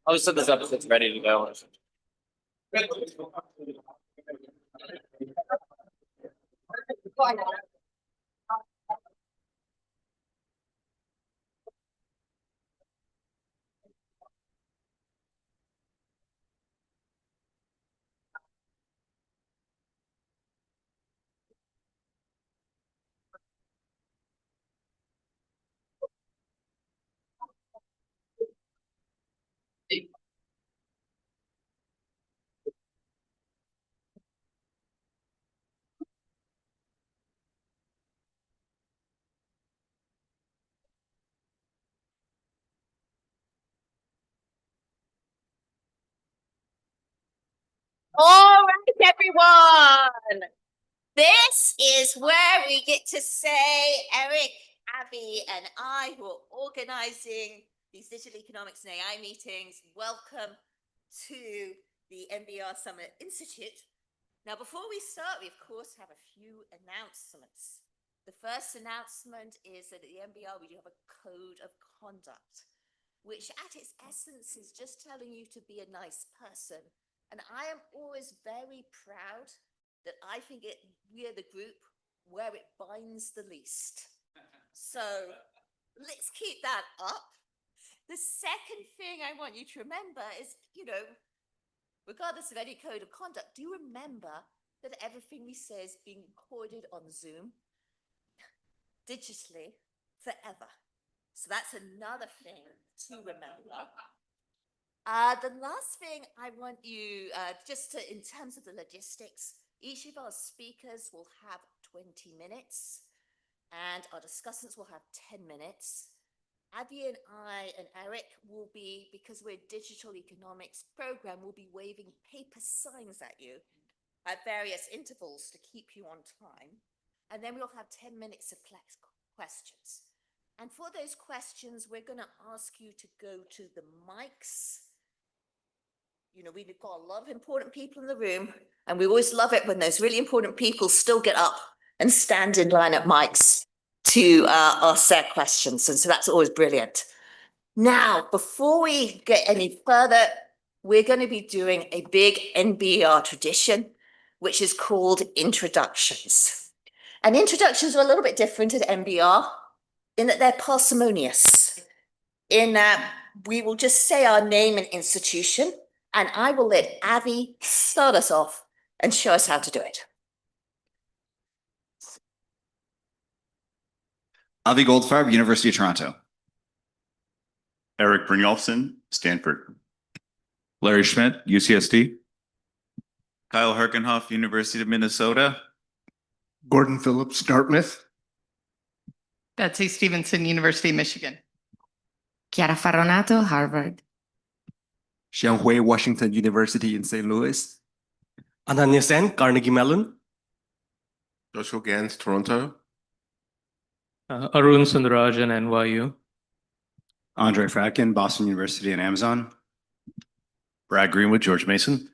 Oh, so this episode's ready to go. All right, everyone. This is where we get to say Eric, Abby, and I, who are organizing these digital economics and AI meetings, welcome to the NBER Summit Institute. Now, before we start, we of course have a few announcements. The first announcement is that at the NBER, we do have a code of conduct, which at its essence is just telling you to be a nice person. And I am always very proud that I think we are the group where it binds the least. So let's keep that up. The second thing I want you to remember is, regardless of any code of conduct, do remember that everything we say is being recorded on Zoom digitally forever. So that's another thing to remember. The last thing I want you, in terms of the logistics, each of our speakers will have 20 minutes and our discussants will have 10 minutes. Abby and I and Eric will be, because we're a digital economics program, will be waving paper signs at you at various intervals to keep you on time. And then we'll have 10 minutes of questions. And for those questions, we're going to ask you to go to the mics. We've got a lot of important people in the room, and we always love it when those really important people still get up and stand in line at mics to ask their questions. And so that's always brilliant. Now, before we get any further, we're going to be doing a big NBER tradition, which is called introductions. And introductions are a little bit different at NBER in that they're parsimonious, in that we will just say our name and institution, and I will let Abby start us off and show us how to do it. Avi Goldfarb, University of Toronto. Eric Brynjolfsson, Stanford. Larry Schmidt, UCSD. Kyle Herkenhoff, University of Minnesota. Gordon Phillips, Dartmouth. Betsy Stevenson, University of Michigan. Chiara Farronato, Harvard. Xianghui, Washington University in St. Louis. Ananya Sen, Carnegie Mellon. Joshua Gans, Toronto. Arun Sundarajan, NYU. Andre Fratkin, Boston University and Amazon. Brad Greenwood, George Mason.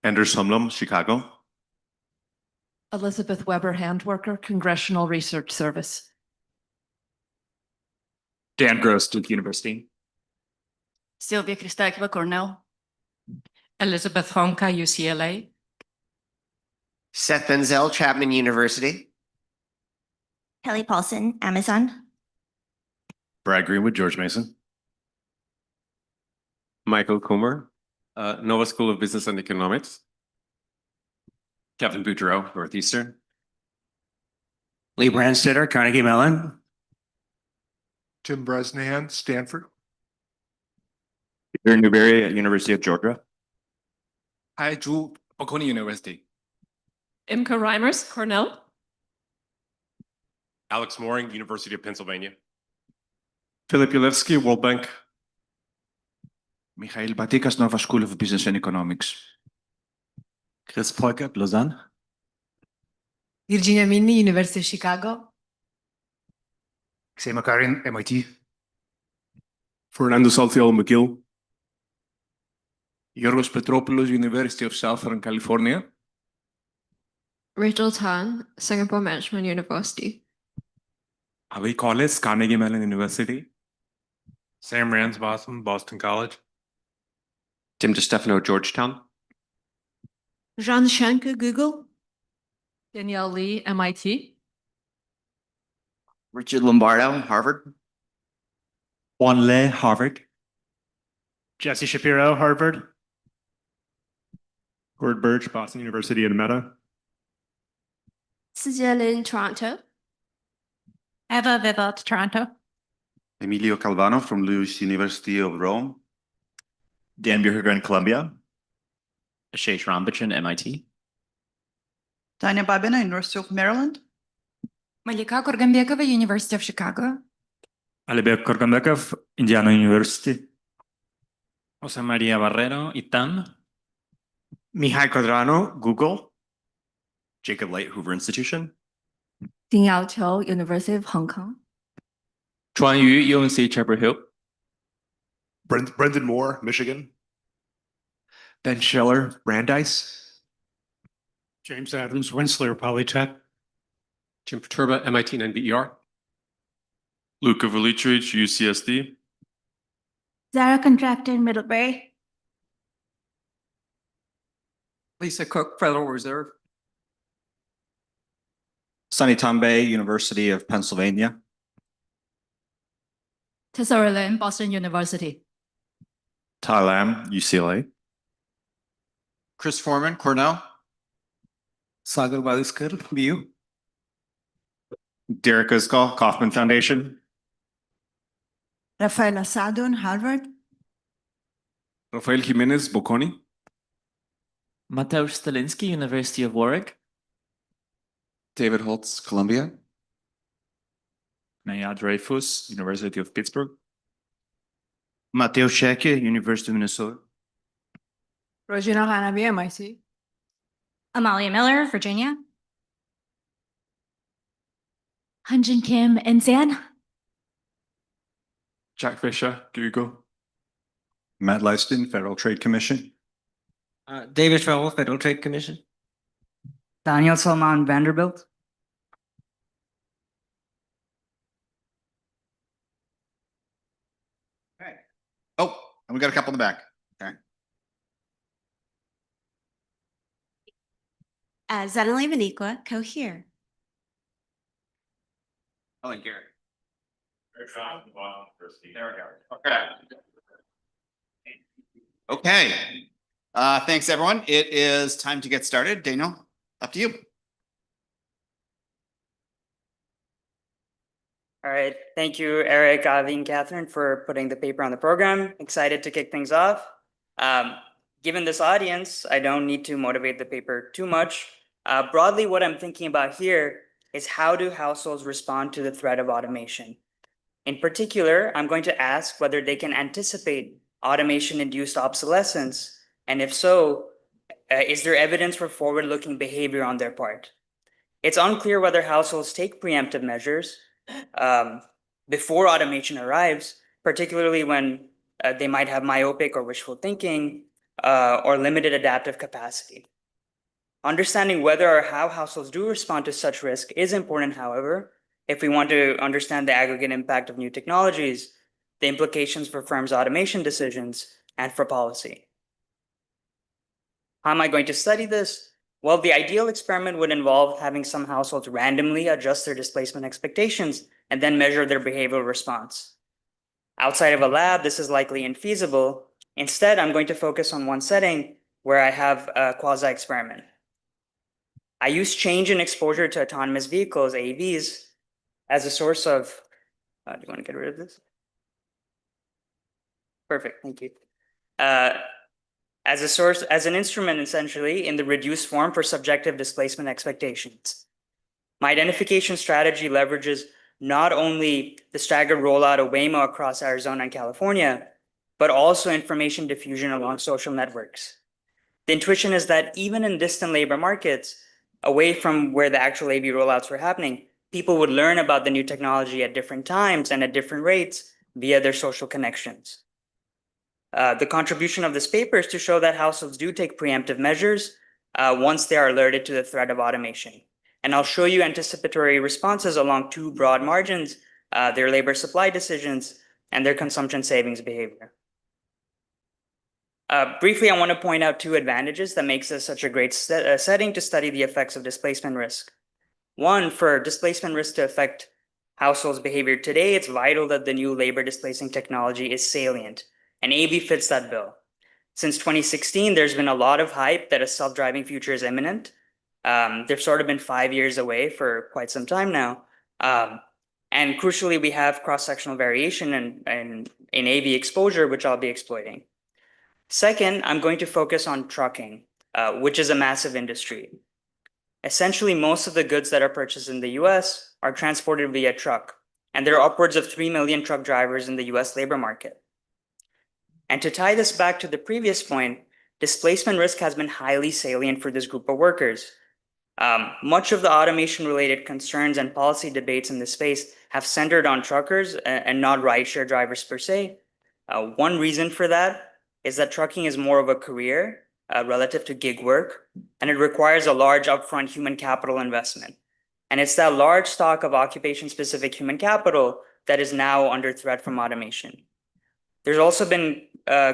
Anders Humlum, Chicago. Elizabeth Weber, Handworker, Congressional Research Service. Dan Gross, Duke University. Sylvia Kristakova, Cornell. Elizabeth Honka, UCLA. Seth Benzel, Chapman University. Kelly Paulson, Amazon. Brad Greenwood, George Mason. Michael Kummer, Nova School of Business and Economics. Kevin Boudreau, Northeastern. Lee Brandstetter, Carnegie Mellon. Tim Bresnan, Stanford. Peter Newberry at University of Georgia. Hi, Drew, Bocconi University. Imke Reimers, Cornell. Alex Mooring, University of Pennsylvania. Philip Ulevsky, World Bank. Michael Batikas, Nova School of Business and Economics. Chris Polkert, Lausanne. Virginia Minnie, University of Chicago. Xema Karin, MIT. Fernando Saltiel McGill. Yorgos Petropoulos, University of Southern California. Rachel Tan, Singapore Management University. Avi Collis, Carnegie Mellon University. Sam Ransbottom, Boston College. Tim DiStefano, Georgetown. Jean Schenke, Google. Danielle Lee, MIT. Richard Lombardo, Harvard. Juan Le, Harvard. Jesse Shapiro, Harvard. Gord Birch, Boston University and Meta. Lin, Toronto. Eva Vivat, Toronto. Emilio Calvano from Lewis University of Rome. Dan Buchergren, Columbia. Ashish Rambachan, MIT. Tanya Babina, University of Maryland. Malika Kurgambekova, University of Chicago. Alibek Korgambekov, Indiana University. Jose Maria Barrero, ITAM. Mihai Quadrano, Google. Jacob Light, Hoover Institution. Ding Yao Qiu, University of Hong Kong. Chuan Yu, UNC Chapel Hill. Brendan Moore, Michigan. Ben Schiller, Brandeis. James Adams, Rensselaer Polytech. Jim Perturba, MIT and NBER. Luca Velitrich, UCSD. Zara Contractor, Middlebury. Lisa Cook, Federal Reserve. Sunny Tambe, University of Pennsylvania. Tesora Lin, Boston University. Tai Lam, UCLA. Chris Foreman, Cornell. Sagar Baliskar, BU. Derek Uskal, Kauffman Foundation. Rafaela Sadun, Harvard. Rafael Jimenez, Bocconi. Mateusz Stalinsky, University of Warwick. David Holtz, Columbia. Naya Dreyfus, University of Pittsburgh. Mateo Sheke, University of Minnesota. Rojina Hanabi, MIT. Amalia Miller, Virginia. Hunjin Kim, Insan. Jack Fisher, Google. Matt Leiston, Federal Trade Commission. David Fellow, Federal Trade Commission. Daniel Salman, Vanderbilt. Okay. Oh, and we got a couple in the back. Okay. Zanali Vanikwa, Cohere. Oh, and Gary. There we go. Okay. Okay. Thanks, everyone. It is time to get started. Daniel, up to you. All right. Thank you, Eric, Avi, and Catherine, for putting the paper on the program. Excited to kick things off. Given this audience, I don't need to motivate the paper too much. Broadly, what I'm thinking about here is how do households respond to the threat of automation? In particular, I'm going to ask whether they can anticipate automation-induced obsolescence, and if so, is there evidence for forward-looking behavior on their part? It's unclear whether households take preemptive measures before automation arrives, particularly when they might have myopic or wishful thinking or limited adaptive capacity. Understanding whether or how households do respond to such risk is important, however, if we want to understand the aggregate impact of new technologies, the implications for firms' automation decisions, and for policy. How am I going to study this? Well, the ideal experiment would involve having some households randomly adjust their displacement expectations and then measure their behavioral response. Outside of a lab, this is likely infeasible. Instead, I'm going to focus on one setting where I have a quasi-experiment. I use change in exposure to autonomous vehicles, AVs, as a source of, do you want to get rid of this? Perfect, thank you. As an instrument, essentially, in the reduced form for subjective displacement expectations. My identification strategy leverages not only the staggered rollout of Waymo across Arizona and California, but also information diffusion along social networks. The intuition is that even in distant labor markets, away from where the actual AV rollouts were happening, people would learn about the new technology at different times and at different rates via their social connections. The contribution of this paper is to show that households do take preemptive measures once they are alerted to the threat of automation. And I'll show you anticipatory responses along two broad margins, their labor supply decisions and their consumption savings behavior. Briefly, I want to point out two advantages that makes this such a great setting to study the effects of displacement risk. One, for displacement risk to affect households' behavior today, it's vital that the new labor displacing technology is salient, and AB fits that bill. Since 2016, there's been a lot of hype that a self-driving future is imminent. They've sort of been 5 years away for quite some time now. And crucially, we have cross-sectional variation in AV exposure, which I'll be exploiting. Second, I'm going to focus on trucking, which is a massive industry. Essentially, most of the goods that are purchased in the US are transported via truck, and there are upwards of 3 million truck drivers in the US labor market. And to tie this back to the previous point, displacement risk has been highly salient for this group of workers. Much of the automation-related concerns and policy debates in this space have centered on truckers and not rideshare drivers per se. One reason for that is that trucking is more of a career relative to gig work, and it requires a large upfront human capital investment. And it's that large stock of occupation-specific human capital that is now under threat from automation. There's also been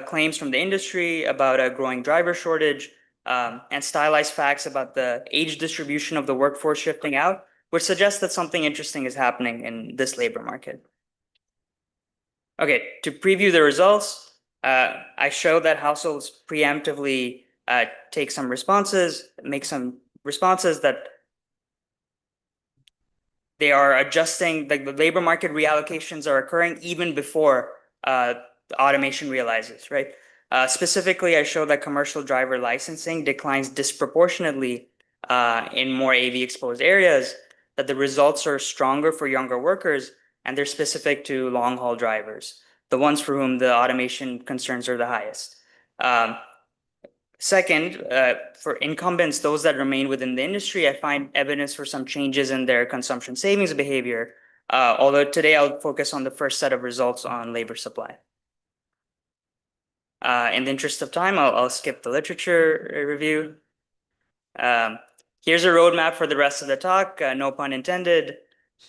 claims from the industry about a growing driver shortage and stylized facts about the age distribution of the workforce shifting out, which suggests that something interesting is happening in this labor market. Okay, to preview the results, I show that households preemptively take some responses, make some responses that they are adjusting, the labor market reallocations are occurring even before automation realizes, right? Specifically, I show that commercial driver licensing declines disproportionately in more AV exposed areas, that the results are stronger for younger workers, and they're specific to long haul drivers, the ones for whom the automation concerns are the highest. Second, for incumbents, those that remain within the industry, I find evidence for some changes in their consumption savings behavior, although today I'll focus on the first set of results on labor supply. In the interest of time, I'll skip the literature review. Here's a roadmap for the rest of the talk, no pun intended.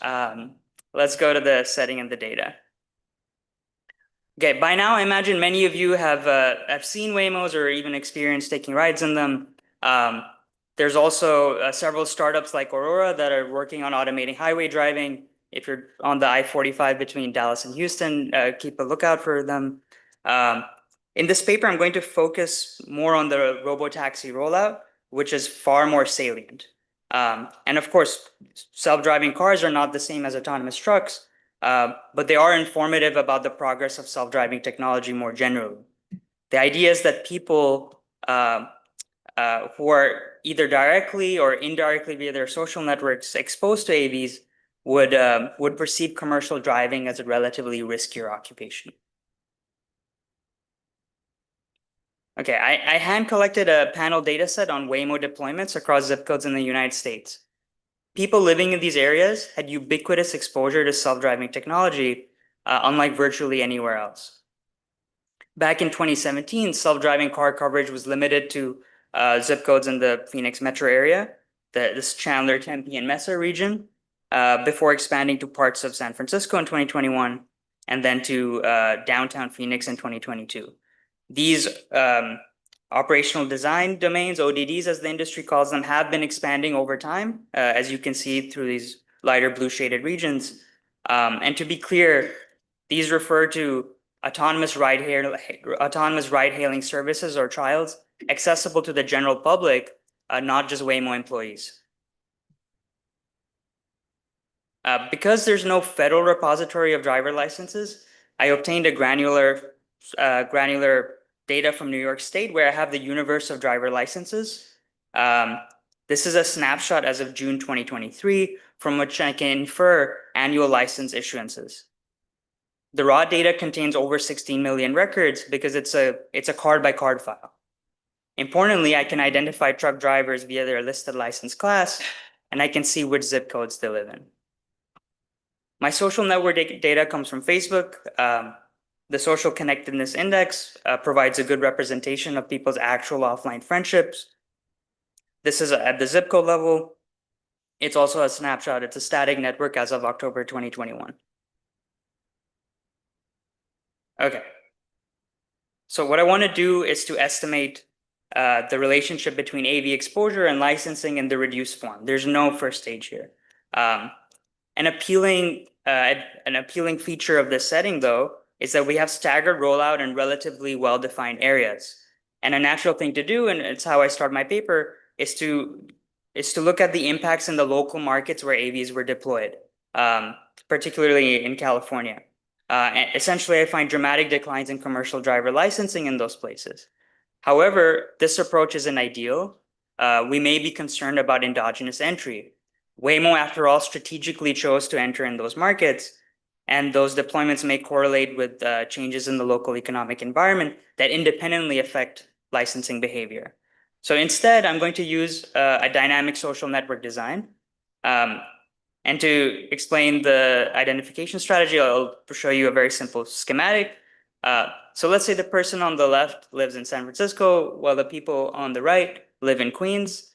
Let's go to the setting and the data. Okay, by now I imagine many of you have seen Waymos or even experienced taking rides in them. There's also several startups like Aurora that are working on automating highway driving. If you're on the I-45 between Dallas and Houston, keep a lookout for them. In this paper, I'm going to focus more on the robotaxi rollout, which is far more salient. And of course, self-driving cars are not the same as autonomous trucks, but they are informative about the progress of self-driving technology more generally. The idea is that people who are either directly or indirectly via their social networks exposed to AVs would perceive commercial driving as a relatively riskier occupation. Okay, I hand-collected a panel data set on Waymo deployments across zip codes in the United States. People living in these areas had ubiquitous exposure to self-driving technology, unlike virtually anywhere else. Back in 2017, self-driving car coverage was limited to zip codes in the Phoenix metro area, this Chandler, Tempe, and Mesa region, before expanding to parts of San Francisco in 2021, and then to downtown Phoenix in 2022. These operational design domains, ODDs as the industry calls them, have been expanding over time, as you can see through these lighter blue shaded regions. And to be clear, these refer to autonomous ride hailing services or trials accessible to the general public, not just Waymo employees. Because there's no federal repository of driver licenses, I obtained a granular data from New York State where I have the universe of driver licenses. This is a snapshot as of June 2023, from which I can infer annual license issuances. The raw data contains over 16 million records because it's a card by card file. Importantly, I can identify truck drivers via their listed license class, and I can see which zip codes they live in. My social network data comes from Facebook. The social connectedness index provides a good representation of people's actual offline friendships. This is at the zip code level. It's also a snapshot. It's a static network as of October 2021. Okay. So what I want to do is to estimate the relationship between AV exposure and licensing in the reduced form. There's no first stage here. An appealing feature of this setting, though, is that we have staggered rollout in relatively well-defined areas. And a natural thing to do, and it's how I start my paper, is to look at the impacts in the local markets where AVs were deployed, particularly in California. And essentially, I find dramatic declines in commercial driver licensing in those places. However, this approach isn't ideal. We may be concerned about endogenous entry. Waymo, after all, strategically chose to enter in those markets, and those deployments may correlate with changes in the local economic environment that independently affect licensing behavior. So instead, I'm going to use a dynamic social network design. And to explain the identification strategy, I'll show you a very simple schematic. So let's say the person on the left lives in San Francisco, while the people on the right live in Queens.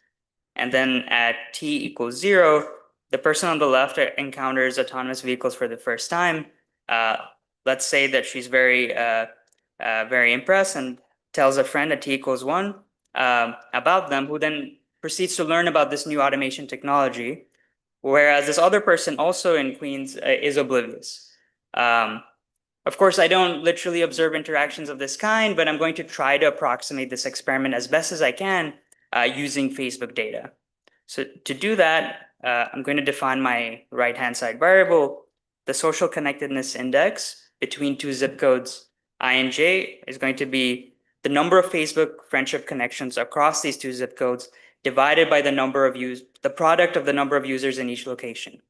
And then at t equals 0, the person on the left encounters autonomous vehicles for the first time. Let's say that she's very impressed and tells a friend at t equals 1 about them, who then proceeds to learn about this new automation technology, whereas this other person also in Queens is oblivious. Of course, I don't literally observe interactions of this kind, but I'm going to try to approximate this experiment as best as I can using Facebook data. So to do that, I'm going to define my right-hand side variable. The social connectedness index between two zip codes I and j is going to be the number of Facebook friendship connections across these two zip codes divided by the product of the number of users in each location.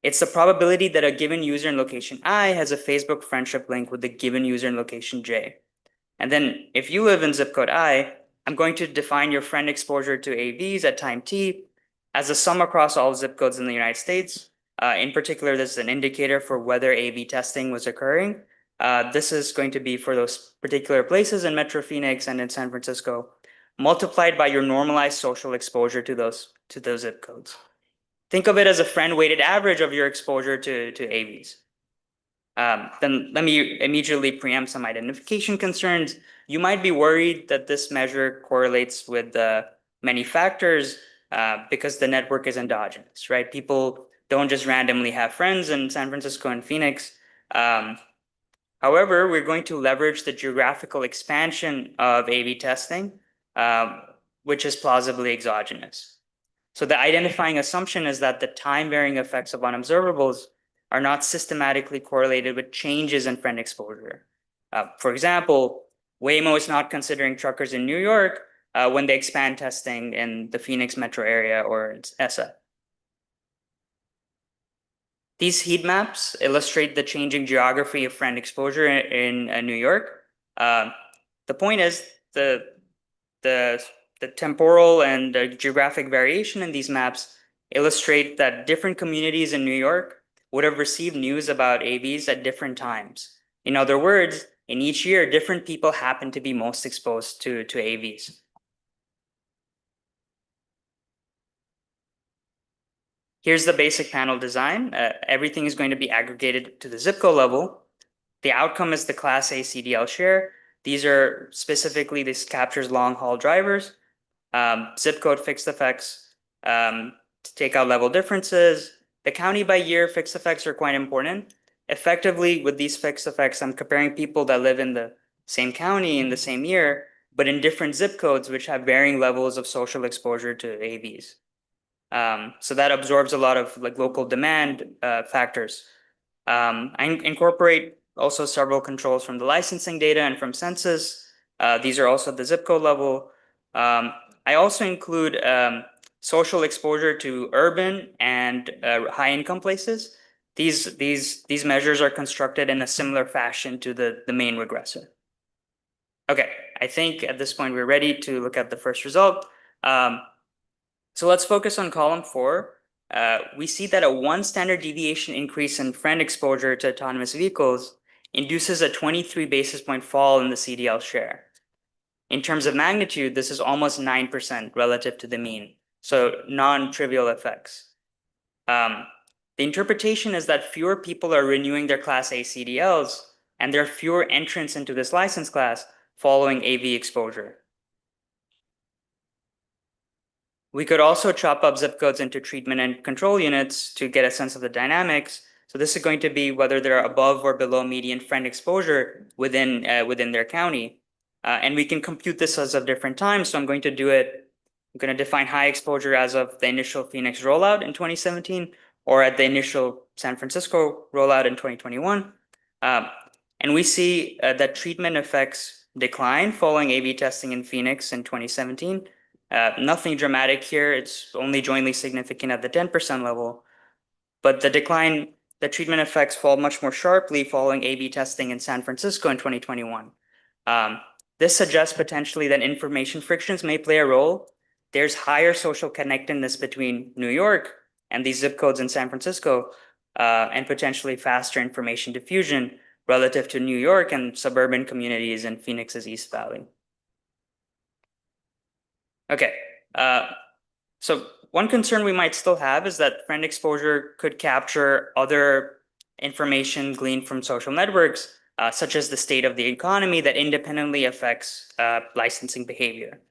It's the probability that a given user in location I has a Facebook friendship link with the given user in location j. And then if you live in zip code I, I'm going to define your friend exposure to AVs at time t as a sum across all zip codes in the United States. In particular, this is an indicator for whether AV testing was occurring. This is going to be for those particular places in Metro Phoenix and in San Francisco, multiplied by your normalized social exposure to those zip codes. Think of it as a friend-weighted average of your exposure to AVs. Then let me immediately preempt some identification concerns. You might be worried that this measure correlates with many factors because the network is endogenous, right? People don't just randomly have friends in San Francisco and Phoenix. However, we're going to leverage the geographical expansion of AV testing, which is plausibly exogenous. So the identifying assumption is that the time-varying effects of unobservables are not systematically correlated with changes in friend exposure. For example, Waymo is not considering truckers in New York when they expand testing in the Phoenix metro area or ESSA. These heat maps illustrate the changing geography of friend exposure in New York. The point is the temporal and geographic variation in these maps illustrate that different communities in New York would have received news about AVs at different times. In other words, in each year, different people happen to be most exposed to AVs. Here's the basic panel design. Everything is going to be aggregated to the zip code level. The outcome is the Class A CDL share. These are specifically, this captures long haul drivers. Zip code fixed effects to take out level differences. The county by year fixed effects are quite important. Effectively, with these fixed effects, I'm comparing people that live in the same county in the same year, but in different zip codes, which have varying levels of social exposure to AVs. So that absorbs a lot of local demand factors. I incorporate also several controls from the licensing data and from census. These are also at the zip code level. I also include social exposure to urban and high income places. These measures are constructed in a similar fashion to the main regressor. Okay, I think at this point we're ready to look at the first result. So let's focus on column 4. we see that a 1 standard deviation increase in friend exposure to autonomous vehicles induces a 23 basis point fall in the CDL share. In terms of magnitude, this is almost 9% relative to the mean, so non-trivial effects. The interpretation is that fewer people are renewing their Class A CDLs, and there are fewer entrants into this license class following AV exposure. We could also chop up zip codes into treatment and control units to get a sense of the dynamics. So this is going to be whether they're above or below median friend exposure within their county. And we can compute this as of different times. So I'm going to define high exposure as of the initial Phoenix rollout in 2017 or at the initial San Francisco rollout in 2021. And we see that treatment effects decline following A/B testing in Phoenix in 2017. Nothing dramatic here. It's only jointly significant at the 10% level. But the treatment effects fall much more sharply following A/B testing in San Francisco in 2021. This suggests potentially that information frictions may play a role. There's higher social connectedness between New York and these zip codes in San Francisco, and potentially faster information diffusion relative to New York and suburban communities in Phoenix's East Valley. Okay, so one concern we might still have is that friend exposure could capture other information gleaned from social networks, such as the state of the economy that independently affects licensing behavior.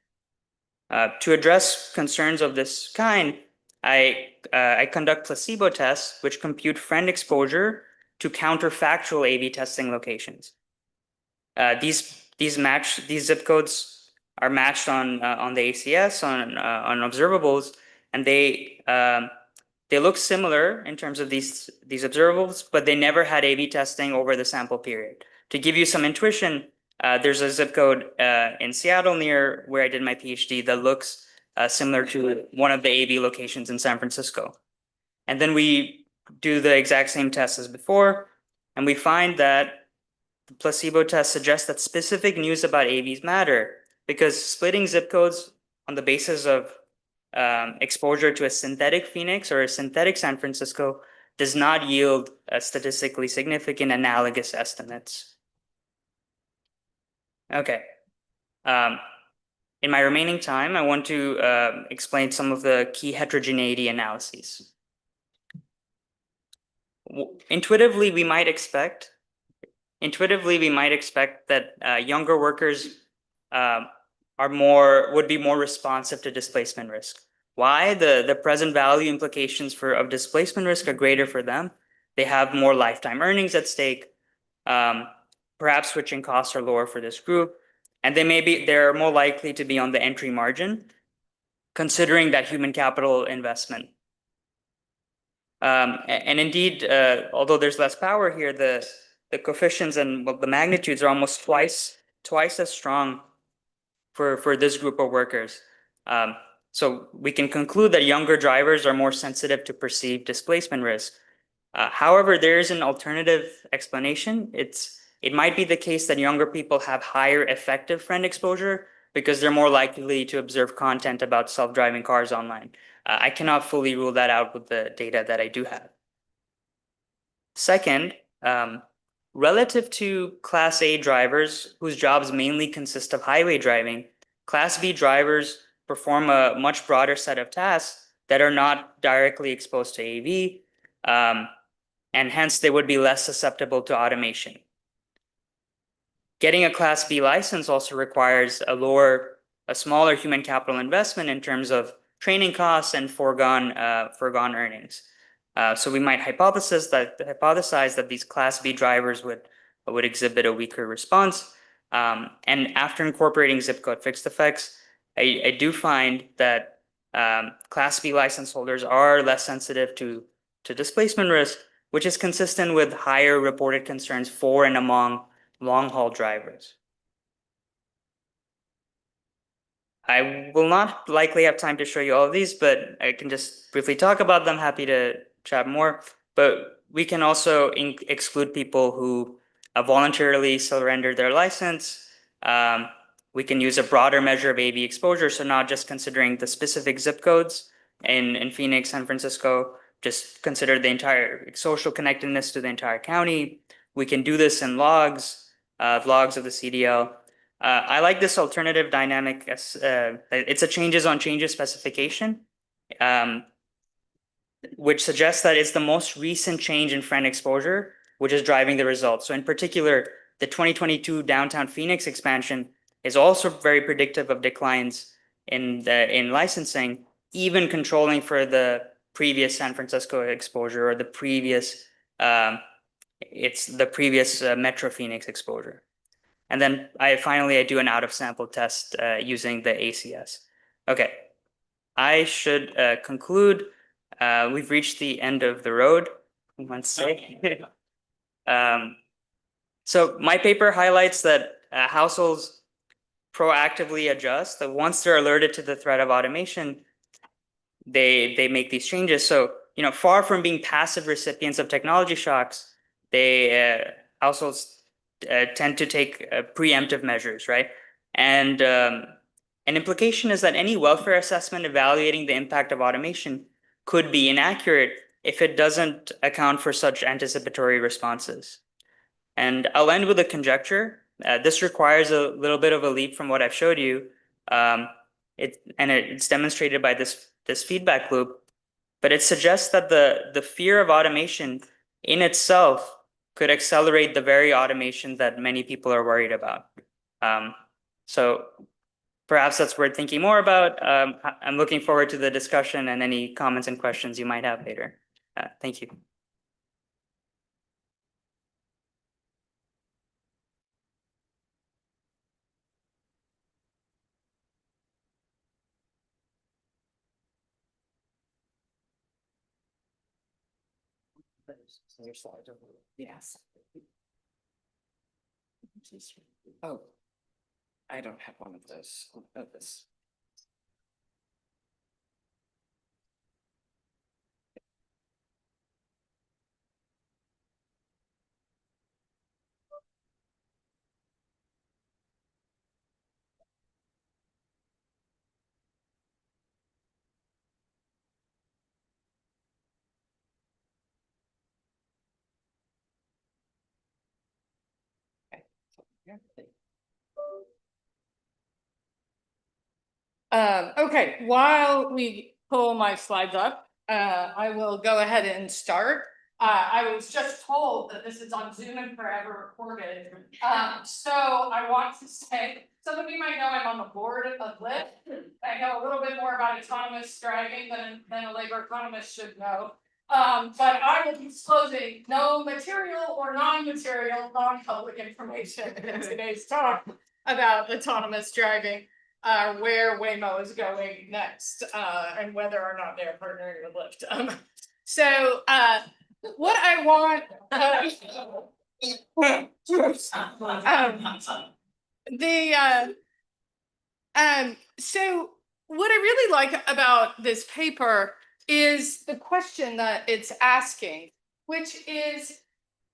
To address concerns of this kind, I conduct placebo tests, which compute friend exposure to counterfactual A/B testing locations. These zip codes are matched on the ACS on observables, and they look similar in terms of these observables, but they never had A/B testing over the sample period. To give you some intuition, there's a zip code in Seattle near where I did my PhD that looks similar to one of the A/B locations in San Francisco. And then we do the exact same test as before, and we find that the placebo test suggests that specific news about AVs matter because splitting zip codes on the basis of exposure to a synthetic Phoenix or a synthetic San Francisco does not yield statistically significant analogous estimates. Okay. In my remaining time, I want to explain some of the key heterogeneity analyses. Intuitively, we might expect that younger workers would be more responsive to displacement risk. Why? The present value implications of displacement risk are greater for them. They have more lifetime earnings at stake. Perhaps switching costs are lower for this group, and they're more likely to be on the entry margin, considering that human capital investment. And indeed, although there's less power here, the coefficients and the magnitudes are almost twice as strong for this group of workers. So we can conclude that younger drivers are more sensitive to perceived displacement risk. However, there is an alternative explanation. It might be the case that younger people have higher effective friend exposure because they're more likely to observe content about self-driving cars online. I cannot fully rule that out with the data that I do have. Second, relative to Class A drivers whose jobs mainly consist of highway driving, Class B drivers perform a much broader set of tasks that are not directly exposed to AV, and hence they would be less susceptible to automation. Getting a Class B license also requires a smaller human capital investment in terms of training costs and foregone earnings. So we might hypothesize that these Class B drivers would exhibit a weaker response. And after incorporating zip code fixed effects, I do find that Class B license holders are less sensitive to displacement risk, which is consistent with higher reported concerns for and among long-haul drivers. I will not likely have time to show you all of these, but I can just briefly talk about them. Happy to chat more. But we can also exclude people who voluntarily surrender their license. We can use a broader measure of AV exposure, so not just considering the specific zip codes in Phoenix, San Francisco, just consider the entire social connectedness to the entire county. We can do this in logs of the CDL. I like this alternative dynamic as it's a changes on changes specification, which suggests that it's the most recent change in friend exposure, which is driving the results. So in particular, the 2022 downtown Phoenix expansion is also very predictive of declines in licensing, even controlling for the previous San Francisco exposure or the previous Metro Phoenix exposure. And then I do an out of sample test using the ACS. Okay, I should conclude. We've reached the end of the road, let's say. So my paper highlights that households proactively adjust, that once they're alerted to the threat of automation, they make these changes. So, far from being passive recipients of technology shocks, households tend to take preemptive measures, right? And an implication is that any welfare assessment evaluating the impact of automation could be inaccurate if it doesn't account for such anticipatory responses. And I'll end with a conjecture. This requires a little bit of a leap from what I've showed you. It's demonstrated by this feedback loop, but it suggests that the fear of automation in itself could accelerate the very automation that many people are worried about. So perhaps that's worth thinking more about. I'm looking forward to the discussion and any comments and questions you might have later. Thank you. Yes. Oh, I don't have one of those. This. Okay, while we pull my slides up, I will go ahead and start. I was just told that this is on Zoom and forever recorded. So I want to say, some of you might know I'm on the board of Lyft. I know a little bit more about autonomous driving than a labor economist should know. But I will be disclosing no material or non-material, non-public information in today's talk about autonomous driving. Where Waymo is going next, and whether or not they're partnering with Lyft. So what I want, so what I really like about this paper is the question that it's asking, which is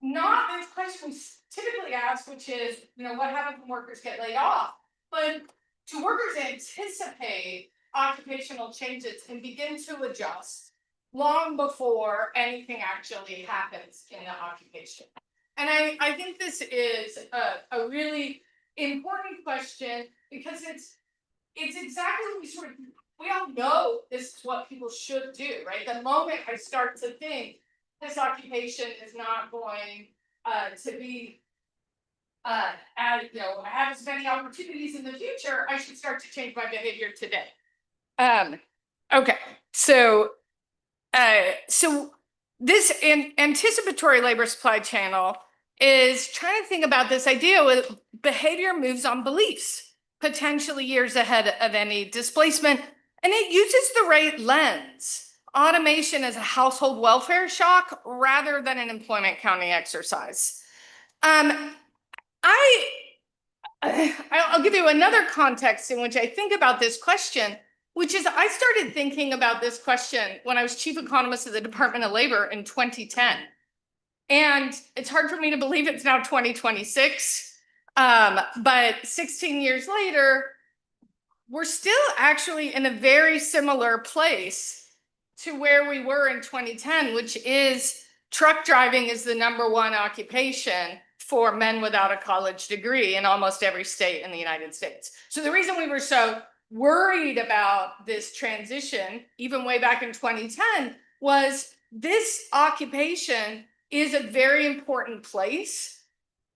not this question we typically ask, which is, what happens when workers get laid off? But do workers anticipate occupational changes and begin to adjust long before anything actually happens in the occupation? And I think this is a really important question because it's exactly what we all know this is what people should do, right? The moment I start to think this occupation is not going to be as I have as many opportunities in the future, I should start to change my behavior today. Okay, so this anticipatory labor supply channel is trying to think about this idea with behavior moves on beliefs, potentially years ahead of any displacement, and it uses the right lens. Automation as a household welfare shock rather than an employment counting exercise. I'll give you another context in which I think about this question, which is I started thinking about this question when I was chief economist of the Department of Labor in 2010. And it's hard for me to believe it's now 2026. But 16 years later, we're still actually in a very similar place to where we were in 2010, which is truck driving is the #1 occupation for men without a college degree in almost every state in the United States. So the reason we were so worried about this transition, even way back in 2010, was this occupation is a very important place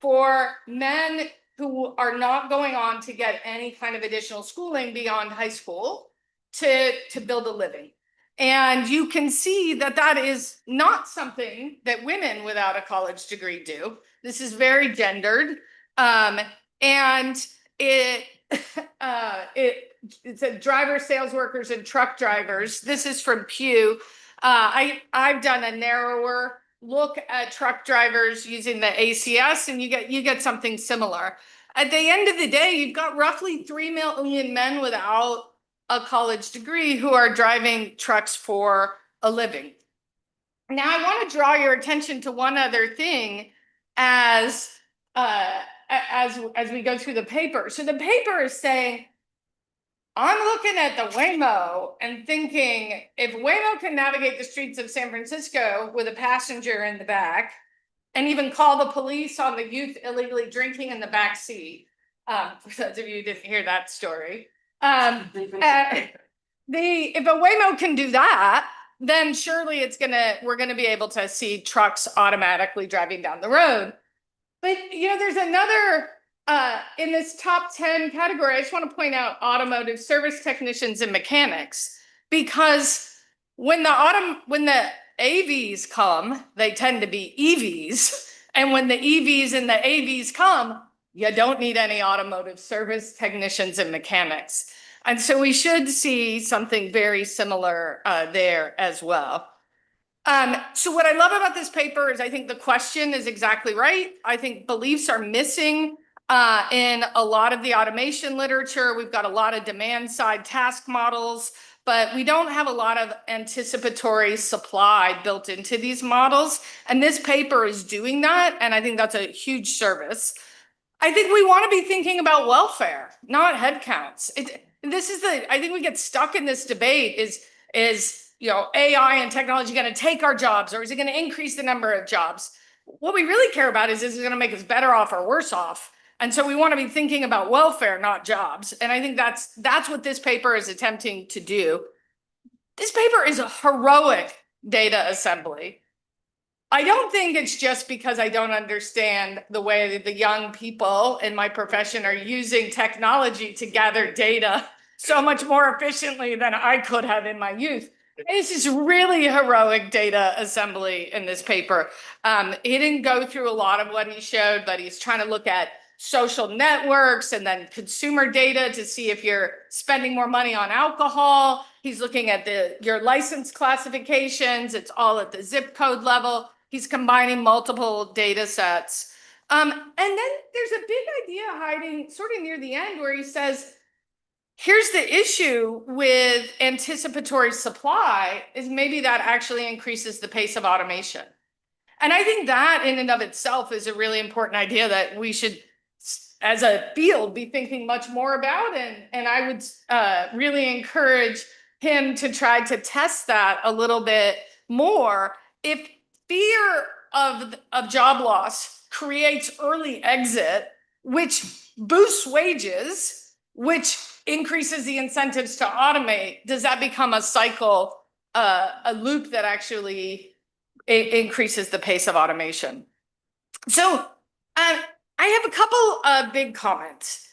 for men who are not going on to get any kind of additional schooling beyond high school to build a living. And you can see that that is not something that women without a college degree do. This is very gendered. And it said driver, sales workers, and truck drivers. This is from Pew. I've done a narrower look at truck drivers using the ACS, and you get something similar. At the end of the day, you've got roughly 3 million men without a college degree who are driving trucks for a living. Now, I want to draw your attention to one other thing as we go through the paper. So the paper is saying, I'm looking at the Waymo and thinking, if Waymo can navigate the streets of San Francisco with a passenger in the back, and even call the police on the youth illegally drinking in the back seat, for those of you who didn't hear that story, if a Waymo can do that, then surely we're gonna be able to see trucks automatically driving down the road. But there's another in this top 10 category. I just want to point out automotive service technicians and mechanics, because when the AVs come, they tend to be EVs, and when the EVs and the AVs come, you don't need any automotive service technicians and mechanics. And so we should see something very similar there as well. So what I love about this paper is I think the question is exactly right. I think beliefs are missing in a lot of the automation literature. We've got a lot of demand side task models, but we don't have a lot of anticipatory supply built into these models. And this paper is doing that. And I think that's a huge service. I think we want to be thinking about welfare, not headcounts. I think we get stuck in this debate is AI and technology going to take our jobs, or is it going to increase the number of jobs? What we really care about is it going to make us better off or worse off? And so we want to be thinking about welfare, not jobs. And I think that's what this paper is attempting to do. This paper is a heroic data assembly. I don't think it's just because I don't understand the way that the young people in my profession are using technology to gather data so much more efficiently than I could have in my youth. This is really heroic data assembly in this paper. He didn't go through a lot of what he showed, but he's trying to look at social networks and then consumer data to see if you're spending more money on alcohol. He's looking at your license classifications. It's all at the zip code level. He's combining multiple data sets. And then there's a big idea hiding sort of near the end where he says, here's the issue with anticipatory supply is maybe that actually increases the pace of automation. And I think that in and of itself is a really important idea that we should, as a field, be thinking much more about. And I would really encourage him to try to test that a little bit more. If fear of job loss creates early exit, which boosts wages, which increases the incentives to automate, does that become a cycle, a loop that actually increases the pace of automation? So I have a couple of big comments.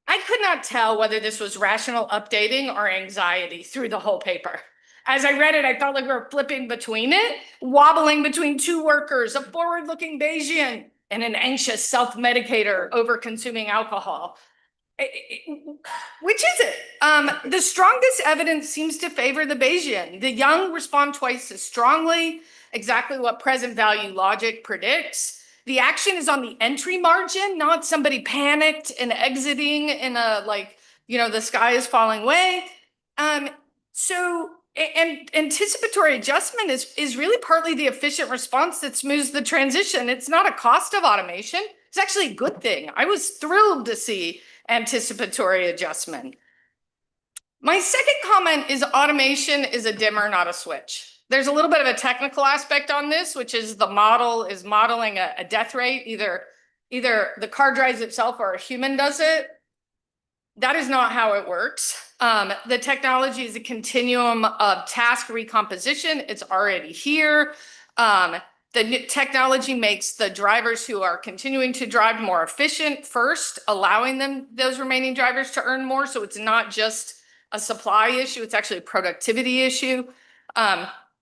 I could not tell whether this was rational updating or anxiety through the whole paper. As I read it, I felt like we were flipping between it, wobbling between two workers, a forward-looking Bayesian and an anxious self-medicator over consuming alcohol. Which is it? The strongest evidence seems to favor the Bayesian. The young respond twice as strongly, exactly what present value logic predicts. The action is on the entry margin, not somebody panicked and exiting in a the sky is falling way. So anticipatory adjustment is really partly the efficient response that smooths the transition. It's not a cost of automation. It's actually a good thing. I was thrilled to see anticipatory adjustment. My second comment is automation is a dimmer, not a switch. There's a little bit of a technical aspect on this, which is the model is modeling a death rate. Either the car drives itself or a human does it. That is not how it works. The technology is a continuum of task recomposition. It's already here. The new technology makes the drivers who are continuing to drive more efficient first, allowing those remaining drivers to earn more. So it's not just a supply issue, it's actually a productivity issue.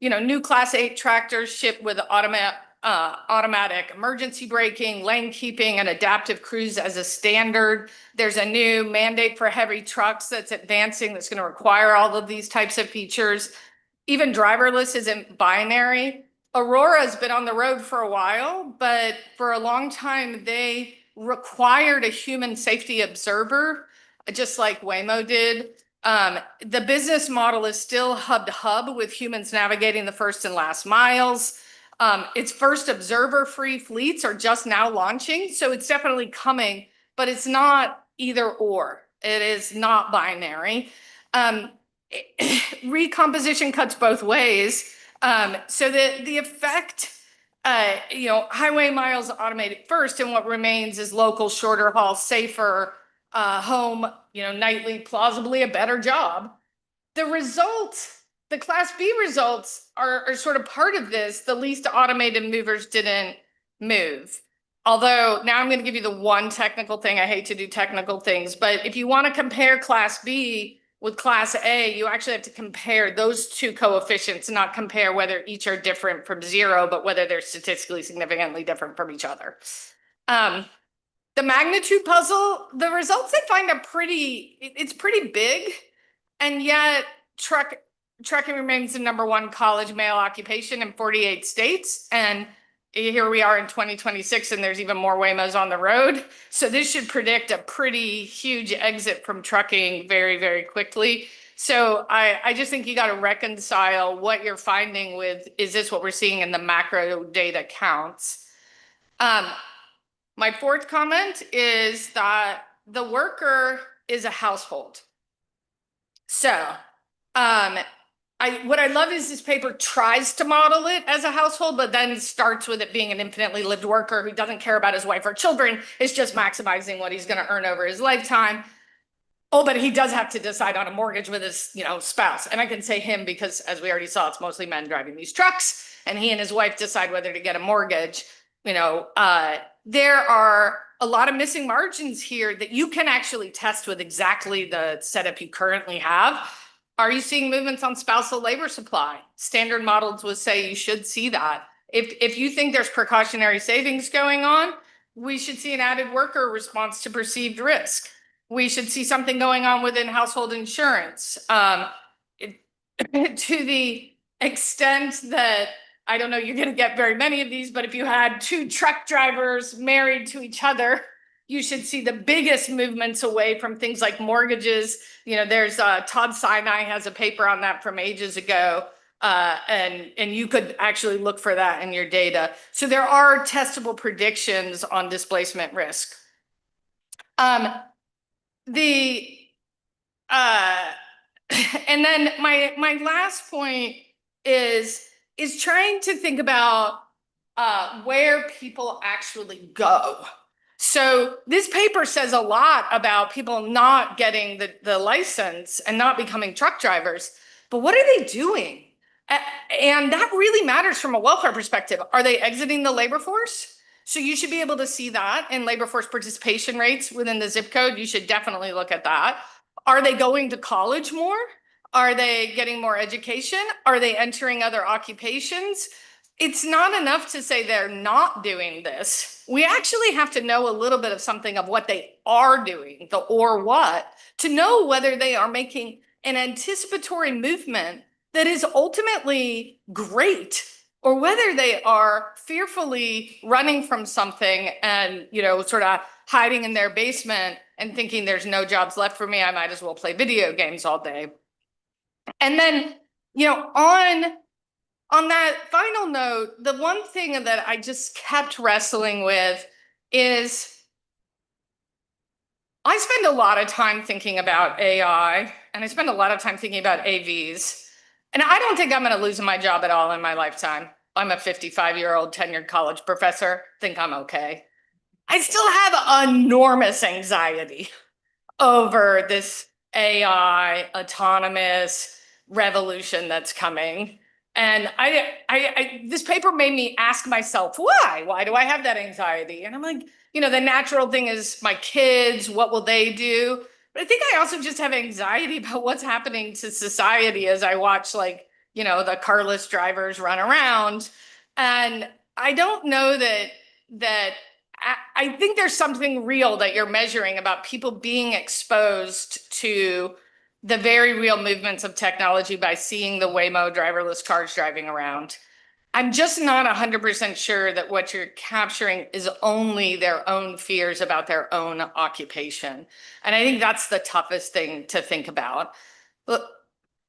New Class 8 tractors shipped with automatic emergency braking, lane keeping, and adaptive cruise as a standard. There's a new mandate for heavy trucks that's advancing that's going to require all of these types of features. Even driverless isn't binary. Aurora has been on the road for a while, but for a long time, they required a human safety observer, just like Waymo did. The business model is still hub to hub with humans navigating the first and last miles. Its first observer-free fleets are just now launching, so it's definitely coming, but it's not either or. It is not binary. Recomposition cuts both ways. So the effect, highway miles automated first, and what remains is local, shorter haul, safer, home, nightly, plausibly a better job. The results, the Class B results are sort of part of this. The least automated movers didn't move. Although now I'm going to give you the one technical thing. I hate to do technical things, but if you want to compare Class B with Class A, you actually have to compare those two coefficients, not compare whether each are different from 0, but whether they're statistically significantly different from each other. The magnitude puzzle, the results I find are it's pretty big, and yet trucking remains the #1 college male occupation in 48 states. And here we are in 2026, and there's even more Waymos on the road. So this should predict a pretty huge exit from trucking very, very quickly. So I just think you got to reconcile what you're finding with, is this what we're seeing in the macro data counts? My fourth comment is that the worker is a household. So what I love is this paper tries to model it as a household, but then starts with it being an infinitely lived worker who doesn't care about his wife or children. It's just maximizing what he's going to earn over his lifetime. Oh, but he does have to decide on a mortgage with his, spouse. And I can say him because, as we already saw, it's mostly men driving these trucks, and he and his wife decide whether to get a mortgage. There are a lot of missing margins here that you can actually test with exactly the setup you currently have. Are you seeing movements on spousal labor supply? Standard models would say you should see that. If you think there's precautionary savings going on, we should see an added worker response to perceived risk. We should see something going on within household insurance. To the extent that, I don't know, you're going to get very many of these, but if you had 2 truck drivers married to each other, you should see the biggest movements away from things like mortgages. There's Todd Sinai has a paper on that from ages ago, and you could actually look for that in your data. So there are testable predictions on displacement risk. And then my last point is trying to think about where people actually go. So this paper says a lot about people not getting the license and not becoming truck drivers, but what are they doing? And that really matters from a welfare perspective. Are they exiting the labor force? So you should be able to see that in labor force participation rates within the zip code. You should definitely look at that. Are they going to college more? Are they getting more education? Are they entering other occupations? It's not enough to say they're not doing this. We actually have to know a little bit of something of what they are doing, the or what, to know whether they are making an anticipatory movement that is ultimately great, or whether they are fearfully running from something and, sort of hiding in their basement and thinking there's no jobs left for me, I might as well play video games all day. And then, on that final note, the one thing that I just kept wrestling with is I spend a lot of time thinking about AI, and I spend a lot of time thinking about AVs. And I don't think I'm going to lose my job at all in my lifetime. I'm a 55-year-old tenured college professor. Think I'm okay. I still have enormous anxiety over this AI autonomous revolution that's coming. And this paper made me ask myself, why? Why do I have that anxiety? And I'm like, you know, the natural thing is my kids, what will they do? But I think I also just have anxiety about what's happening to society as I watch, like, you know, the carless drivers run around. And I don't know that I think there's something real that you're measuring about people being exposed to the very real movements of technology by seeing the Waymo driverless cars driving around. I'm just not 100% sure that what you're capturing is only their own fears about their own occupation. And I think that's the toughest thing to think about. Look,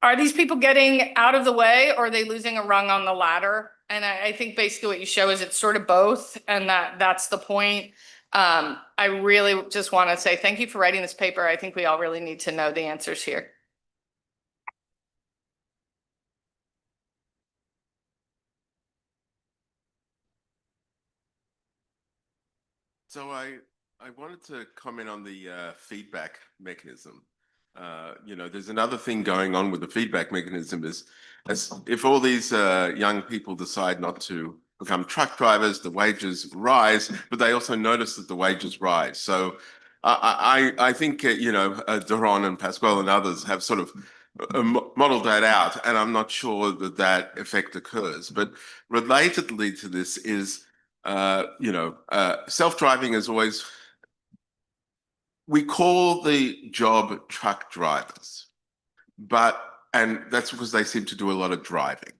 are these people getting out of the way, or are they losing a rung on the ladder? And I think basically what you show is it's sort of both, and that's the point. I really just want to say thank you for writing this paper. I think we all really need to know the answers here. So I wanted to comment on the feedback mechanism. You know, there's another thing going on with the feedback mechanism is as if all these young people decide not to become truck drivers, the wages rise, but they also notice that the wages rise. So I think, you know, Doron and Pasquale and others have sort of modeled that out, and I'm not sure that that effect occurs. But relatedly to this is, you know, self-driving is always, we call the job truck drivers, and that's because they seem to do a lot of driving,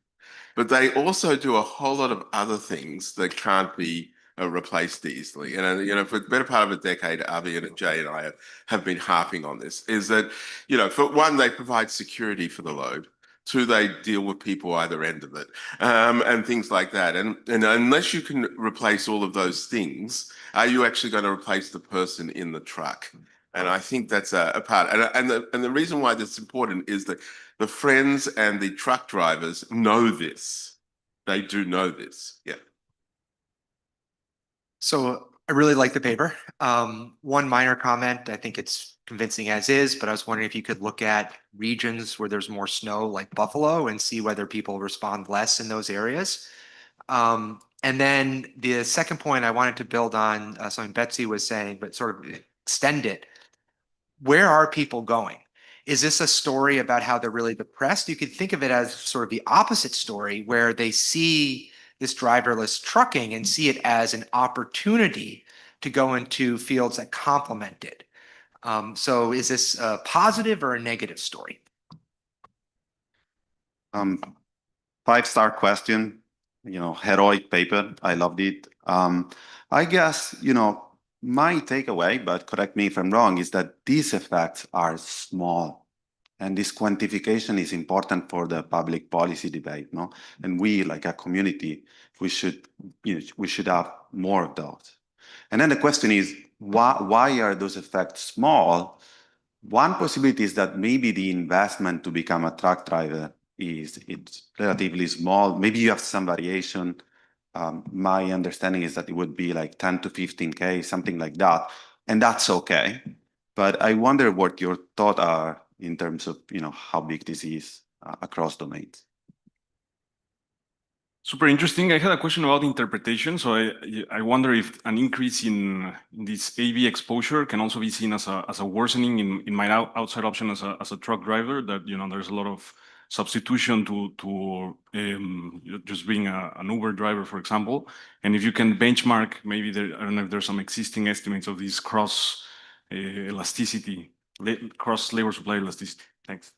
but they also do a whole lot of other things that can't be replaced easily. And, you know, for the better part of a decade, Avi and Jay and I have been harping on this, is that, you know, for one, they provide security for the load. Two, they deal with people either end of it, and things like that. And unless you can replace all of those things, are you actually going to replace the person in the truck? And I think that's a part. And the reason why that's important is that the friends and the truck drivers know this. They do know this. Yeah. So I really like the paper. One minor comment, I think it's convincing as is, but I was wondering if you could look at regions where there's more snow, like Buffalo, and see whether people respond less in those areas. And then the second point I wanted to build on something Betsy was saying, but sort of extend it. Where are people going? Is this a story about how they're really depressed? You could think of it as sort of the opposite story, where they see this driverless trucking and see it as an opportunity to go into fields that complement it. So is this a positive or a negative story? 5-star question, you know, heroic paper. I loved it. I guess, you know, my takeaway, but correct me if I'm wrong, is that these effects are small. And this quantification is important for the public policy debate, no? And we, like a community, we should, you know, we should have more of those. And then the question is, why are those effects small? One possibility is that maybe the investment to become a truck driver it's relatively small. Maybe you have some variation. My understanding is that it would be like 10 to 15K, something like that, and that's okay. But I wonder what your thoughts are in terms of, you know, how big this is across domains. Super interesting. I had a question about interpretation. So I wonder if an increase in this AV exposure can also be seen as a worsening in my outside option as a truck driver, that, you know, there's a lot of substitution to just being an Uber driver, for example. And if you can benchmark, maybe there, I don't know if there's some existing estimates of this cross elasticity, cross labor supply elasticity. Thanks.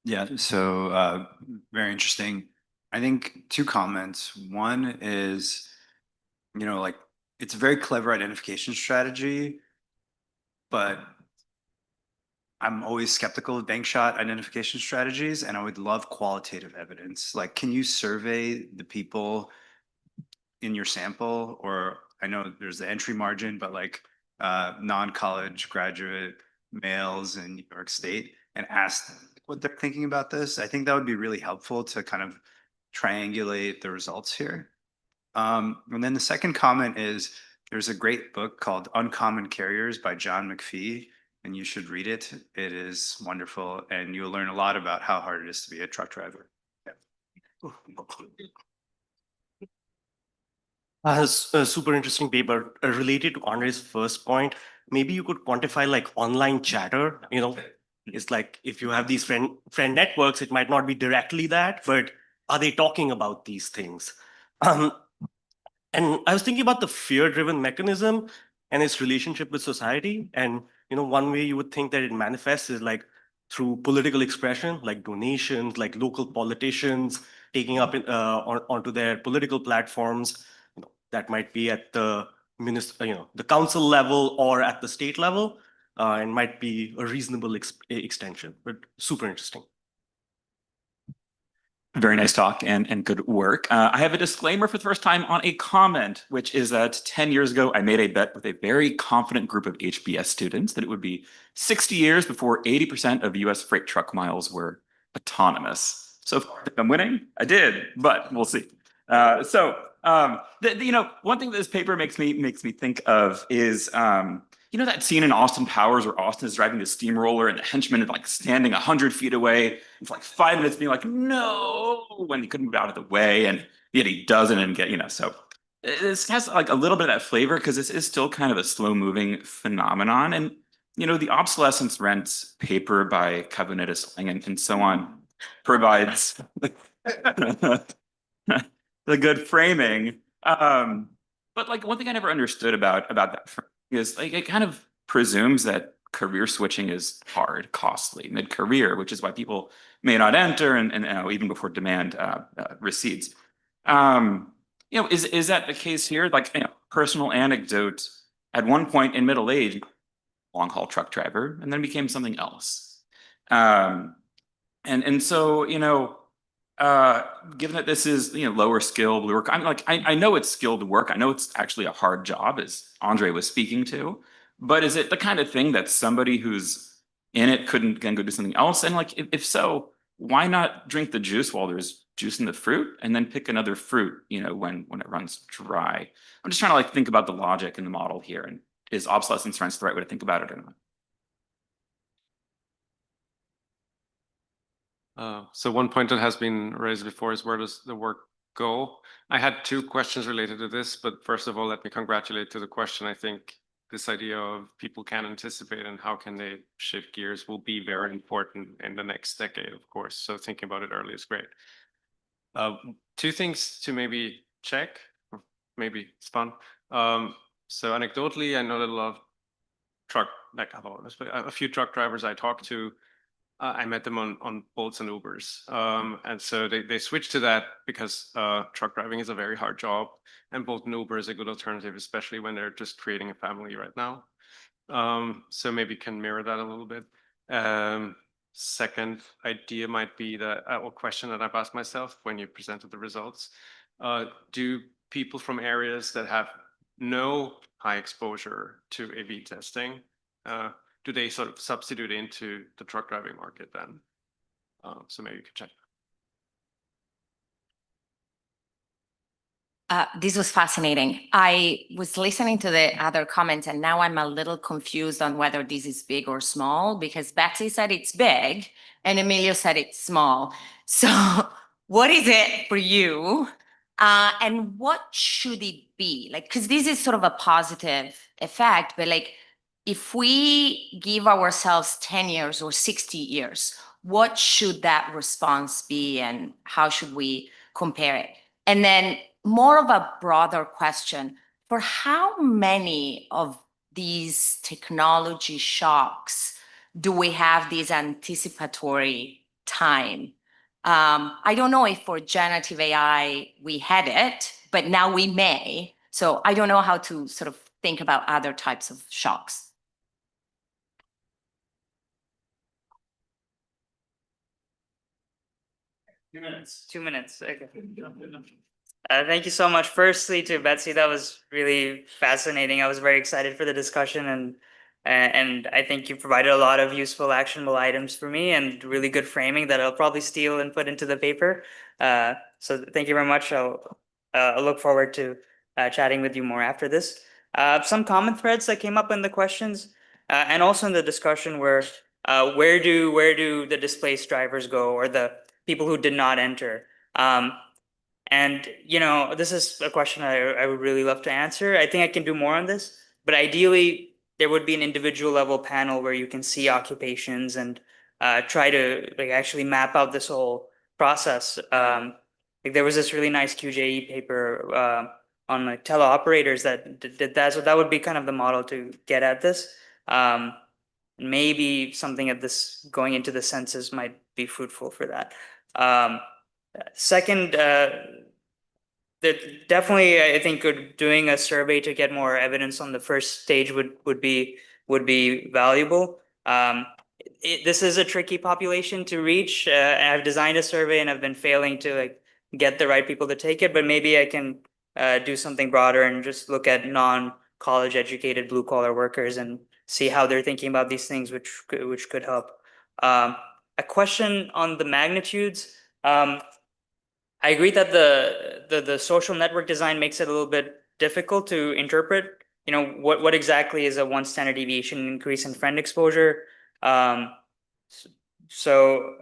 Yeah, so very interesting. I think 2 comments. One is, you know, like it's a very clever identification strategy, but I'm always skeptical of bank shot identification strategies, and I would love qualitative evidence. Like, can you survey the people in your sample? Or I know there's the entry margin, but like non-college graduate males in New York State and asked what they're thinking about this. I think that would be really helpful to kind of triangulate the results here. And then the second comment is there's a great book called Uncommon Carriers by John McPhee, and you should read it. It is wonderful, and you'll learn a lot about how hard it is to be a truck driver. A super interesting paper related to Andre's first point. Maybe you could quantify like online chatter, it's like if you have these friend networks, it might not be directly that, but are they talking about these things? And I was thinking about the fear-driven mechanism and its relationship with society. And one way you would think that it manifests is like through political expression, like donations, like local politicians taking up onto their political platforms. That might be at the the council level or at the state level, and might be a reasonable extension, but super interesting. Very nice talk and good work. I have a disclaimer for the first time on a comment, which is that 10 years ago, I made a bet with a very confident group of HBS students that it would be 60 years before 80% of US freight truck miles were autonomous. So if I'm winning, I did, but we'll see. One thing that this paper makes me think of is that scene in Austin Powers where Austin is driving the steamroller and the henchman is like standing 100 feet away. It's like 5 minutes being like, no, when he couldn't move out of the way, and yet he doesn't and so this has like a little bit of that flavor because this is still kind of a slow moving phenomenon. And the obsolescence rent paper by Carbonitis and so on provides the good framing. But like one thing I never understood about that is like it kind of presumes that career switching is hard, costly, mid-career, which is why people may not enter and even before demand recedes. Is that the case here? Like personal anecdote, at one point in middle age, long haul truck driver, and then became something else. So given that this is lower skilled work, I know it's skilled work. I know it's actually a hard job, as Andre was speaking to. But is it the kind of thing that somebody who's in it couldn't then go do something else? And like, if so, why not drink the juice while there's juice in the fruit, and then pick another fruit, when it runs dry? I'm just trying to like think about the logic in the model here, and is obsolescence rents the right way to think about it or not? So one point that has been raised before is, where does the work go? I had 2 questions related to this, but first of all, let me congratulate to the question. I think this idea of people can anticipate and how can they shift gears will be very important in the next decade, of course. So thinking about it early is great. 2 things to maybe check, or maybe it's fun. So anecdotally, I know that a few truck drivers I talked to, I met them on Bolts and Ubers. And so they switched to that because truck driving is a very hard job, and Bolt and Uber is a good alternative, especially when they're just creating a family right now. So maybe can mirror that a little bit. Second idea might be or question that I've asked myself when you presented the results. Do people from areas that have no high exposure to AV testing, do they sort of substitute into the truck driving market then? So maybe you could check. This was fascinating. I was listening to the other comments, and now I'm a little confused on whether this is big or small, because Betsy said it's big and Emilio said it's small. So what is it for you? And what should it be? Like, because this is sort of a positive effect, but like, if we give ourselves 10 years or 60 years, what should that response be, and how should we compare it? And then more of a broader question, for how many of these technology shocks do we have this anticipatory time? I don't know if for generative AI we had it, but now we may. So I don't know how to sort of think about other types of shocks. 2 minutes. 2 minutes. Okay. Thank you so much. Firstly, to Betsy, that was really fascinating. I was very excited for the discussion, and I think you provided a lot of useful, actionable items for me and really good framing that I'll probably steal and put into the paper. So thank you very much. I'll look forward to chatting with you more after this. Some common threads that came up in the questions and also in the discussion were where do the displaced drivers go, or the people who did not enter? And this is a question I would really love to answer. I think I can do more on this, but ideally there would be an individual level panel where you can see occupations and try to like actually map out this whole process. Like there was this really nice QJE paper on like teleoperators that did that. So that would be kind of the model to get at this. Maybe something of this going into the census might be fruitful for that. Second, that definitely I think doing a survey to get more evidence on the first stage would be valuable. This is a tricky population to reach. I've designed a survey and I've been failing to like get the right people to take it, but maybe I can do something broader and just look at non-college educated blue collar workers and see how they're thinking about these things, which could help. A question on the magnitudes. I agree that the social network design makes it a little bit difficult to interpret. What exactly is a 1 standard deviation increase in friend exposure? So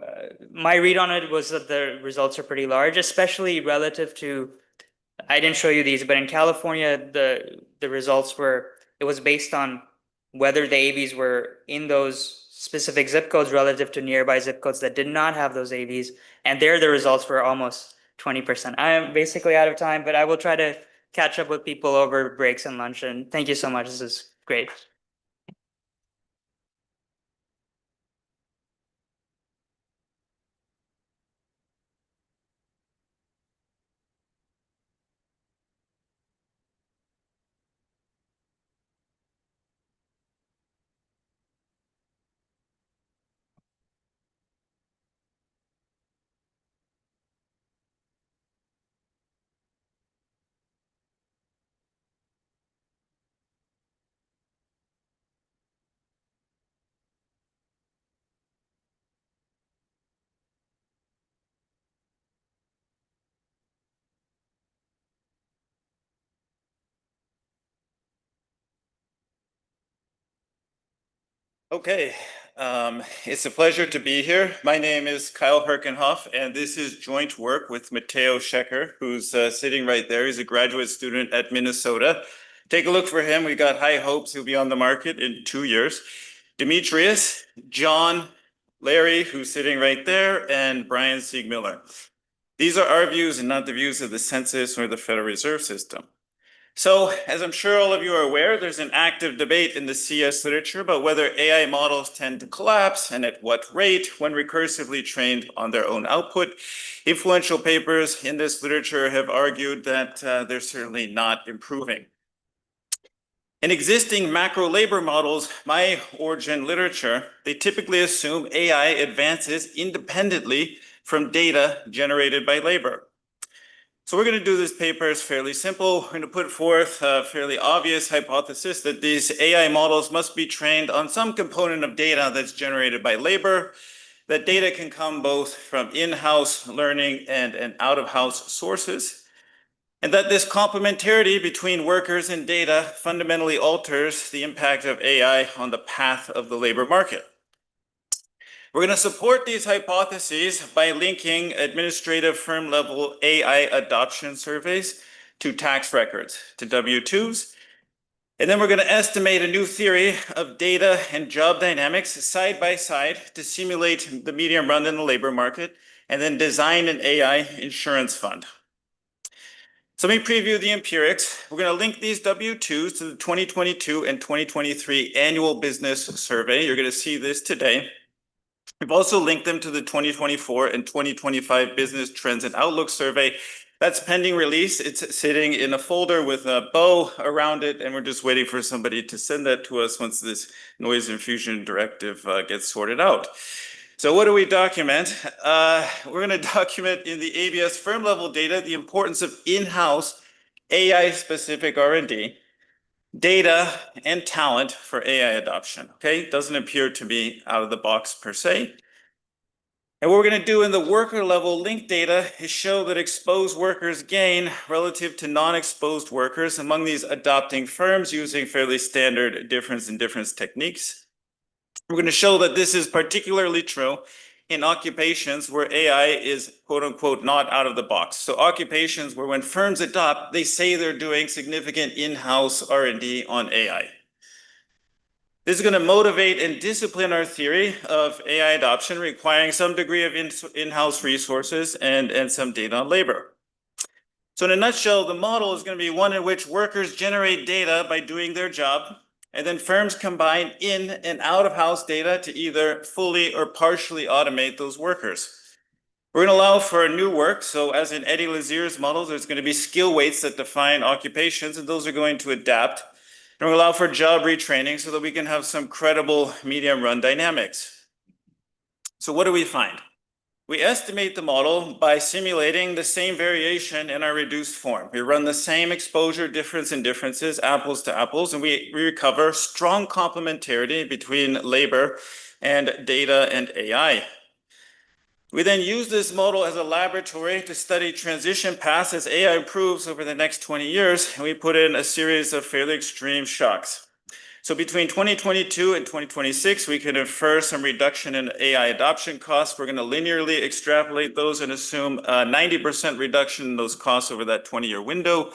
my read on it was that the results are pretty large, especially relative to. I didn't show you these, but in California, the results were, it was based on whether the AVs were in those specific zip codes relative to nearby zip codes that did not have those AVs. And there the results were almost 20%. I am basically out of time, but I will try to catch up with people over breaks and lunch. And thank you so much. This is great. Okay, it's a pleasure to be here. My name is Kyle Herkenhoff, and this is joint work with Matteo Schecker, who's sitting right there. He's a graduate student at Minnesota. Take a look for him. We got high hopes he'll be on the market in 2 years. Demetrius, John, Larry, who's sitting right there, and Brian Siegmiller. These are our views and not the views of the census or the Federal Reserve System. So, as I'm sure all of you are aware, there's an active debate in the CS literature about whether AI models tend to collapse and at what rate when recursively trained on their own output. Influential papers in this literature have argued that they're certainly not improving. In existing macro labor models, my origin literature, they typically assume AI advances independently from data generated by labor. So we're going to do this paper is fairly simple. We're going to put forth a fairly obvious hypothesis that these AI models must be trained on some component of data that's generated by labor. That data can come both from in-house learning and out-of-house sources. And that this complementarity between workers and data fundamentally alters the impact of AI on the path of the labor market. We're going to support these hypotheses by linking administrative firm level AI adoption surveys to tax records, to W-2s. And then we're going to estimate a new theory of data and job dynamics side by side to simulate the medium run in the labor market, and then design an AI insurance fund. So let me preview the empirics. We're going to link these W-2s to the 2022 and 2023 annual business survey. You're going to see this today. We've also linked them to the 2024 and 2025 Business Trends and Outlook survey. That's pending release. It's sitting in a folder with a bow around it, and we're just waiting for somebody to send that to us once this noise infusion directive gets sorted out. So what do we document? We're going to document in the ABS firm level data the importance of in-house AI-specific R&D, data, and talent for AI adoption. Okay, doesn't appear to be out of the box per se. And what we're going to do in the worker level link data is show that exposed workers gain relative to non-exposed workers among these adopting firms using fairly standard difference in difference techniques. We're going to show that this is particularly true in occupations where AI is quote unquote not out of the box. So occupations where when firms adopt, they say they're doing significant in-house R&D on AI. This is going to motivate and discipline our theory of AI adoption, requiring some degree of in-house resources and some data on labor. So in a nutshell, the model is going to be one in which workers generate data by doing their job, and then firms combine in and out of house data to either fully or partially automate those workers. We're going to allow for new work. So as in Eddie Lazier's model, there's going to be skill weights that define occupations, and those are going to adapt. And we'll allow for job retraining so that we can have some credible medium run dynamics. So what do we find? We estimate the model by simulating the same variation in our reduced form. We run the same exposure difference and differences, apples to apples, and we recover strong complementarity between labor and data and AI. We then use this model as a laboratory to study transition paths as AI improves over the next 20 years, and we put in a series of fairly extreme shocks. So between 2022 and 2026, we can infer some reduction in AI adoption costs. We're going to linearly extrapolate those and assume a 90% reduction in those costs over that 20-year window.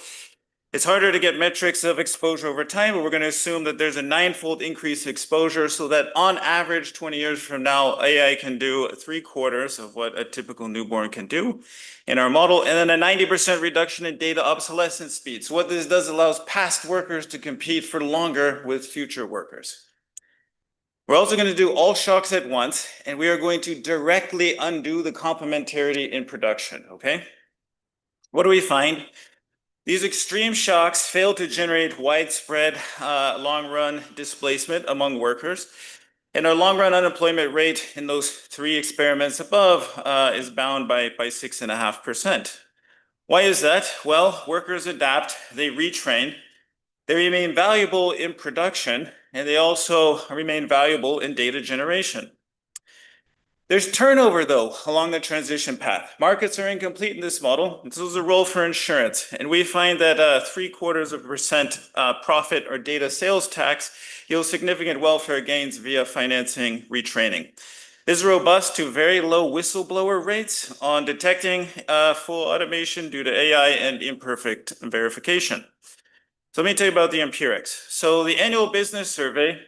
It's harder to get metrics of exposure over time, but we're going to assume that there's a 9-fold increase in exposure so that on average, 20 years from now, AI can do 3/4 of what a typical newborn can do in our model, and then a 90% reduction in data obsolescence speed. So what this does allows past workers to compete for longer with future workers. We're also going to do all shocks at once, and we are going to directly undo the complementarity in production, okay? What do we find? These extreme shocks fail to generate widespread long-run displacement among workers, and our long-run unemployment rate in those 3 experiments above is bound by 6.5%. Why is that? Well, workers adapt, they retrain, they remain valuable in production, and they also remain valuable in data generation. There's turnover, though, along the transition path. Markets are incomplete in this model, and so there's a role for insurance. And we find that 0.75% profit or data sales tax yields significant welfare gains via financing retraining. This is robust to very low whistleblower rates on detecting full automation due to AI and imperfect verification. So let me tell you about the empirics. So the annual business survey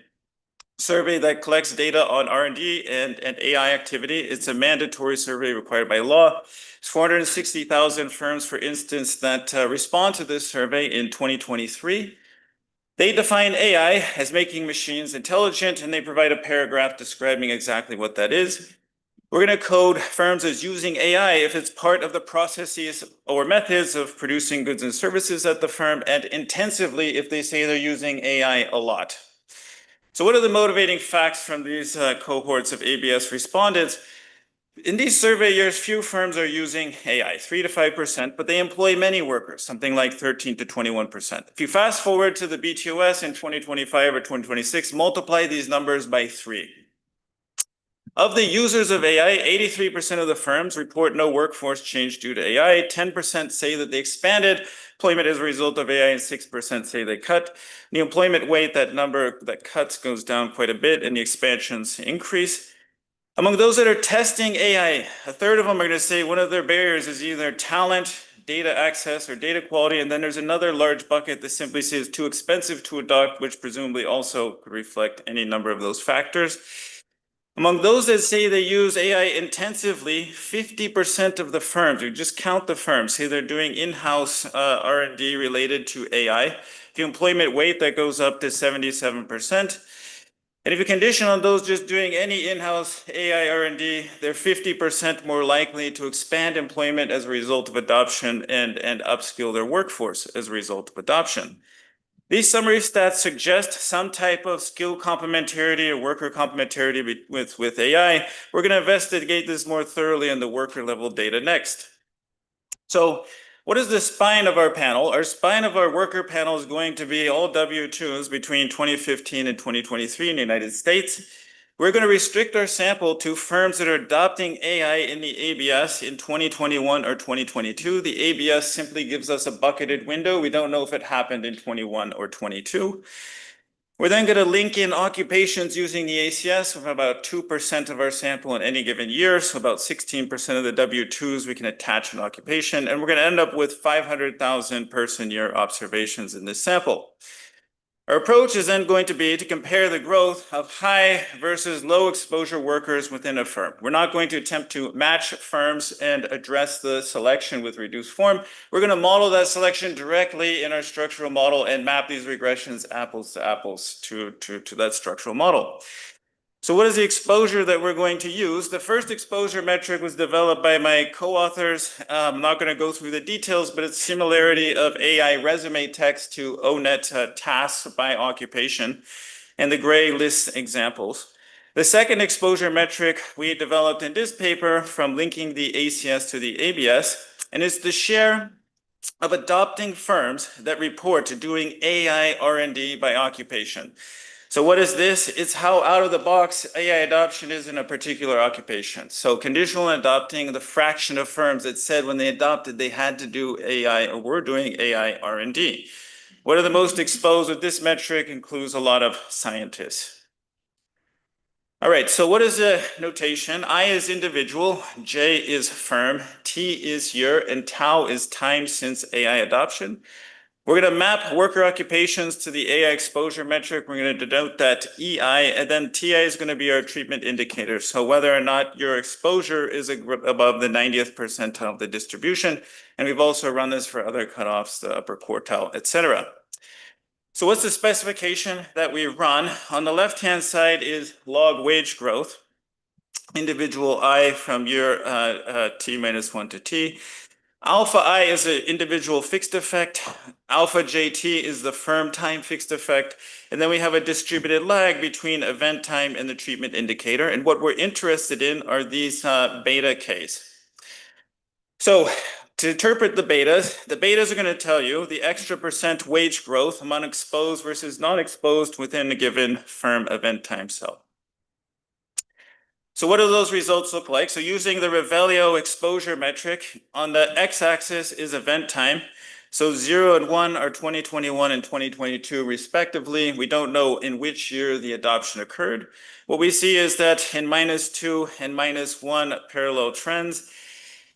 that collects data on R&D and AI activity. It's a mandatory survey required by law. It's 460,000 firms, for instance, that respond to this survey in 2023. They define AI as making machines intelligent, and they provide a paragraph describing exactly what that is. We're going to code firms as using AI if it's part of the processes or methods of producing goods and services at the firm, and intensively if they say they're using AI a lot. So what are the motivating facts from these cohorts of ABS respondents? In these survey years, few firms are using AI, 3 to 5%, but they employ many workers, something like 13 to 21%. If you fast forward to the BTOS in 2025 or 2026, multiply these numbers by 3. Of the users of AI, 83% of the firms report no workforce change due to AI. 10% say that they expanded employment as a result of AI, and 6% say they cut. The employment weight, that number that cuts goes down quite a bit, and the expansions increase. Among those that are testing AI, a third of them are going to say one of their barriers is either talent, data access, or data quality, and then there's another large bucket that simply says too expensive to adopt, which presumably also could reflect any number of those factors. Among those that say they use AI intensively, 50% of the firms, you just count the firms, say they're doing in-house R&D related to AI. The employment weight, that goes up to 77%. And if you condition on those just doing any in-house AI R&D, they're 50% more likely to expand employment as a result of adoption and upskill their workforce as a result of adoption. These summary stats suggest some type of skill complementarity or worker complementarity with AI. We're going to investigate this more thoroughly in the worker level data next. So what is the spine of our panel? Our spine of our worker panel is going to be all W-2s between 2015 and 2023 in the United States. We're going to restrict our sample to firms that are adopting AI in the ABS in 2021 or 2022. The ABS simply gives us a bucketed window. We don't know if it happened in 21 or 22. We're then going to link in occupations using the ACS of about 2% of our sample in any given year. So about 16% of the W-2s we can attach an occupation. And we're going to end up with 500,000 person year observations in this sample. Our approach is then going to be to compare the growth of high versus low exposure workers within a firm. We're not going to attempt to match firms and address the selection with reduced form. We're going to model that selection directly in our structural model and map these regressions apples to apples to that structural model. So what is the exposure that we're going to use? The first exposure metric was developed by my co-authors. I'm not going to go through the details, but it's similarity of AI resume text to ONET tasks by occupation, and the gray lists examples. The second exposure metric we developed in this paper from linking the ACS to the ABS, and it's the share of adopting firms that report to doing AI R&D by occupation. So what is this? It's how out of the box AI adoption is in a particular occupation. So conditional adopting, the fraction of firms that said when they adopted they had to do AI or were doing AI R&D. What are the most exposed with this metric includes a lot of scientists. All right, so what is the notation? I is individual, J is firm, T is year, and tau is time since AI adoption. We're going to map worker occupations to the AI exposure metric. We're going to denote that EI, and then TI is going to be our treatment indicator. So whether or not your exposure is above the 90th percentile of the distribution. And we've also run this for other cutoffs, the upper quartile, et cetera. So what's the specification that we run? On the left-hand side is log wage growth, individual I from year T minus 1 to T. Alpha I is an individual fixed effect. Alpha JT is the firm time fixed effect. And then we have a distributed lag between event time and the treatment indicator. And what we're interested in are these beta Ks. So to interpret the betas are going to tell you the extra percent wage growth among exposed versus non-exposed within a given firm event time cell. So what do those results look like? So using the Revelio exposure metric, on the x-axis is event time. So 0 and 1 are 2021 and 2022 respectively. We don't know in which year the adoption occurred. What we see is that in -2 and -1 parallel trends.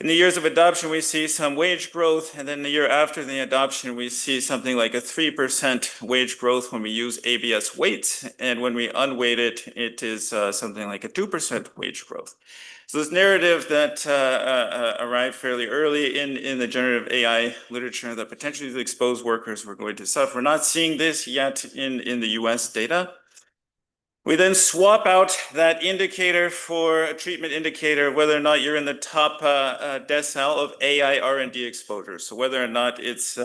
In the years of adoption, we see some wage growth, and then the year after the adoption, we see something like a 3% wage growth when we use ABS weights, and when we unweight it, it is something like a 2% wage growth. So this narrative that arrived fairly early in the generative AI literature that potentially the exposed workers were going to suffer. We're not seeing this yet in the US data. We then swap out that indicator for a treatment indicator, whether or not you're in the top decile of AI R&D exposure. So whether or not it's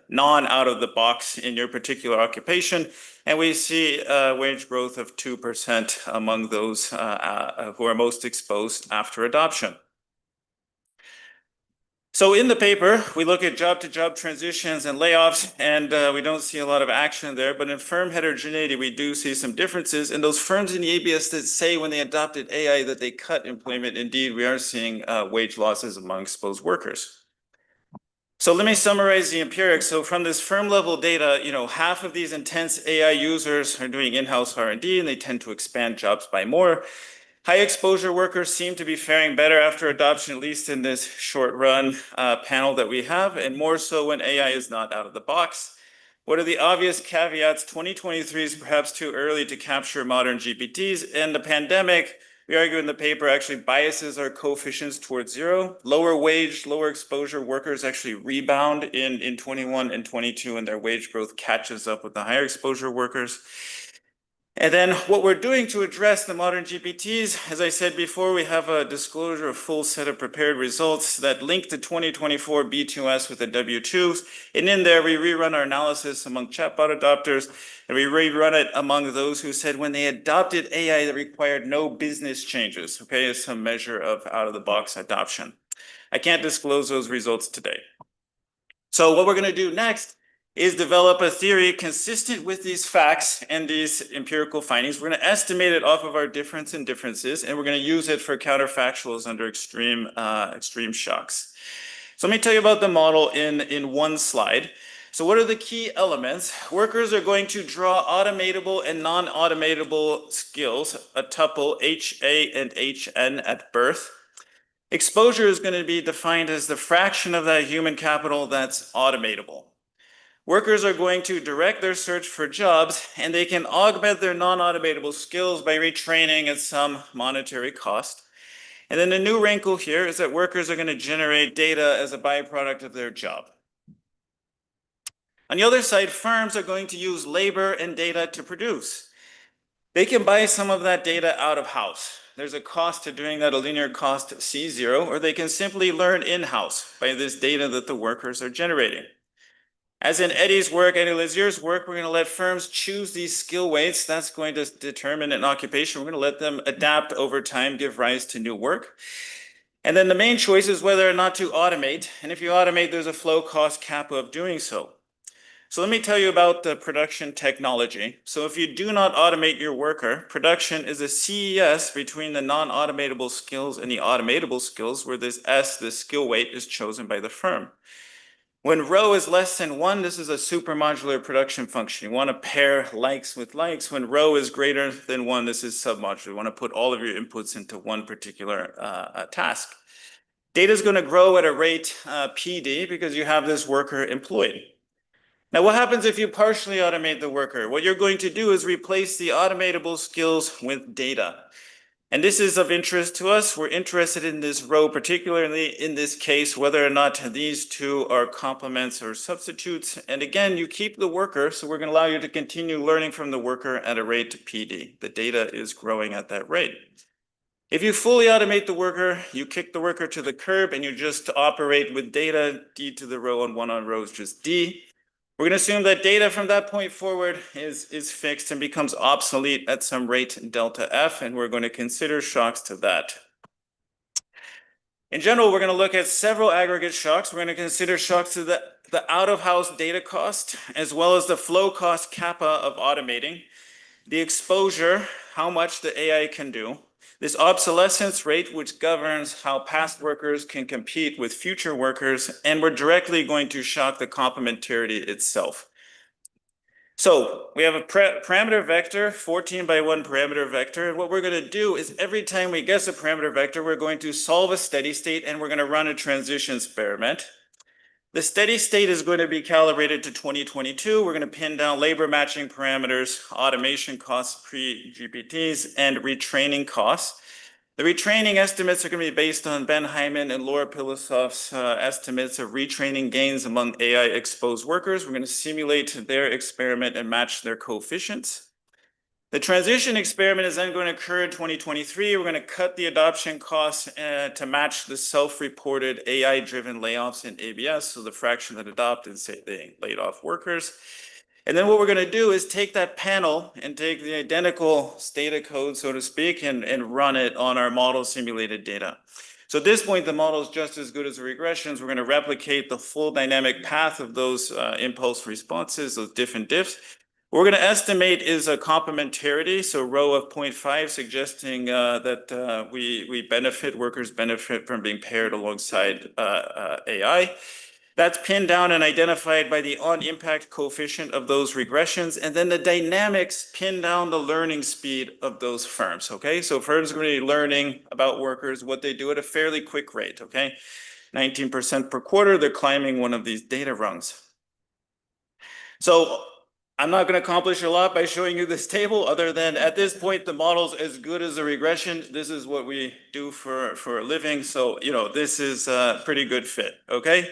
non-out of the box in your particular occupation. And we see wage growth of 2% among those who are most exposed after adoption. So in the paper, we look at job-to-job transitions and layoffs, and we don't see a lot of action there. But in firm heterogeneity, we do see some differences. And those firms in the ABS that say when they adopted AI that they cut employment, indeed, we are seeing wage losses among exposed workers. So let me summarize the empirics. So from this firm level data, half of these intense AI users are doing in-house R&D, and they tend to expand jobs by more. High exposure workers seem to be faring better after adoption, at least in this short run panel that we have, and more so when AI is not out of the box. What are the obvious caveats? 2023 is perhaps too early to capture modern GPTs, and the pandemic, we argue in the paper, actually biases our coefficients towards zero. Lower wage, lower exposure workers actually rebound in 21 and 22, and their wage growth catches up with the higher exposure workers. And then what we're doing to address the modern GPTs, as I said before, we have a disclosure of full set of prepared results that link to 2024 B2S with the W2s. And in there, we rerun our analysis among chatbot adopters, and we rerun it among those who said when they adopted AI that required no business changes, okay, as some measure of out-of-the-box adoption. I can't disclose those results today. So what we're going to do next is develop a theory consistent with these facts and these empirical findings. We're going to estimate it off of our difference in differences, and we're going to use it for counterfactuals under extreme shocks. So let me tell you about the model in one slide. So what are the key elements? Workers are going to draw automatable and non-automatable skills, a tuple HA and HN at birth. Exposure is going to be defined as the fraction of that human capital that's automatable. Workers are going to direct their search for jobs, and they can augment their non-automatable skills by retraining at some monetary cost. And then the new wrinkle here is that workers are going to generate data as a byproduct of their job. On the other side, firms are going to use labor and data to produce. They can buy some of that data out of house. There's a cost to doing that, a linear cost C0, or they can simply learn in-house by this data that the workers are generating. As in Eddie Lazier's work, we're going to let firms choose these skill weights. That's going to determine an occupation. We're going to let them adapt over time, give rise to new work. And then the main choice is whether or not to automate. And if you automate, there's a flow cost cap of doing so. So let me tell you about the production technology. So if you do not automate your worker, production is a CES between the non-automatable skills and the automatable skills, where this S, the skill weight, is chosen by the firm. When rho is less than 1, this is a supermodular production function. You want to pair likes with likes. When rho is greater than 1, this is submodular. You want to put all of your inputs into one particular task. Data is going to grow at a rate PD because you have this worker employed. Now, what happens if you partially automate the worker? What you're going to do is replace the automatable skills with data. And this is of interest to us. We're interested in this row, particularly in this case, whether or not these two are complements or substitutes. And again, you keep the worker, so we're going to allow you to continue learning from the worker at a rate PD. The data is growing at that rate. If you fully automate the worker, you kick the worker to the curb and you just operate with data, D to the row and 1 on row is just D. We're going to assume that data from that point forward is fixed and becomes obsolete at some rate delta F, and we're going to consider shocks to that. In general, we're going to look at several aggregate shocks. We're going to consider shocks to the out-of-house data cost, as well as the flow cost kappa of automating, the exposure, how much the AI can do, this obsolescence rate, which governs how past workers can compete with future workers, and we're directly going to shock the complementarity itself. So we have a parameter vector, 14 by 1 parameter vector. And what we're going to do is every time we guess a parameter vector, we're going to solve a steady state and we're going to run a transition experiment. The steady state is going to be calibrated to 2022. We're going to pin down labor matching parameters, automation costs, pre-GPTs, and retraining costs. The retraining estimates are going to be based on Ben Hyman and Laura Pilosoff's estimates of retraining gains among AI exposed workers. We're going to simulate their experiment and match their coefficients. The transition experiment is then going to occur in 2023. We're going to cut the adoption costs to match the self-reported AI-driven layoffs in ABS, so the fraction that adopted, say they laid off workers. And then what we're going to do is take that panel and take the identical data code, so to speak, and run it on our model simulated data. So at this point, the model is just as good as the regressions. We're going to replicate the full dynamic path of those impulse responses, those diff and diffs. What we're going to estimate is a complementarity, so row of 0.5, suggesting that workers benefit from being paired alongside AI. That's pinned down and identified by the on-impact coefficient of those regressions, and then the dynamics pin down the learning speed of those firms, okay? So firms are going to be learning about workers, what they do at a fairly quick rate, okay? 19% per quarter, they're climbing one of these data rungs. So I'm not going to accomplish a lot by showing you this table, other than at this point, the model's as good as the regression. This is what we do for a living. So, this is a pretty good fit, okay?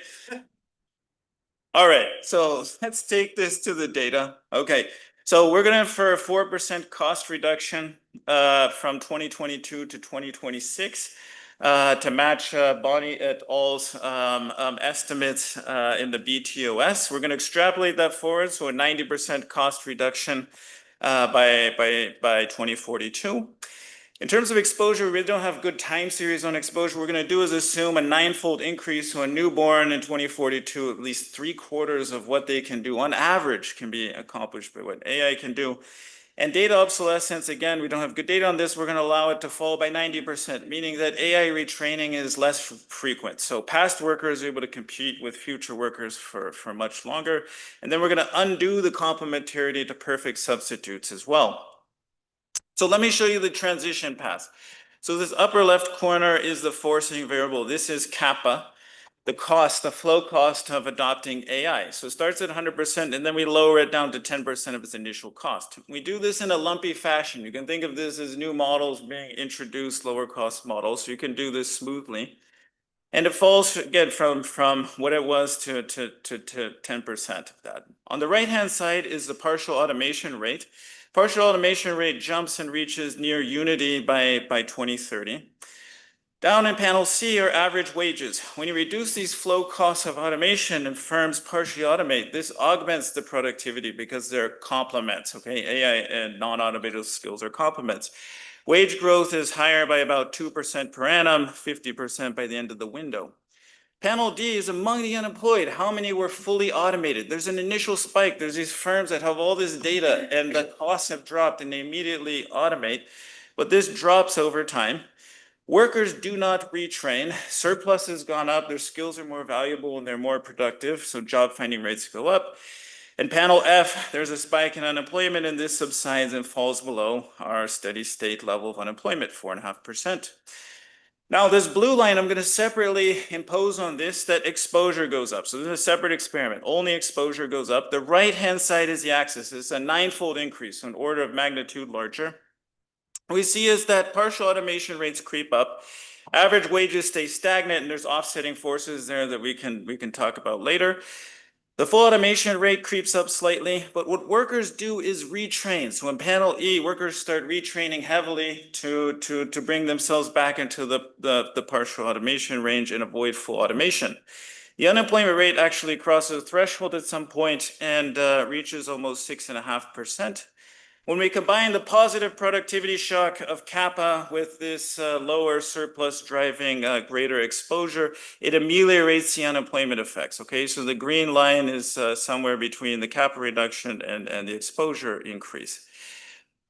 All right, so let's take this to the data. Okay, So we're going for a 4% cost reduction from 2022 to 2026 to match Bonnie et al.'s estimates in the BTOS. We're going to extrapolate that forward, so a 90% cost reduction by 2042. In terms of exposure, we really don't have good time series on exposure. What we're going to do is assume a 9-fold increase. So a newborn in 2042, at least 3/4 of what they can do on average can be accomplished by what AI can do. And data obsolescence, again, we don't have good data on this. We're going to allow it to fall by 90%, meaning that AI retraining is less frequent. So past workers are able to compete with future workers for much longer. And then we're going to undo the complementarity to perfect substitutes as well. So let me show you the transition path. So this upper left corner is the forcing variable. This is kappa, the cost, the flow cost of adopting AI. So it starts at 100% and then we lower it down to 10% of its initial cost. We do this in a lumpy fashion. You can think of this as new models being introduced, lower cost models. So you can do this smoothly. And it falls again from what it was to 10% of that. On the right-hand side is the partial automation rate. Partial automation rate jumps and reaches near unity by 2030. Down in panel C are average wages. When you reduce these flow costs of automation and firms partially automate, this augments the productivity because they're complements, okay? AI and non-automated skills are complements. Wage growth is higher by about 2% per annum, 50% by the end of the window. Panel D is among the unemployed. How many were fully automated? There's an initial spike. There's these firms that have all this data and the costs have dropped and they immediately automate. But this drops over time. Workers do not retrain. Surplus has gone up. Their skills are more valuable and they're more productive. So job finding rates go up. In panel F, there's a spike in unemployment and this subsides and falls below our steady state level of unemployment, 4.5%. Now this blue line, I'm going to separately impose on this that exposure goes up. So this is a separate experiment. Only exposure goes up. The right-hand side is the axis. It's a 9-fold increase, so an order of magnitude larger. What we see is that partial automation rates creep up. Average wages stay stagnant, and there's offsetting forces there that we can talk about later. The full automation rate creeps up slightly, but what workers do is retrain. So in panel E, workers start retraining heavily to bring themselves back into the partial automation range and avoid full automation. The unemployment rate actually crosses a threshold at some point and reaches almost 6.5%. When we combine the positive productivity shock of kappa with this lower surplus driving greater exposure, it ameliorates the unemployment effects. Okay, so the green line is somewhere between the kappa reduction and the exposure increase.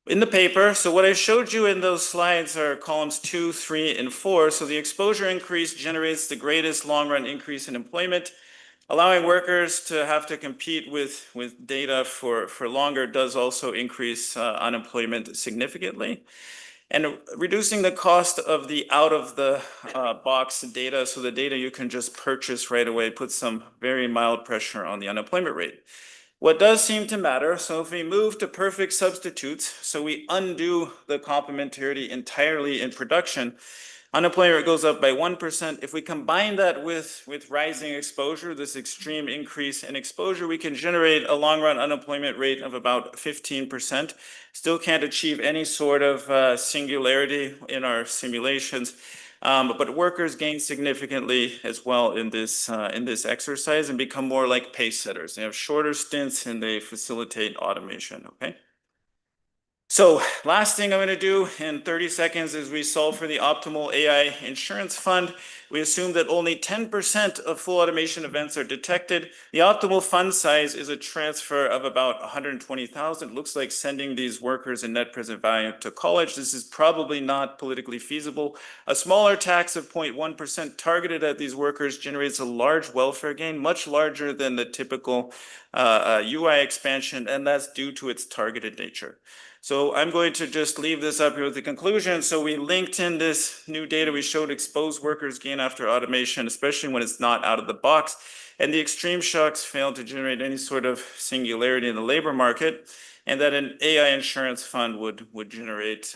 In the paper, so what I showed you in those slides are columns 2, 3, and 4. So the exposure increase generates the greatest long-run increase in employment. Allowing workers to have to compete with data for longer does also increase unemployment significantly. And reducing the cost of the out-of-the-box data, so the data you can just purchase right away, puts some very mild pressure on the unemployment rate. What does seem to matter, so if we move to perfect substitutes, so we undo the complementarity entirely in production, unemployment rate goes up by 1%. If we combine that with rising exposure, this extreme increase in exposure, we can generate a long-run unemployment rate of about 15%. Still can't achieve any sort of singularity in our simulations, but workers gain significantly as well in this exercise and become more like pace setters. They have shorter stints and they facilitate automation, okay? So last thing I'm going to do in 30 seconds is we solve for the optimal AI insurance fund. We assume that only 10% of full automation events are detected. The optimal fund size is a transfer of about 120,000. It looks like sending these workers in net present value to college. This is probably not politically feasible. A smaller tax of 0.1% targeted at these workers generates a large welfare gain, much larger than the typical UI expansion, and that's due to its targeted nature. So I'm going to just leave this up here with the conclusion. So we linked in this new data. We showed exposed workers gain after automation, especially when it's not out of the box. And the extreme shocks failed to generate any sort of singularity in the labor market. And that an AI insurance fund would generate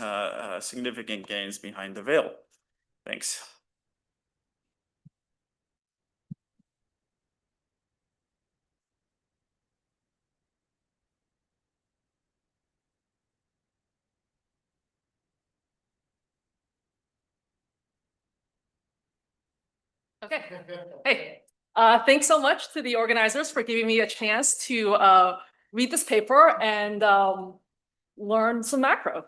significant gains behind the veil. Thanks. Okay. Hey, thanks so much to the organizers for giving me a chance to read this paper and learn some macro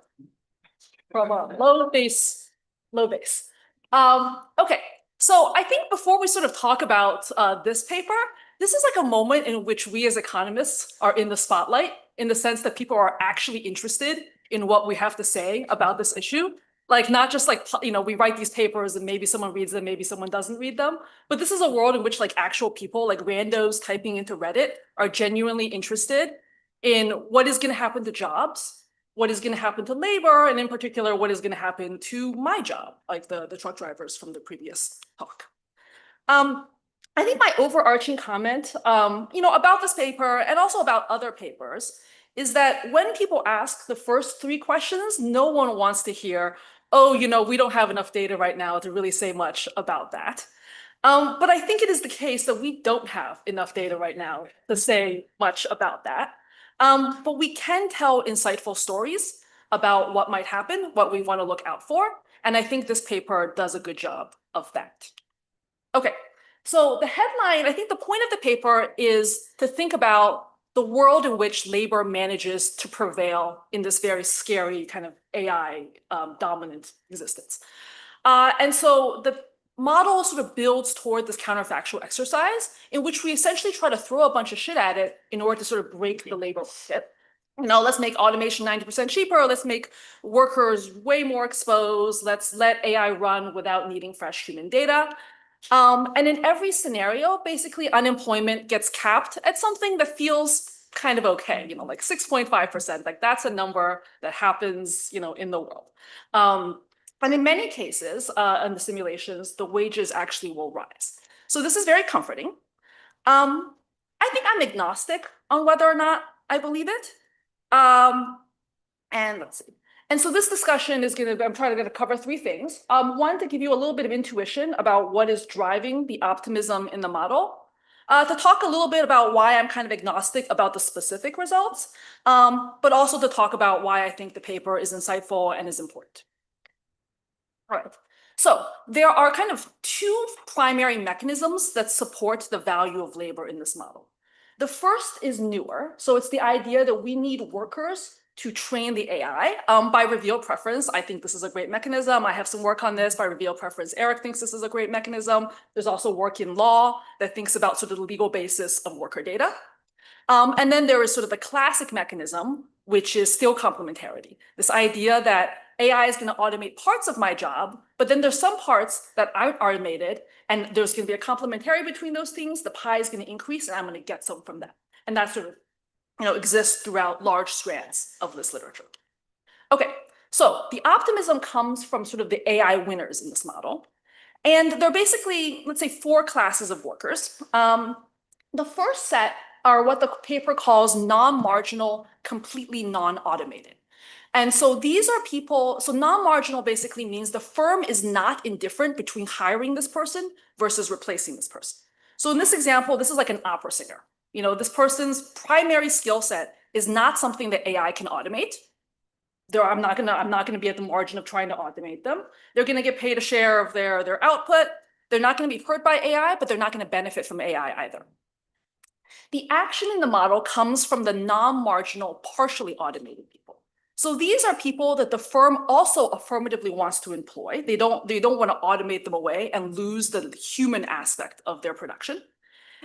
from a low base. Okay, so I think before we sort of talk about this paper, this is like a moment in which we as economists are in the spotlight in the sense that people are actually interested in what we have to say about this issue. Like not just like, you know, we write these papers and maybe someone reads them, maybe someone doesn't read them. But this is a world in which like actual people, like randos typing into Reddit, are genuinely interested in what is going to happen to jobs, what is going to happen to labor, and in particular, what is going to happen to my job, like the truck drivers from the previous talk. I think my overarching comment, you know, about this paper and also about other papers is that when people ask the first three questions, no one wants to hear, oh, you know, we don't have enough data right now to really say much about that. But I think it is the case that we don't have enough data right now to say much about that. But we can tell insightful stories about what might happen, what we want to look out for. And I think this paper does a good job of that. Okay, so the headline, I think the point of the paper is to think about the world in which labor manages to prevail in this very scary kind of AI dominant existence. And so the model sort of builds toward this counterfactual exercise in which we essentially try to throw a bunch of shit at it in order to sort of break the labor market. You know, let's make automation 90% cheaper. Let's make workers way more exposed. Let's let AI run without needing fresh human data. And in every scenario, basically unemployment gets capped at something that feels kind of okay, you know, like 6.5%, like that's a number that happens, you know, in the world. And in many cases, in the simulations, the wages actually will rise. So this is very comforting. I think I'm agnostic on whether or not I believe it. And let's see. And so this discussion is I'm trying to cover three things. One, to give you a little bit of intuition about what is driving the optimism in the model. To talk a little bit about why I'm kind of agnostic about the specific results, but also to talk about why I think the paper is insightful and is important. All right. So there are kind of two primary mechanisms that support the value of labor in this model. The first is NBER. So it's the idea that we need workers to train the AI. By reveal preference, I think this is a great mechanism. I have some work on this. By reveal preference, Eric thinks this is a great mechanism. There's also work in law that thinks about sort of the legal basis of worker data. And then there is sort of the classic mechanism, which is still complementarity. This idea that AI is going to automate parts of my job, but then there's some parts that aren't automated, and there's going to be a complementary between those things. The pie is going to increase, and I'm going to get some from that. And that sort of, you know, exists throughout large strands of this literature. Okay, so the optimism comes from sort of the AI winners in this model. And they're basically, let's say, four classes of workers. The first set are what the paper calls non-marginal, completely non-automated. And so these are people, so non-marginal basically means the firm is not indifferent between hiring this person versus replacing this person. So in this example, this is like an opera singer. You know, this person's primary skill set is not something that AI can automate. I'm not gonna be at the margin of trying to automate them. They're gonna get paid a share of their output. They're not gonna be hurt by AI, but they're not gonna benefit from AI either. The action in the model comes from the non-marginal, partially automated people. So these are people that the firm also affirmatively wants to employ. They don't want to automate them away and lose the human aspect of their production.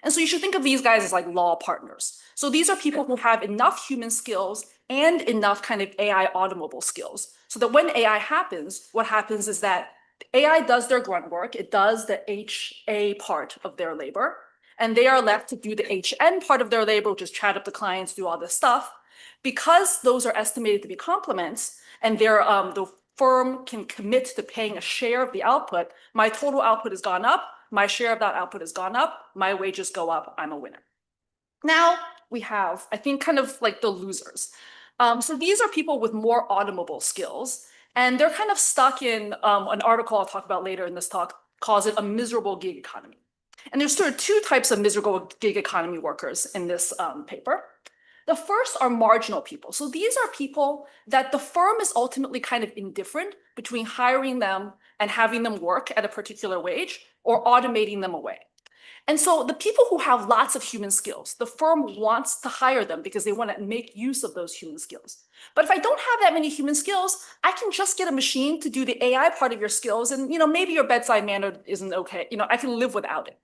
And so you should think of these guys as like law partners. So these are people who have enough human skills and enough kind of AI automable skills so that when AI happens, what happens is that AI does their grunt work. It does the HA part of their labor, and they are left to do the HN part of their labor, which is chat up the clients, do all this stuff. Because those are estimated to be complements, and the firm can commit to paying a share of the output, my total output has gone up, my share of that output has gone up, my wages go up, I'm a winner. Now we have, I think, kind of like the losers. So these are people with more automable skills, and they're kind of stuck in an article I'll talk about later in this talk, calls it a miserable gig economy. And there's sort of two types of miserable gig economy workers in this paper. The first are marginal people. So these are people that the firm is ultimately kind of indifferent between hiring them and having them work at a particular wage or automating them away. And so the people who have lots of human skills, the firm wants to hire them because they want to make use of those human skills. But if I don't have that many human skills, I can just get a machine to do the AI part of your skills. And, maybe your bedside manner isn't okay. I can live without it.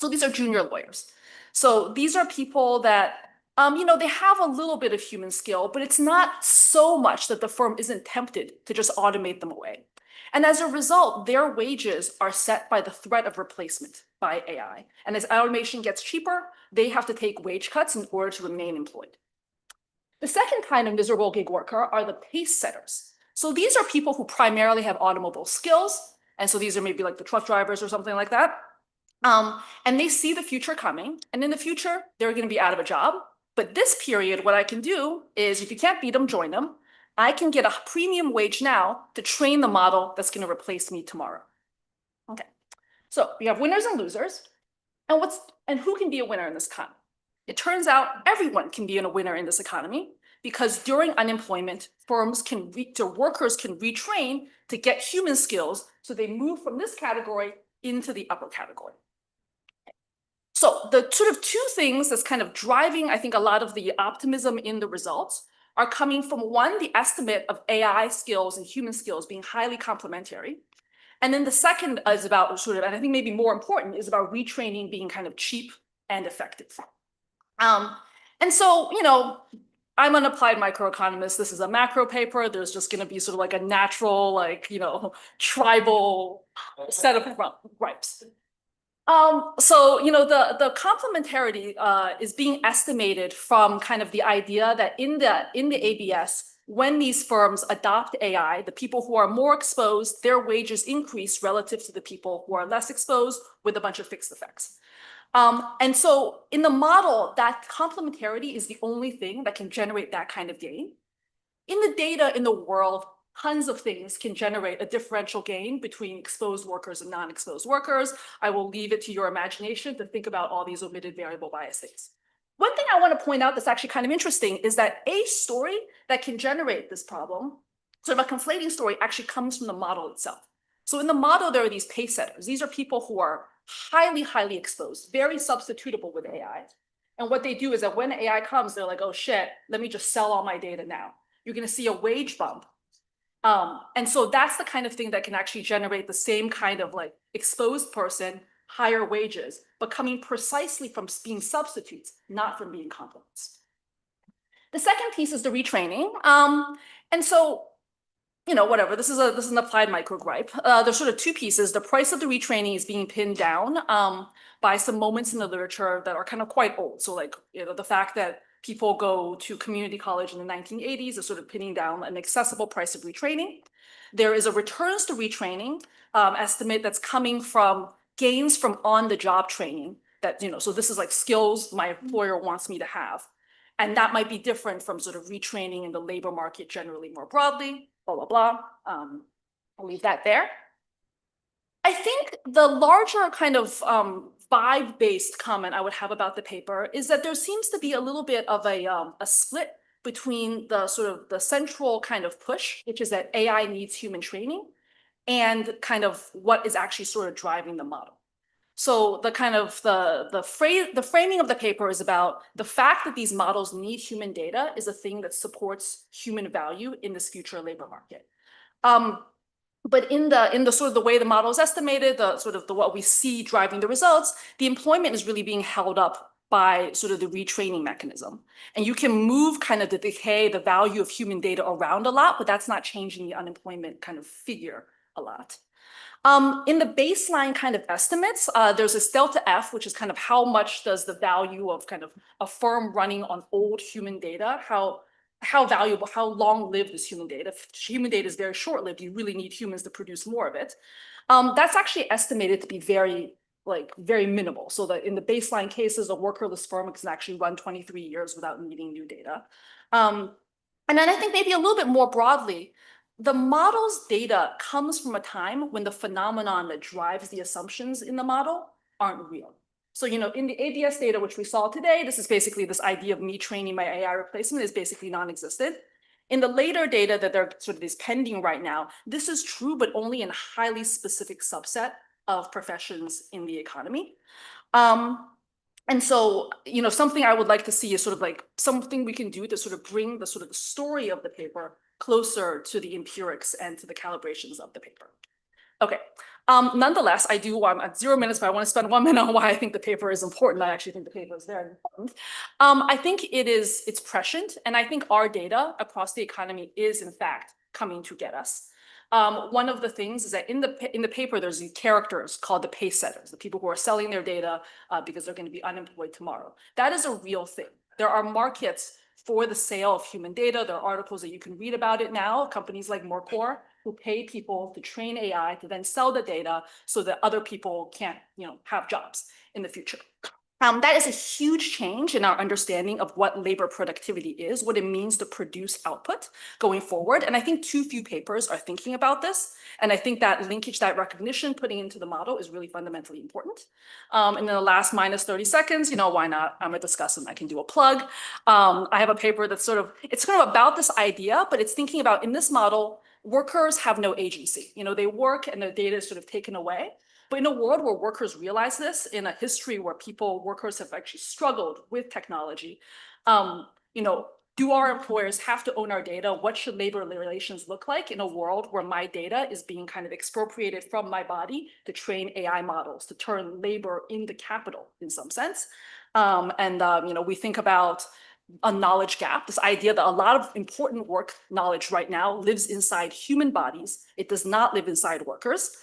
So these are junior lawyers. So these are people that, they have a little bit of human skill, but it's not so much that the firm isn't tempted to just automate them away. And as a result, their wages are set by the threat of replacement by AI. And as automation gets cheaper, they have to take wage cuts in order to remain employed. The second kind of miserable gig worker are the pace setters. So these are people who primarily have automobile skills. And so these are maybe like the truck drivers or something like that. And they see the future coming. And in the future, they're going to be out of a job. But this period, what I can do is if you can't beat them, join them. I can get a premium wage now to train the model that's going to replace me tomorrow. Okay, so we have winners and losers. And who can be a winner in this economy? It turns out everyone can be a winner in this economy because during unemployment, workers can retrain to get human skills so they move from this category into the upper category. So the sort of two things that's kind of driving, I think, a lot of the optimism in the results are coming from one, the estimate of AI skills and human skills being highly complementary. And then the second is about and I think maybe more important, is about retraining being kind of cheap and effective. And so, I'm an applied microeconomist. This is a macro paper. There's just going to be sort of like a natural, tribal set of gripes. So, the complementarity is being estimated from kind of the idea that in the ABS, when these firms adopt AI, the people who are more exposed, their wages increase relative to the people who are less exposed with a bunch of fixed effects. And so in the model, that complementarity is the only thing that can generate that kind of gain. In the data in the world, tons of things can generate a differential gain between exposed workers and non-exposed workers. I will leave it to your imagination to think about all these omitted variable bias things. One thing I want to point out that's actually kind of interesting is that a story that can generate this problem, sort of a conflating story, actually comes from the model itself. So in the model, there are these pace setters. These are people who are highly, highly exposed, very substitutable with AI. And what they do is that when AI comes, they're like, oh shit, let me just sell all my data now. You're going to see a wage bump. And so that's the kind of thing that can actually generate the same kind of exposed person, higher wages, but coming precisely from being substitutes, not from being complements. The second piece is the retraining. And so, whatever, this is an applied micro gripe. There's sort of two pieces. The price of the retraining is being pinned down by some moments in the literature that are kind of quite old. So the fact that people go to community college in the 1980s is sort of pinning down an accessible price of retraining. There is a returns to retraining estimate that's coming from gains from on-the-job training that, so this is like skills my employer wants me to have. And that might be different from sort of retraining in the labor market generally more broadly, blah, blah, blah. I'll leave that there. I think the larger kind of vibe-based comment I would have about the paper is that there seems to be a little bit of a split between the sort of the central kind of push, which is that AI needs human training, and kind of what is actually sort of driving the model. So the kind of the framing of the paper is about the fact that these models need human data is a thing that supports human value in this future labor market. But in the sort of the way the model is estimated, what we see driving the results, the employment is really being held up by sort of the retraining mechanism. And you can move kind of the decay, the value of human data around a lot, but that's not changing the unemployment kind of figure a lot. In the baseline kind of estimates, there's this delta F, which is kind of how much does the value of kind of a firm running on old human data, how valuable, how long-lived is human data? If human data is very short-lived, you really need humans to produce more of it. That's actually estimated to be very minimal. So that in the baseline cases, a workerless firm can actually run 23 years without needing new data. And then I think maybe a little bit more broadly, the model's data comes from a time when the phenomenon that drives the assumptions in the model aren't real. So, in the ABS data, which we saw today, this is basically this idea of me training my AI replacement is basically non-existent. In the later data that there sort of is pending right now, this is true, but only in a highly specific subset of professions in the economy. And so, something I would like to see is sort of like something we can do to sort of bring the sort of the story of the paper closer to the empirics and to the calibrations of the paper. Okay. Nonetheless, I'm at 0 minutes, but I want to spend 1 minute on why I think the paper is important. I actually think the paper is very important. I think it's prescient, and I think our data across the economy is in fact coming to get us. One of the things is that in the paper, there's these characters called the pace setters, the people who are selling their data because they're going to be unemployed tomorrow. That is a real thing. There are markets for the sale of human data. There are articles that you can read about it now. Companies like Mercor who pay people to train AI to then sell the data so that other people can't, have jobs in the future. That is a huge change in our understanding of what labor productivity is, what it means to produce output going forward. And I think too few papers are thinking about this. And I think that linkage, that recognition, putting into the model is really fundamentally important. And in the last minus 30 seconds, why not? I'm gonna discuss them. I can do a plug. I have a paper that's it's sort of about this idea, but it's thinking about in this model, workers have no agency. They work and their data is sort of taken away. But in a world where workers realize this, in a history where workers have actually struggled with technology, do our employers have to own our data? What should labor relations look like in a world where my data is being kind of expropriated from my body to train AI models, to turn labor into capital in some sense? We think about a knowledge gap, this idea that a lot of important work knowledge right now lives inside human bodies. It does not live inside workers.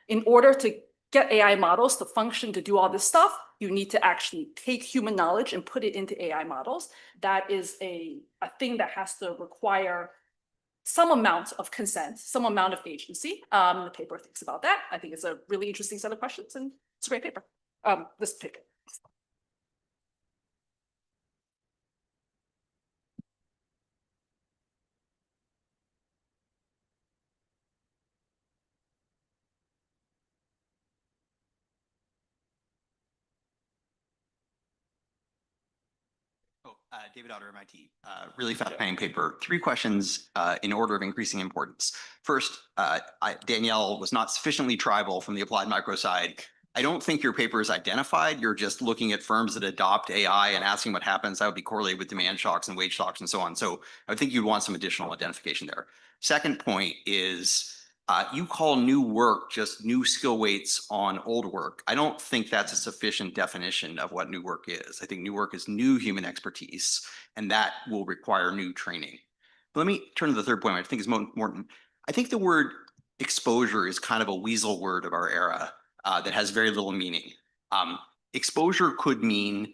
In order to get AI models to function, to do all this stuff, you need to actually take human knowledge and put it into AI models. That is a thing that has to require some amount of consent, some amount of agency. The paper thinks about that. I think it's a really interesting set of questions, and it's a great paper. This paper. David Otter, MIT. Really fascinating paper. 3 questions in order of increasing importance. First, Danielle was not sufficiently tribal from the applied micro side. I don't think your paper is identified. You're just looking at firms that adopt AI and asking what happens. That would be correlated with demand shocks and wage shocks and so on. So I think you'd want some additional identification there. Second point is you call new work just new skill weights on old work. I don't think that's a sufficient definition of what new work is. I think new work is new human expertise, and that will require new training. But let me turn to the third point, which I think is more important. I think the word exposure is kind of a weasel word of our era that has very little meaning. Exposure could mean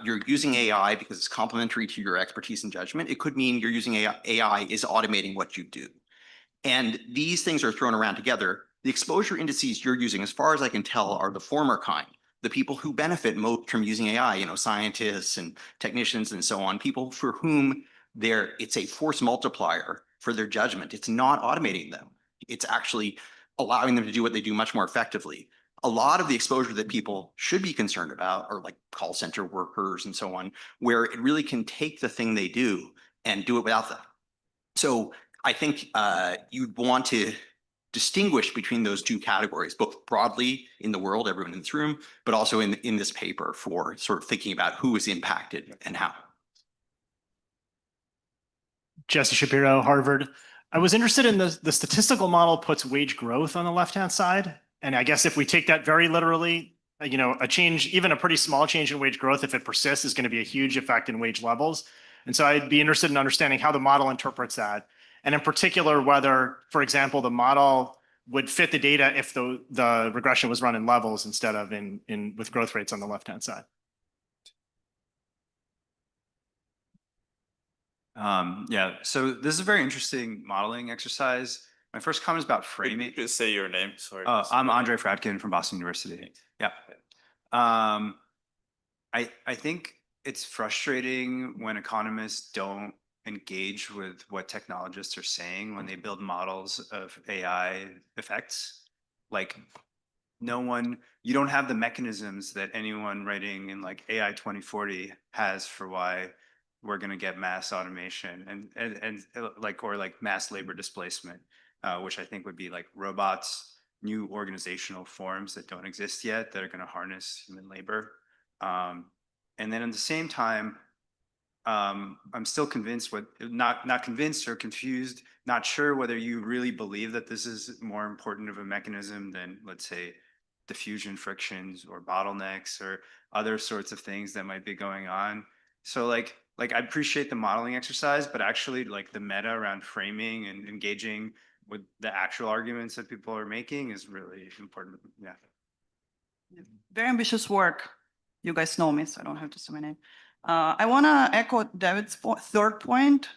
you're using AI because it's complementary to your expertise and judgment. It could mean you're using AI is automating what you do. And these things are thrown around together. The exposure indices you're using, as far as I can tell, are the former kind. The people who benefit most from using AI, scientists and technicians and so on, people for whom it's a force multiplier for their judgment. It's not automating them. It's actually allowing them to do what they do much more effectively. A lot of the exposure that people should be concerned about are like call center workers and so on, where it really can take the thing they do and do it without them. So I think you'd want to distinguish between those 2 categories, both broadly in the world, everyone in this room, but also in this paper for sort of thinking about who is impacted and how. Jesse Shapiro, Harvard. I was interested in the statistical model puts wage growth on the left-hand side. And I guess if we take that very literally, a change, even a pretty small change in wage growth, if it persists, is going to be a huge effect in wage levels. And so I'd be interested in understanding how the model interprets that. And in particular, whether, for example, the model would fit the data if the regression was run in levels instead of with growth rates on the left-hand side. Yeah, so this is a very interesting modeling exercise. My first comment is about framing. Just say your name, sorry. I'm Andre Fradkin from Boston University. Yeah. I think it's frustrating when economists don't engage with what technologists are saying when they build models of AI effects. Like you don't have the mechanisms that anyone writing in like AI 2040 has for why we're going to get mass automation and like, or like mass labor displacement, which I think would be like robots, new organizational forms that don't exist yet that are going to harness human labor. And then at the same time, I'm still convinced, not convinced or confused, not sure whether you really believe that this is more important of a mechanism than, let's say, diffusion frictions or bottlenecks or other sorts of things that might be going on. So like I appreciate the modeling exercise, but actually like the meta around framing and engaging with the actual arguments that people are making is really important. Yeah. Very ambitious work. You guys know me, so I don't have to say my name. I want to echo David's third point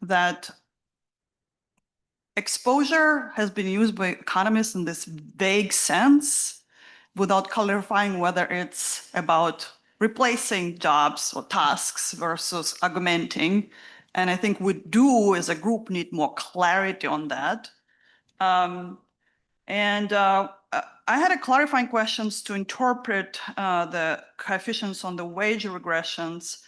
that exposure has been used by economists in this vague sense without clarifying whether it's about replacing jobs or tasks versus augmenting. And I think we do as a group need more clarity on that. I had a clarifying questions to interpret the coefficients on the wage regressions,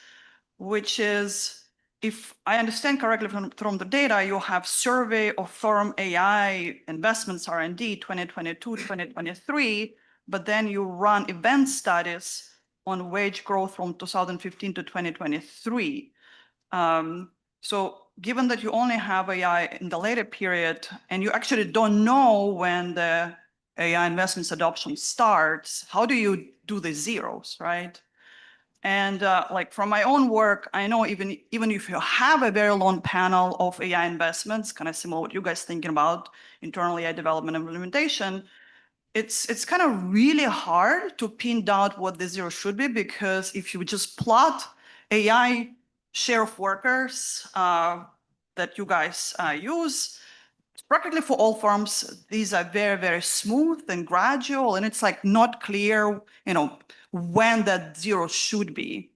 which is, if I understand correctly from the data, you have survey of firm AI investments R&D 2022, 2023, but then you run event studies on wage growth from 2015 to 2023. So given that you only have AI in the later period and you actually don't know when the AI investments adoption starts, how do you do the zeros, right? And like from my own work, I know even if you have a very long panel of AI investments, kind of similar to what you guys thinking about internal AI development and implementation, it's kind of really hard to pin down what the zero should be, because if you just plot AI share of workers that you guys use, practically for all firms, these are very, very smooth and gradual, and it's like not clear, when that zero should be.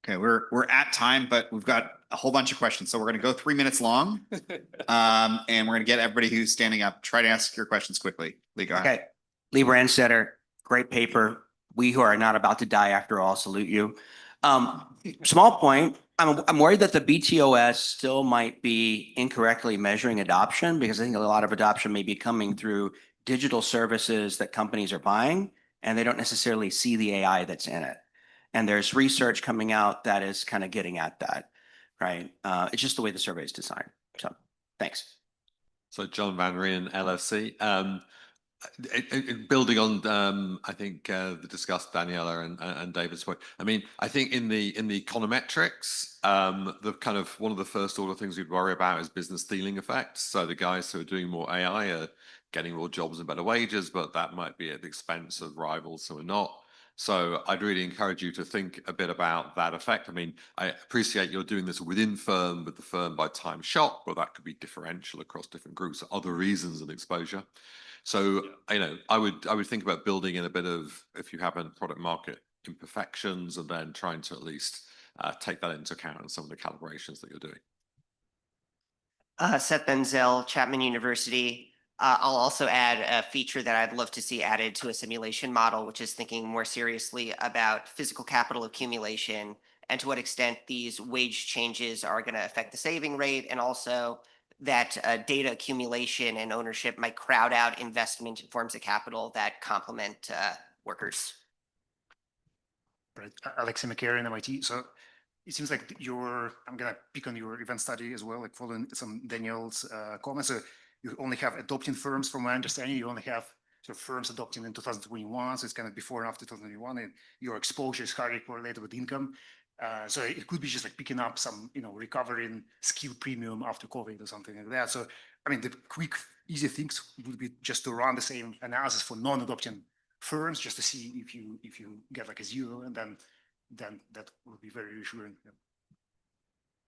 Okay, we're at time, but we've got a whole bunch of questions, so we're going to go 3 minutes long, and we're going to get everybody who's standing up. Try to ask your questions quickly. Lee, go ahead. Okay, Lee Brandstetter, great paper. We who are not about to die after all salute you. Small point, I'm worried that the BTOS still might be incorrectly measuring adoption, because I think a lot of adoption may be coming through digital services that companies are buying, and they don't necessarily see the AI that's in it. And there's research coming out that is kind of getting at that, right? It's just the way the survey is designed. So thanks. So John Van Reen, LSE. Building on, I think the discussed Daniela and David's point. I mean, I think in the econometrics, the kind of one of the first order things we'd worry about is business stealing effects. So the guys who are doing more AI are getting more jobs and better wages, but that might be at the expense of rivals who are not. So I'd really encourage you to think a bit about that effect. I mean, I appreciate you're doing this within firm with the firm by time shock, but that could be differential across different groups, other reasons of exposure. So, I would think about building in a bit of, if you haven't, product market imperfections, and then trying to at least take that into account in some of the calibrations that you're doing. Seth Benzel, Chapman University. I'll also add a feature that I'd love to see added to a simulation model, which is thinking more seriously about physical capital accumulation and to what extent these wage changes are going to affect the saving rate, and also that data accumulation and ownership might crowd out investment in forms of capital that complement workers. Right, Alexei McCarry, MIT. So it seems like I'm gonna pick on your event study as well, like following some Daniel's comments. So you only have adopting firms, from my understanding. You only have sort of firms adopting in 2021, so it's kind of before and after 2021, and your exposure is highly correlated with income. So it could be just like picking up some, recovery in skill premium after COVID or something like that. So, I mean, the quick, easy things would be just to run the same analysis for non-adopting firms, just to see if you get like a zero, and then that would be very reassuring. Yeah.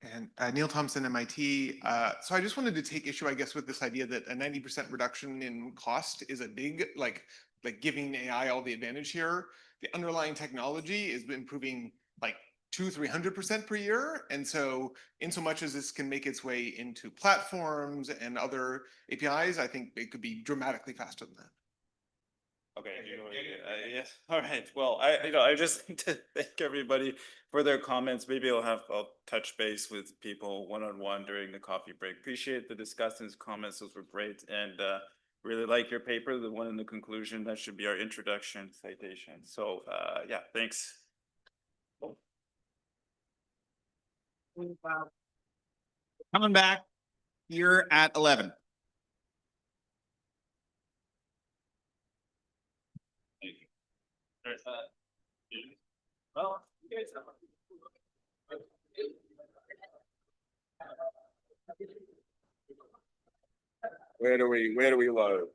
And Neil Thompson, MIT. So I just wanted to take issue, I guess, with this idea that a 90% reduction in cost is a big, like giving AI all the advantage here. The underlying technology is improving like 200-300% per year. And so in so much as this can make its way into platforms and other APIs, I think it could be dramatically faster than that. Okay, yes, all right, well, I just need to thank everybody for their comments. Maybe I'll touch base with people one-on-one during the coffee break. Appreciate the discussions, comments, those were great, and really like your paper, the one in the conclusion, that should be our introduction citation. So, yeah, thanks. Coming back here at 11. Well, you guys have. Where do we load?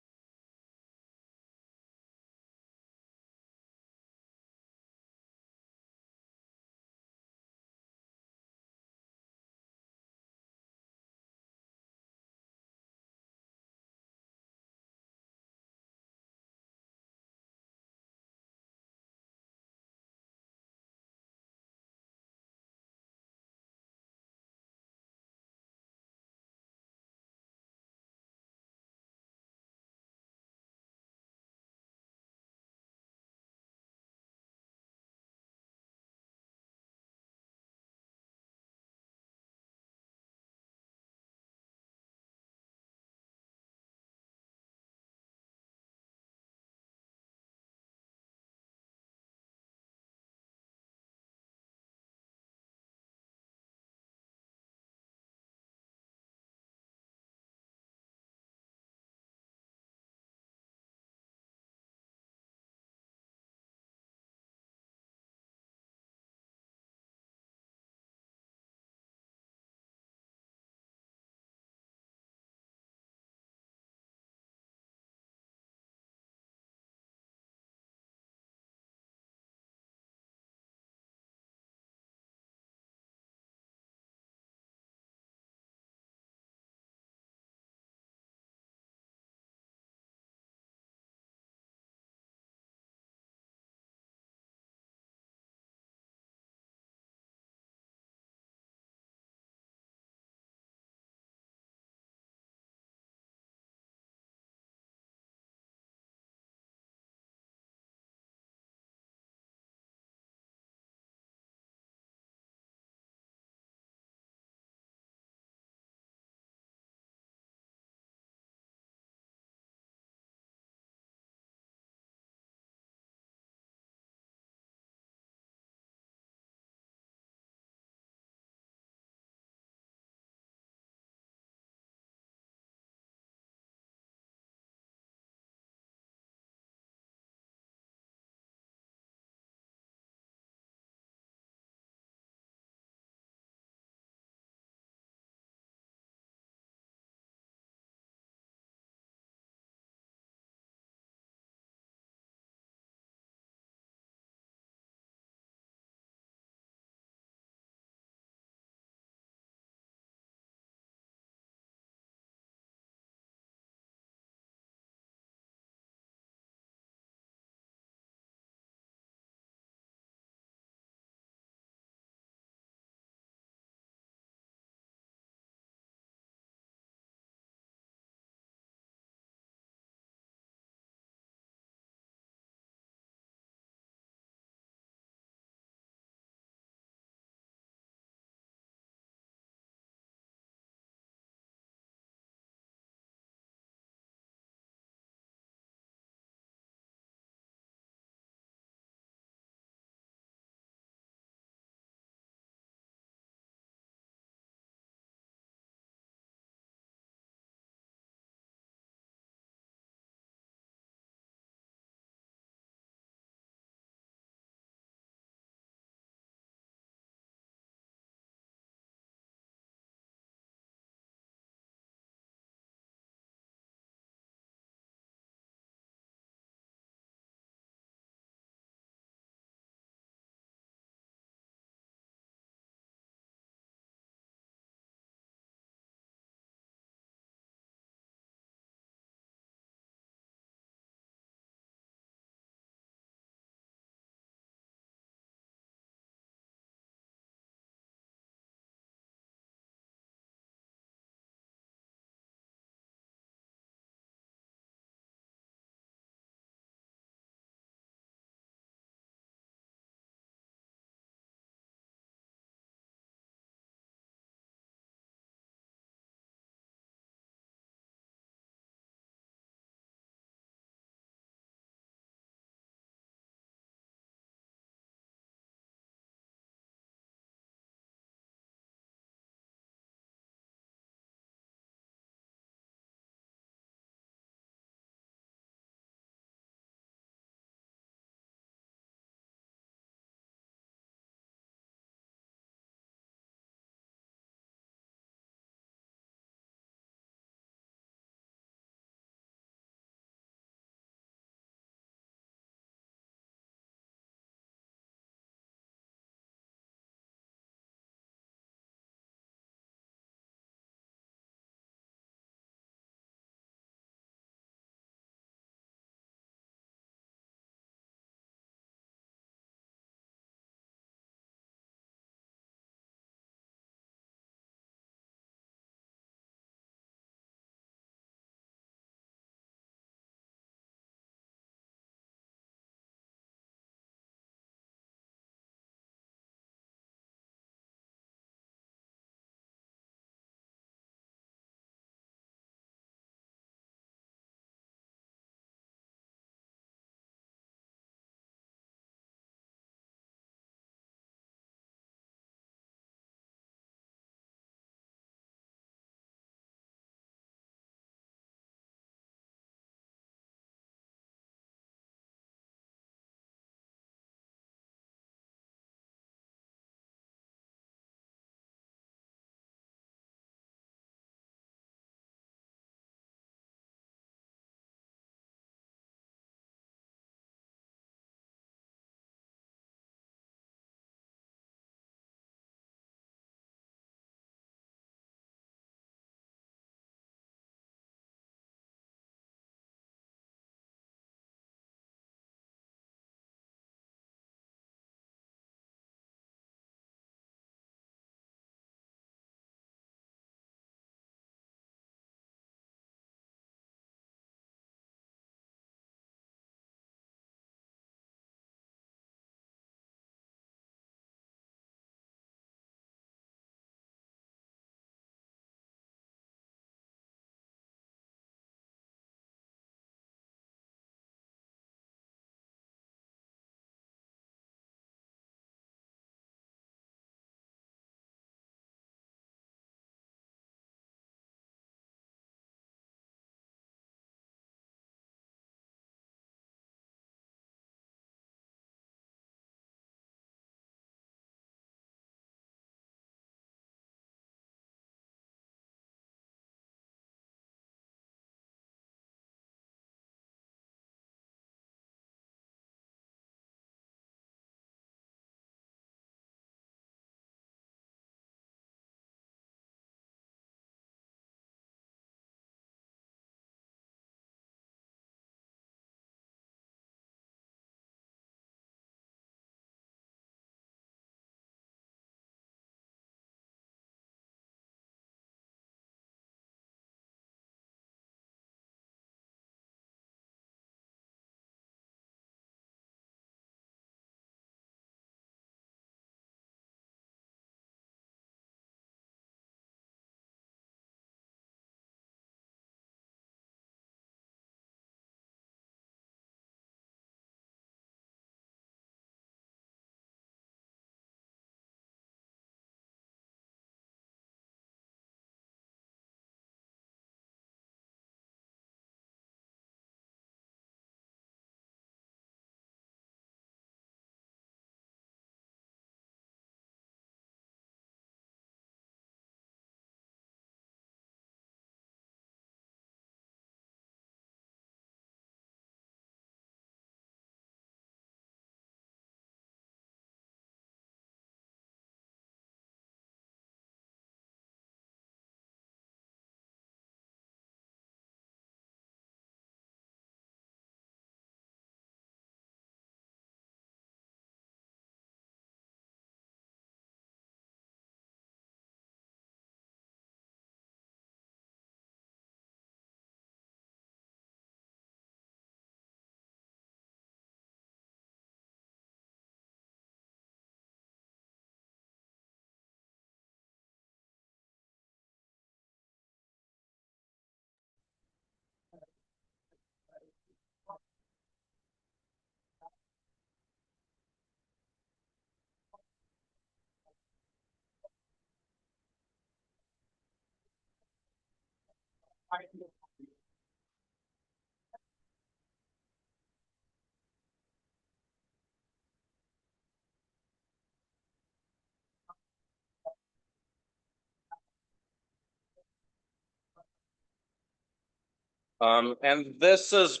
And this is,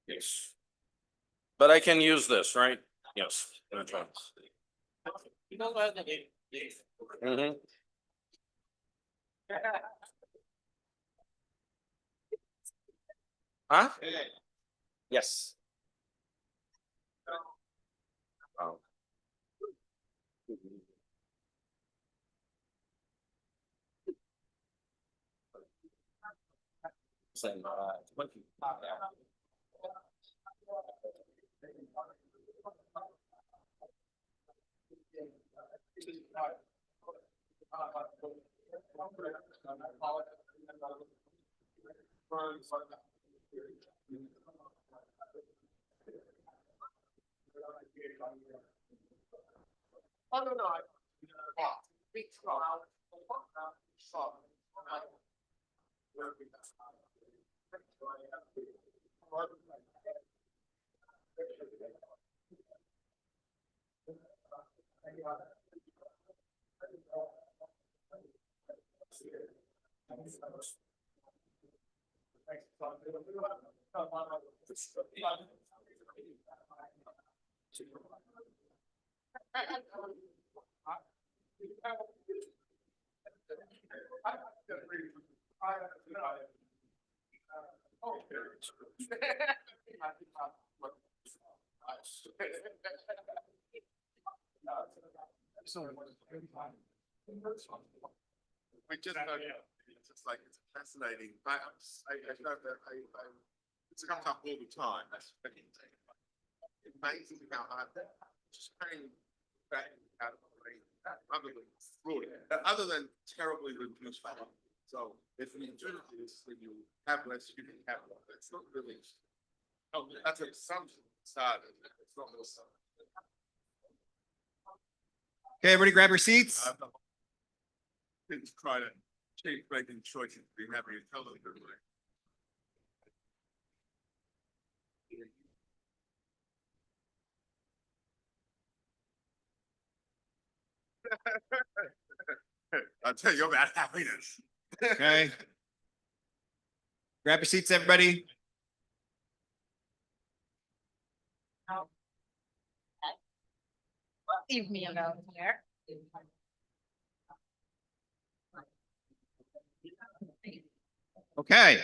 yes. But I can use this, right? Yes. Mhm. Huh? Yes. Oh. Same, Oh, no, no. We just, it's just like, it's fascinating, but I know that it's comes up all the time. It amazes me how hard that, just paying back out of the way, other than fraud, other than terribly reduced value. So if we do this, then you have less human capital, that's not really, oh, that's an assumption, started, it's not real. Okay, everybody grab your seats. Didn't try to change making choices, be happy to tell them. I'll tell you about happiness. Okay. Grab your seats, everybody. Leave me alone here. Okay.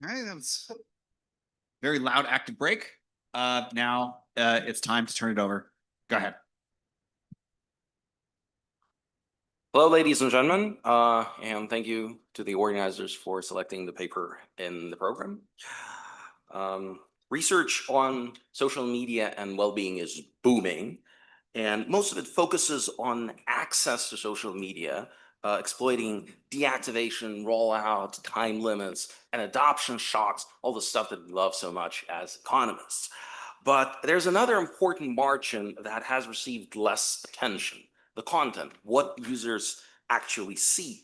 Okay, that was very loud active break. Now it's time to turn it over. Go ahead. Hello, ladies and gentlemen, and thank you to the organizers for selecting the paper in the program. Research on social media and well-being is booming, and most of it focuses on access to social media, exploiting deactivation, rollout, time limits, and adoption shocks, all the stuff that we love so much as economists. But there's another important margin that has received less attention: the content, what users actually see.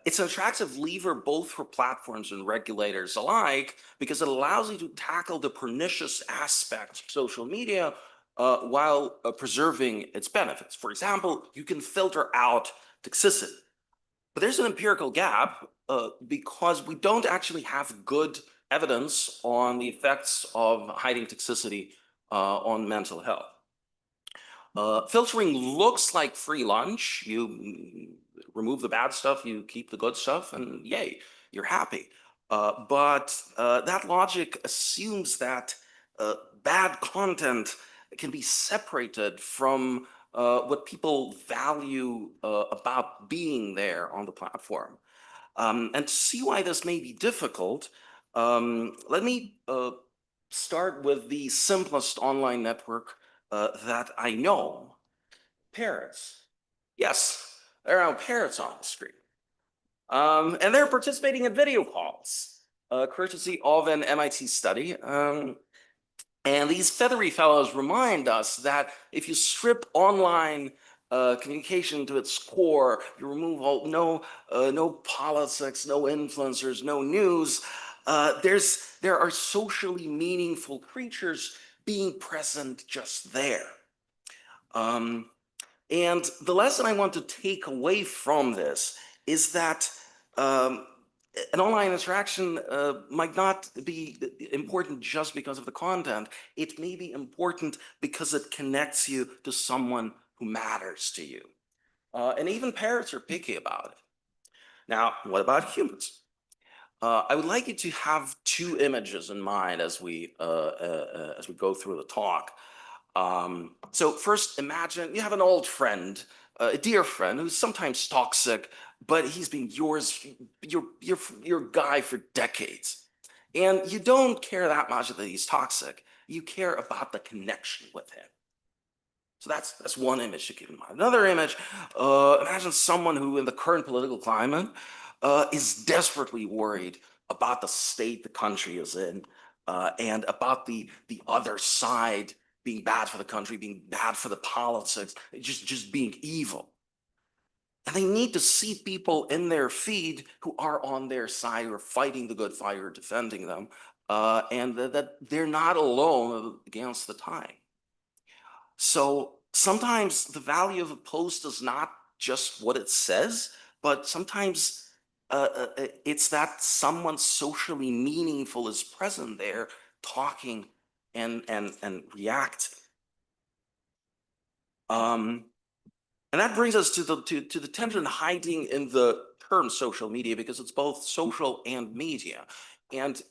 It's an attractive lever both for platforms and regulators alike because it allows you to tackle the pernicious aspects of social media while preserving its benefits. For example, you can filter out toxicity. But there's an empirical gap because we don't actually have good evidence on the effects of hiding toxicity on mental health. Filtering looks like free lunch. You remove the bad stuff, you keep the good stuff, and yay, you're happy. But that logic assumes that bad content can be separated from what people value about being there on the platform. And to see why this may be difficult, let me start with the simplest online network that I know. Parrots. Yes, there are parrots on the screen. And they're participating in video calls, courtesy of an MIT study. And these feathery fellows remind us that if you strip online communication to its core, you remove all no politics, no influencers, no news. There are socially meaningful creatures being present just there. And the lesson I want to take away from this is that an online interaction might not be important just because of the content. It may be important because it connects you to someone who matters to you. And even parents are picky about it. Now, what about humans? I would like you to have two images in mind as we go through the talk. So first, imagine you have an old friend, a dear friend who's sometimes toxic, but he's been your guy for decades. And you don't care that much that he's toxic. You care about the connection with him. So that's one image to keep in mind. Another image, imagine someone who in the current political climate is desperately worried about the state the country is in and about the other side being bad for the country, being bad for the politics, just being evil. And they need to see people in their feed who are on their side, who are fighting the good fight, who are defending them, and that they're not alone against the tide. So sometimes the value of a post is not just what it says, but sometimes it's that someone socially meaningful is present there talking and reacting. And that brings us to the tension hiding in the term social media, because it's both social and media. And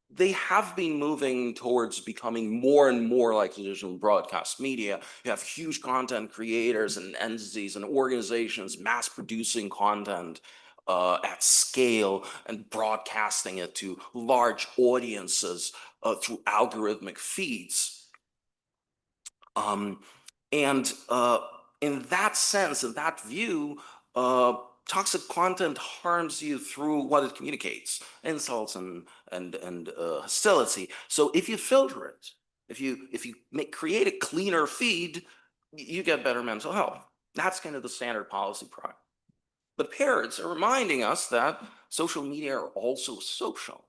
they have been moving towards becoming more and more like traditional broadcast media. You have huge content creators and entities and organizations mass producing content at scale and broadcasting it to large audiences through algorithmic feeds. And in that sense, in that view, toxic content harms you through what it communicates, insults and hostility. So if you filter it, if you create a cleaner feed, you get better mental health. That's kind of the standard policy prime. But parents are reminding us that social media are also social,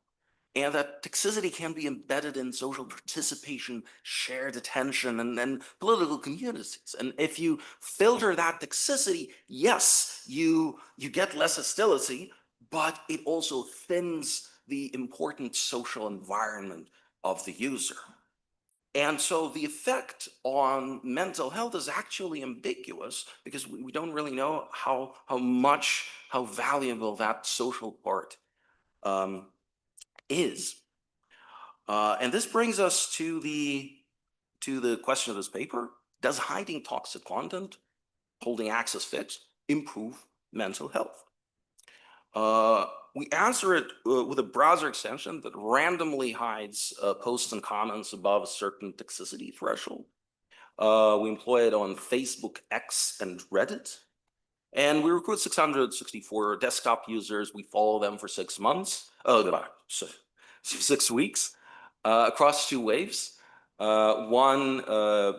and that toxicity can be embedded in social participation, shared attention, and political communities. And if you filter that toxicity, yes, you get less hostility, but it also thins the important social environment of the user. And so the effect on mental health is actually ambiguous, because we don't really know how valuable that social part is. And this brings us to the question of this paper: does hiding toxic content, holding access fixed, improve mental health? We answer it with a browser extension that randomly hides posts and comments above a certain toxicity threshold. We employ it on Facebook, X, and Reddit. And we recruit 664 desktop users. We follow them for 6 months. 6 weeks across 2 waves. One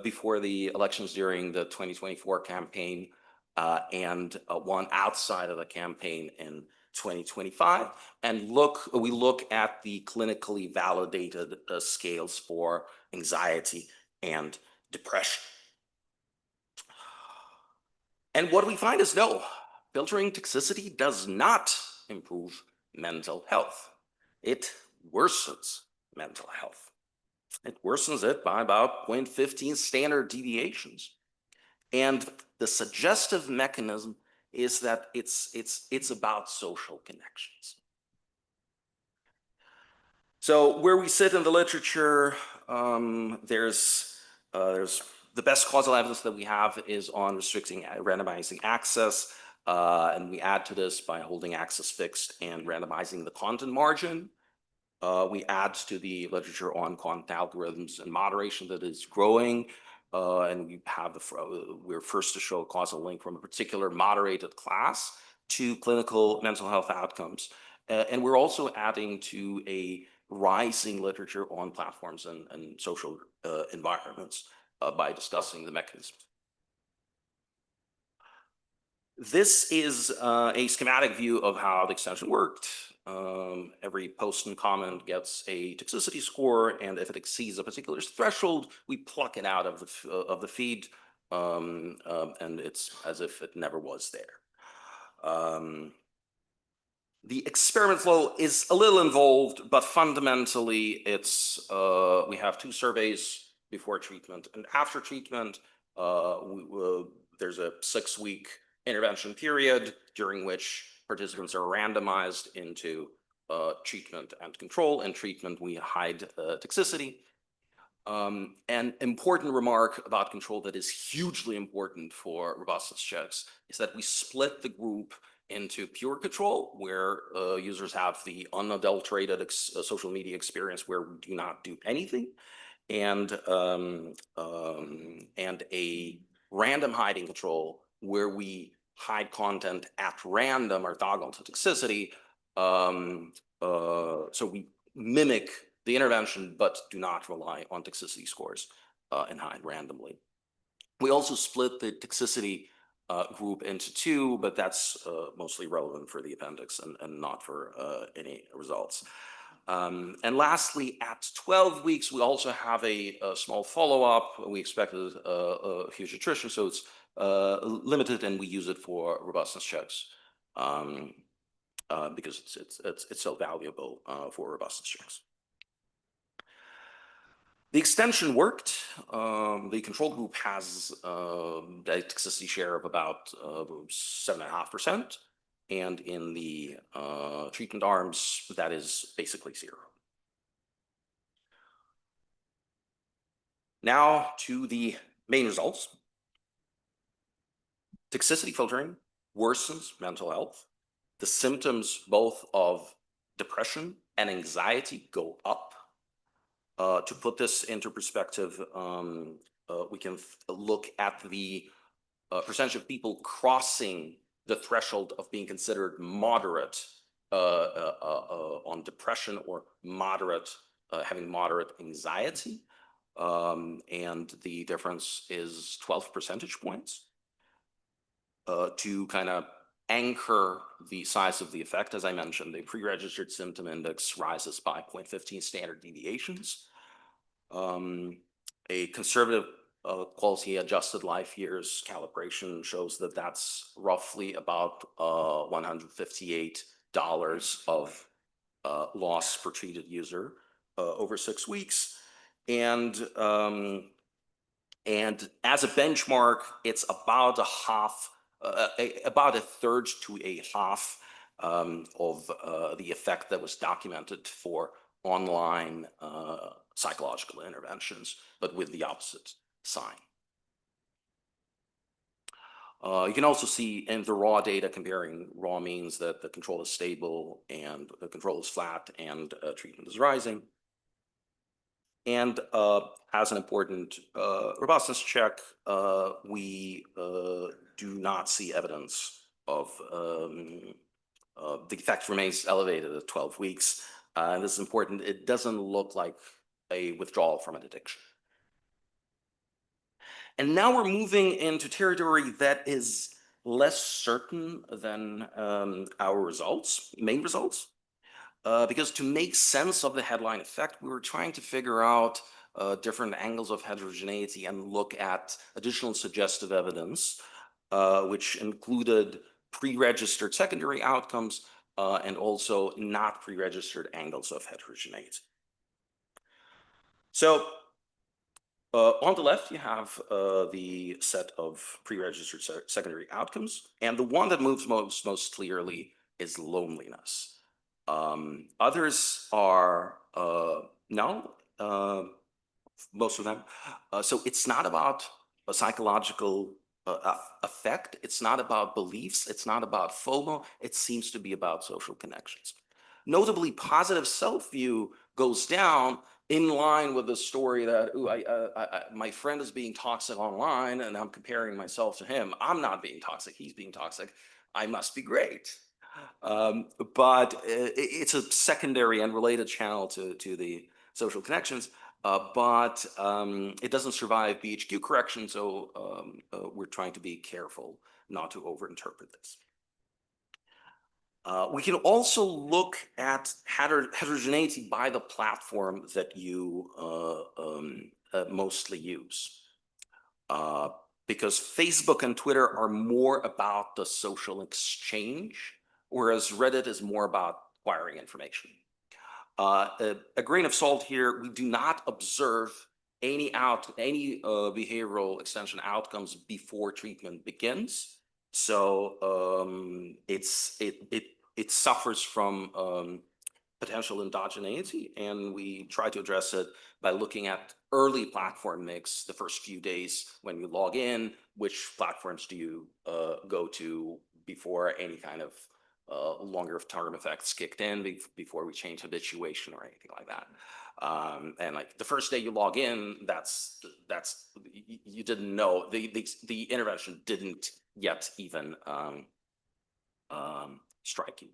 before the elections during the 2024 campaign, and one outside of the campaign in 2025. And we look at the clinically validated scales for anxiety and depression. And what we find is no, filtering toxicity does not improve mental health. It worsens mental health. It worsens it by about 0.15 standard deviations. And the suggestive mechanism is that it's about social connections. So where we sit in the literature, there's the best causal evidence that we have is on restricting randomizing access, and we add to this by holding access fixed and randomizing the content margin. We add to the literature on content algorithms and moderation that is growing, and we're first to show a causal link from a particular moderated class to clinical mental health outcomes. And we're also adding to a rising literature on platforms and social environments by discussing the mechanisms. This is a schematic view of how the extension worked. Every post and comment gets a toxicity score, and if it exceeds a particular threshold, we pluck it out of the feed, and it's as if it never was there. The experiment flow is a little involved, but fundamentally it's we have 2 surveys before treatment and after treatment. There's a 6-week intervention period during which participants are randomized into treatment and control. In treatment, we hide toxicity. An important remark about control that is hugely important for robustness checks is that we split the group into pure control, where users have the unadulterated social media experience where we do not do anything, and a random hiding control where we hide content at random or toggle to toxicity. So we mimic the intervention, but do not rely on toxicity scores and hide randomly. We also split the toxicity group into 2, but that's mostly relevant for the appendix and not for any results. And lastly, at 12 weeks, we also have a small follow-up. We expected a huge attrition, so it's limited, and we use it for robustness checks because it's so valuable for robustness checks. The extension worked. The control group has a toxicity share of about 7.5%. And in the treatment arms, that is basically 0. Now to the main results. Toxicity filtering worsens mental health. The symptoms both of depression and anxiety go up. To put this into perspective, we can look at the percentage of people crossing the threshold of being considered moderate on depression or moderate, having moderate anxiety. And the difference is 12 percentage points. To kind of anchor the size of the effect, as I mentioned, the pre-registered symptom index rises by 0.15 standard deviations. A conservative quality adjusted life years calibration shows that that's roughly about $158 of loss per treated user over 6 weeks. And as a benchmark, it's about about a third to a half of the effect that was documented for online psychological interventions, but with the opposite sign. You can also see in the raw data comparing raw means that the control is stable and the control is flat and treatment is rising. And as an important robustness check, we do not see evidence of the effect remains elevated at 12 weeks. And this is important. It doesn't look like a withdrawal from an addiction. And now we're moving into territory that is less certain than our results, main results. Because to make sense of the headline effect, we were trying to figure out different angles of heterogeneity and look at additional suggestive evidence, which included pre-registered secondary outcomes and also not pre-registered angles of heterogeneity. So on the left, you have the set of pre-registered secondary outcomes, and the one that moves most clearly is loneliness. Others are no, most of them. So it's not about a psychological effect. It's not about beliefs. It's not about FOMO. It seems to be about social connections. Notably, positive self-view goes down in line with the story that, ooh, my friend is being toxic online and I'm comparing myself to him. I'm not being toxic. He's being toxic. I must be great. But it's a secondary and related channel to the social connections. But it doesn't survive BHQ correction, so we're trying to be careful not to overinterpret this. We can also look at heterogeneity by the platform that you mostly use. Because Facebook and Twitter are more about the social exchange, whereas Reddit is more about acquiring information. A grain of salt here, we do not observe any behavioral extension outcomes before treatment begins. So it suffers from potential endogeneity, and we try to address it by looking at early platform mix the first few days when you log in. Which platforms do you go to before any kind of longer term effects kicked in, before we change habituation or anything like that. And like the first day you log in, that's you didn't know, the intervention didn't yet even strike you.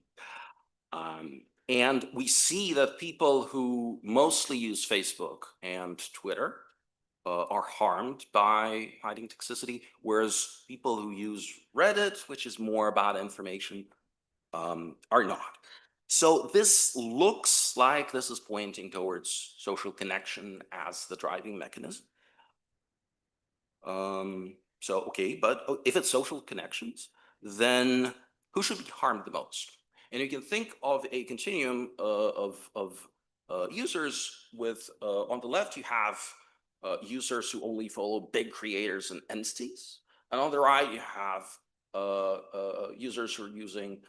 And we see that people who mostly use Facebook and Twitter are harmed by hiding toxicity, whereas people who use Reddit, which is more about information, are not. So this looks like this is pointing towards social connection as the driving mechanism. So, okay, but if it's social connections, then who should be harmed the most? And you can think of a continuum of users with, on the left, you have users who only follow big creators and entities. And on the right, you have users who are using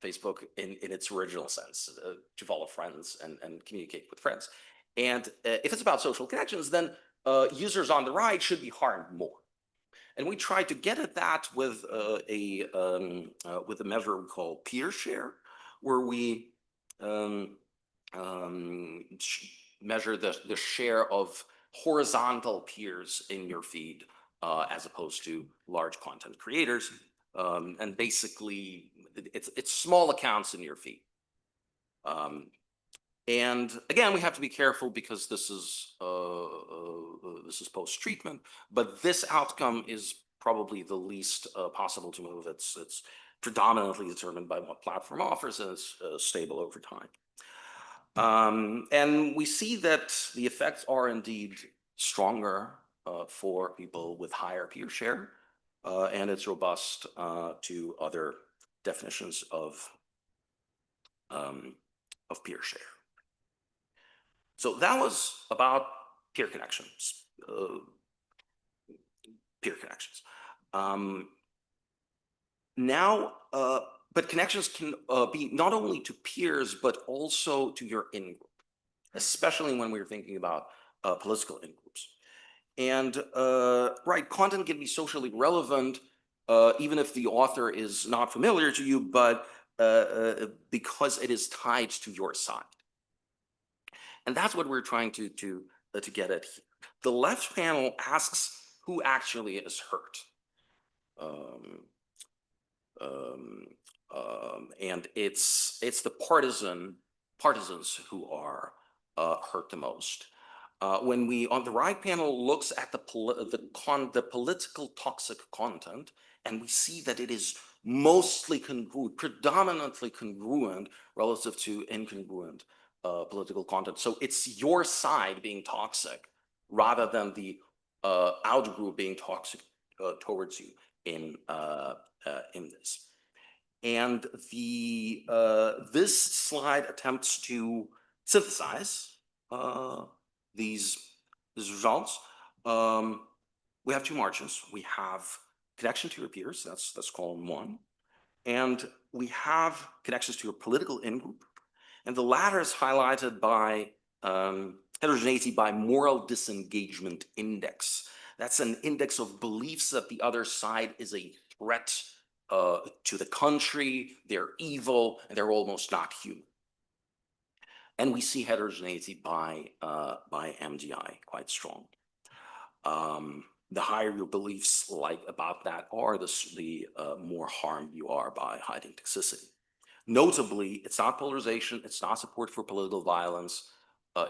Facebook in its original sense, to follow friends and communicate with friends. And if it's about social connections, then users on the right should be harmed more. And we try to get at that with a measure we call peer share, where we measure the share of horizontal peers in your feed as opposed to large content creators. And basically, it's small accounts in your feed. And again, we have to be careful because this is post-treatment, but this outcome is probably the least possible to move. It's predominantly determined by what platform offers and is stable over time. And we see that the effects are indeed stronger for people with higher peer share, and it's robust to other definitions of peer share. So that was about peer connections. Now, but connections can be not only to peers, but also to your in-group, especially when we're thinking about political in-groups. And right, content can be socially relevant, even if the author is not familiar to you, but because it is tied to your side. And that's what we're trying to get at here. The left panel asks who actually is hurt. And it's the partisans who are hurt the most. When we, on the right panel, looks at the political toxic content, and we see that it is mostly congruent, predominantly congruent relative to incongruent political content. So it's your side being toxic rather than the out-group being toxic towards you in this. And this slide attempts to synthesize these results. We have two margins. We have connection to your peers, that's column 1. And we have connections to your political in-group. And the latter is highlighted by heterogeneity by moral disengagement index. That's an index of beliefs that the other side is a threat to the country, they're evil, and they're almost not human. And we see heterogeneity by MDI quite strong. The higher your beliefs about that are, the more harmed you are by hiding toxicity. Notably, it's not polarization, it's not support for political violence.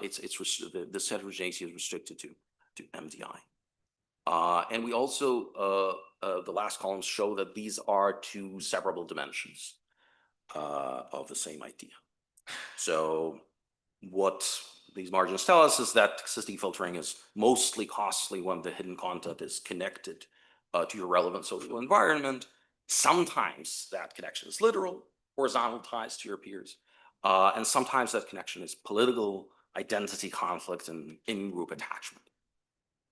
This heterogeneity is restricted to MDI. And we also, the last columns show that these are two separable dimensions of the same idea. So what these margins tell us is that toxicity filtering is mostly costly when the hidden content is connected to your relevant social environment. Sometimes that connection is literal, horizontal ties to your peers, and sometimes that connection is political, identity conflict, and in-group attachment.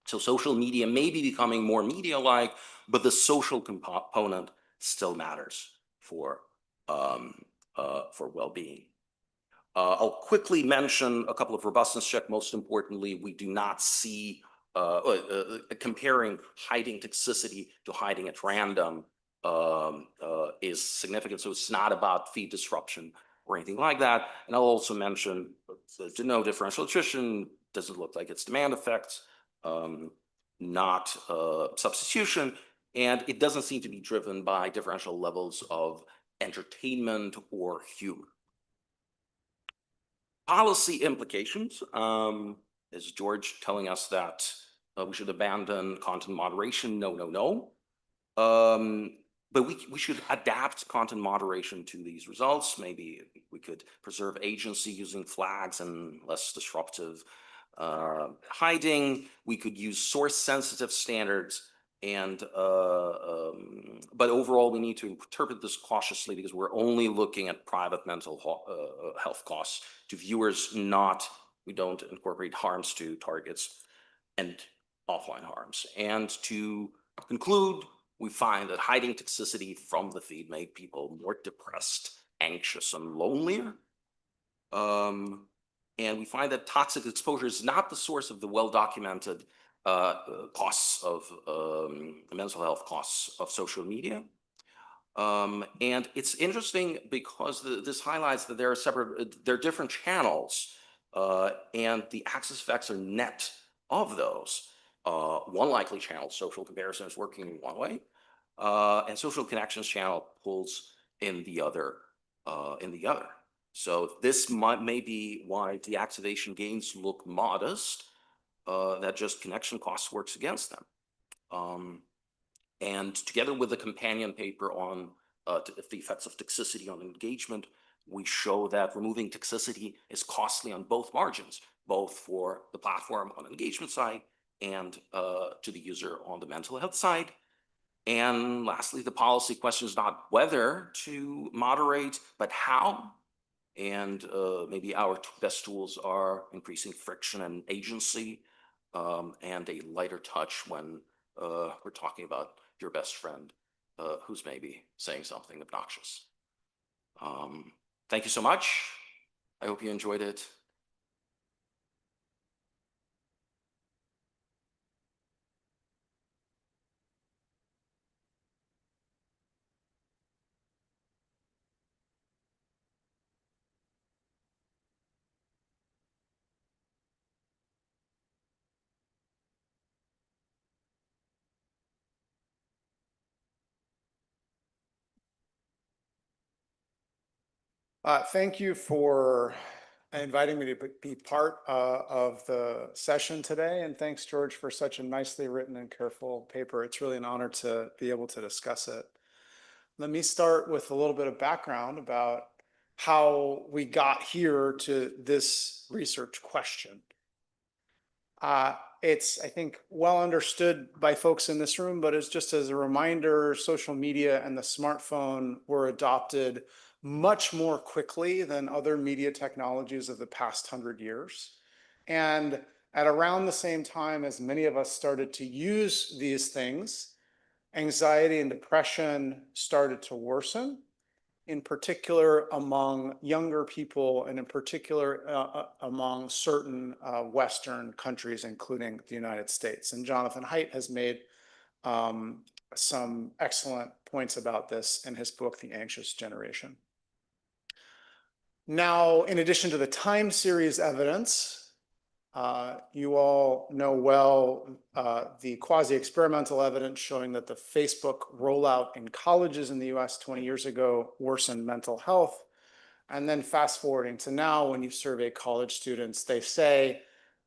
So social media may be becoming more media-like, but the social component still matters for well-being. I'll quickly mention a couple of robustness checks. Most importantly, we do not see comparing hiding toxicity to hiding at random is significant. So it's not about feed disruption or anything like that. And I'll also mention to no differential attrition doesn't look like it's demand effects, not substitution, and it doesn't seem to be driven by differential levels of entertainment or humor. Policy implications, is George telling us that we should abandon content moderation? No, no, no. But we should adapt content moderation to these results. Maybe we could preserve agency using flags and less disruptive hiding. We could use source sensitive standards, and but overall we need to interpret this cautiously because we're only looking at private mental health costs to viewers, we don't incorporate harms to targets and offline harms. And to conclude, we find that hiding toxicity from the feed made people more depressed, anxious, and lonelier. And we find that toxic exposure is not the source of the well-documented costs of mental health costs of social media. And it's interesting because this highlights that there are different channels, and the axis effects are net of those. One likely channel, social comparison, is working in one way, and social connections channel pulls in the other. So this may be why deactivation gains look modest, that just connection costs works against them. And together with the companion paper on the effects of toxicity on engagement, we show that removing toxicity is costly on both margins, both for the platform on the engagement side and to the user on the mental health side. And lastly, the policy question is not whether to moderate, but how. And maybe our best tools are increasing friction and agency, and a lighter touch when we're talking about your best friend who's maybe saying something obnoxious. Thank you so much. I hope you enjoyed it. Thank you for inviting me to be part of the session today. And thanks, George, for such a nicely written and careful paper. It's really an honor to be able to discuss it. Let me start with a little bit of background about how we got here to this research question. It's, I think, well understood by folks in this room, but it's just as a reminder, social media and the smartphone were adopted much more quickly than other media technologies of the past 100 years. And at around the same time as many of us started to use these things, anxiety and depression started to worsen, in particular among younger people, and in particular among certain Western countries, including the United States. And Jonathan Haidt has made some excellent points about this in his book, The Anxious Generation. Now, in addition to the time series evidence, you all know well the quasi-experimental evidence showing that the Facebook rollout in colleges in the US 20 years ago worsened mental health. And then fast forwarding to now, when you survey college students, they say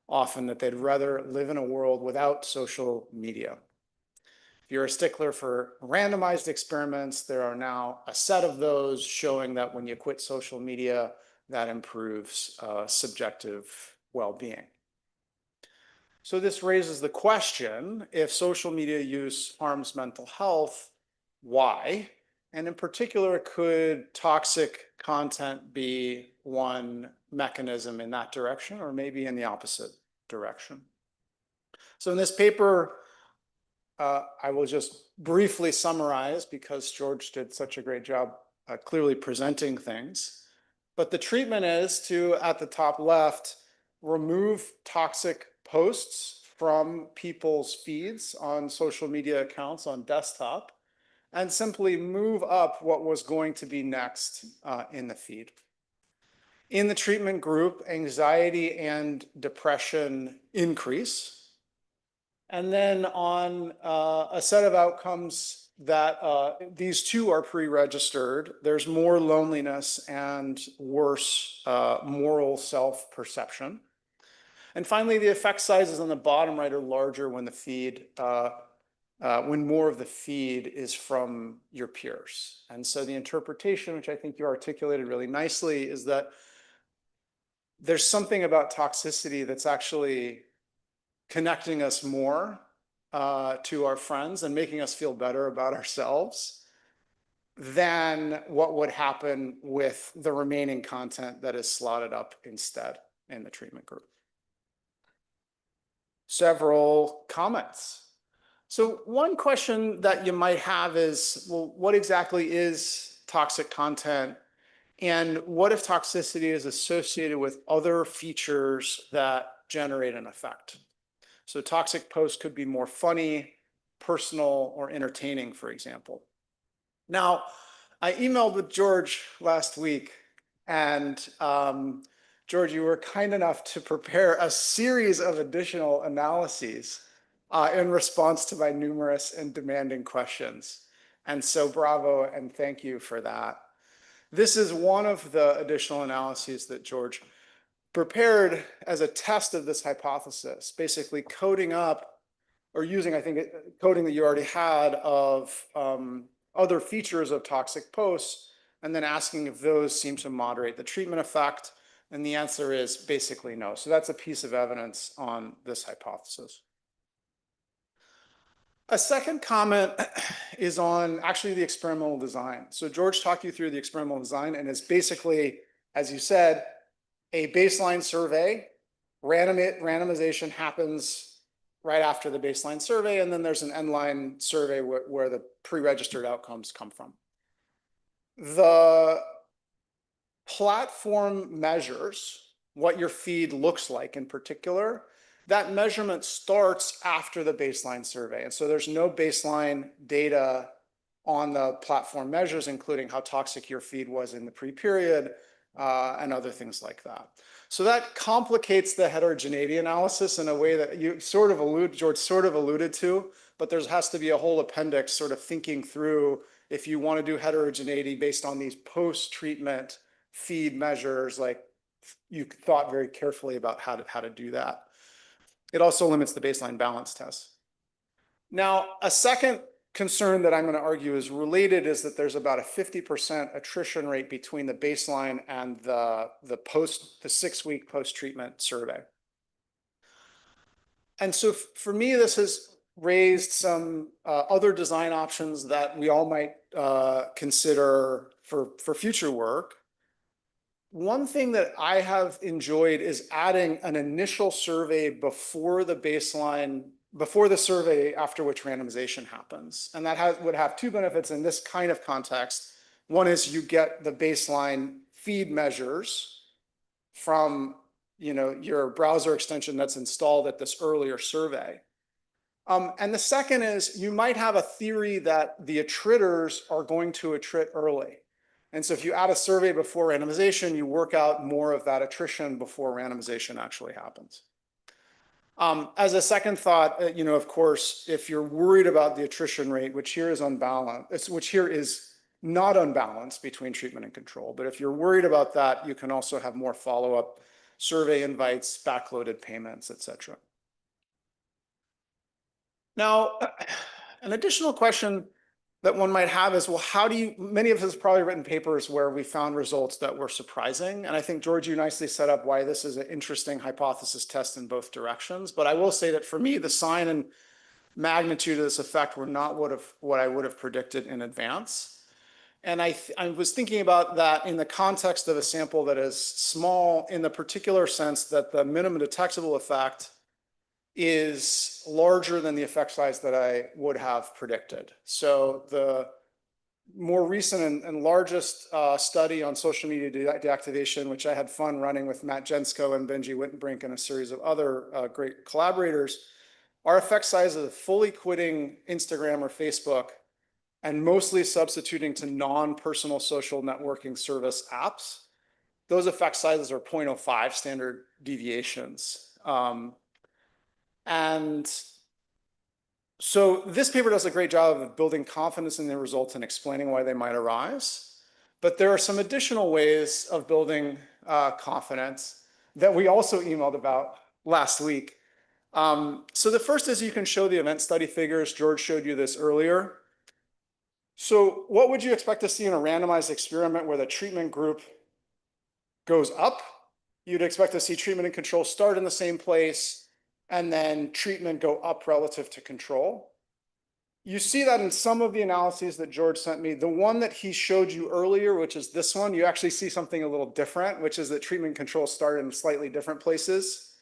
often that they'd rather live in a world without social media. If you're a stickler for randomized experiments, there are now a set of those showing that when you quit social media, that improves subjective well-being. So this raises the question, if social media use harms mental health, why? And in particular, could toxic content be one mechanism in that direction, or maybe in the opposite direction? So in this paper, I will just briefly summarize because George did such a great job clearly presenting things. But the treatment is to, at the top left, remove toxic posts from people's feeds on social media accounts on desktop, and simply move up what was going to be next in the feed. In the treatment group, anxiety and depression increase. And then on a set of outcomes that these two are pre-registered, there's more loneliness and worse moral self-perception. And finally, the effect sizes on the bottom right are larger when the feed, when more of the feed is from your peers. And so the interpretation, which I think you articulated really nicely, is that there's something about toxicity that's actually connecting us more to our friends and making us feel better about ourselves than what would happen with the remaining content that is slotted up instead in the treatment group. Several comments. So one question that you might have is, well, what exactly is toxic content? And what if toxicity is associated with other features that generate an effect? So toxic posts could be more funny, personal, or entertaining, for example. Now, I emailed with George last week, and George, you were kind enough to prepare a series of additional analyses in response to my numerous and demanding questions. And so bravo and thank you for that. This is one of the additional analyses that George prepared as a test of this hypothesis, basically coding up or using, I think, coding that you already had of other features of toxic posts, and then asking if those seem to moderate the treatment effect. And the answer is basically no. So that's a piece of evidence on this hypothesis. A second comment is on actually the experimental design. So George talked you through the experimental design, and it's basically, as you said, a baseline survey. Randomization happens right after the baseline survey, and then there's an end-line survey where the pre-registered outcomes come from. The platform measures what your feed looks like in particular. That measurement starts after the baseline survey. And so there's no baseline data on the platform measures, including how toxic your feed was in the pre-period and other things like that. So that complicates the heterogeneity analysis in a way that you sort of George sort of alluded to, but there has to be a whole appendix sort of thinking through if you want to do heterogeneity based on these post-treatment feed measures, like you thought very carefully about how to do that. It also limits the baseline balance test. Now, a second concern that I'm going to argue is related is that there's about a 50% attrition rate between the baseline and the 6-week post-treatment survey. And so for me, this has raised some other design options that we all might consider for future work. One thing that I have enjoyed is adding an initial survey before the baseline, before the survey after which randomization happens. And that would have two benefits in this kind of context. One is you get the baseline feed measures from your browser extension that's installed at this earlier survey. And the second is you might have a theory that the attriters are going to attrit early. And so if you add a survey before randomization, you work out more of that attrition before randomization actually happens. As a second thought, of course, if you're worried about the attrition rate, which here is unbalanced, which here is not unbalanced between treatment and control. But if you're worried about that, you can also have more follow-up survey invites, backloaded payments, et cetera. Now, an additional question that one might have is, well, how do you, many of us have probably written papers where we found results that were surprising. And I think, George, you nicely set up why this is an interesting hypothesis test in both directions. But I will say that for me, the sign and magnitude of this effect were not what I would have predicted in advance. And I was thinking about that in the context of a sample that is small in the particular sense that the minimum detectable effect is larger than the effect size that I would have predicted. So the more recent and largest study on social media deactivation, which I had fun running with Matt Jensko and Benji Wittenbrink and a series of other great collaborators, our effect size of fully quitting Instagram or Facebook and mostly substituting to non-personal social networking service apps, those effect sizes are 0.05 standard deviations. And so this paper does a great job of building confidence in the results and explaining why they might arise. But there are some additional ways of building confidence that we also emailed about last week. So the first is you can show the event study figures. George showed you this earlier. So what would you expect to see in a randomized experiment where the treatment group goes up? You'd expect to see treatment and control start in the same place and then treatment go up relative to control. You see that in some of the analyses that George sent me. The one that he showed you earlier, which is this one, you actually see something a little different, which is that treatment and control start in slightly different places.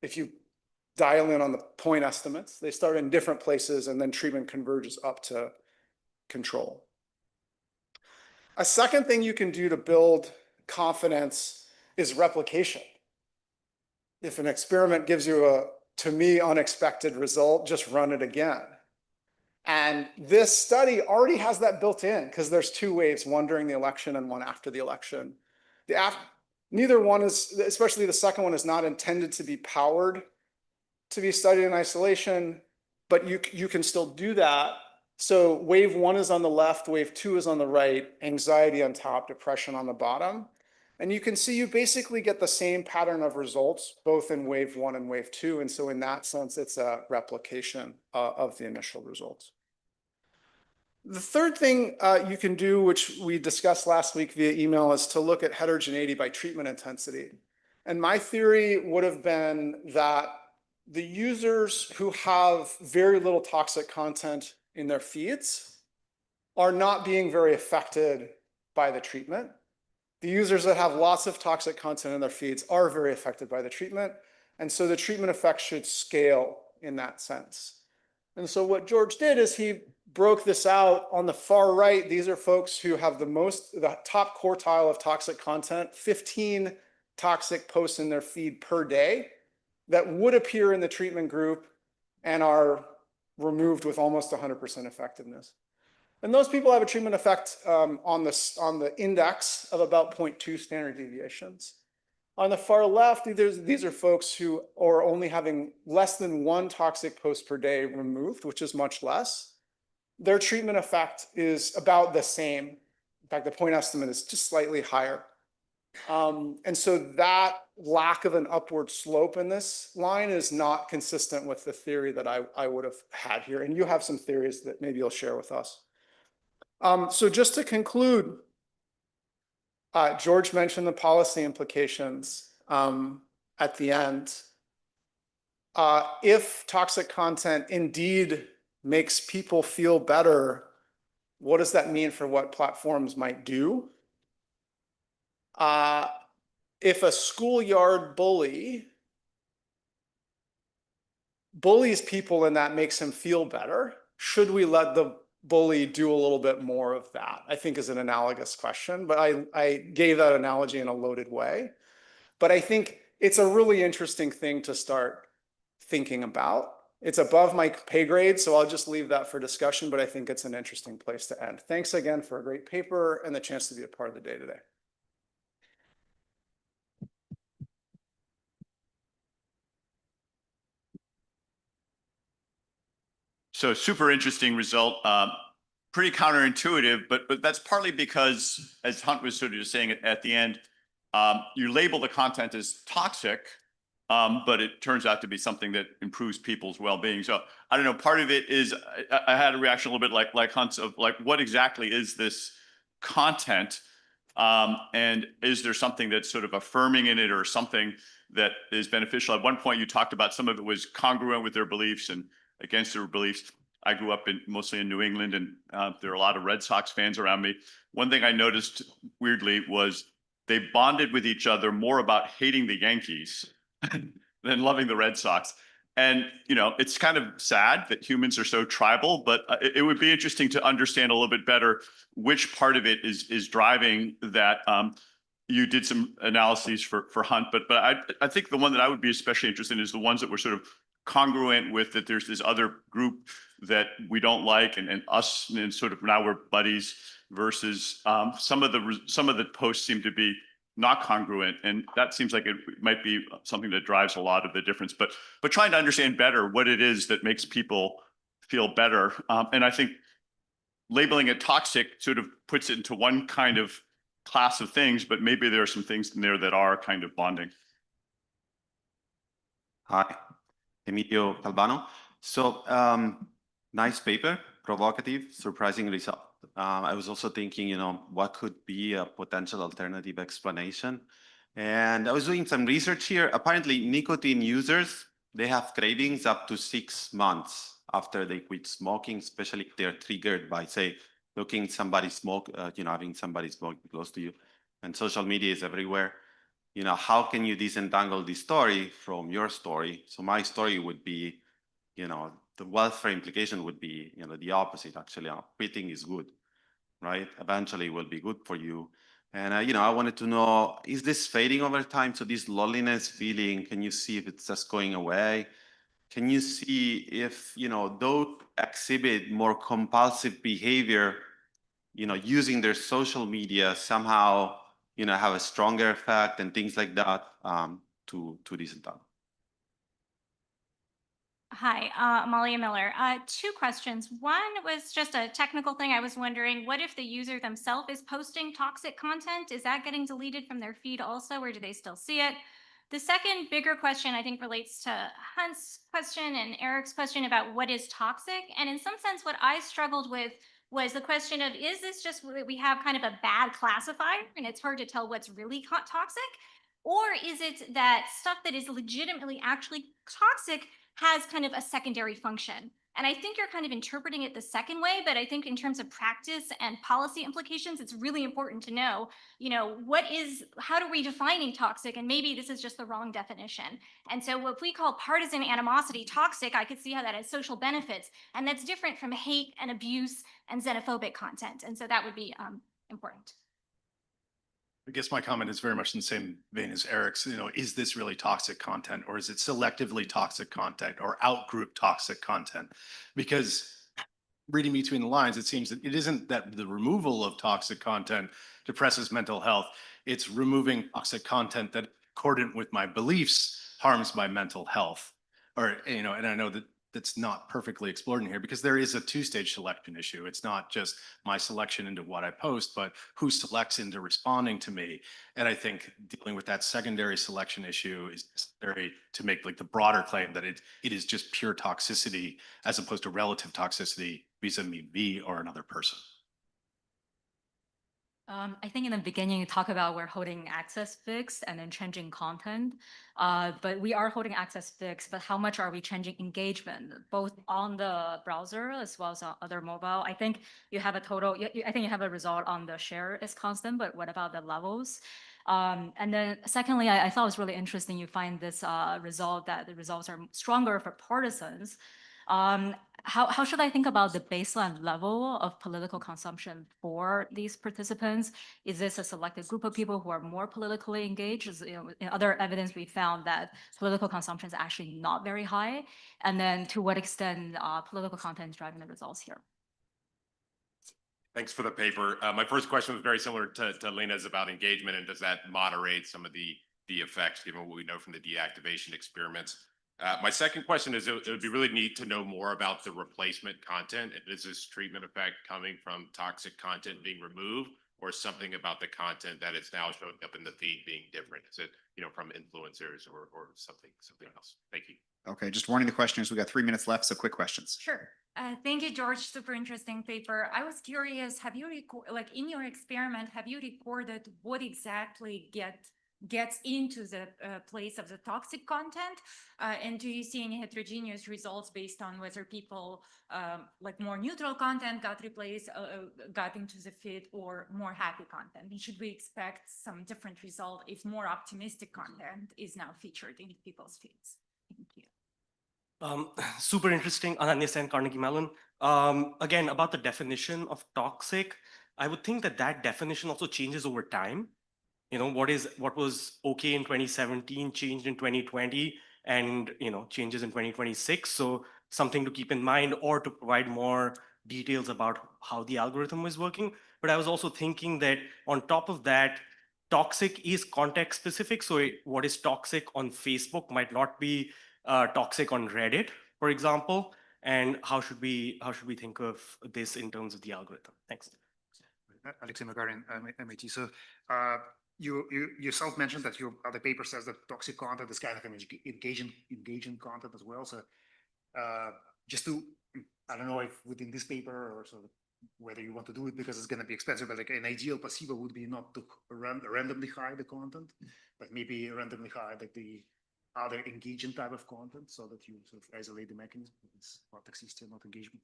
If you dial in on the point estimates, they start in different places and then treatment converges up to control. A second thing you can do to build confidence is replication. If an experiment gives you a, to me, unexpected result, just run it again. And this study already has that built in because there's two waves, one during the election and one after the election. Neither one is, especially the second one, is not intended to be powered to be studied in isolation, but you can still do that. So wave one is on the left, wave two is on the right, anxiety on top, depression on the bottom. And you can see you basically get the same pattern of results, both in wave one and wave two. And so in that sense, it's a replication of the initial results. The third thing you can do, which we discussed last week via email, is to look at heterogeneity by treatment intensity. And my theory would have been that the users who have very little toxic content in their feeds are not being very affected by the treatment. The users that have lots of toxic content in their feeds are very affected by the treatment. And so the treatment effect should scale in that sense. And so what George did is he broke this out on the far right. These are folks who have the top quartile of toxic content, 15 toxic posts in their feed per day that would appear in the treatment group and are removed with almost 100% effectiveness. And those people have a treatment effect on the index of about 0.2 standard deviations. On the far left, these are folks who are only having less than one toxic post per day removed, which is much less. Their treatment effect is about the same. In fact, the point estimate is just slightly higher. And so that lack of an upward slope in this line is not consistent with the theory that I would have had here. And you have some theories that maybe you'll share with us. So just to conclude, George mentioned the policy implications at the end. If toxic content indeed makes people feel better, what does that mean for what platforms might do? If a schoolyard bullies people and that makes him feel better, should we let the bully do a little bit more of that? I think is an analogous question, but I gave that analogy in a loaded way. But I think it's a really interesting thing to start thinking about. It's above my pay grade, so I'll just leave that for discussion, but I think it's an interesting place to end. Thanks again for a great paper and the chance to be a part of the day today. So super interesting result. pretty counterintuitive, but that's partly because, as Hunt was sort of just saying at the end, you label the content as toxic, but it turns out to be something that improves people's well-being. So I don't know, part of it is, I had a reaction a little bit like Hunt's of like, what exactly is this content? And is there something that's sort of affirming in it or something that is beneficial? At one point, you talked about some of it was congruent with their beliefs and against their beliefs. I grew up mostly in New England, and there are a lot of Red Sox fans around me. One thing I noticed weirdly was they bonded with each other more about hating the Yankees than loving the Red Sox. And, you know, it's kind of sad that humans are so tribal, but it would be interesting to understand a little bit better which part of it is driving that. You did some analyses for Hunt, but I think the one that I would be especially interested in is the ones that were sort of congruent with that there's this other group that we don't like, and us, and sort of now we're buddies, versus some of the posts seem to be not congruent, and that seems like it might be something that drives a lot of the difference. But trying to understand better what it is that makes people feel better, and I think labeling it toxic sort of puts it into one kind of class of things, but maybe there are some things in there that are kind of bonding. Hi, Emilio Calvano. So, nice paper, provocative, surprising result. I was also thinking, you know, what could be a potential alternative explanation? And I was doing some research here. Apparently, nicotine users, they have cravings up to 6 months after they quit smoking, especially if they're triggered by, say, looking somebody smoke, you know, having somebody smoking close to you. And social media is everywhere. You know, how can you disentangle this story from your story? So my story would be, you know, the welfare implication would be, you know, the opposite, actually. Quitting is good, right? Eventually it will be good for you. And, you know, I wanted to know, is this fading over time? So this loneliness feeling, can you see if it's just going away? Can you see if, you know, those exhibit more compulsive behavior, you know, using their social media somehow, you know, have a stronger effect and things like that to disentangle? Hi, Amalia Miller. 2 questions. One was just a technical thing. I was wondering, what if the user themselves is posting toxic content? Is that getting deleted from their feed also, or do they still see it? The second bigger question, I think, relates to Hunt's question and Eric's question about what is toxic. And in some sense, what I struggled with was the question of, is this just that we have kind of a bad classifier and it's hard to tell what's really toxic? Or is it that stuff that is legitimately actually toxic has kind of a secondary function? And I think you're kind of interpreting it the second way, but I think in terms of practice and policy implications, it's really important to know, you know, how are we defining toxic? And maybe this is just the wrong definition. And so what we call partisan animosity toxic, I could see how that has social benefits. And that's different from hate and abuse and xenophobic content. And so that would be important. I guess my comment is very much in the same vein as Eric's. You know, is this really toxic content, or is it selectively toxic content, or outgroup toxic content? Because reading between the lines, it seems that it isn't that the removal of toxic content depresses mental health. It's removing toxic content that, accordant with my beliefs, harms my mental health. Or, you know, and I know that that's not perfectly explored in here because there is a 2-stage selection issue. It's not just my selection into what I post, but who selects into responding to me. And I think dealing with that secondary selection issue is necessary to make like the broader claim that it is just pure toxicity as opposed to relative toxicity vis-a-vis me or another person. I think in the beginning you talk about we're holding access fixed and then changing content, but we are holding access fixed, but how much are we changing engagement, both on the browser as well as on other mobile? I think you have a total, I think you have a result on the share is constant, but what about the levels? And then secondly, I thought it was really interesting you find this result that the results are stronger for partisans. How should I think about the baseline level of political consumption for these participants? Is this a selected group of people who are more politically engaged? As, you know, in other evidence, we found that political consumption is actually not very high. And then to what extent political content is driving the results here? Thanks for the paper. My first question was very similar to Lena's about engagement, and does that moderate some of the effects given what we know from the deactivation experiments? My second question is, it would be really neat to know more about the replacement content. And is this treatment effect coming from toxic content being removed, or something about the content that is now showing up in the feed being different? Is it, from influencers or something else? Thank you. Okay, just warning the questioners, we got 3 minutes left, so quick questions. Sure. Thank you, George. Super interesting paper. I was curious, have you like in your experiment, have you recorded what exactly gets into the place of the toxic content? And do you see any heterogeneous results based on whether people like more neutral content got replaced, got into the feed, or more happy content? And should we expect some different result if more optimistic content is now featured in people's feeds? Thank you. Super interesting, Ananya Sen, Carnegie Mellon. Again, about the definition of toxic, I would think that definition also changes over time. What was okay in 2017 changed in 2020 and, changes in 2026. So something to keep in mind, or to provide more details about how the algorithm is working. But I was also thinking that on top of that, toxic is context specific. So what is toxic on Facebook might not be toxic on Reddit, for example. And how should we think of this in terms of the algorithm? Thanks. Alexei Magarin, MIT. So you yourself mentioned that your other paper says that toxic content is kind of engaging content as well. So just to, I don't know if within this paper or so whether you want to do it because it's going to be expensive, but like an ideal placebo would be not to randomly hide the content, but maybe randomly hide like the other engaging type of content so that you sort of isolate the mechanism. It's not toxicity, not engagement.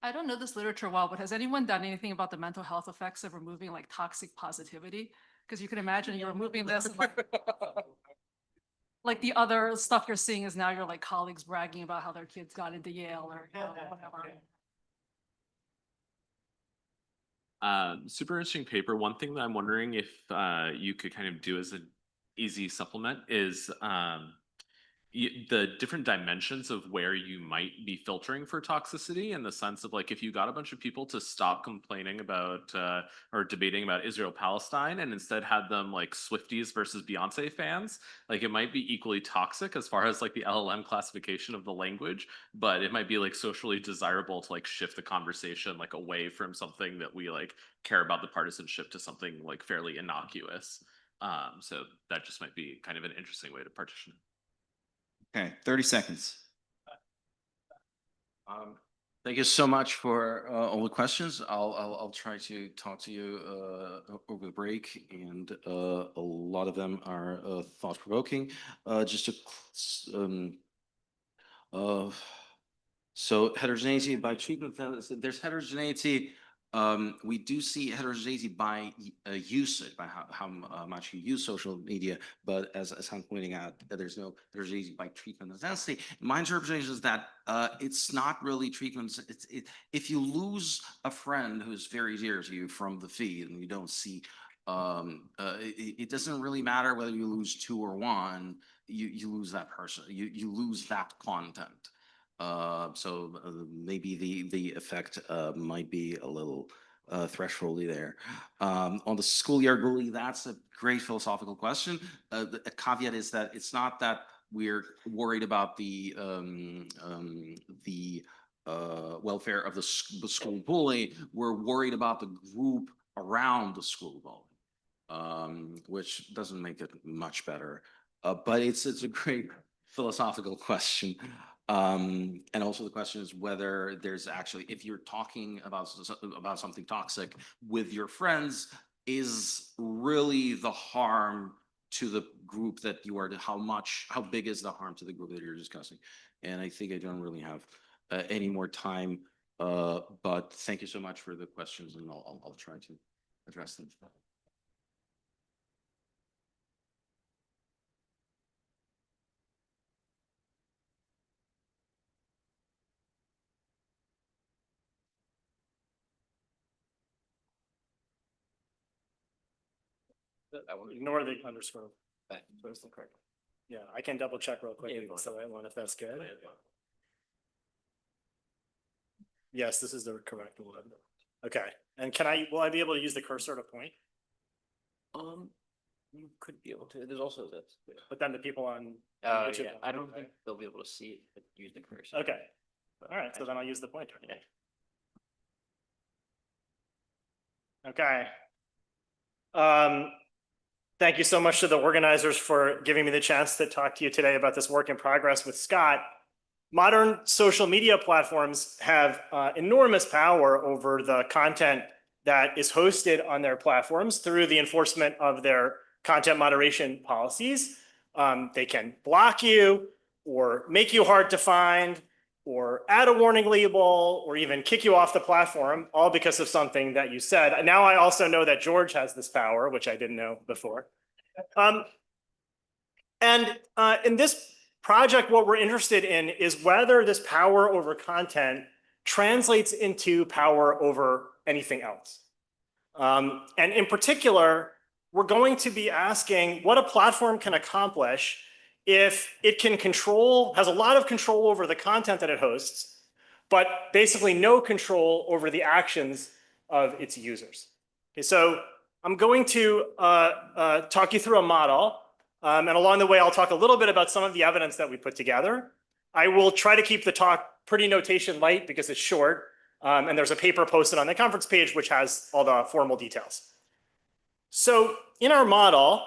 I don't know this literature well, but has anyone done anything about the mental health effects of removing like toxic positivity? Because you can imagine you're removing this and like the other stuff you're seeing is now your like colleagues bragging about how their kids got into Yale or whatever. Super interesting paper. One thing that I'm wondering if you could kind of do as an easy supplement is the different dimensions of where you might be filtering for toxicity, in the sense of like if you got a bunch of people to stop complaining about or debating about Israel-Palestine and instead had them like Swifties versus Beyonce fans, like it might be equally toxic as far as like the LLM classification of the language, but it might be like socially desirable to like shift the conversation like away from something that we like care about the partisanship to something like fairly innocuous. So that just might be kind of an interesting way to partition it. Okay, 30 seconds. Thank you so much for all the questions. I'll try to talk to you over the break, and a lot of them are thought-provoking. So heterogeneity by treatment, there's heterogeneity. We do see heterogeneity by usage, by how much you use social media, but as I'm pointing out, there's no heterogeneity by treatment intensity. My interpretation is that it's not really treatment. If you lose a friend who's very dear to you from the feed and you don't see, it doesn't really matter whether you lose 2 or 1, you lose that person, you lose that content. So maybe the effect might be a little thresholdy there. On the schoolyard bully, that's a great philosophical question. The caveat is that it's not that we're worried about the welfare of the school bully. We're worried about the group around the school bully, which doesn't make it much better. But it's a great philosophical question. And also the question is whether there's actually, if you're talking about something toxic with your friends, is really the harm to the group that you are, how big is the harm to the group that you're discussing? And I think I don't really have any more time, but thank you so much for the questions, and I'll try to address them. Ignore the underscore. So it's correct. Yeah, I can double check real quick. So I want if that's good. Yes, this is the correct one. Okay, and will I be able to use the cursor to point? You could be able to. There's also this. But then the people on Yeah, YouTube. I don't think they'll be able to see it, but use the cursor. Okay. All right. So then I'll use the pointer. Okay. Thank you so much to the organizers for giving me the chance to talk to you today about this work in progress with Scott. Modern social media platforms have enormous power over the content that is hosted on their platforms through the enforcement of their content moderation policies. They can block you or make you hard to find or add a warning label or even kick you off the platform, all because of something that you said. Now I also know that George has this power, which I didn't know before. In this project, what we're interested in is whether this power over content translates into power over anything else. And in particular, we're going to be asking what a platform can accomplish if it can has a lot of control over the content that it hosts, but basically no control over the actions of its users. Okay, so I'm going to talk you through a model. And along the way, I'll talk a little bit about some of the evidence that we put together. I will try to keep the talk pretty notation light because it's short. And there's a paper posted on the conference page which has all the formal details. So in our model,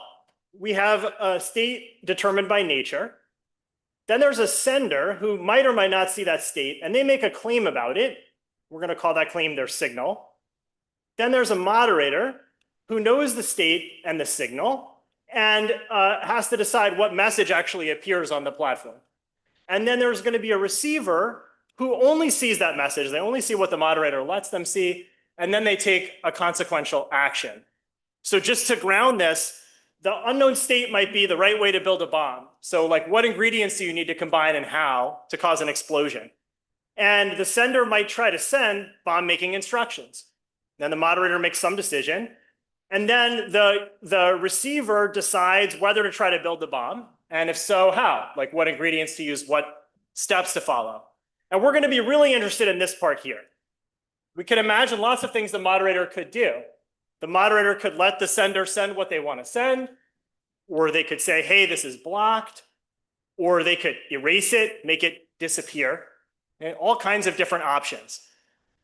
we have a state determined by nature. Then there's a sender who might or might not see that state, and they make a claim about it. We're going to call that claim their signal. Then there's a moderator who knows the state and the signal and has to decide what message actually appears on the platform. And then there's going to be a receiver who only sees that message. They only see what the moderator lets them see, and then they take a consequential action. So just to ground this, the unknown state might be the right way to build a bomb. So like, what ingredients do you need to combine and how to cause an explosion? And the sender might try to send bomb making instructions. Then the moderator makes some decision. And then the receiver decides whether to try to build the bomb. And if so, how? Like what ingredients to use, what steps to follow. And we're going to be really interested in this part here. We could imagine lots of things the moderator could do. The moderator could let the sender send what they want to send, or they could say, hey, this is blocked, or they could erase it, make it disappear, and all kinds of different options.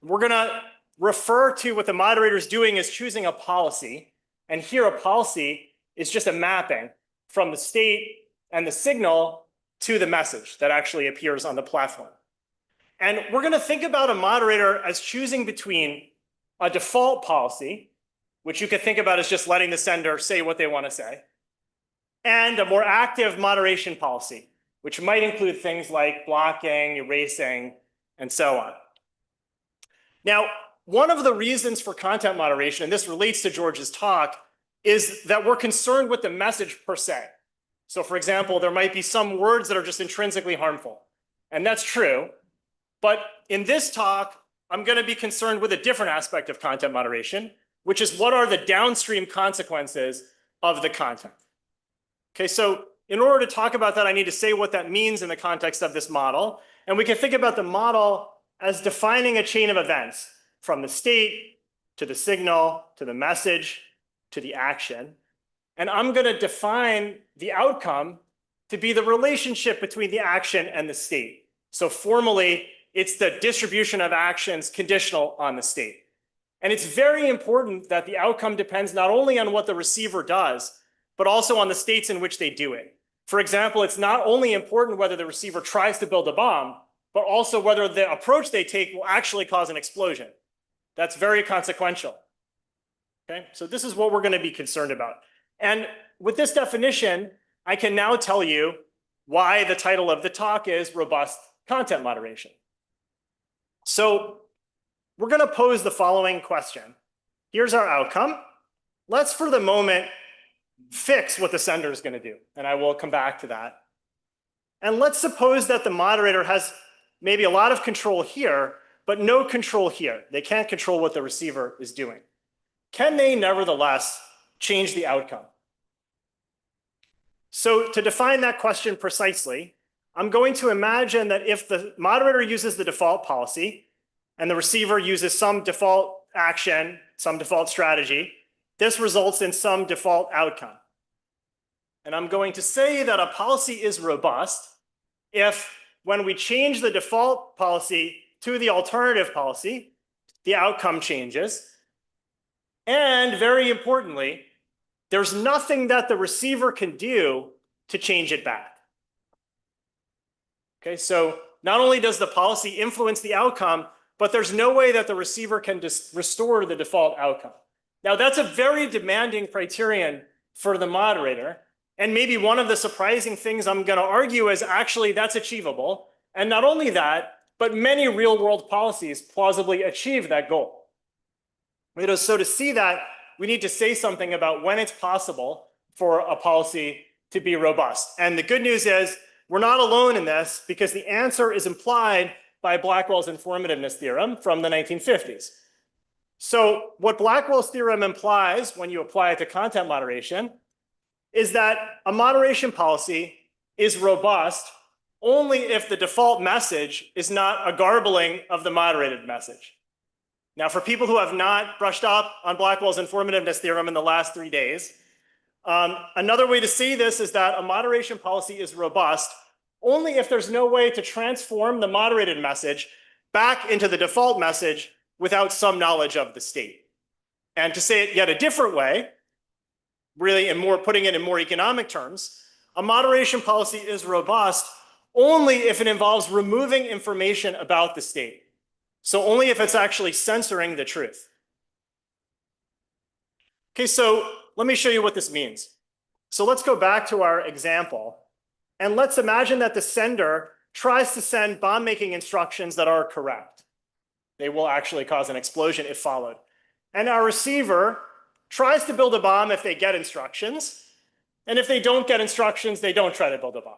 We're going to refer to what the moderator is doing as choosing a policy. And here a policy is just a mapping from the state and the signal to the message that actually appears on the platform. And we're going to think about a moderator as choosing between a default policy, which you could think about as just letting the sender say what they want to say, and a more active moderation policy, which might include things like blocking, erasing, and so on. Now, one of the reasons for content moderation, and this relates to George's talk, is that we're concerned with the message per se. So for example, there might be some words that are just intrinsically harmful, and that's true. But in this talk, I'm going to be concerned with a different aspect of content moderation, which is what are the downstream consequences of the content. Okay, so in order to talk about that, I need to say what that means in the context of this model. And we can think about the model as defining a chain of events from the state to the signal, to the message, to the action. And I'm going to define the outcome to be the relationship between the action and the state. So formally, it's the distribution of actions conditional on the state. And it's very important that the outcome depends not only on what the receiver does, but also on the states in which they do it. For example, it's not only important whether the receiver tries to build a bomb, but also whether the approach they take will actually cause an explosion. That's very consequential. Okay, so this is what we're going to be concerned about. And with this definition, I can now tell you why the title of the talk is Robust Content Moderation. So we're going to pose the following question. Here's our outcome. Let's, for the moment, fix what the sender is going to do, and I will come back to that. And let's suppose that the moderator has maybe a lot of control here, but no control here. They can't control what the receiver is doing. Can they nevertheless change the outcome? So to define that question precisely, I'm going to imagine that if the moderator uses the default policy and the receiver uses some default action, some default strategy, this results in some default outcome. And I'm going to say that a policy is robust if when we change the default policy to the alternative policy, the outcome changes. And very importantly, there's nothing that the receiver can do to change it back. Okay, so not only does the policy influence the outcome, but there's no way that the receiver can just restore the default outcome. Now, that's a very demanding criterion for the moderator. And maybe one of the surprising things I'm going to argue is actually that's achievable. And not only that, but many real world policies plausibly achieve that goal. So to see that, we need to say something about when it's possible for a policy to be robust. And the good news is we're not alone in this, because the answer is implied by Blackwell's informativeness theorem from the 1950s. So what Blackwell's theorem implies when you apply it to content moderation is that a moderation policy is robust only if the default message is not a garbling of the moderated message. Now, for people who have not brushed up on Blackwell's informativeness theorem in the last 3 days, another way to see this is that a moderation policy is robust only if there's no way to transform the moderated message back into the default message without some knowledge of the state. And to say it yet a different way, really putting it in more economic terms, a moderation policy is robust only if it involves removing information about the state. So only if it's actually censoring the truth. Okay, so let me show you what this means. So let's go back to our example, and let's imagine that the sender tries to send bomb-making instructions that are correct. They will actually cause an explosion if followed. And our receiver tries to build a bomb if they get instructions, and if they don't get instructions, they don't try to build a bomb.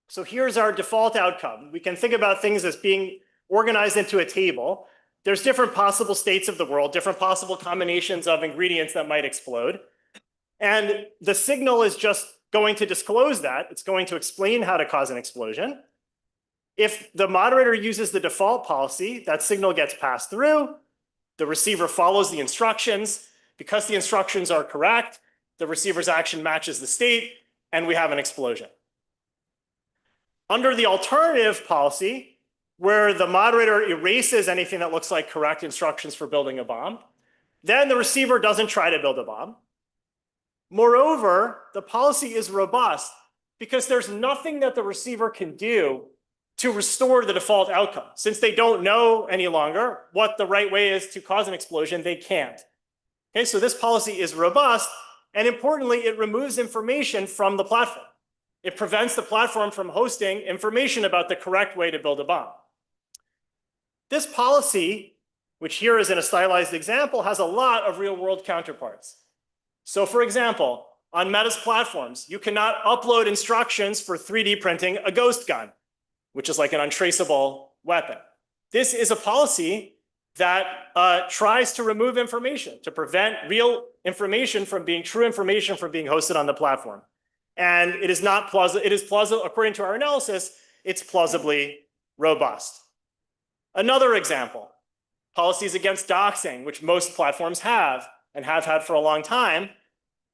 So here's our default outcome. We can think about things as being organized into a table. There's different possible states of the world, different possible combinations of ingredients that might explode. And the signal is just going to disclose that. It's going to explain how to cause an explosion. If the moderator uses the default policy, that signal gets passed through. The receiver follows the instructions. Because the instructions are correct, the receiver's action matches the state, and we have an explosion. Under the alternative policy, where the moderator erases anything that looks like correct instructions for building a bomb, then the receiver doesn't try to build a bomb. Moreover, the policy is robust because there's nothing that the receiver can do to restore the default outcome. Since they don't know any longer what the right way is to cause an explosion, they can't. Okay, so this policy is robust, and importantly, it removes information from the platform. It prevents the platform from hosting information about the correct way to build a bomb. This policy, which here is in a stylized example, has a lot of real-world counterparts. So for example, on Meta's platforms, you cannot upload instructions for 3D printing a ghost gun, which is like an untraceable weapon. This is a policy that tries to remove information, to prevent real information from being true information from being hosted on the platform. And it is not plausible, it is plausible, according to our analysis, it's plausibly robust. Another example, policies against doxing, which most platforms have and have had for a long time.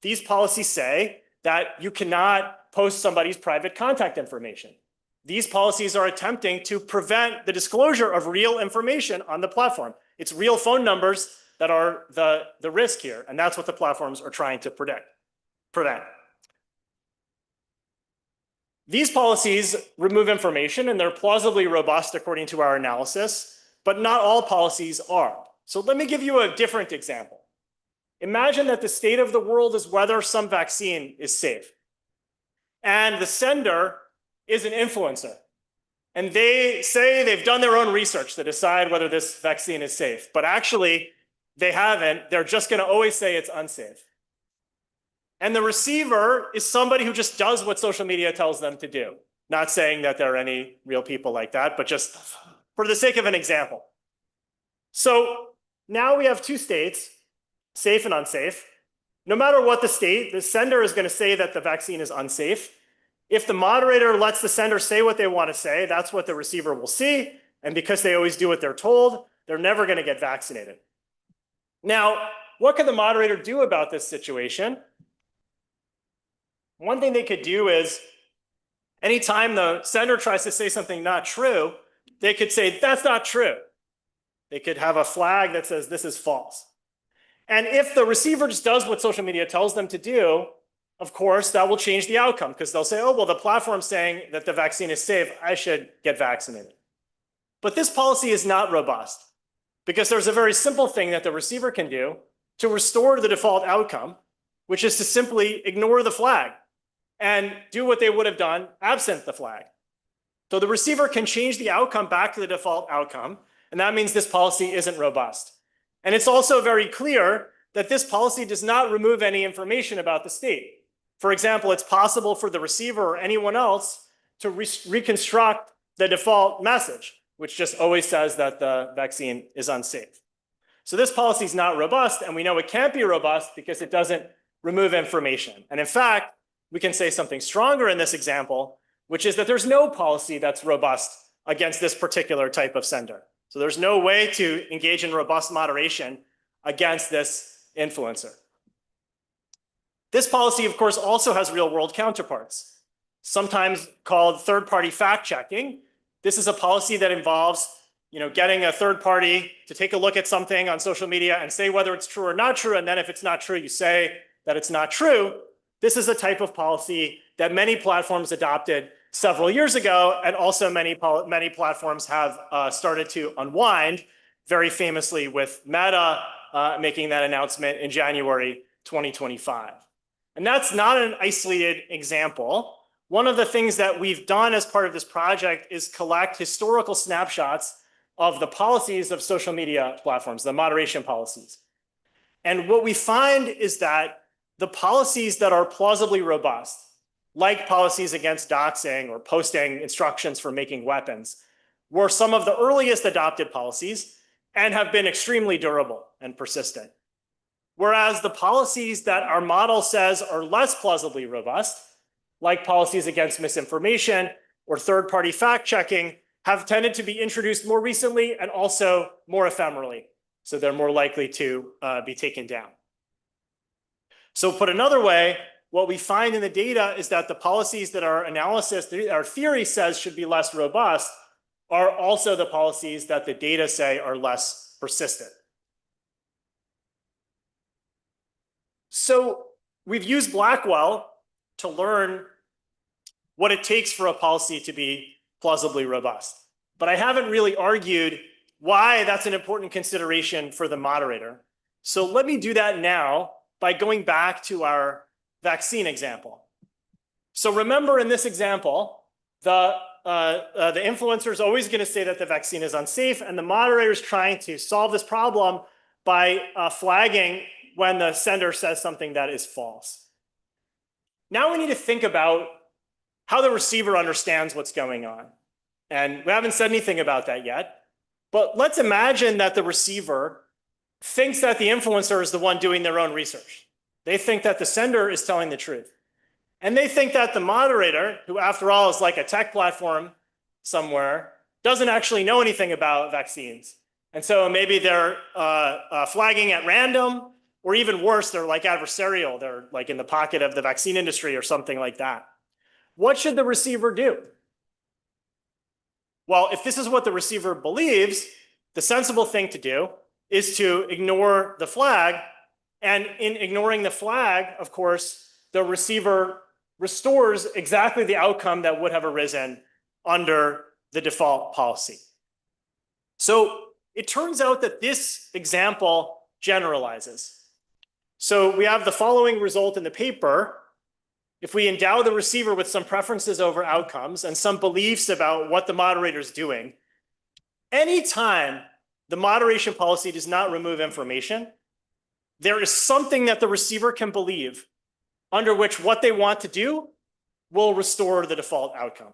These policies say that you cannot post somebody's private contact information. These policies are attempting to prevent the disclosure of real information on the platform. It's real phone numbers that are the risk here, and that's what the platforms are trying to prevent. These policies remove information, and they're plausibly robust according to our analysis, but not all policies are. So let me give you a different example. Imagine that the state of the world is whether some vaccine is safe. And the sender is an influencer. And they say they've done their own research to decide whether this vaccine is safe. But actually, they haven't. They're just going to always say it's unsafe. And the receiver is somebody who just does what social media tells them to do. Not saying that there are any real people like that, but just for the sake of an example. So now we have two states, safe and unsafe. No matter what the state, the sender is going to say that the vaccine is unsafe. If the moderator lets the sender say what they want to say, that's what the receiver will see. And because they always do what they're told, they're never going to get vaccinated. Now, what can the moderator do about this situation? One thing they could do is anytime the sender tries to say something not true, they could say, that's not true. They could have a flag that says this is false. And if the receiver just does what social media tells them to do, of course, that will change the outcome because they'll say, oh, well, the platform's saying that the vaccine is safe. I should get vaccinated. But this policy is not robust because there's a very simple thing that the receiver can do to restore the default outcome, which is to simply ignore the flag and do what they would have done absent the flag. So the receiver can change the outcome back to the default outcome, and that means this policy isn't robust. And it's also very clear that this policy does not remove any information about the state. For example, it's possible for the receiver or anyone else to reconstruct the default message, which just always says that the vaccine is unsafe. So this policy is not robust, and we know it can't be robust because it doesn't remove information. And in fact, we can say something stronger in this example, which is that there's no policy that's robust against this particular type of sender. So there's no way to engage in robust moderation against this influencer. This policy, of course, also has real-world counterparts, sometimes called third-party fact-checking. This is a policy that involves getting a third party to take a look at something on social media and say whether it's true or not true, and then if it's not true, you say that it's not true. This is a type of policy that many platforms adopted several years ago, and also many platforms have started to unwind, very famously with Meta making that announcement in January 2025. And that's not an isolated example. One of the things that we've done as part of this project is collect historical snapshots of the policies of social media platforms, the moderation policies. And what we find is that the policies that are plausibly robust, like policies against doxing or posting instructions for making weapons, were some of the earliest adopted policies and have been extremely durable and persistent. Whereas the policies that our model says are less plausibly robust, like policies against misinformation or third-party fact-checking, have tended to be introduced more recently and also more ephemerally. So they're more likely to be taken down. So put another way, what we find in the data is that the policies that our theory says should be less robust are also the policies that the data say are less persistent. So we've used Blackwell to learn what it takes for a policy to be plausibly robust. But I haven't really argued why that's an important consideration for the moderator. So let me do that now by going back to our vaccine example. So remember in this example, the influencer is always going to say that the vaccine is unsafe, and the moderator is trying to solve this problem by flagging when the sender says something that is false. Now we need to think about how the receiver understands what's going on. And we haven't said anything about that yet. But let's imagine that the receiver thinks that the influencer is the one doing their own research. They think that the sender is telling the truth. And they think that the moderator, who after all is like a tech platform somewhere, doesn't actually know anything about vaccines. And so maybe they're flagging at random, or even worse, they're like adversarial. They're like in the pocket of the vaccine industry or something like that. What should the receiver do? Well, if this is what the receiver believes, the sensible thing to do is to ignore the flag. And in ignoring the flag, of course, the receiver restores exactly the outcome that would have arisen under the default policy. So it turns out that this example generalizes. So we have the following result in the paper. If we endow the receiver with some preferences over outcomes and some beliefs about what the moderator is doing, anytime the moderation policy does not remove information, there is something that the receiver can believe under which what they want to do will restore the default outcome.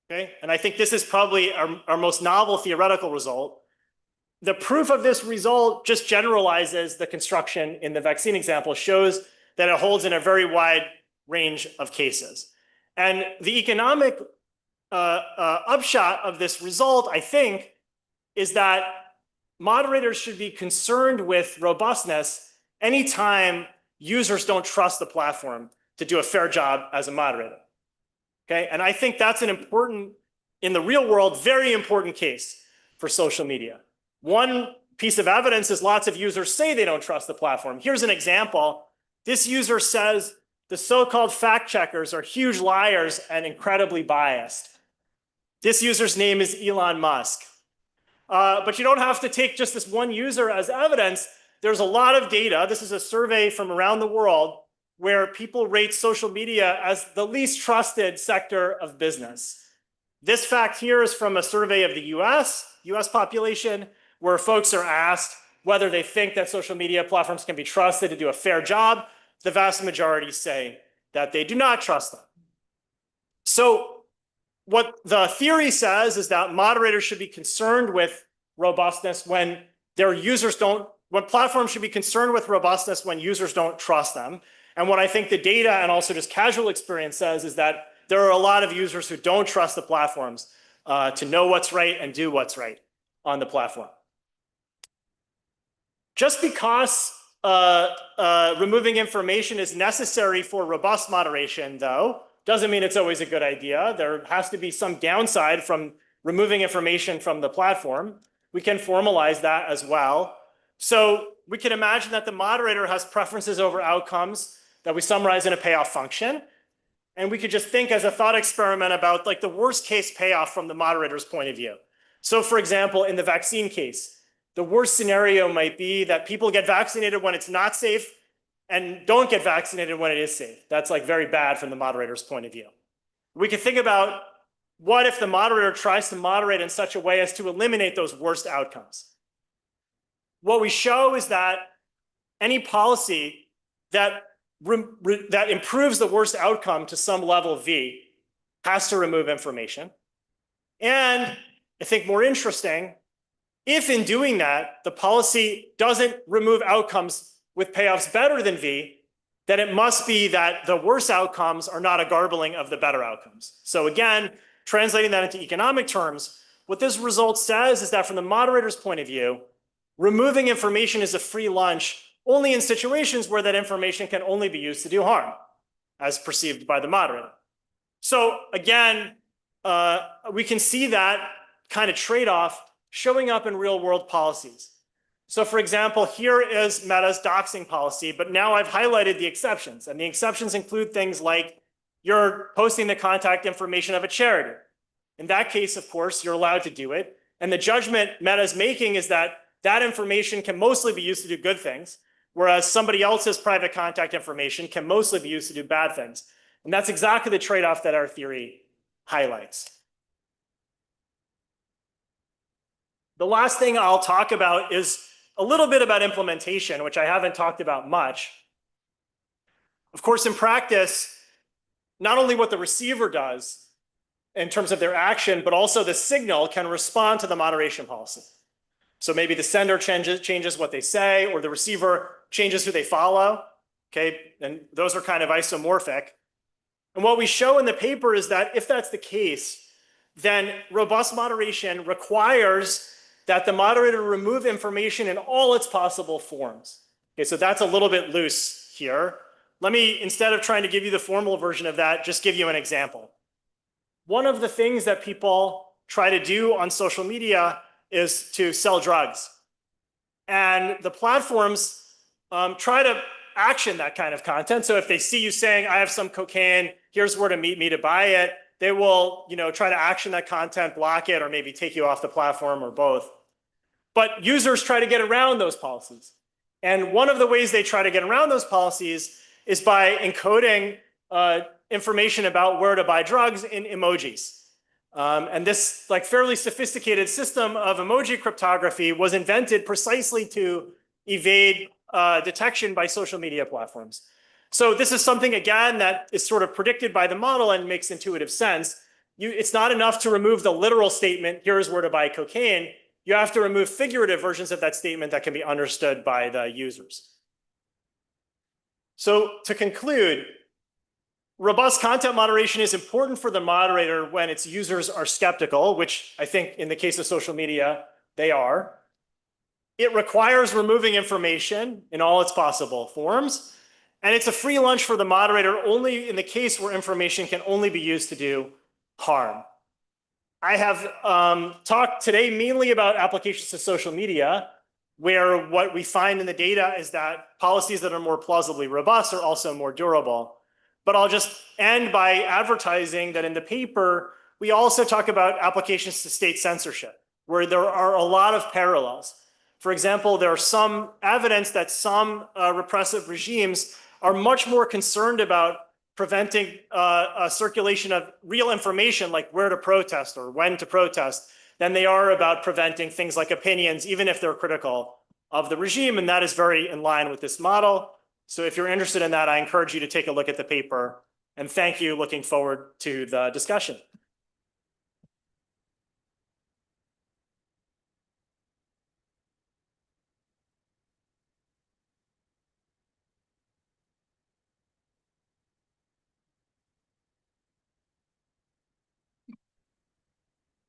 Okay? And I think this is probably our most novel theoretical result. The proof of this result just generalizes the construction in the vaccine example, shows that it holds in a very wide range of cases. And the economic upshot of this result, I think, is that moderators should be concerned with robustness anytime users don't trust the platform to do a fair job as a moderator. Okay, and I think that's an important, in the real world, very important case for social media. One piece of evidence is lots of users say they don't trust the platform. Here's an example. This user says the so-called fact checkers are huge liars and incredibly biased. This user's name is Elon Musk. But you don't have to take just this one user as evidence. There's a lot of data. This is a survey from around the world where people rate social media as the least trusted sector of business. This fact here is from a survey of the US population, where folks are asked whether they think that social media platforms can be trusted to do a fair job. The vast majority say that they do not trust them. So what the theory says is that moderators should be concerned with robustness when their users don't, when platforms should be concerned with robustness when users don't trust them. And what I think the data and also just casual experience says is that there are a lot of users who don't trust the platforms to know what's right and do what's right on the platform. Just because removing information is necessary for robust moderation, though, doesn't mean it's always a good idea. There has to be some downside from removing information from the platform. We can formalize that as well. So we can imagine that the moderator has preferences over outcomes that we summarize in a payoff function. And we could just think as a thought experiment about like the worst case payoff from the moderator's point of view. So for example, in the vaccine case, the worst scenario might be that people get vaccinated when it's not safe and don't get vaccinated when it is safe. That's like very bad from the moderator's point of view. We could think about what if the moderator tries to moderate in such a way as to eliminate those worst outcomes. What we show is that any policy that improves the worst outcome to some level V has to remove information. And I think more interesting, if in doing that, the policy doesn't remove outcomes with payoffs better than V, then it must be that the worst outcomes are not a garbling of the better outcomes. So again, translating that into economic terms, what this result says is that from the moderator's point of view, removing information is a free lunch only in situations where that information can only be used to do harm, as perceived by the moderator. So again, we can see that kind of trade-off showing up in real-world policies. So for example, here is Meta's doxing policy, but now I've highlighted the exceptions. And the exceptions include things like you're posting the contact information of a charity. In that case, of course, you're allowed to do it. And the judgment Meta's making is that that information can mostly be used to do good things, whereas somebody else's private contact information can mostly be used to do bad things. And that's exactly the trade-off that our theory highlights. The last thing I'll talk about is a little bit about implementation, which I haven't talked about much. Of course, in practice, not only what the receiver does in terms of their action, but also the signal can respond to the moderation policy. So maybe the sender changes what they say, or the receiver changes who they follow. Okay, and those are kind of isomorphic. And what we show in the paper is that if that's the case, then robust moderation requires that the moderator remove information in all its possible forms. Okay, so that's a little bit loose here. Let me, instead of trying to give you the formal version of that, just give you an example. One of the things that people try to do on social media is to sell drugs. And the platforms try to action that kind of content. So if they see you saying, I have some cocaine, here's where to meet me to buy it, they will, try to action that content, block it, or maybe take you off the platform, or both. But users try to get around those policies. And one of the ways they try to get around those policies is by encoding information about where to buy drugs in emojis. And this fairly sophisticated system of emoji cryptography was invented precisely to evade detection by social media platforms. So this is something, again, that is sort of predicted by the model and makes intuitive sense. It's not enough to remove the literal statement, here's where to buy cocaine. You have to remove figurative versions of that statement that can be understood by the users. So to conclude, robust content moderation is important for the moderator when its users are skeptical, which I think in the case of social media, they are. It requires removing information in all its possible forms. And it's a free lunch for the moderator only in the case where information can only be used to do harm. I have talked today mainly about applications to social media, where what we find in the data is that policies that are more plausibly robust are also more durable. But I'll just end by advertising that in the paper, we also talk about applications to state censorship, where there are a lot of parallels. For example, there are some evidence that some repressive regimes are much more concerned about preventing a circulation of real information like where to protest or when to protest than they are about preventing things like opinions, even if they're critical of the regime. And that is very in line with this model. So if you're interested in that, I encourage you to take a look at the paper. And thank you. Looking forward to the discussion.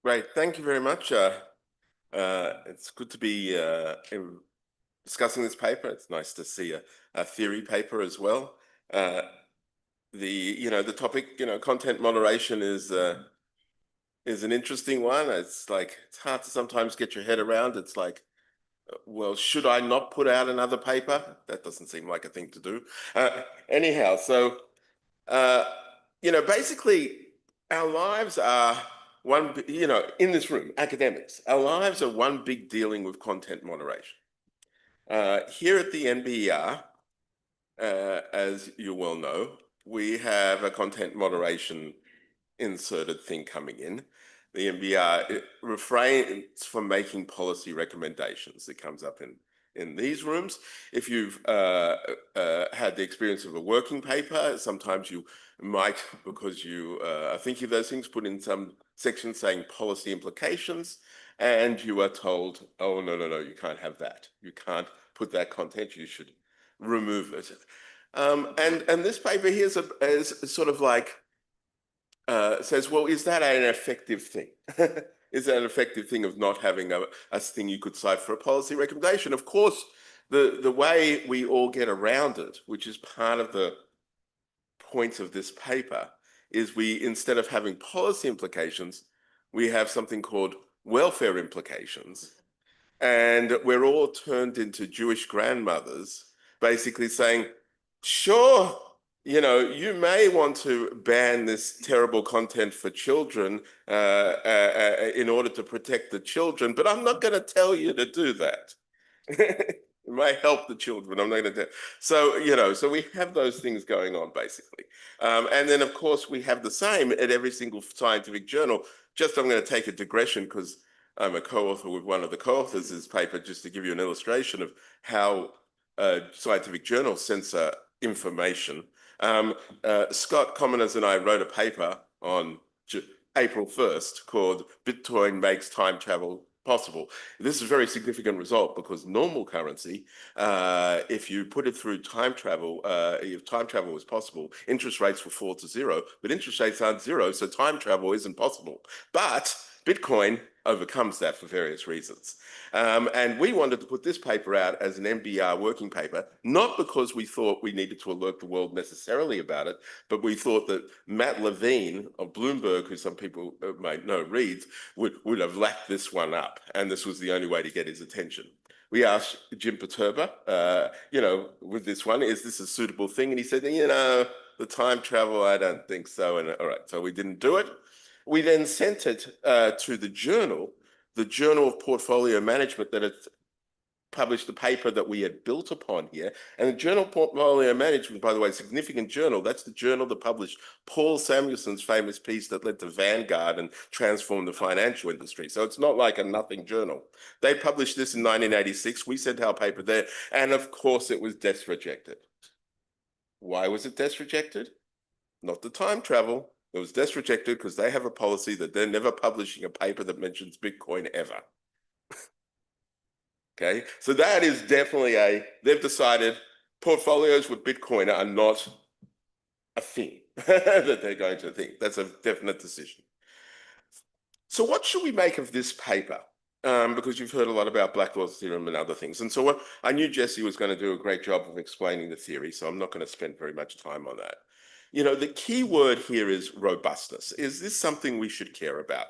Great, thank you very much. It's good to be discussing this paper. It's nice to see a theory paper as well. The topic, content moderation is an interesting one. It's hard to sometimes get your head around. It's like, well, should I not put out another paper? That doesn't seem like a thing to do. Anyhow, so basically, our lives are one, in this room, academics, our lives are one big dealing with content moderation. Here at the NBER, as you well know, we have a content moderation inserted thing coming in. The NBER refrains from making policy recommendations. It comes up in these rooms. If you've had the experience of a working paper, sometimes you might, because you are thinking of those things, put in some section saying policy implications, and you are told, oh, no, you can't have that. You can't put that content, you should remove it. And this paper here is sort of like, says, well, is that an effective thing? Is that an effective thing of not having a thing you could cite for a policy recommendation? Of course, the way we all get around it, which is part of the point of this paper, is we, instead of having policy implications, we have something called welfare implications. And we're all turned into Jewish grandmothers, basically saying, sure, you may want to ban this terrible content for children in order to protect the children, but I'm not going to tell you to do that. It might help the children. I'm not going to. So we have those things going on basically, and then of course we have the same at every single scientific journal. Just I'm going to take a digression because I'm a co-author with one of the co-authors of this paper, just to give you an illustration of how scientific journals censor information. Scott Commoners and I wrote a paper on April 1st called Bitcoin Makes Time Travel Possible. This is a very significant result because normal currency, if you put it through time travel, if time travel was possible, interest rates will fall to zero, but interest rates aren't zero, so time travel isn't possible. But Bitcoin overcomes that for various reasons. And we wanted to put this paper out as an NBER working paper, not because we thought we needed to alert the world necessarily about it, but we thought that Matt Levine of Bloomberg, who some people might know reads, would have lapped this one up. And this was the only way to get his attention. We asked Jim Perturba, with this one, is this a suitable thing? And he said, the time travel, I don't think so. And all right, so we didn't do it. We then sent it to the Journal of Portfolio Management, that had published the paper that we had built upon here. And the Journal of Portfolio Management, by the way, a significant journal. That's the journal that published Paul Samuelson's famous piece that led to Vanguard and transformed the financial industry. So it's not like a nothing journal. They published this in 1986. We sent our paper there. And of course, it was death rejected. Why was it death rejected? Not the time travel. It was death rejected because they have a policy that they're never publishing a paper that mentions Bitcoin ever. Okay, so that is definitely they've decided portfolios with Bitcoin are not a thing that they're going to think. That's a definite decision. So what should we make of this paper? because you've heard a lot about Blackwell's theorem and other things. And so I knew Jesse was going to do a great job of explaining the theory, so I'm not going to spend very much time on that. You know, the key word here is robustness. Is this something we should care about?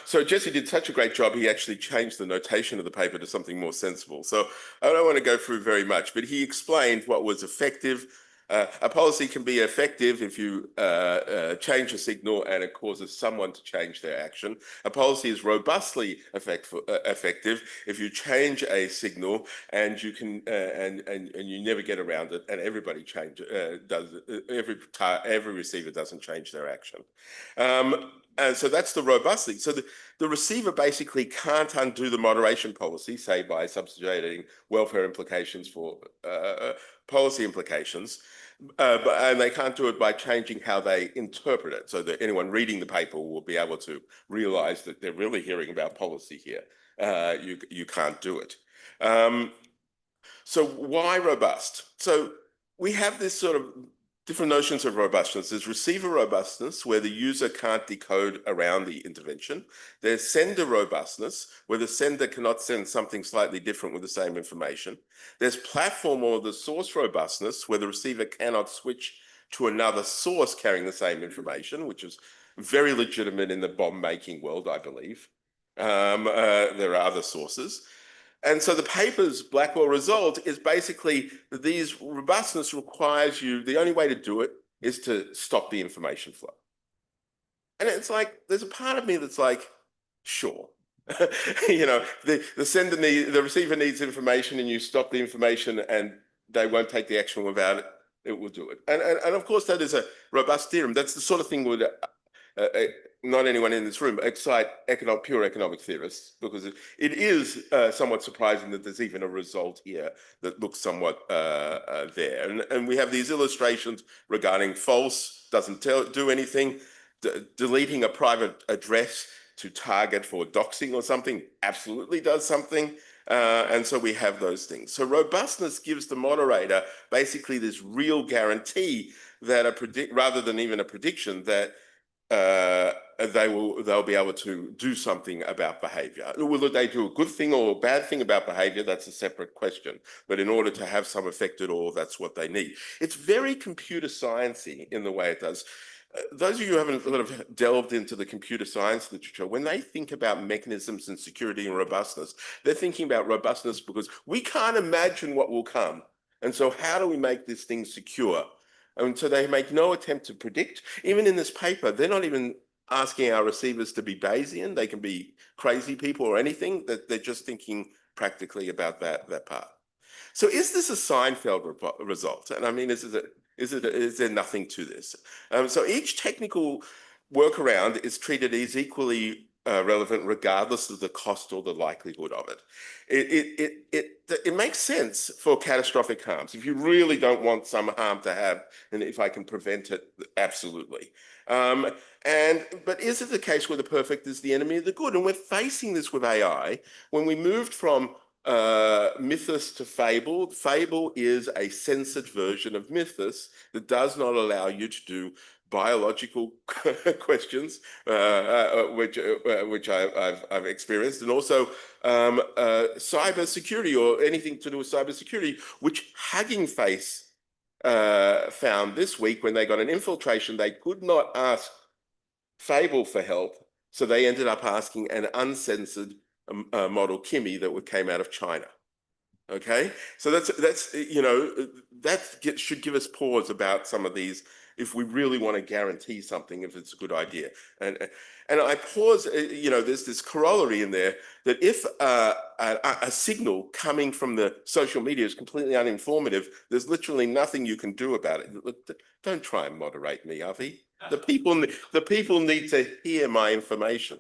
So Jesse did such a great job, he actually changed the notation of the paper to something more sensible. So I don't want to go through very much, but he explained what was effective. A policy can be effective if you change a signal and it causes someone to change their action. A policy is robustly effective if you change a signal and you can and you never get around it, and everybody every receiver doesn't change their action. And so that's the robustly. So the receiver basically can't undo the moderation policy, say by substituting welfare implications for policy implications, and they can't do it by changing how they interpret it, so that anyone reading the paper will be able to realize that they're really hearing about policy here. You can't do it. So why robust? So we have this sort of different notions of robustness. There's receiver robustness, where the user can't decode around the intervention. There's sender robustness, where the sender cannot send something slightly different with the same information. There's platform or the source robustness, where the receiver cannot switch to another source carrying the same information, which is very legitimate in the bomb-making world, I believe. There are other sources. And so the paper's Blackwell result is basically that these robustness requires you, the only way to do it is to stop the information flow. And it's like, there's a part of me that's like, sure. You know, the receiver needs information and you stop the information and they won't take the action without it, it will do it. And of course that is a robust theorem. That's the sort of thing would not anyone in this room excite pure economic theorists, because it is somewhat surprising that there's even a result here that looks somewhat there. And we have these illustrations regarding false, doesn't do anything, deleting a private address to target for doxing or something absolutely does something. And so we have those things. So robustness gives the moderator basically this real guarantee that rather than even a prediction, that they'll be able to do something about behavior. Whether they do a good thing or a bad thing about behavior, that's a separate question. But in order to have some effect at all, that's what they need. It's very computer sciencey in the way it does. Those of you who haven't sort of delved into the computer science literature, when they think about mechanisms and security and robustness, they're thinking about robustness because we can't imagine what will come. And so how do we make this thing secure? And so they make no attempt to predict. Even in this paper, they're not even asking our receivers to be Bayesian. They can be crazy people or anything. That they're just thinking practically about that part. So is this a Seinfeld result? And I mean, is there nothing to this? So each technical workaround is treated as equally relevant regardless of the cost or the likelihood of it. It makes sense for catastrophic harms. If you really don't want some harm to have, and if I can prevent it, absolutely. But is it the case where the perfect is the enemy of the good? And we're facing this with AI. When we moved from mythos to fable, fable is a censored version of mythos that does not allow you to do biological questions, which I've experienced, and also cyber security or anything to do with cyber security, which Hugging Face found this week when they got an infiltration. They could not ask Fable for help, so they ended up asking an uncensored model Kimi that came out of China. Okay, so that's you know, that should give us pause about some of these, if we really want to guarantee something, if it's a good idea. And I pause, you know, there's this corollary in there that if a signal coming from the social media is completely uninformative, there's literally nothing you can do about it. Look, don't try and moderate me, Avi. The people need to hear my information.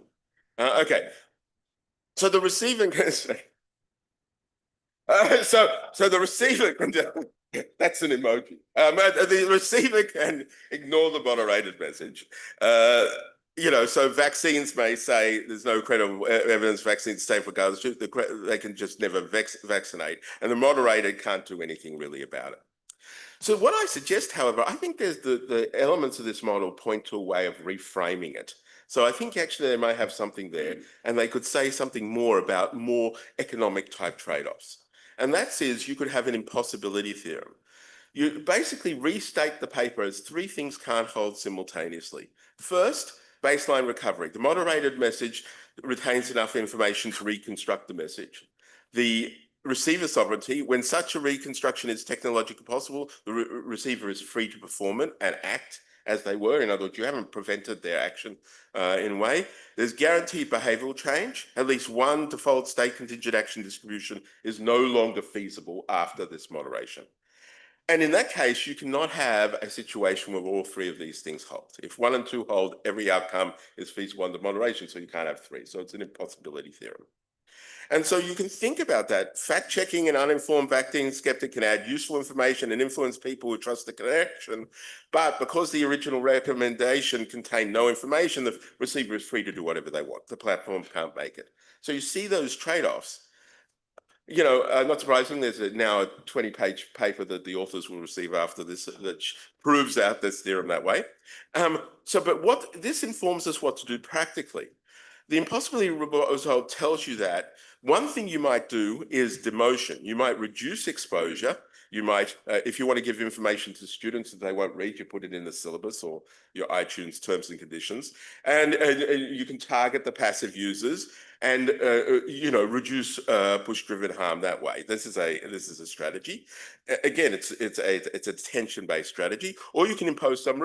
Okay, so the receiving so the receiver can that's an emoji. The receiver can ignore the moderated message. You know, so vaccines may say there's no credible evidence vaccines safe regardless. They can just never vaccinate, and the moderator can't do anything really about it. So what I suggest, however, I think there's the elements of this model point to a way of reframing it. So I think actually they might have something there, and they could say something more about more economic type trade-offs. And that is, you could have an impossibility theorem. You basically restate the paper as three things can't hold simultaneously. First, baseline recovery. The moderated message retains enough information to reconstruct the message. The receiver sovereignty, when such a reconstruction is technologically possible, the receiver is free to perform it and act as they were. In other words, you haven't prevented their action in a way. There's guaranteed behavioral change. At least one default state contingent action distribution is no longer feasible after this moderation. And in that case, you cannot have a situation where all three of these things hold. If 1 and 2 hold, every outcome is feasible under moderation, so you can't have 3. So it's an impossibility theorem. And so you can think about that. Fact-checking and uninformed vaccine skeptic can add useful information and influence people who trust the connection. But because the original recommendation contained no information, the receiver is free to do whatever they want. The platform can't make it. So you see those trade-offs. You know, not surprising, there's now a 20-page paper that the authors will receive after this that proves out this theorem that way. But what this informs us what to do practically. The impossibility result tells you that one thing you might do is demotion. You might reduce exposure. You might, if you want to give information to students that they won't read, you put it in the syllabus or your iTunes terms and conditions. And you can target the passive users and reduce push-driven harm that way. This is a strategy. Again, it's a attention-based strategy, or you can impose some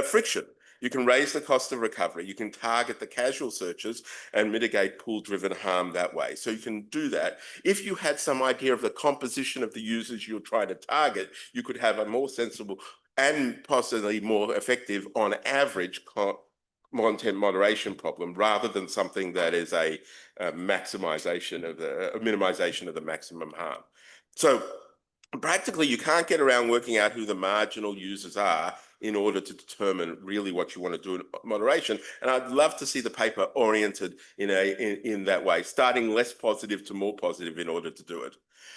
friction. You can raise the cost of recovery. You can target the casual searches and mitigate pool-driven harm that way. So you can do that. If you had some idea of the composition of the users you're trying to target, you could have a more sensible and possibly more effective, on average, content moderation problem, rather than something that is a minimization of the maximum harm. So practically, you can't get around working out who the marginal users are in order to determine really what you want to do in moderation. And I'd love to see the paper oriented in that way, starting less positive to more positive in order to do it.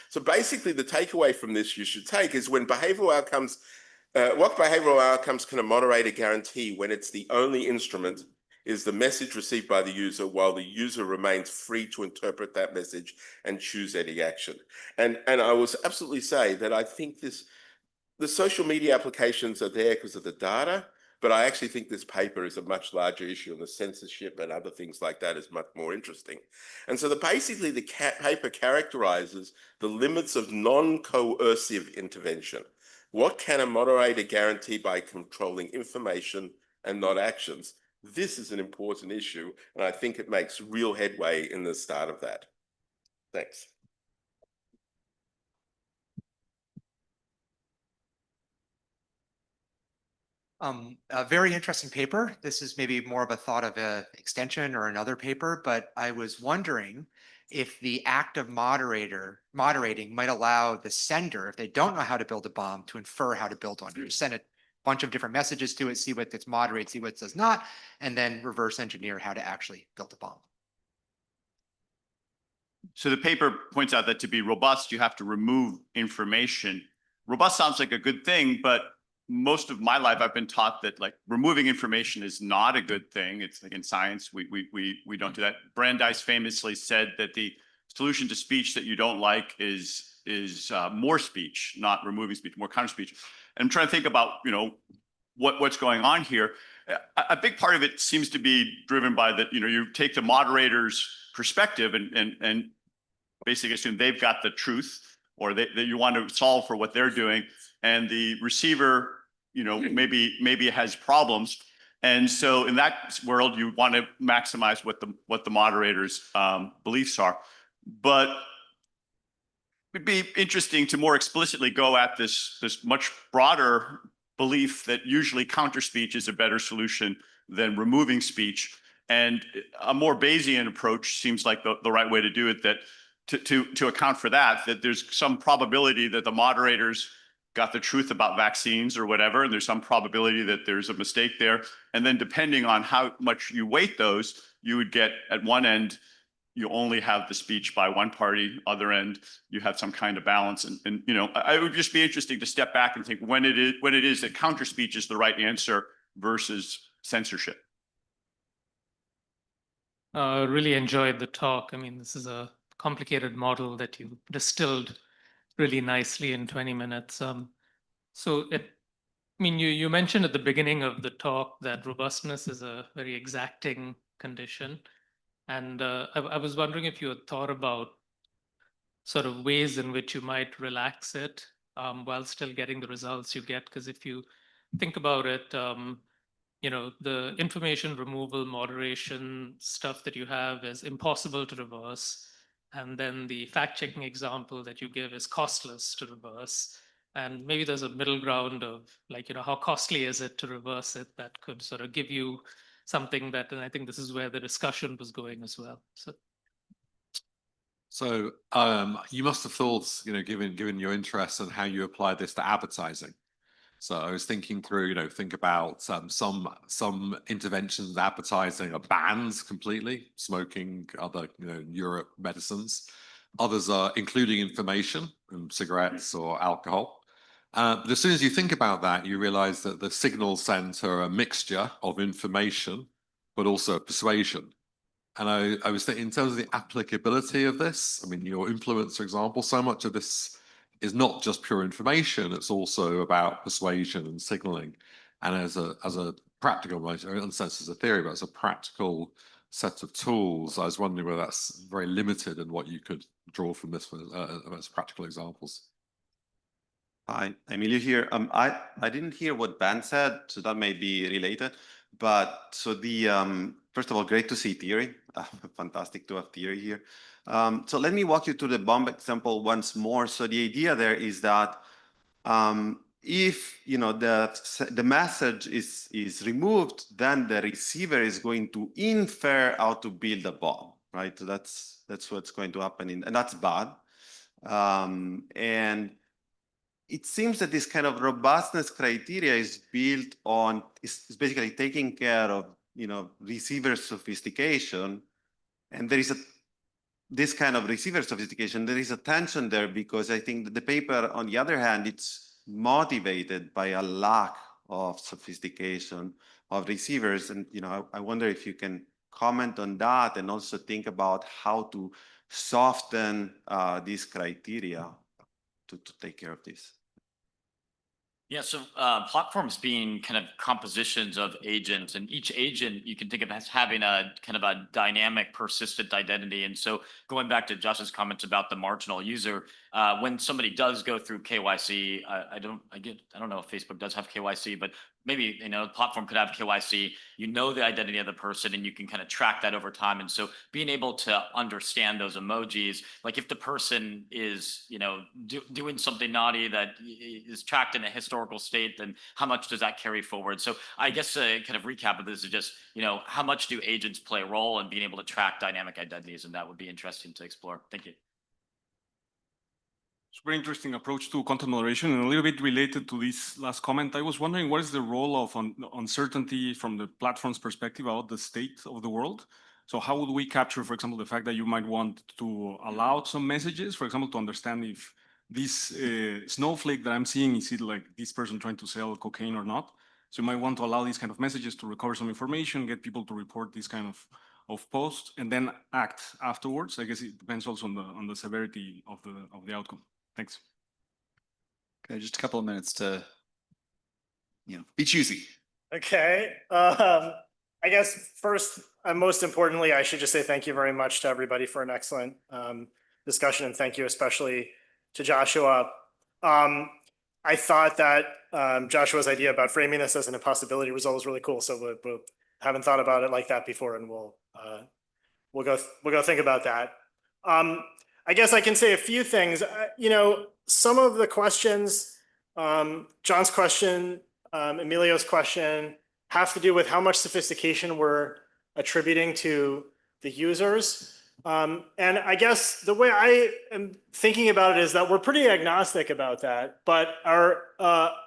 So basically, the takeaway from this you should take is when behavioral outcomes, what behavioral outcomes can a moderator guarantee when it's the only instrument is the message received by the user, while the user remains free to interpret that message and choose any action. And I will absolutely say that I think the social media applications are there because of the data, but I actually think this paper is a much larger issue, and the censorship and other things like that is much more interesting. And so basically the paper characterizes the limits of non-coercive intervention. What can a moderator guarantee by controlling information and not actions? This is an important issue, and I think it makes real headway in the start of that. Thanks. A very interesting paper. This is maybe more of a thought of an extension or another paper, but I was wondering if the act of moderating might allow the sender, if they don't know how to build a bomb, to infer how to build one. You send a bunch of different messages to it, see what it's moderate, see what it does not, and then reverse engineer how to actually build a bomb. So the paper points out that to be robust, you have to remove information. Robust sounds like a good thing, but most of my life I've been taught that like removing information is not a good thing. It's like in science, we don't do that. Brandeis famously said that the solution to speech that you don't like is more speech, not removing speech, more counter speech. And I'm trying to think about, what's going on here. A big part of it seems to be driven by that, you take the moderator's perspective and basically assume they've got the truth, or that you want to solve for what they're doing, and the receiver, maybe has problems. And so in that world, you want to maximize what the moderator's beliefs are. But it'd be interesting to more explicitly go at this much broader belief that usually counter speech is a better solution than removing speech. And a more Bayesian approach seems like the right way to do it, that to account for that there's some probability that the moderators got the truth about vaccines or whatever, and there's some probability that there's a mistake there. And then depending on how much you weight those, you would get at one end, you only have the speech by one party, other end, you have some kind of balance. And it would just be interesting to step back and think when it is that counter speech is the right answer versus censorship. Really enjoyed the talk. I mean, this is a complicated model that you distilled really nicely in 20 minutes. I mean, you mentioned at the beginning of the talk that robustness is a very exacting condition. And I was wondering if you had thought about sort of ways in which you might relax it while still getting the results you get. Because if you think about it, you know, the information removal moderation stuff that you have is impossible to reverse. And then the fact-checking example that you give is costless to reverse. And maybe there's a middle ground of like, you know, how costly is it to reverse it that could sort of give you something that, and I think this is where the discussion was going as well. So you must have thought, you know, given your interest and how you apply this to advertising. So I was thinking through, you know, think about some interventions in advertising are banned completely, smoking, other, you know, Europe medicines. Others are including information, cigarettes or alcohol. But as soon as you think about that, you realize that the signals sent are a mixture of information, but also persuasion. And I was thinking in terms of the applicability of this, I mean, your influence, for example, so much of this is not just pure information, it's also about persuasion and signaling. And as a practical, I don't understand this as a theory, but as a practical set of tools, I was wondering whether that's very limited in what you could draw from this as practical examples. Hi, Emilio here. I didn't hear what Ben said, so that may be related. But so the first of all, great to see theory. Fantastic to have theory here. So let me walk you through the bomb example once more. So the idea there is that if you know the message is removed, then the receiver is going to infer how to build a bomb, right? So that's what's going to happen, and that's bad. And it seems that this kind of robustness criteria is built on is basically taking care of, you know, receiver sophistication, and there is this kind of receiver sophistication. There is a tension there because I think that the paper, on the other hand, it's motivated by a lack of sophistication of receivers, and you know, I wonder if you can comment on that and also think about how to soften these criteria to take care of this. Yeah, so platforms being kind of compositions of agents, and each agent you can think of as having a kind of a dynamic, persistent identity. And so going back to Josh's comments about the marginal user, when somebody does go through KYC, I don't know if Facebook does have KYC, but maybe, you know, the platform could have KYC, you know, the identity of the person, and you can kind of track that over time. And so being able to understand those emojis, like if the person is, you know, doing something naughty that is tracked in a historical state, then how much does that carry forward? So I guess a kind of recap of this is just, you know, how much do agents play a role in being able to track dynamic identities? And that would be interesting to explore. Thank you. It's a very interesting approach to content moderation, and a little bit related to this last comment. I was wondering, what is the role of uncertainty from the platform's perspective about the state of the world? So how would we capture, for example, the fact that you might want to allow some messages, for example, to understand if this snowflake that I'm seeing, is it like this person trying to sell cocaine or not? So you might want to allow these kind of messages to recover some information, get people to report this kind of post, and then act afterwards. I guess it depends also on the severity of the outcome. Thanks. Okay, just a couple of minutes to, you know, be choosy. Okay. I guess first and most importantly, I should just say thank you very much to everybody for an excellent discussion, and thank you especially to Joshua. I thought that Joshua's idea about framing this as an impossibility result was really cool. So we haven't thought about it like that before, and we'll go think about that. I guess I can say a few things. You know, some of the questions, John's question, Emilio's question, have to do with how much sophistication we're attributing to the users. And I guess the way I am thinking about it is that we're pretty agnostic about that. But our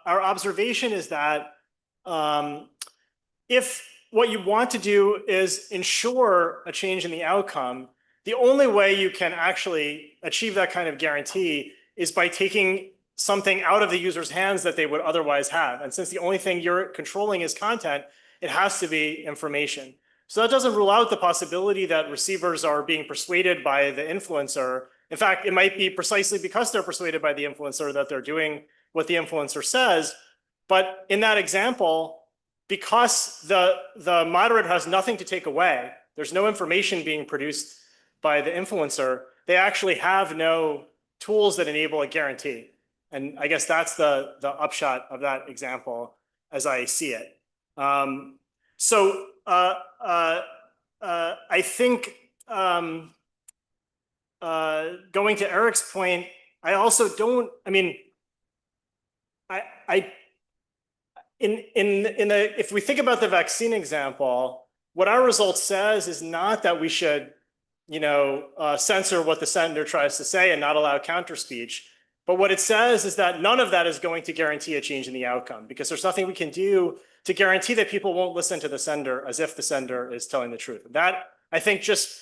observation is that if what you want to do is ensure a change in the outcome, the only way you can actually achieve that kind of guarantee is by taking something out of the user's hands that they would otherwise have. And since the only thing you're controlling is content, it has to be information. So that doesn't rule out the possibility that receivers are being persuaded by the influencer. In fact, it might be precisely because they're persuaded by the influencer that they're doing what the influencer says. But in that example, because the moderator has nothing to take away, there's no information being produced by the influencer, they actually have no tools that enable a guarantee. And I guess that's the upshot of that example as I see it. I think going to Eric's point, I also don't. I mean, if we think about the vaccine example, what our result says is not that we should, censor what the senator tries to say and not allow counter speech. But what it says is that none of that is going to guarantee a change in the outcome, because there's nothing we can do to guarantee that people won't listen to the sender as if the sender is telling the truth. That, I think, just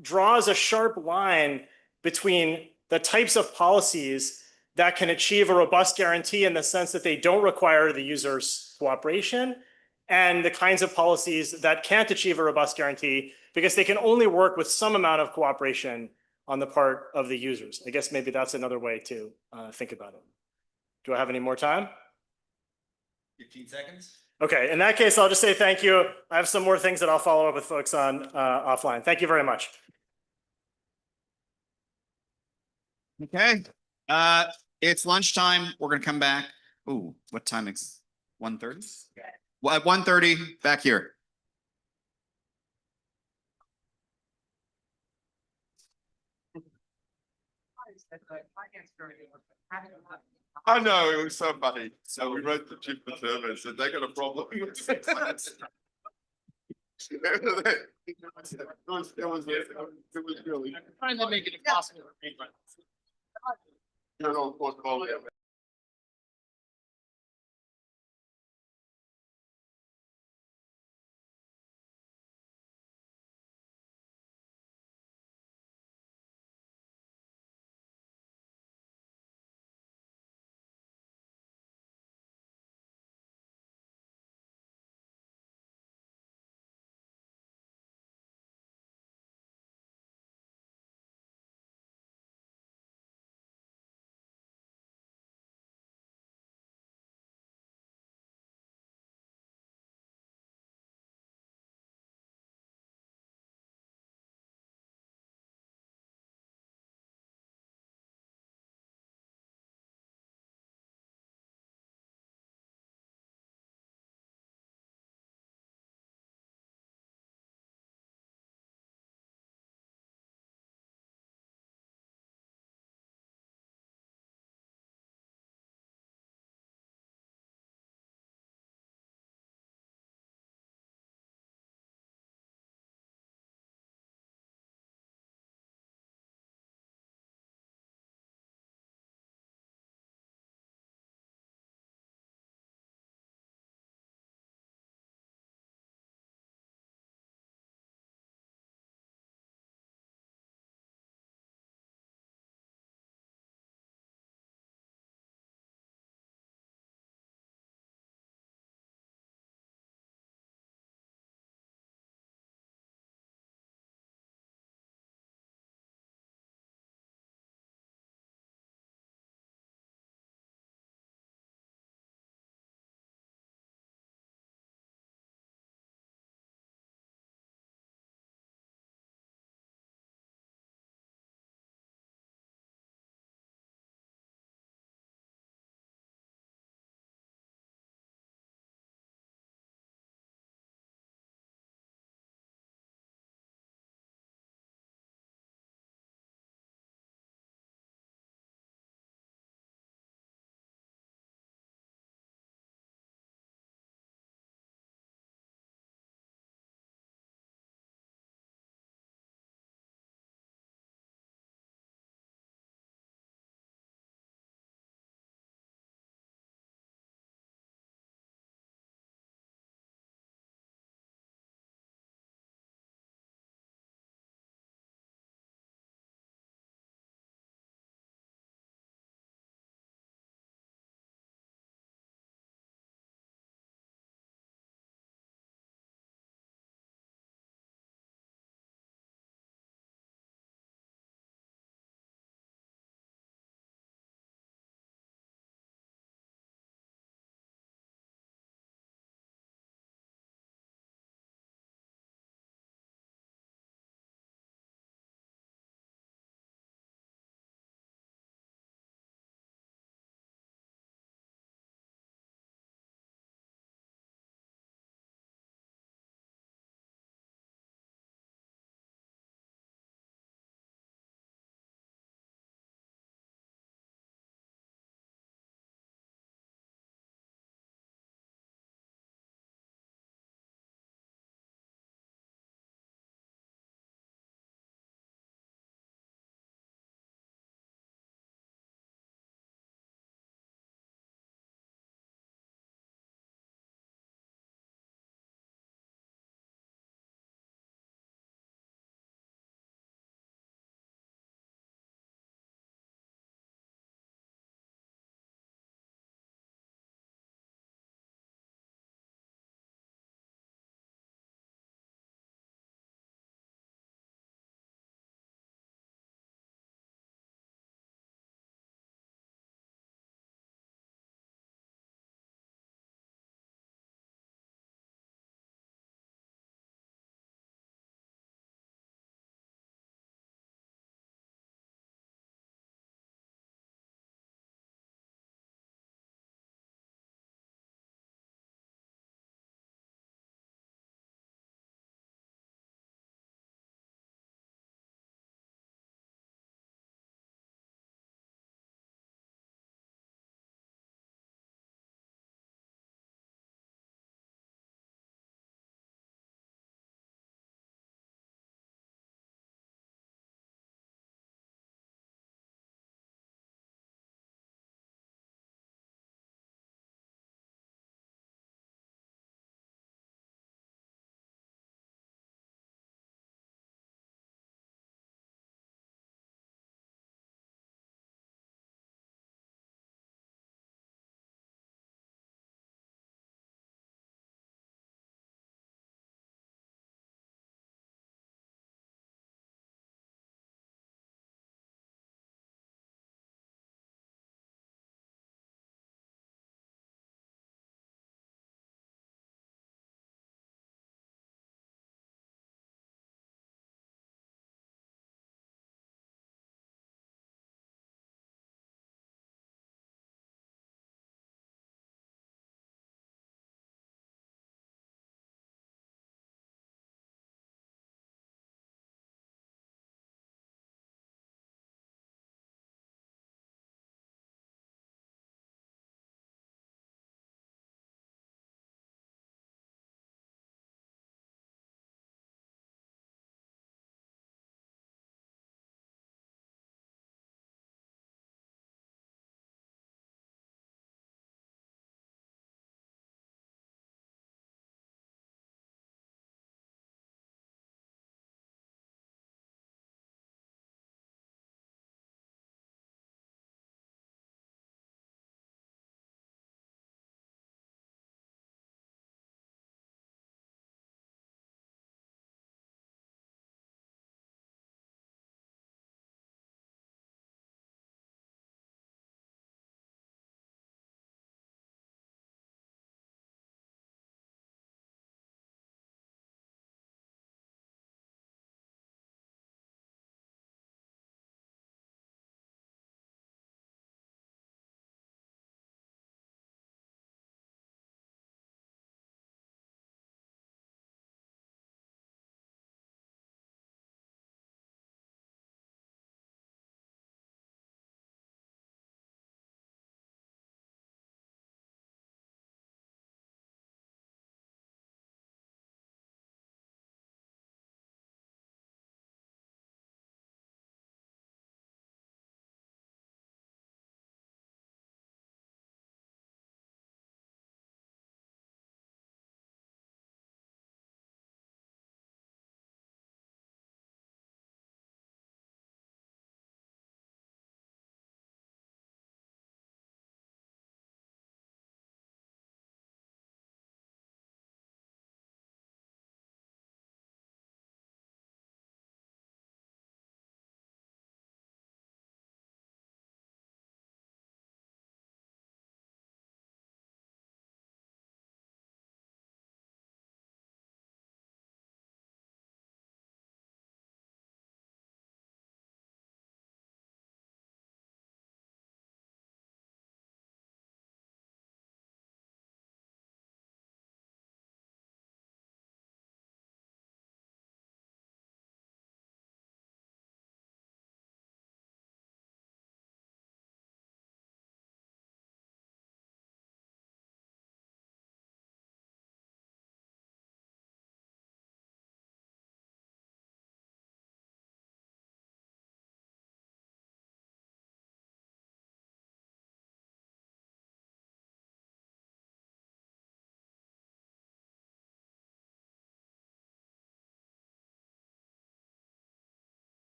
draws a sharp line between the types of policies that can achieve a robust guarantee in the sense that they don't require the user's cooperation, and the kinds of policies that can't achieve a robust guarantee because they can only work with some amount of cooperation on the part of the users. I guess maybe that's another way to think about it. Do I have any more time? 15 seconds. Okay, in that case, I'll just say thank you. I have some more things that I'll follow up with folks on offline. Thank you very much. Okay, it's lunchtime. We're gonna come back. Ooh, what time is 1:30? Well, at 1:30, back here. I know, it was so funny. So we wrote the chief of service and they got a problem with 6 months. It was really. Trying to make it impossible. You're all portfolio.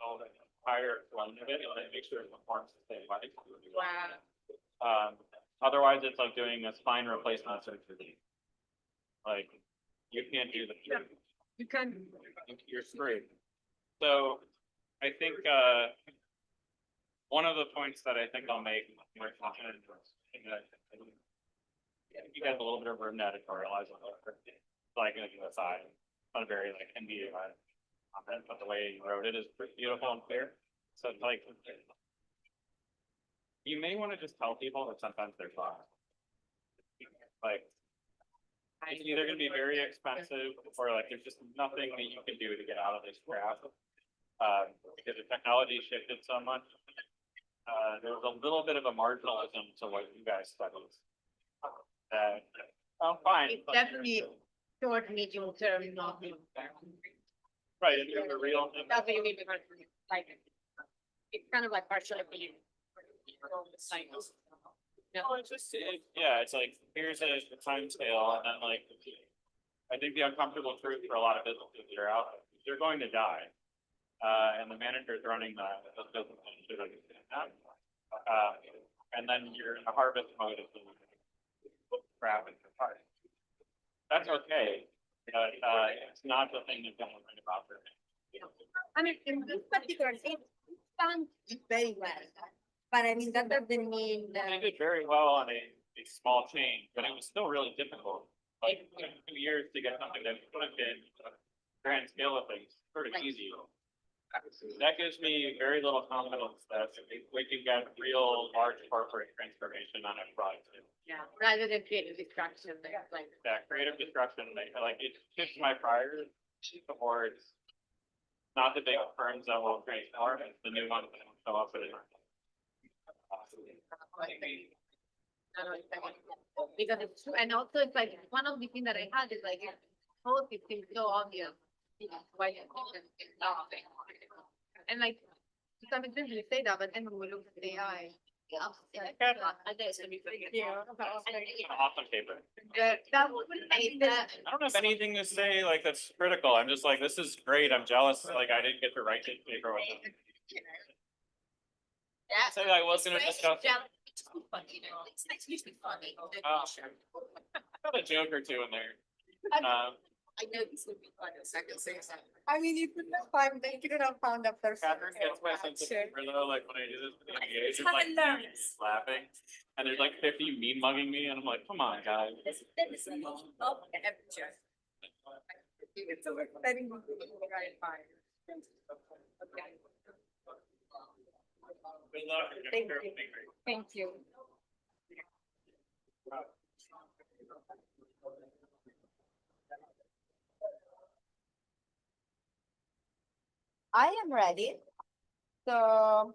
all the entire blend of it and then make sure it performs the same way. Otherwise, it's like doing a spine replacement surgery. Like, you can't do the. You can. You're screwed. So, I think one of the points that I think I'll make more confident you guys have a little bit of room to editorialize on it. So I can aside. It's not a very like NBER comment, but the way you wrote it is pretty beautiful and clear. So it's like you may want to just tell people that sometimes they're fucked. Like it's either going to be very expensive or like there's just nothing that you can do to get out of this crap. Because the technology shifted so much. There was a little bit of a marginalism to what you guys studied. Fine. It's definitely short, medium term, not long term. Right, and the real. That's what you mean by like, it's kind of like partial opinion. No, it's just, yeah, it's like, here's a time scale, and then like, I think the uncomfortable truth for a lot of businesses that are out there, they're going to die. And the managers running the business should understand that. And then you're in a harvest mode of crap and fire. That's okay, but it's not the thing that I'm worried about for me. I mean, in this particular case, it's done very well. But I mean, that doesn't mean that. They did very well on a small change, but it was still really difficult. Like, it took 2 years to get something that would have been grand scale of things, sort of easy. That gives me very little confidence that we can get real large corporate transformation on a product. Yeah, rather than creative destruction, like. Yeah, creative destruction, like it shifts my priors towards not the big firms that will transform, it's the new ones that will show up with it. Because it's true, and also it's like one of the things that I had is like both it seems so obvious. Why you and like to some extent you say that, but then when we look at AI, Awesome paper. that would make that. I don't have anything to say like that's critical. I'm just like, this is great. I'm jealous. Like I didn't get to write this paper with them. Say I was gonna discuss. Got a joke or two in there. I know this would be fun in a second, say something. I mean, you couldn't have found, they couldn't have found a person. Catherine gets my sense of humor though, like when I do this with the NBA, she's like laughing. And there's like 50 mean mugging me, and I'm like, come on, guys. It's a very right fine. Good luck. Thank you. Thank you. I am ready. So.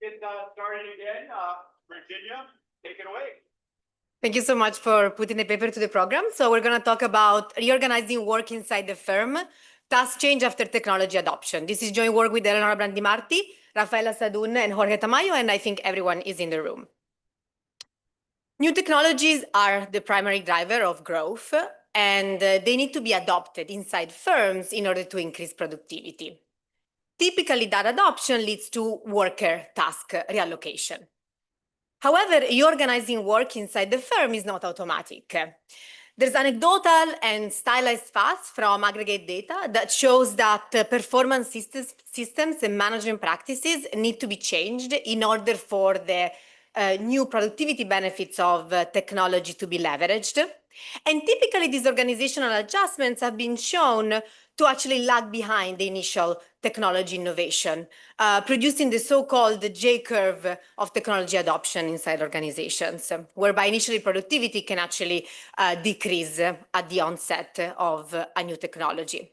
Get started again. Virginia, take it away. Thank you so much for putting the paper to the program. So we're going to talk about reorganizing work inside the firm, task change after technology adoption. This is joint work with Eleonora Brandimarti, Rafaela Sadun, and Jorge Tamayo, and I think everyone is in the room. New technologies are the primary driver of growth, and they need to be adopted inside firms in order to increase productivity. Typically, that adoption leads to worker task reallocation. However, reorganizing work inside the firm is not automatic. There's anecdotal and stylized facts from aggregate data that shows that performance systems and management practices need to be changed in order for the new productivity benefits of technology to be leveraged. And typically these organizational adjustments have been shown to actually lag behind the initial technology innovation, producing the so-called J-curve of technology adoption inside organizations, whereby initially productivity can actually decrease at the onset of a new technology.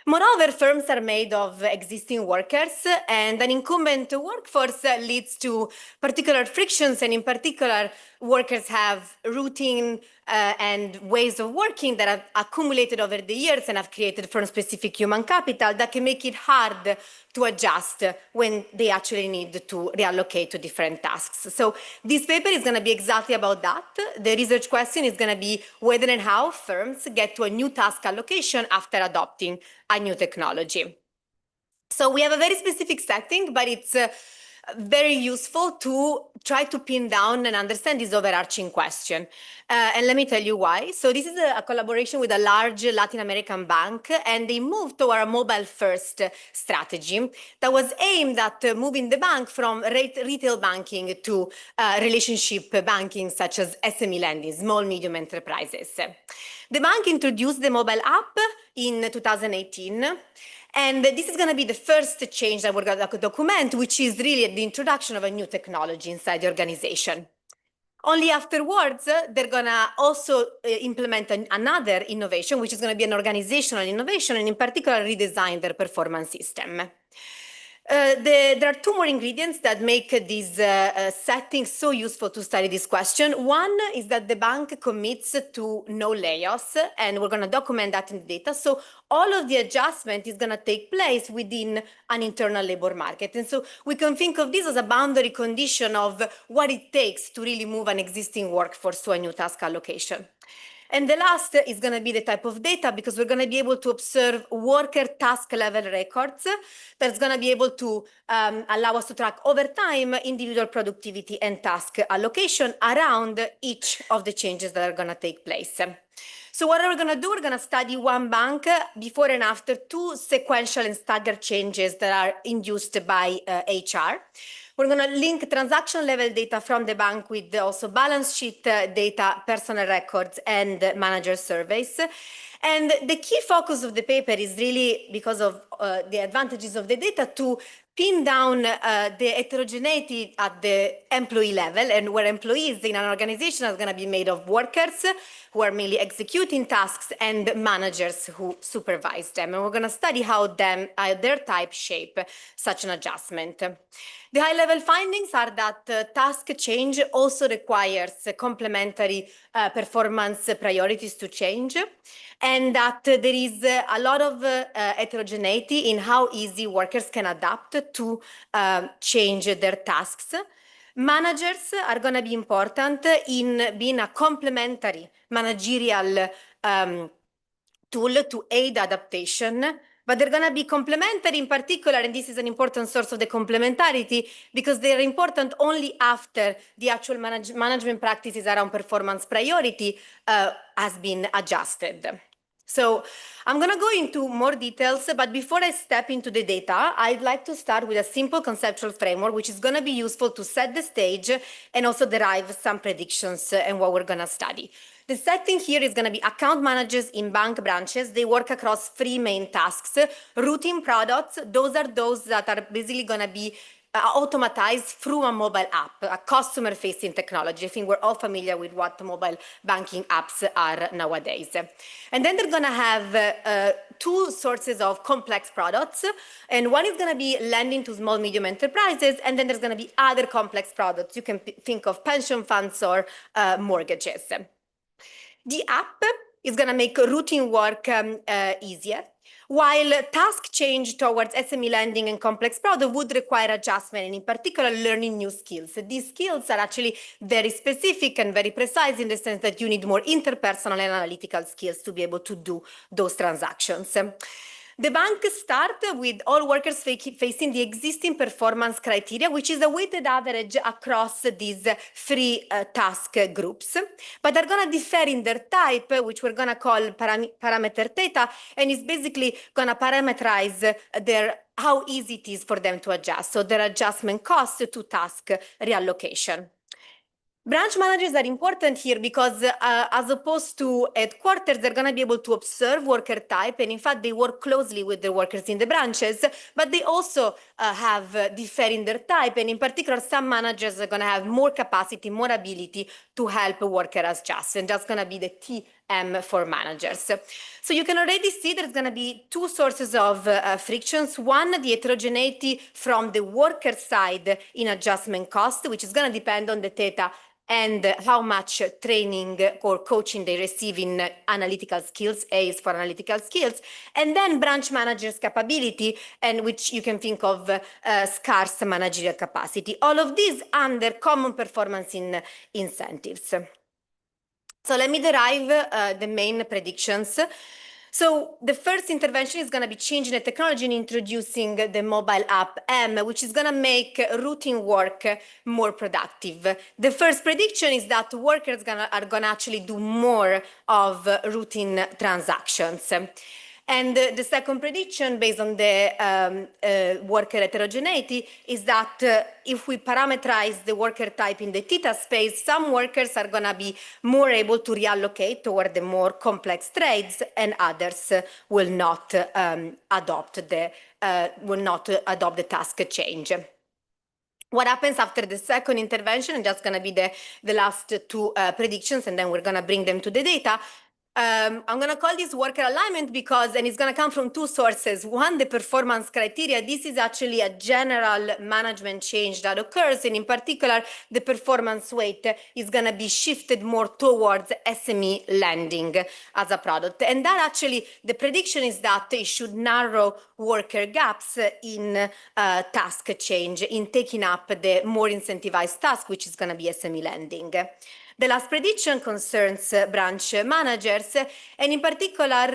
Moreover, firms are made of existing workers, and an incumbent workforce leads to particular frictions, and in particular, workers have routine and ways of working that have accumulated over the years and have created firm-specific human capital that can make it hard to adjust when they actually need to reallocate to different tasks. So this paper is going to be exactly about that. The research question is going to be whether and how firms get to a new task allocation after adopting a new technology. So we have a very specific setting, but it's very useful to try to pin down and understand this overarching question. And let me tell you why. So this is a collaboration with a large Latin American bank, and they moved toward a mobile-first strategy that was aimed at moving the bank from retail banking to relationship banking, such as SME lending, small, medium enterprises. The bank introduced the mobile app in 2018. And this is going to be the first change that we're going to document, which is really the introduction of a new technology inside the organization. Only afterwards, they're going to also implement another innovation, which is going to be an organizational innovation, and in particular, redesign their performance system. There are two more ingredients that make this setting so useful to study this question. One is that the bank commits to no layoffs, and we're going to document that in the data. So all of the adjustment is going to take place within an internal labor market. And so we can think of this as a boundary condition of what it takes to really move an existing workforce to a new task allocation. And the last is going to be the type of data, because we're going to be able to observe worker task level records that's going to be able to allow us to track over time individual productivity and task allocation around each of the changes that are going to take place. So what are we going to do? We're going to study one bank before and after two sequential and staggered changes that are induced by HR. We're going to link transaction level data from the bank with also balance sheet data, personal records, and manager surveys. And the key focus of the paper is really, because of the advantages of the data, to pin down the heterogeneity at the employee level, and where employees in an organization are going to be made of workers who are mainly executing tasks and managers who supervise them. And we're going to study how their type shape such an adjustment. The high-level findings are that task change also requires complementary performance priorities to change, and that there is a lot of heterogeneity in how easy workers can adapt to change their tasks. Managers are going to be important in being a complementary managerial tool to aid adaptation, but they're going to be complementary in particular, and this is an important source of the complementarity, because they're important only after the actual management practices around performance priority has been adjusted. So I'm going to go into more details, but before I step into the data, I'd like to start with a simple conceptual framework, which is going to be useful to set the stage and also derive some predictions and what we're going to study. The setting here is going to be account managers in bank branches. They work across three main tasks. Routine products, those are those that are basically going to be automatized through a mobile app, a customer-facing technology. I think we're all familiar with what mobile banking apps are nowadays. And then they're going to have two sources of complex products, and one is going to be lending to small, medium enterprises, and then there's going to be other complex products. You can think of pension funds or mortgages. The app is going to make routine work easier, while task change towards SME lending and complex product would require adjustment, and in particular, learning new skills. These skills are actually very specific and very precise in the sense that you need more interpersonal and analytical skills to be able to do those transactions. The bank starts with all workers facing the existing performance criteria, which is a weighted average across these three task groups, but they're going to differ in their type, which we're going to call parameter theta, and is basically going to parameterize how easy it is for them to adjust, so their adjustment cost to task reallocation. Branch managers are important here because as opposed to headquarters, they're going to be able to observe worker type. And in fact, they work closely with the workers in the branches, but they also have differ in their type. And in particular, some managers are going to have more capacity, more ability to help a worker adjust. And that's going to be the TM for managers. So you can already see there's going to be two sources of frictions. One, the heterogeneity from the worker side in adjustment cost, which is going to depend on the theta and how much training or coaching they receive in analytical skills. A is for analytical skills. And then branch managers' capability, and which you can think of scarce managerial capacity. All of these under common performance incentives. So let me derive the main predictions. So the first intervention is going to be changing the technology and introducing the mobile app M, which is going to make routine work more productive. The first prediction is that workers are going to actually do more of routine transactions. And the second prediction, based on the worker heterogeneity, is that if we parameterize the worker type in the theta space, some workers are going to be more able to reallocate toward the more complex trades, and others will not adopt the task change. What happens after the second intervention, and that's going to be the last two predictions, and then we're going to bring them to the data. I'm going to call this worker alignment because, and it's going to come from two sources. One, the performance criteria. This is actually a general management change that occurs, and in particular, the performance weight is going to be shifted more towards SME lending as a product. And that actually, the prediction is that it should narrow worker gaps in task change, in taking up the more incentivized task, which is going to be SME lending. The last prediction concerns branch managers, and in particular,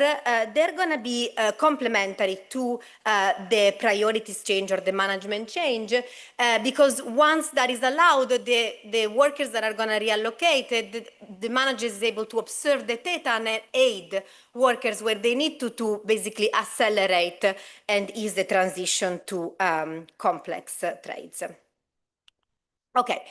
they're going to be complementary to the priorities change or the management change, because once that is allowed, the workers that are going to reallocate, the manager is able to observe the data and aid workers where they need to basically accelerate and ease the transition to complex trades. Okay.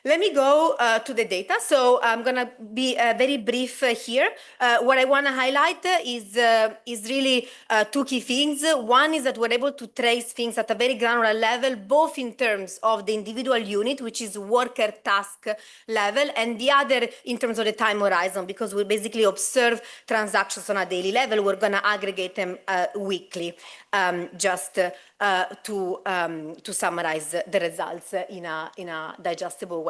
Let me go to the data. So I'm going to be very brief here. What I want to highlight is really two key things. One is that we're able to trace things at a very granular level, both in terms of the individual unit, which is worker task level, and the other in terms of the time horizon, because we basically observe transactions on a daily level. We're going to aggregate them weekly, just to summarize the results in a digestible way.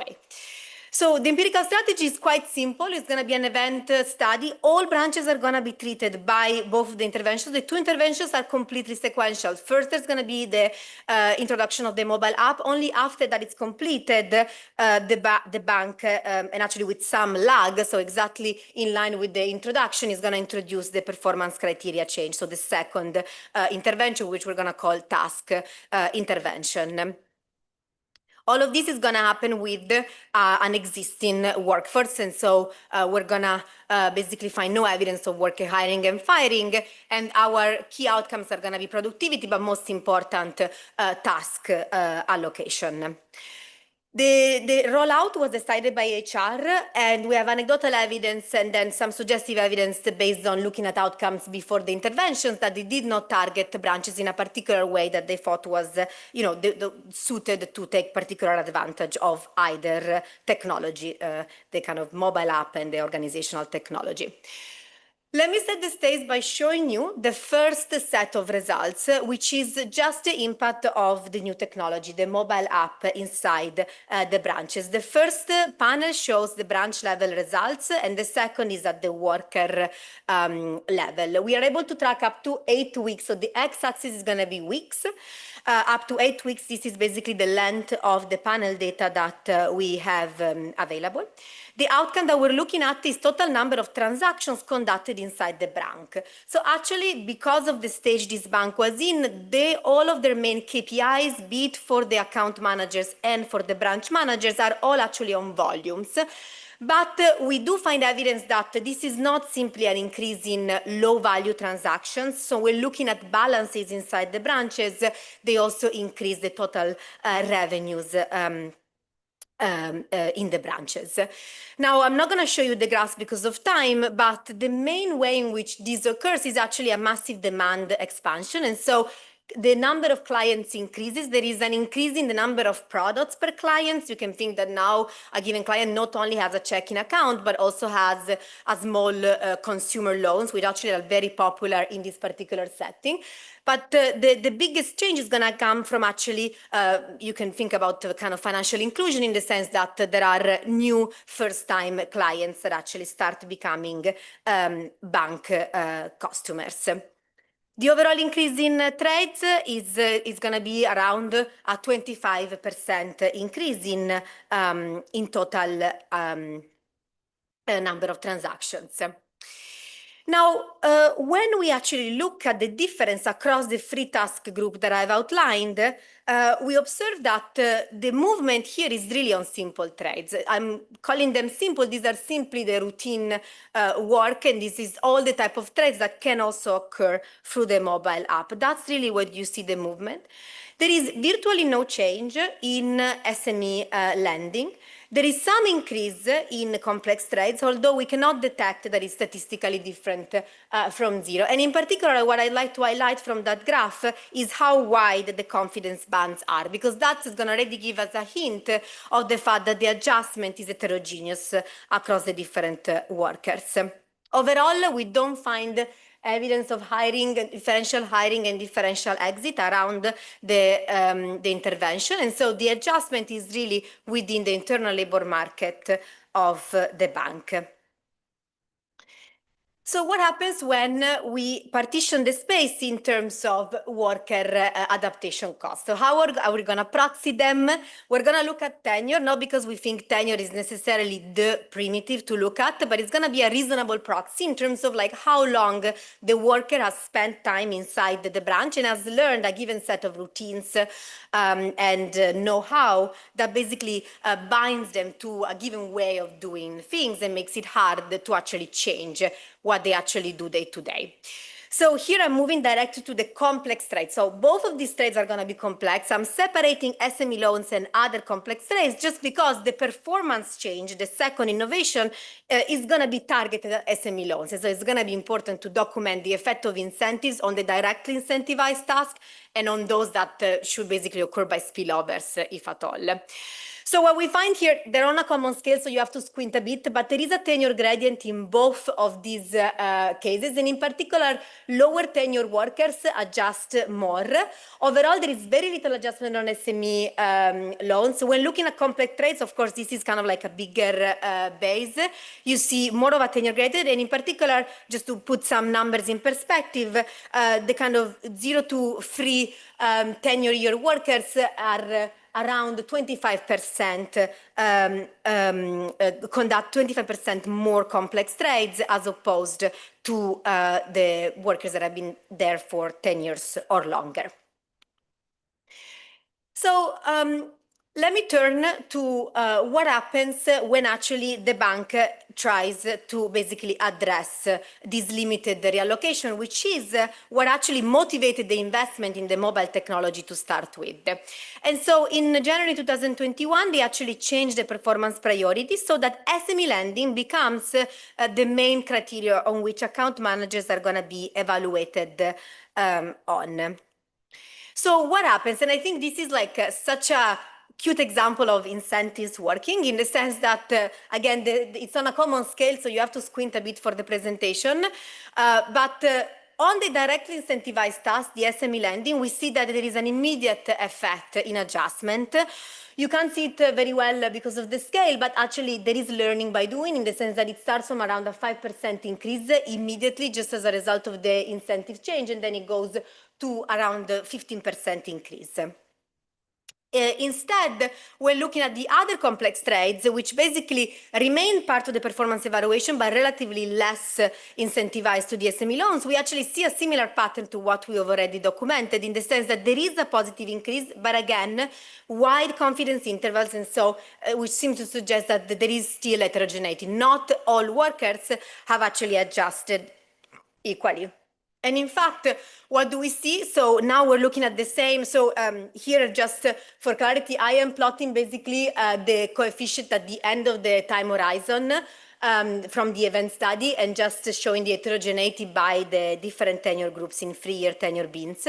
So the empirical strategy is quite simple. It's going to be an event study. All branches are going to be treated by both of the interventions. The two interventions are completely sequential. First, there's going to be the introduction of the mobile app. Only after that it's completed, the bank, and actually with some lag, so exactly in line with the introduction, is going to introduce the performance criteria change. So the second intervention, which we're going to call task intervention. All of this is going to happen with an existing workforce, and so we're going to basically find no evidence of worker hiring and firing, and our key outcomes are going to be productivity, but most important, task allocation. The rollout was decided by HR, and we have anecdotal evidence and then some suggestive evidence based on looking at outcomes before the interventions that they did not target branches in a particular way that they thought was, suited to take particular advantage of either technology, the kind of mobile app and the organizational technology. Let me set the stage by showing you the first set of results, which is just the impact of the new technology, the mobile app inside the branches. The first panel shows the branch level results, and the second is at the worker level. We are able to track up to 8 weeks, so the x-axis is going to be weeks. Up to 8 weeks, this is basically the length of the panel data that we have available. The outcome that we're looking at is total number of transactions conducted inside the bank. So actually, because of the stage this bank was in, all of their main KPIs, be it for the account managers and for the branch managers, are all actually on volumes. But we do find evidence that this is not simply an increase in low-value transactions. So we're looking at balances inside the branches. They also increase the total revenues in the branches. Now, I'm not going to show you the graphs because of time, but the main way in which this occurs is actually a massive demand expansion. And so the number of clients increases. There is an increase in the number of products per client. You can think that now a given client not only has a checking account, but also has a small consumer loans, which actually are very popular in this particular setting. But the biggest change is going to come from actually, you can think about kind of financial inclusion in the sense that there are new first-time clients that actually start becoming bank customers. The overall increase in trades is going to be around a 25% increase in total number of transactions. Now, when we actually look at the difference across the three task group that I've outlined, we observe that the movement here is really on simple trades. I'm calling them simple. These are simply the routine work, and this is all the type of trades that can also occur through the mobile app. That's really what you see the movement. There is virtually no change in SME lending. There is some increase in complex trades, although we cannot detect that it's statistically different from zero. And in particular, what I'd like to highlight from that graph is how wide the confidence bands are, because that's going to already give us a hint of the fact that the adjustment is heterogeneous across the different workers. Overall, we don't find evidence of differential hiring and differential exit around the intervention. And so the adjustment is really within the internal labor market of the bank. So what happens when we partition the space in terms of worker adaptation costs? So how are we going to proxy them? We're going to look at tenure, not because we think tenure is necessarily the primitive to look at, but it's going to be a reasonable proxy in terms of like how long the worker has spent time inside the branch and has learned a given set of routines and know-how that basically binds them to a given way of doing things and makes it hard to actually change what they actually do day to day. So here I'm moving directly to the complex trades. So both of these trades are going to be complex. I'm separating SME loans and other complex trades just because the performance change, the second innovation, is going to be targeted at SME loans. And so it's going to be important to document the effect of incentives on the directly incentivized task and on those that should basically occur by spillovers, if at all. So what we find here, they're on a common scale, so you have to squint a bit, but there is a tenure gradient in both of these cases, and in particular, lower tenure workers adjust more. Overall, there is very little adjustment on SME loans. When looking at complex trades, of course, this is kind of like a bigger base. You see more of a tenure gradient, and in particular, just to put some numbers in perspective, the kind of 0 to 3 tenure year workers are around 25% conduct 25% more complex trades as opposed to the workers that have been there for 10 years or longer. So let me turn to what happens when actually the bank tries to basically address this limited reallocation, which is what actually motivated the investment in the mobile technology to start with. And so in January 2021, they actually changed the performance priorities so that SME lending becomes the main criteria on which account managers are going to be evaluated on. So what happens? And I think this is like such a cute example of incentives working in the sense that, again, it's on a common scale, so you have to squint a bit for the presentation. But on the directly incentivized task, the SME lending, we see that there is an immediate effect in adjustment. You can't see it very well because of the scale, but actually there is learning by doing in the sense that it starts from around a 5% increase immediately just as a result of the incentive change, and then it goes to around 15% increase. Instead, we're looking at the other complex trades, which basically remain part of the performance evaluation, but relatively less incentivized to the SME loans. We actually see a similar pattern to what we have already documented in the sense that there is a positive increase, but again, wide confidence intervals, and so which seems to suggest that there is still heterogeneity. Not all workers have actually adjusted equally. And in fact, what do we see? So now we're looking at the same. So here, just for clarity, I am plotting basically the coefficient at the end of the time horizon from the event study, and just showing the heterogeneity by the different tenure groups in 3-year tenure bins.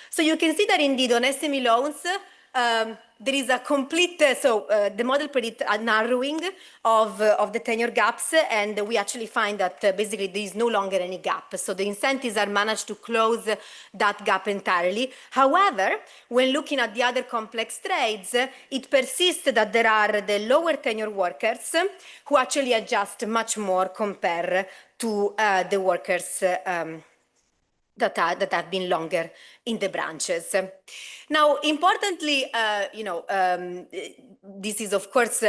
So you can see that indeed on SME loans, there is a complete, the model predicts a narrowing of the tenure gaps, and we actually find that basically there is no longer any gap. So the incentives are managed to close that gap entirely. However, when looking at the other complex trades, it persists that there are the lower tenure workers who actually adjust much more compared to the workers that have been longer in the branches. Now, importantly, this is of course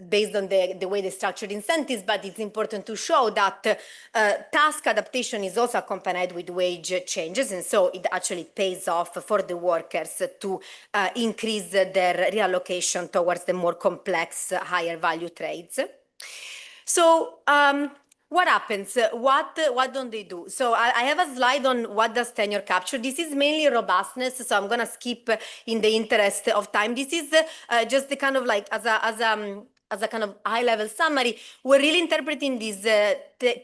based on the way they structured incentives, but it's important to show that task adaptation is also accompanied with wage changes, and so it actually pays off for the workers to increase their reallocation towards the more complex, higher value trades. So, what happens? What don't they do? So I have a slide on what does tenure capture. This is mainly robustness, so I'm gonna skip in the interest of time. This is just the kind of like as a kind of high-level summary. We're really interpreting this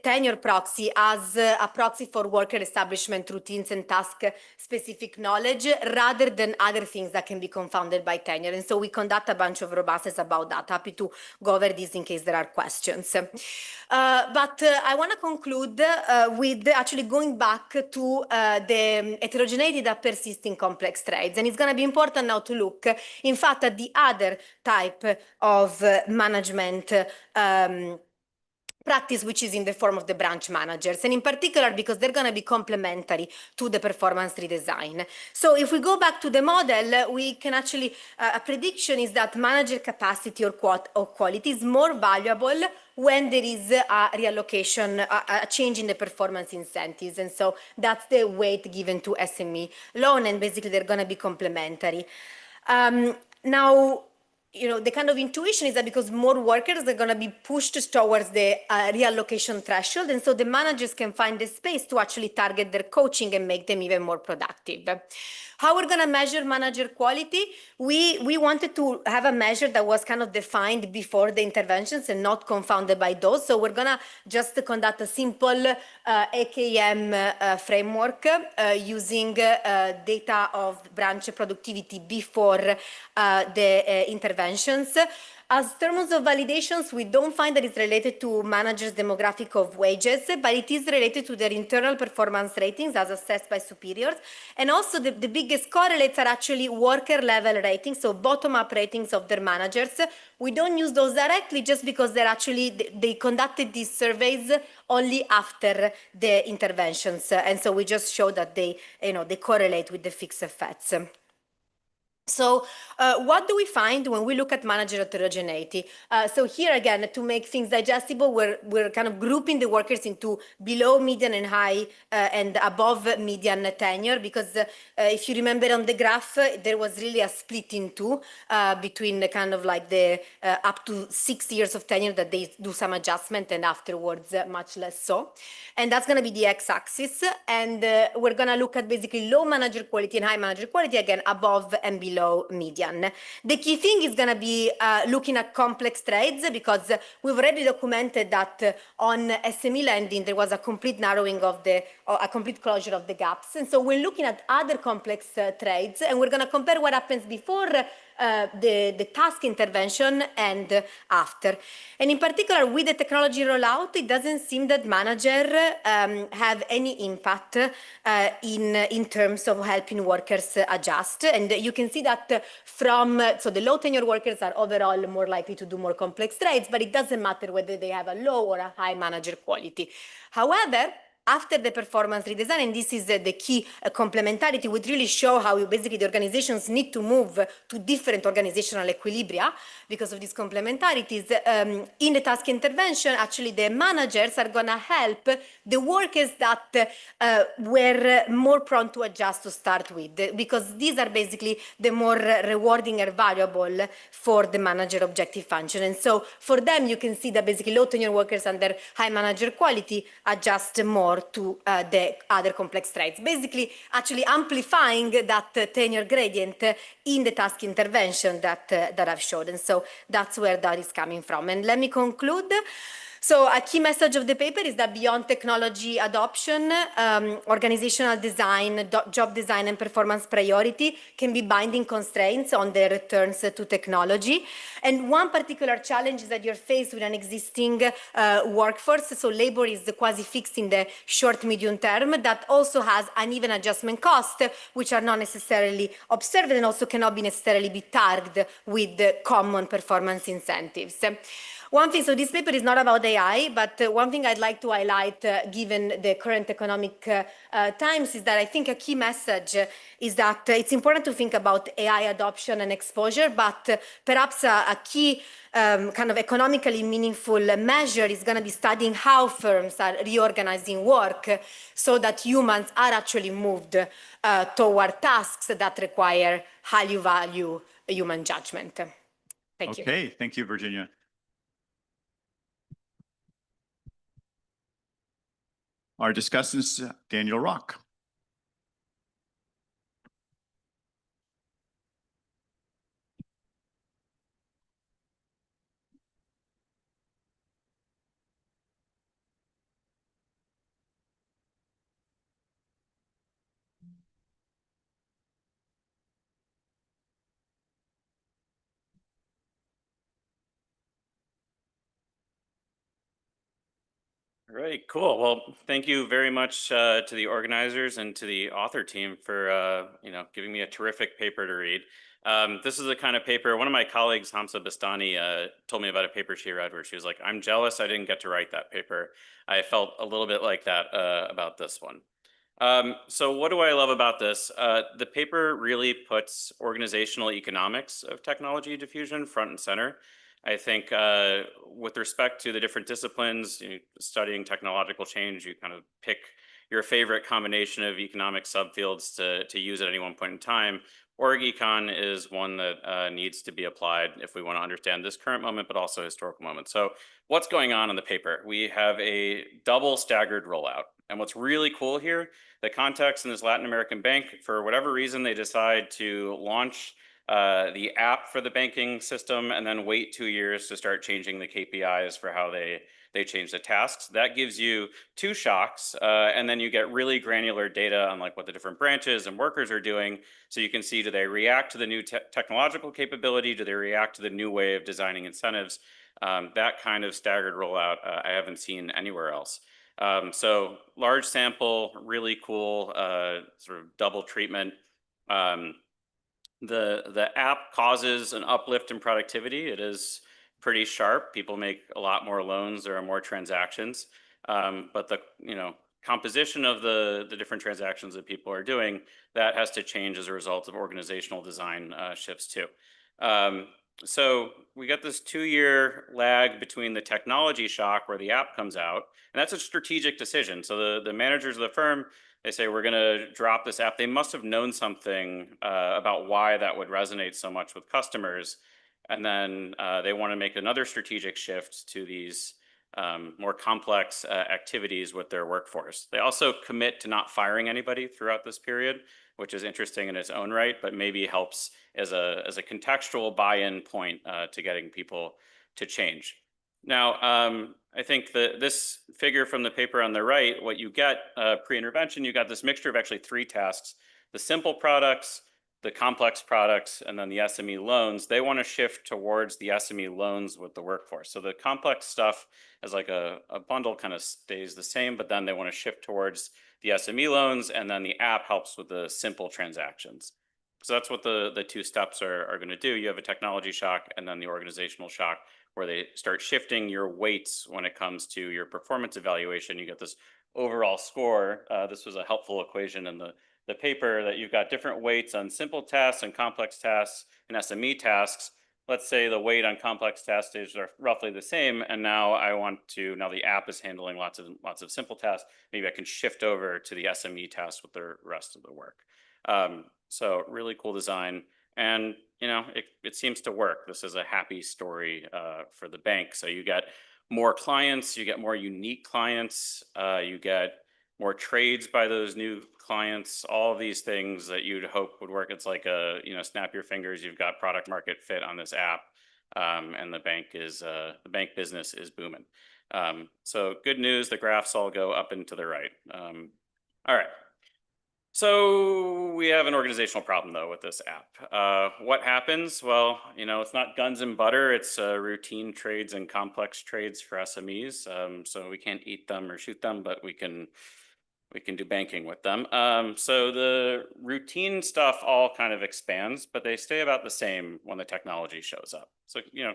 tenure proxy as a proxy for worker establishment routines and task-specific knowledge, rather than other things that can be confounded by tenure. And so we conduct a bunch of robustness about that. Happy to go over this in case there are questions. But I want to conclude with actually going back to the heterogeneity that persists in complex trades. And it's going to be important now to look, in fact, at the other type of management practice, which is in the form of the branch managers, and in particular because they're going to be complementary to the performance redesign. So if we go back to the model, we can actually, a prediction is that manager capacity or quality is more valuable when there is a reallocation, a change in the performance incentives. And so that's the weight given to SME loan, and basically they're going to be complementary. Now, the kind of intuition is that because more workers are going to be pushed towards the reallocation threshold, and so the managers can find the space to actually target their coaching and make them even more productive. How we're going to measure manager quality? We wanted to have a measure that was kind of defined before the interventions and not confounded by those. So we're going to just conduct a simple AKM framework using data of branch productivity before the interventions. As terms of validations, we don't find that it's related to managers' demographic of wages, but it is related to their internal performance ratings as assessed by superiors. And also the biggest correlates are actually worker level ratings, so bottom-up ratings of their managers. We don't use those directly just because they're actually, they conducted these surveys only after the interventions. And so we just show that they correlate with the fixed effects. So what do we find when we look at manager heterogeneity? So here again, to make things digestible, we're kind of grouping the workers into below median and high and above median tenure, because if you remember on the graph, there was really a split in two between the kind of like the up to 6 years of tenure that they do some adjustment, and afterwards much less so. And that's going to be the x-axis. And we're going to look at basically low manager quality and high manager quality, again, above and below median. The key thing is going to be looking at complex trades, because we've already documented that on SME lending, there was a complete narrowing of a complete closure of the gaps. And so we're looking at other complex trades, and we're going to compare what happens before the task intervention and after. And in particular, with the technology rollout, it doesn't seem that managers have any impact in terms of helping workers adjust. And you can see that so the low tenure workers are overall more likely to do more complex trades, but it doesn't matter whether they have a low or a high manager quality. However, after the performance redesign, and this is the key complementarity, would really show how basically the organizations need to move to different organizational equilibria because of these complementarities. In the task intervention, actually the managers are going to help the workers that were more prone to adjust to start with, because these are basically the more rewarding or valuable for the manager objective function. And so for them, you can see that basically low tenure workers under high manager quality adjust more more to the other complex traits. Basically, actually amplifying that tenure gradient in the task intervention that I've showed. And so that's where that is coming from. And let me conclude. So a key message of the paper is that beyond technology adoption, organizational design, job design, and performance priority can be binding constraints on the returns to technology. And one particular challenge is that you're faced with an existing workforce, so labor is quasi-fixed in the short, medium term, that also has uneven adjustment costs, which are not necessarily observed and also cannot be necessarily be tagged with common performance incentives. One thing, so this paper is not about AI, but one thing I'd like to highlight, given the current economic times, is that I think a key message is that it's important to think about AI adoption and exposure, but perhaps a key kind of economically meaningful measure is going to be studying how firms are reorganizing work so that humans are actually moved toward tasks that require high value human judgment. Thank you. Okay, thank you, Virginia. Our discussant is Daniel Rock. All right, cool. Well, thank you very much to the organizers and to the author team for giving me a terrific paper to read. This is the kind of paper, one of my colleagues, Hamza Bastani, told me about a paper she read where she was like, I'm jealous I didn't get to write that paper. I felt a little bit like that about this one. So what do I love about this? The paper really puts organizational economics of technology diffusion front and center. I think with respect to the different disciplines, studying technological change, you kind of pick your favorite combination of economic subfields to use at any one point in time. Org econ is one that needs to be applied if we want to understand this current moment, but also historical moment. So what's going on in the paper? We have a double staggered rollout. And what's really cool here, the context in this Latin American bank, for whatever reason, they decide to launch the app for the banking system and then wait 2 years to start changing the KPIs for how they change the tasks. That gives you 2 shocks, and then you get really granular data on like what the different branches and workers are doing. So you can see, do they react to the new technological capability? Do they react to the new way of designing incentives? That kind of staggered rollout I haven't seen anywhere else. So large sample, really cool, sort of double treatment. The app causes an uplift in productivity. It is pretty sharp. People make a lot more loans. There are more transactions. But the composition of the different transactions that people are doing, that has to change as a result of organizational design shifts too. So we got this 2-year lag between the technology shock where the app comes out, and that's a strategic decision. So the managers of the firm, they say, we're going to drop this app. They must have known something about why that would resonate so much with customers. And then they want to make another strategic shift to these more complex activities with their workforce. They also commit to not firing anybody throughout this period, which is interesting in its own right, but maybe helps as a contextual buy-in point to getting people to change. Now, I think that this figure from the paper on the right, what you get pre-intervention, you got this mixture of actually 3 tasks: the simple products, the complex products, and then the SME loans. They want to shift towards the SME loans with the workforce. So the complex stuff as like a bundle kind of stays the same, but then they want to shift towards the SME loans, and then the app helps with the simple transactions. So that's what the 2 steps are going to do. You have a technology shock and then the organizational shock, where they start shifting your weights when it comes to your performance evaluation. You get this overall score. This was a helpful equation in the paper, that you've got different weights on simple tasks and complex tasks and SME tasks. Let's say the weight on complex tasks is roughly the same, and now the app is handling lots of simple tasks. Maybe I can shift over to the SME tasks with the rest of the work. So really cool design, and it seems to work. This is a happy story for the bank. So you get more clients, you get more unique clients, you get more trades by those new clients, all of these things that you'd hope would work. It's like a, you know, snap your fingers, you've got product market fit on this app. And the bank business is booming. So good news, the graphs all go up and to the right. All right. So we have an organizational problem though with this app. What happens? Well, you know, it's not guns and butter, it's routine trades and complex trades for SMEs. So we can't eat them or shoot them, but we can do banking with them. So the routine stuff all kind of expands, but they stay about the same when the technology shows up. So, you know,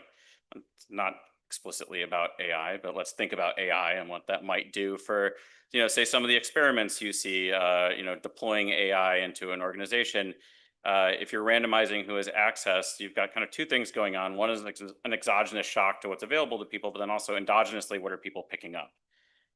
it's not explicitly about AI, but let's think about AI and what that might do for, you know, say some of the experiments you see, you know, deploying AI into an organization. If you're randomizing who has access, you've got kind of two things going on. One is an exogenous shock to what's available to people, but then also endogenously, what are people picking up?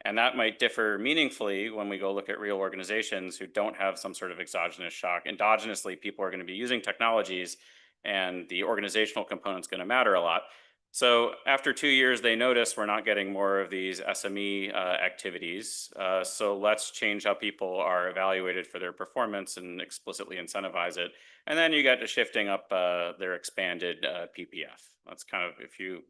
And that might differ meaningfully when we go look at real organizations who don't have some sort of exogenous shock. Endogenously, people are going to be using technologies and the organizational component's going to matter a lot. So after 2 years, they notice we're not getting more of these SME activities. So let's change how people are evaluated for their performance and explicitly incentivize it. And then you get to shifting up their expanded PPF. That's kind of, if you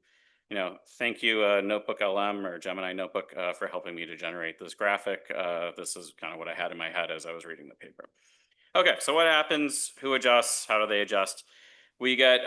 know, thank you, Notebook LM or Gemini Notebook for helping me to generate this graphic. This is kind of what I had in my head as I was reading the paper. Okay, so what happens? Who adjusts? How do they adjust? We get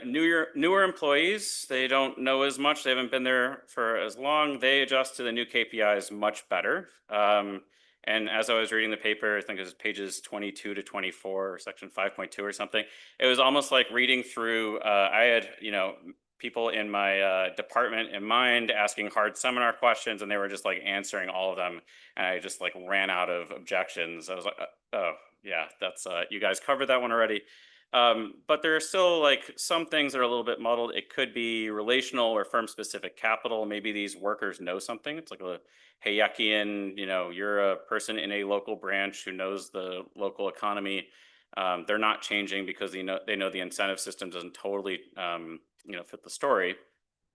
newer employees. They don't know as much. They haven't been there for as long. They adjust to the new KPIs much better. And as I was reading the paper, I think it was pages 22 to 24 or section 5.2 or something. It was almost like reading through, I had, you know, people in my department in mind asking hard seminar questions, and they were just like answering all of them. And I just like ran out of objections. I was like, oh yeah, that's, you guys covered that one already. But there are still like some things that are a little bit muddled. It could be relational or firm specific capital. Maybe these workers know something. It's like a Hayekian, you know, you're a person in a local branch who knows the local economy. They're not changing because they know the incentive system doesn't totally, you know, fit the story.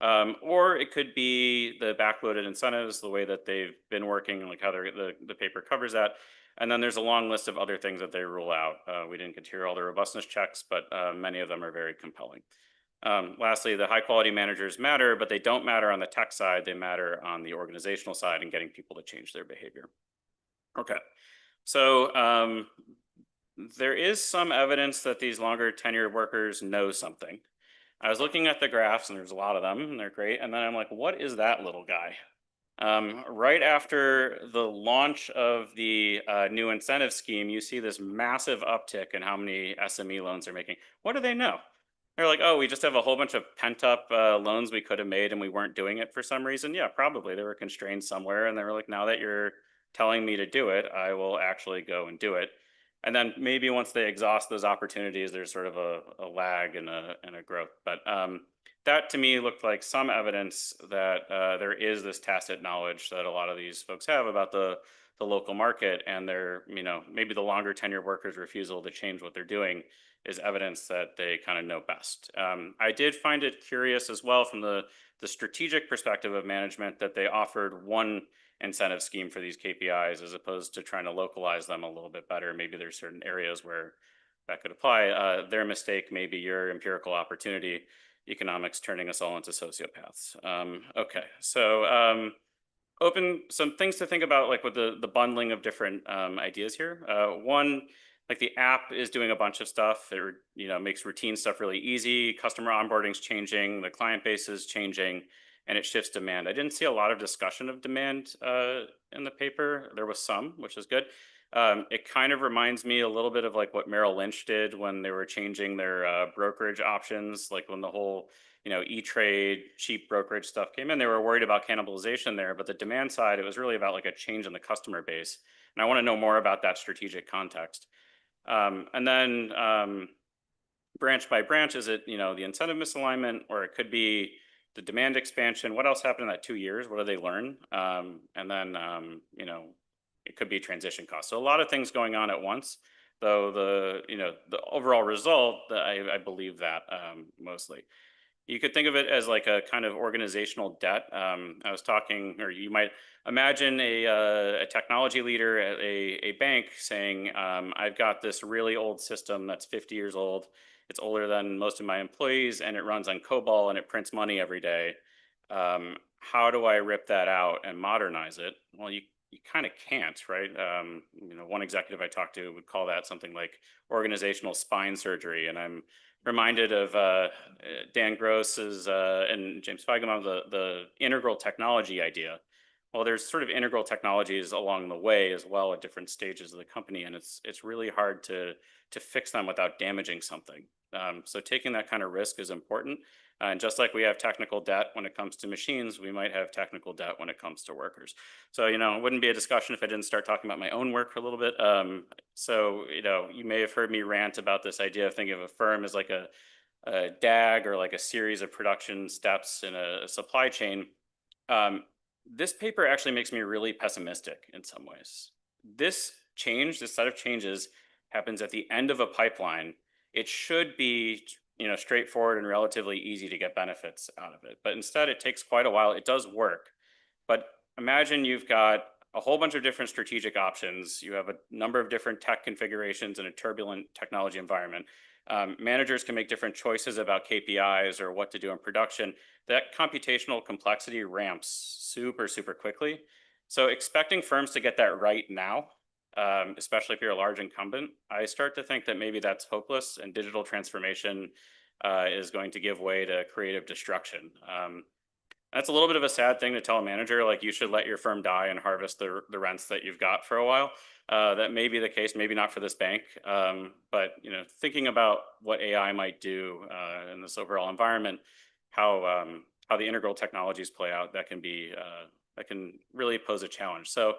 Or it could be the backloaded incentives, the way that they've been working, like how the paper covers that. And then there's a long list of other things that they rule out. We didn't get to hear all the robustness checks, but many of them are very compelling. Lastly, the high quality managers matter, but they don't matter on the tech side. They matter on the organizational side and getting people to change their behavior. Okay, so there is some evidence that these longer tenured workers know something. I was looking at the graphs and there's a lot of them and they're great. And then I'm like, what is that little guy? Right after the launch of the new incentive scheme, you see this massive uptick in how many SME loans they're making. What do they know? They're like, oh, we just have a whole bunch of pent up loans we could have made and we weren't doing it for some reason. Yeah, probably they were constrained somewhere. And they were like, now that you're telling me to do it, I will actually go and do it. And then maybe once they exhaust those opportunities, there's sort of a lag and a growth. But that to me looked like some evidence that there is this tacit knowledge that a lot of these folks have about the local market, and their, you know, maybe the longer tenure workers' refusal to change what they're doing is evidence that they kind of know best. I did find it curious as well from the strategic perspective of management that they offered one incentive scheme for these KPIs as opposed to trying to localize them a little bit better. Maybe there's certain areas where that could apply. Their mistake may be your empirical opportunity. Economics turning us all into sociopaths. Okay, so open some things to think about, like with the bundling of different ideas here. One, like the app is doing a bunch of stuff. It, you know, makes routine stuff really easy. Customer onboarding's changing. The client base is changing. And it shifts demand. I didn't see a lot of discussion of demand in the paper. There was some, which is good. It kind of reminds me a little bit of like what Merrill Lynch did when they were changing their brokerage options, like when the whole, you know, E-Trade, cheap brokerage stuff came in. They were worried about cannibalization there, but the demand side, it was really about like a change in the customer base. And I want to know more about that strategic context. And then branch by branch, is it, you know, the incentive misalignment, or it could be the demand expansion? What else happened in that 2 years? What do they learn? And then, you know, it could be transition costs. So a lot of things going on at once, though the, you know, the overall result, I believe that mostly. You could think of it as like a kind of organizational debt. I was talking, or you might imagine a technology leader at a bank saying, I've got this really old system that's 50 years old. It's older than most of my employees and it runs on COBOL and it prints money every day. How do I rip that out and modernize it? Well, you kind of can't, right? One executive I talked to would call that something like organizational spine surgery. And I'm reminded of Dan Gross's and James Feigenbaum, the integral technology idea. Well, there's sort of integral technologies along the way as well at different stages of the company, and it's really hard to fix them without damaging something. So taking that kind of risk is important. And just like we have technical debt when it comes to machines, we might have technical debt when it comes to workers. So, it wouldn't be a discussion if I didn't start talking about my own work for a little bit. So, you may have heard me rant about this idea of thinking of a firm as like a DAG or like a series of production steps in a supply chain. This paper actually makes me really pessimistic in some ways. This set of changes happens at the end of a pipeline. It should be straightforward and relatively easy to get benefits out of it. But instead, it takes quite a while. It does work. But imagine you've got a whole bunch of different strategic options. You have a number of different tech configurations in a turbulent technology environment. Managers can make different choices about KPIs or what to do in production. That computational complexity ramps super, super quickly. So expecting firms to get that right now, especially if you're a large incumbent, I start to think that maybe that's hopeless and digital transformation is going to give way to creative destruction. That's a little bit of a sad thing to tell a manager, like you should let your firm die and harvest the rents that you've got for a while. That may be the case, maybe not for this bank, but thinking about what AI might do in this overall environment, how the integral technologies play out, that can really pose a challenge. So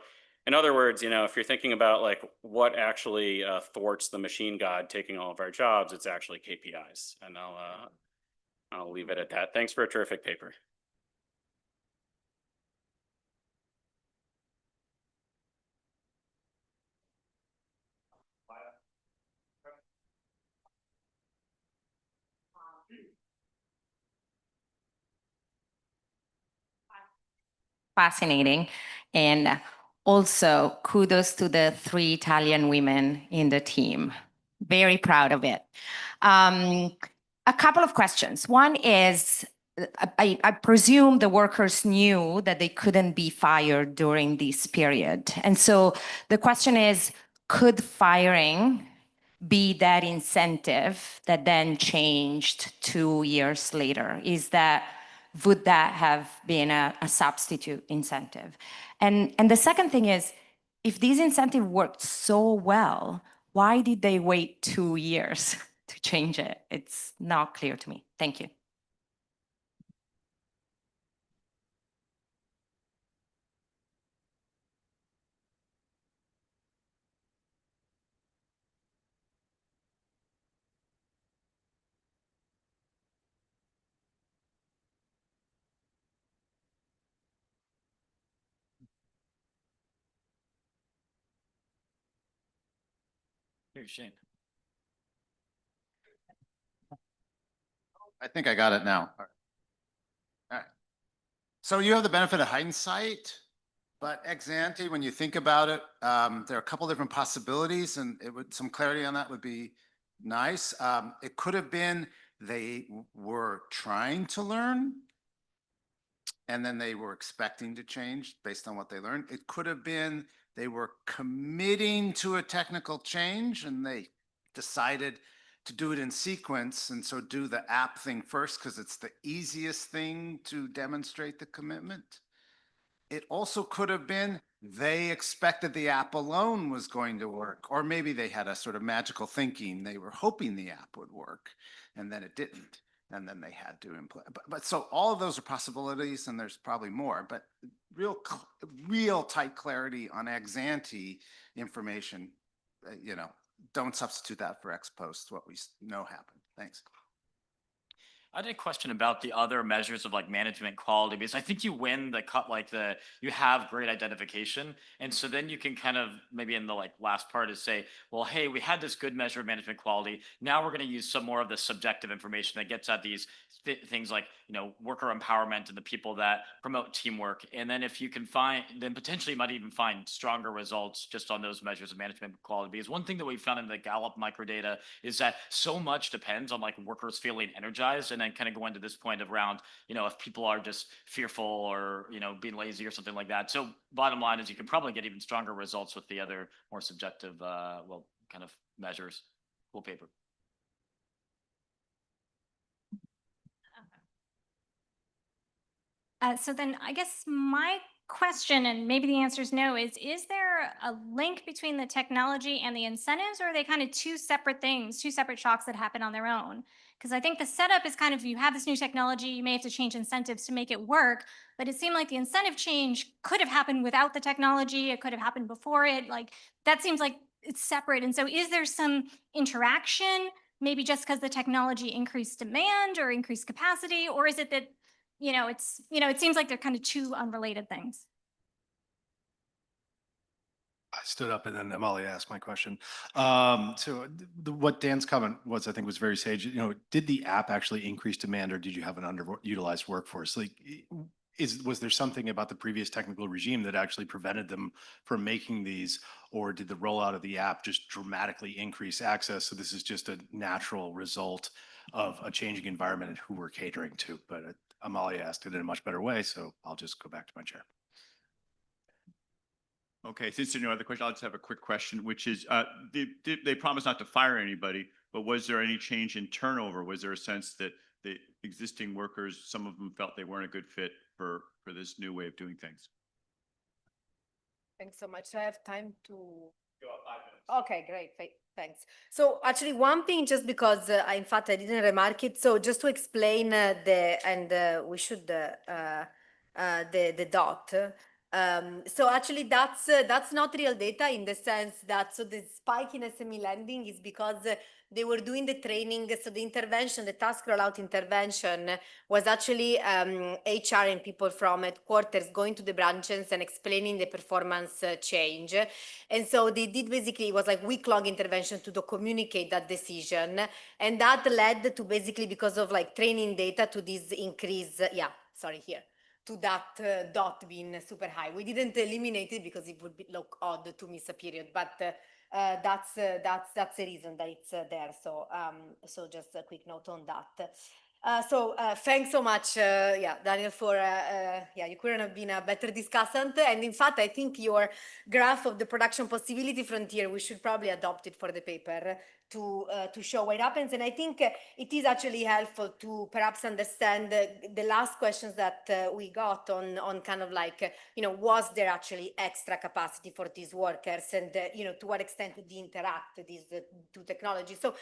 in other words, if you're thinking about like what actually thwarts the machine god taking all of our jobs, it's actually KPIs. And I'll leave it at that. Thanks for a terrific paper. Fascinating. And also kudos to the 3 Italian women in the team. Very proud of it. A couple of questions. One is, I presume the workers knew that they couldn't be fired during this period. And so the question is, could firing be that incentive that then changed 2 years later? Would that have been a substitute incentive? And the second thing is, if this incentive worked so well, why did they wait 2 years to change it? It's not clear to me. Thank you. Here's Shane. I think I got it now. All right. So you have the benefit of hindsight, but ex ante, when you think about it, there are a couple different possibilities, and some clarity on that would be nice. It could have been they were trying to learn, and then they were expecting to change based on what they learned. It could have been they were committing to a technical change, and they decided to do it in sequence, and so do the app thing first because it's the easiest thing to demonstrate the commitment. It also could have been they expected the app alone was going to work, or maybe they had a sort of magical thinking. They were hoping the app would work, and then it didn't, and then they had to implement. But so all of those are possibilities, and there's probably more. But real tight clarity on ex ante information, don't substitute that for ex post, what we know happened. Thanks. I had a question about the other measures of like management quality, because I think you win the cut, like you have great identification. And so then you can kind of maybe in the like last part is say, well, hey, we had this good measure of management quality. Now we're going to use some more of the subjective information that gets at these things like, worker empowerment and the people that promote teamwork. And then if you can then potentially you might even find stronger results just on those measures of management quality. Because one thing that we found in the Gallup microdata is that so much depends on like workers feeling energized, and then kind of going to this point around, if people are just fearful or, being lazy or something like that. So bottom line is you can probably get even stronger results with the other more subjective, kind of measures. Cool paper. So then I guess my question, and maybe the answer is no, is there a link between the technology and the incentives, or are they kind of two separate things, two separate shocks that happen on their own? Because I think the setup is kind of, you have this new technology, you may have to change incentives to make it work, but it seemed like the incentive change could have happened without the technology, it could have happened before it, like that seems like it's separate. And so is there some interaction, maybe just because the technology increased demand or increased capacity, or is it that it seems like they're kind of two unrelated things. I stood up and then Amalia asked my question. What Dan's comment was, I think, was very sage. Did the app actually increase demand, or did you have an underutilized workforce? Like, was there something about the previous technical regime that actually prevented them from making these, or did the rollout of the app just dramatically increase access? So this is just a natural result of a changing environment and who we're catering to. But Amalia asked it in a much better way, so I'll just go back to my chair. Okay, since there are no other questions, I'll just have a quick question, which is, they promised not to fire anybody, but was there any change in turnover? Was there a sense that the existing workers, some of them felt they weren't a good fit for this new way of doing things? Thanks so much. So I have time to go 5 minutes. Okay, great. Thanks. So actually one thing, just because in fact I didn't remark it. So just to explain we should the dot. So actually that's not real data in the sense that, so the spike in SME lending is because they were doing the training. So the intervention, the task rollout intervention was actually HR and people from headquarters going to the branches and explaining the performance change. And so they did basically, it was like week-long intervention to communicate that decision. And that led to basically, because of like training data, to this increase, to that dot being super high. We didn't eliminate it because it would look odd to miss a period, but that's the reason that it's there. So just a quick note on that. Thanks so much, Daniel, for you couldn't have been a better discussant. And in fact, I think your graph of the production possibility frontier, we should probably adopt it for the paper to show what happens. And I think it is actually helpful to perhaps understand the last questions that we got on kind of like, was there actually extra capacity for these workers, and to what extent did they interact these two technologies? So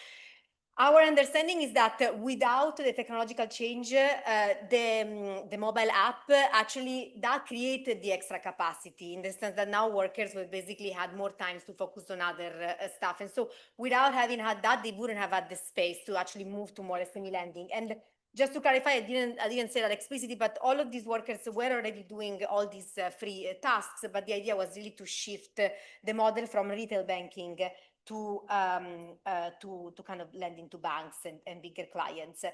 our understanding is that without the technological change, the mobile app actually that created the extra capacity, in the sense that now workers will basically had more time to focus on other stuff. And so without having had that, they wouldn't have had the space to actually move to more SME lending. And just to clarify, I didn't say that explicitly, but all of these workers were already doing all these free tasks. But the idea was really to shift the model from retail banking to kind of lending to banks and bigger clients. So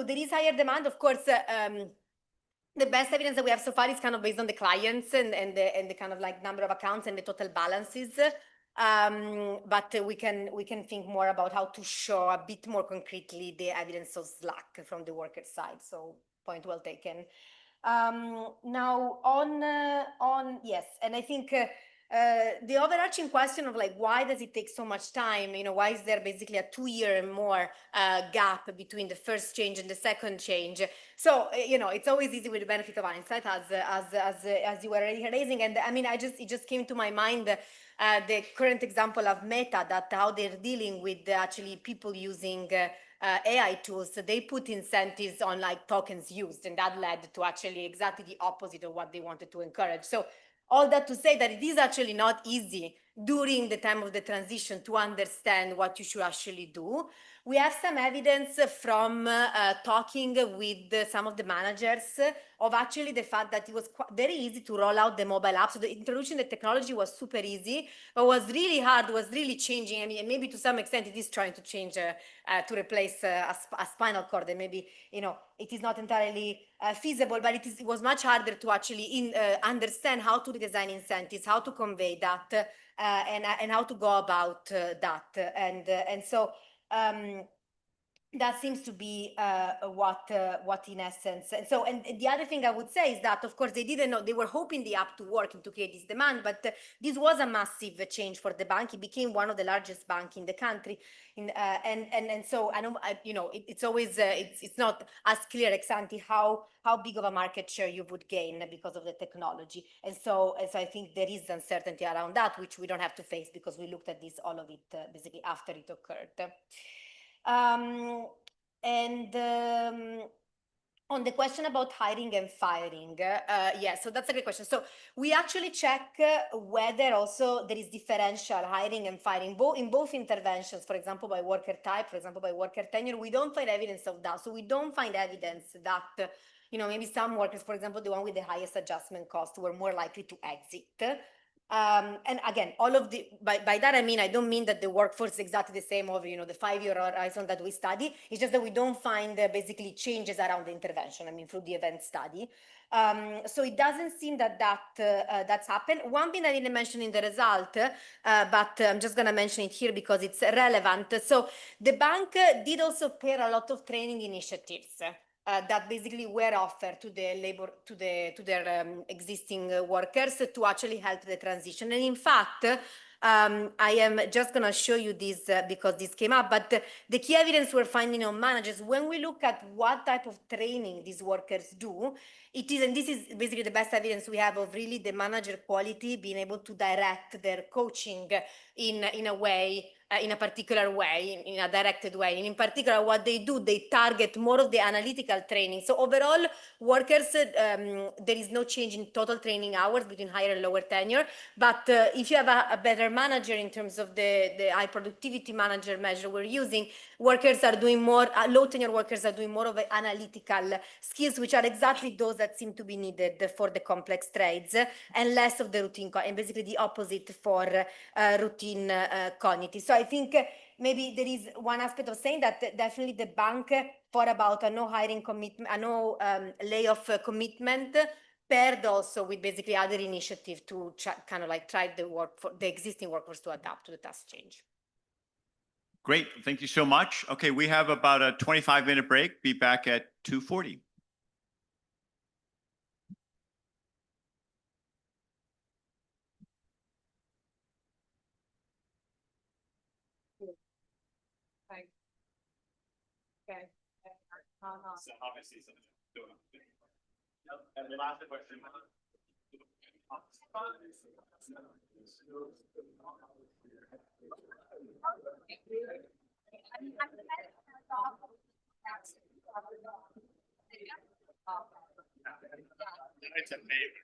there is higher demand, of course. The best evidence that we have so far is kind of based on the clients and the kind of like number of accounts and the total balances. But we can think more about how to show a bit more concretely the evidence of slack from the worker side. So point well taken. Now on yes, and I think the overarching question of like, why does it take so much time? Why is there basically a 2-year and more gap between the first change and the second change? So, it's always easy with the benefit of hindsight, as you were already raising. And I mean, it just came to my mind the current example of Meta, that how they're dealing with actually people using AI tools. So they put incentives on like tokens used, and that led to actually exactly the opposite of what they wanted to encourage. So all that to say that it is actually not easy during the time of the transition to understand what you should actually do. We have some evidence from talking with some of the managers of actually the fact that it was very easy to roll out the mobile app. So the introduction of the technology was super easy, but was really hard, was really changing. I mean, and maybe to some extent it is trying to change, to replace a spinal cord, and maybe, it is not entirely feasible, but it was much harder to actually understand how to redesign incentives, how to convey that, and how to go about that. And so that seems to be what in essence. And so, and the other thing I would say is that, of course, they didn't know, they were hoping the app to work and to create this demand, but this was a massive change for the bank. It became one of the largest banks in the country. And so I know, it's always, it's not as clear ex ante how big of a market share you would gain because of the technology. And so I think there is uncertainty around that, which we don't have to face because we looked at this, all of it, basically after it occurred. On the question about hiring and firing, yeah, so that's a great question. So we actually check whether also there is differential hiring and firing, in both interventions, for example, by worker type, for example, by worker tenure. We don't find evidence of that. So we don't find evidence that, maybe some workers, for example, the one with the highest adjustment cost, were more likely to exit. And again, all of by that I mean, I don't mean that the workforce is exactly the same over, the 5-year horizon that we study. It's just that we don't find basically changes around the intervention, I mean, through the event study. So it doesn't seem that's happened. One thing I didn't mention in the result, but I'm just going to mention it here because it's relevant. So the bank did also pair a lot of training initiatives that basically were offered to their existing workers to actually help the transition. And in fact, I am just going to show you this because this came up, but the key evidence we're finding on managers, when we look at what type of training these workers do, it is, and this is basically the best evidence we have of really the manager quality being able to direct their coaching in a way, in a particular way, in a directed way. And in particular, what they do, they target more of the analytical training. So overall, workers, there is no change in total training hours between higher and lower tenure. But if you have a better manager in terms of the high productivity manager measure we're using, workers are doing more, low tenure workers are doing more of analytical skills, which are exactly those that seem to be needed for the complex trades, and less of the routine, and basically the opposite for routine cognitive. So I think maybe there is one aspect of saying that definitely the bank, for about a no hiring commitment, a no layoff commitment, paired also with basically other initiative to kind of like try the existing workforce to adapt to the task change. Great, thank you so much. Okay, we have about a 25-minute break. Be back at 2:40. Okay. So obviously, and the last question. It's amazing.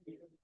Yes.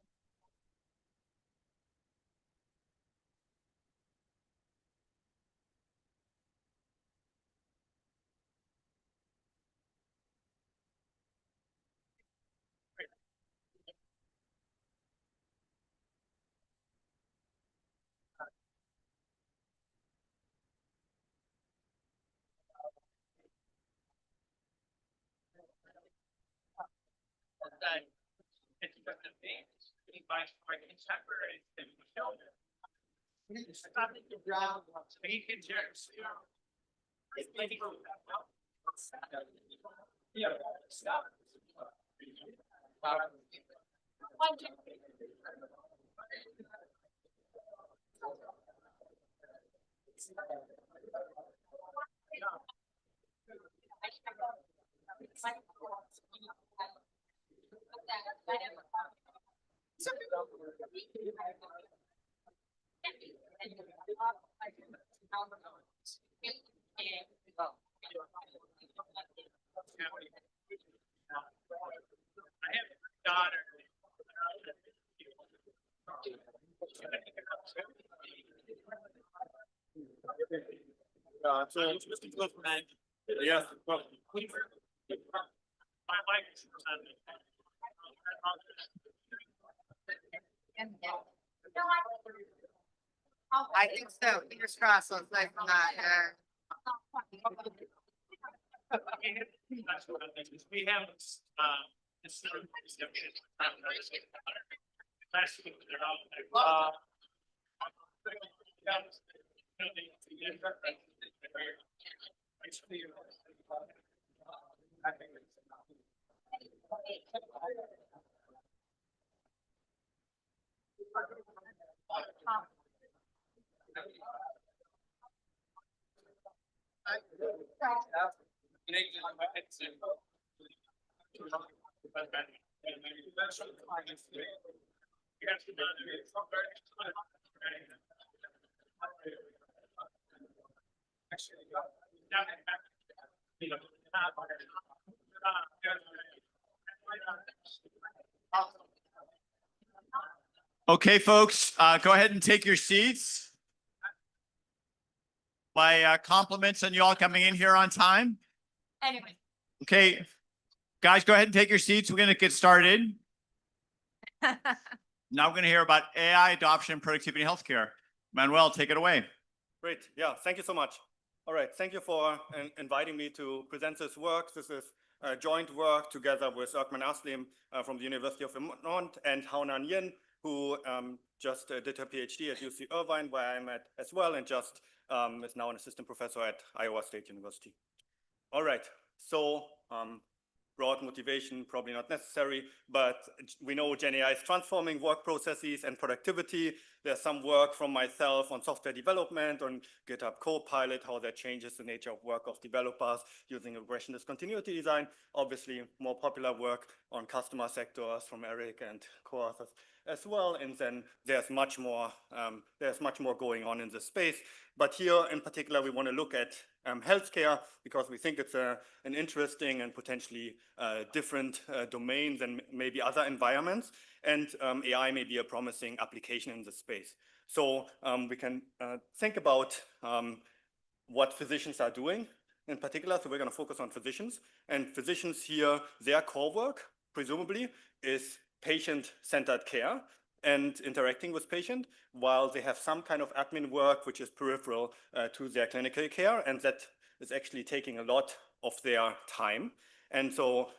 I think so. Fingers crossed. Looks like We have, Okay, folks, go ahead and take your seats. My compliments on you all coming in here on time. Anyway. Okay, guys, go ahead and take your seats. We're going to get started. Now we're going to hear about AI adoption and productivity in healthcare. Manuel, take it away. Great. Yeah, thank you so much. All right, thank you for inviting me to present this work. This is joint work together with Erkman Aslim from the University of Vermont and Haonan Yin, who just did her PhD at UC Irvine, where I'm at as well, and just is now an assistant professor at Iowa State University. All right, so broad motivation, probably not necessary, but we know GenAI is transforming work processes and productivity. There's some work from myself on software development, on GitHub Copilot, how that changes the nature of work of developers using regression discontinuity design. Obviously, more popular work on customer sectors from Eric and co-authors as well. And then there's much more going on in this space. But here in particular, we want to look at healthcare because we think it's an interesting and potentially different domain than maybe other environments. And AI may be a promising application in this space. So we can think about what physicians are doing in particular. So we're going to focus on physicians. And physicians here, their core work, presumably, is patient-centered care and interacting with patient, while they have some kind of admin work which is peripheral to their clinical care, and that is actually taking a lot of their time. And so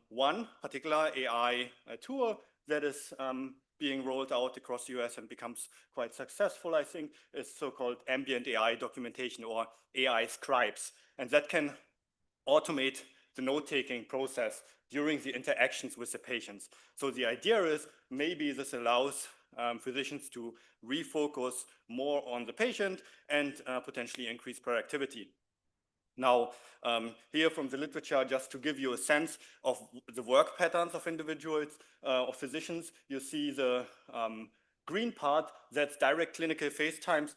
one particular AI tool that is being rolled out across the US and becomes quite successful, I think, is so-called ambient AI documentation, or AI scribes. And that can automate the note-taking process during the interactions with the patients. So the idea is maybe this allows physicians to refocus more on the patient and potentially increase productivity. Now, here from the literature, just to give you a sense of the work patterns of individuals, of physicians, you see the green part, that's direct clinical face times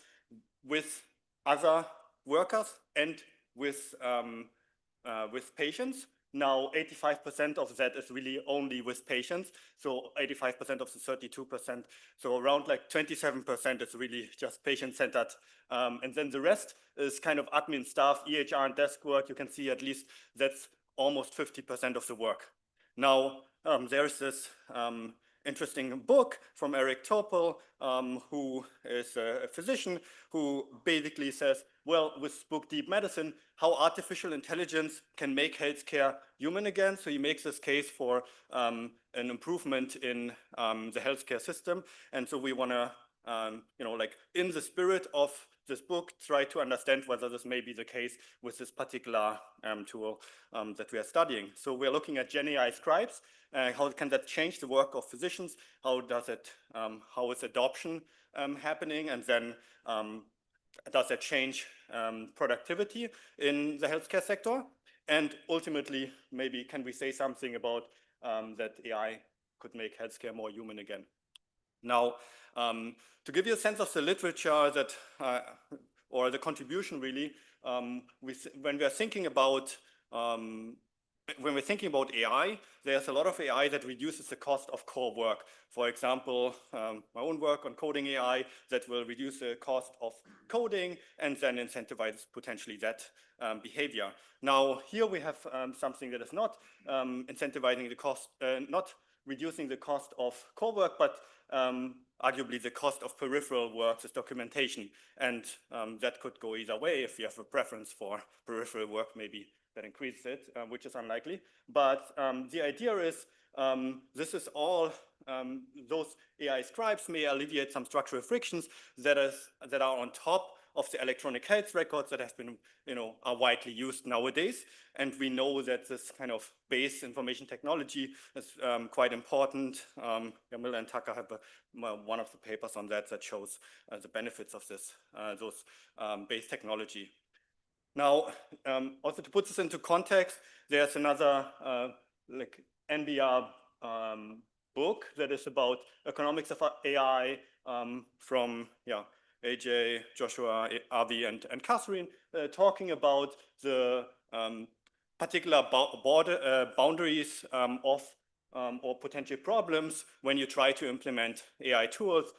with other workers and with patients. Now, 85% of that is really only with patients. So 85% of the 32%. So around like 27% is really just patient-centered. And then the rest is kind of admin stuff, EHR and desk work. You can see at least that's almost 50% of the work. Now, there's this interesting book from Eric Topol, who is a physician, who basically says, well, with book Deep Medicine, how artificial intelligence can make healthcare human again. So he makes this case for an improvement in the healthcare system. And so we want to, like in the spirit of this book, try to understand whether this may be the case with this particular tool that we are studying. So we're looking at GenAI scribes. How can that change the work of physicians? How does it, how is adoption happening? And then does that change productivity in the healthcare sector? And ultimately, maybe can we say something about that AI could make healthcare more human again? Now, to give you a sense of the literature that, or the contribution really, when we are thinking about AI, there's a lot of AI that reduces the cost of core work. For example, my own work on coding AI that will reduce the cost of coding and then incentivize potentially that behavior. Now, here we have something that is not incentivizing the cost, not reducing the cost of core work, but arguably the cost of peripheral work is documentation. And that could go either way. If you have a preference for peripheral work, maybe that increases it, which is unlikely. But the idea is this is all, those AI scribes may alleviate some structural frictions that are on top of the electronic health records that have been, are widely used nowadays. And we know that this kind of base information technology is quite important. Miller and Tucker have one of the papers on that shows the benefits of this, those base technology. Now, also to put this into context, there's another like NBER book that is about economics of AI from AJ, Joshua, Avi, and Catherine, talking about the particular boundaries of or potential problems when you try to implement AI tools.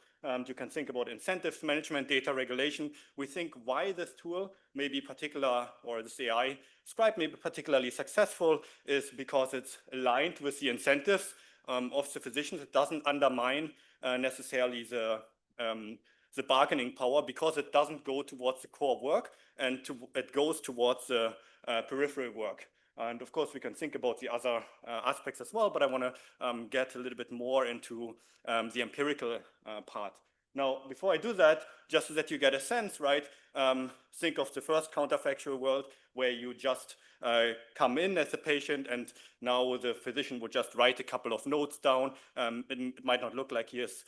You can think about incentives management, data regulation. We think why this tool may be particular, or this AI scribe may be particularly successful is because it's aligned with the incentives of the physicians. It doesn't undermine necessarily the bargaining power because it doesn't go towards the core work and it goes towards the peripheral work. And of course, we can think about the other aspects as well, but I want to get a little bit more into the empirical part. Now, before I do that, just so that you get a sense, right, think of the first counterfactual world where you just come in as a patient and now the physician would just write a couple of notes down. It might not look like he is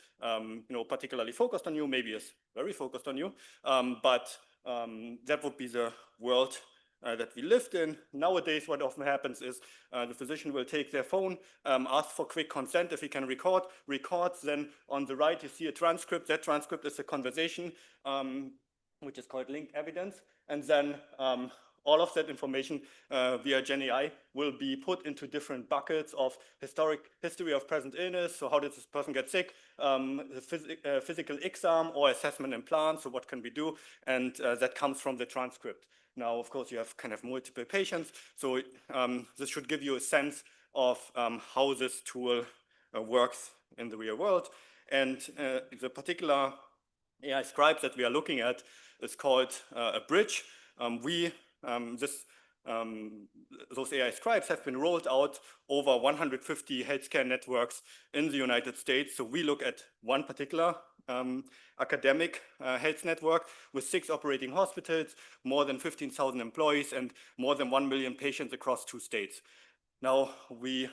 particularly focused on you, maybe is very focused on you, but that would be the world that we lived in. Nowadays, what often happens is the physician will take their phone, ask for quick consent if he can records, then on the right you see a transcript. That transcript is a conversation, which is called linked evidence. And then all of that information via GenAI will be put into different buckets of history of present illness. So how did this person get sick? The physical exam or assessment and plan. So what can we do? And that comes from the transcript. Now, of course, you have kind of multiple patients. So this should give you a sense of how this tool works in the real world. And the particular AI scribes that we are looking at is called a bridge. Those AI scribes have been rolled out over 150 healthcare networks in the United States. So we look at one particular academic health network with 6 operating hospitals, more than 15,000 employees, and more than 1 million patients across 2 states. Now, we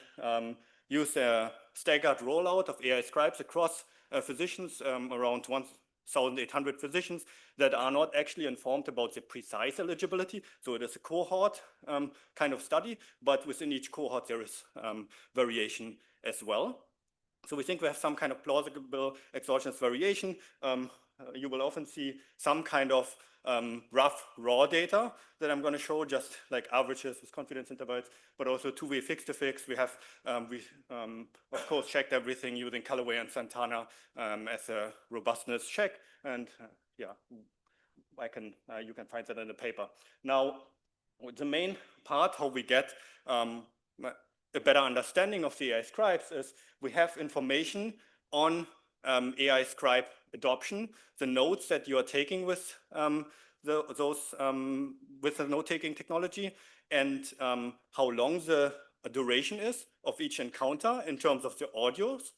use a staggered rollout of AI scribes across physicians, around 1,800 physicians that are not actually informed about the precise eligibility. So it is a cohort kind of study, but within each cohort there is variation as well. So we think we have some kind of plausible exogenous variation. you will often see some kind of rough raw data that I'm going to show, just like averages with confidence intervals, but also two-way fix-to-fix. We have, of course, checked everything using Callaway and Santana as a robustness check. And yeah, you can find that in the paper. Now, the main part, how we get a better understanding of the AI scribes, is we have information on AI scribe adoption, the notes that you are taking with with the note-taking technology, and how long the duration is of each encounter in terms of the audios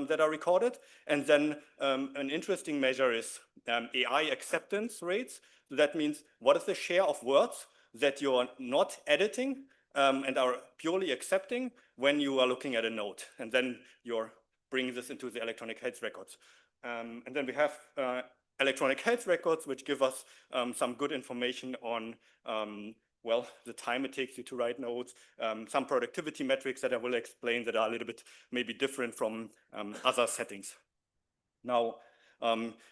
that are recorded. And then an interesting measure is AI acceptance rates. So that means what is the share of words that you are not editing and are purely accepting when you are looking at a note. And then you're bringing this into the electronic health records. And then we have electronic health records, which give us some good information on well, the time it takes you to write notes, some productivity metrics that I will explain that are a little bit maybe different from other settings. Now,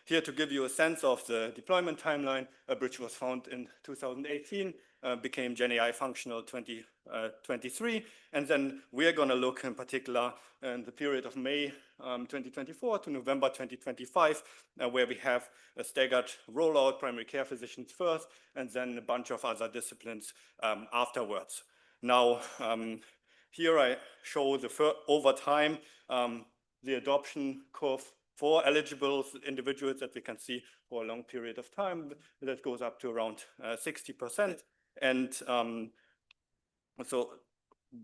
here to give you a sense of the deployment timeline, a bridge was found in 2018, became GenAI functional 2023, and then we are going to look in particular in the period of May 2024 to November 2025, where we have a staggered rollout, primary care physicians first, and then a bunch of other disciplines afterwards. Now, here I show over time the adoption curve for eligible individuals that we can see for a long period of time. That goes up to around 60%. And so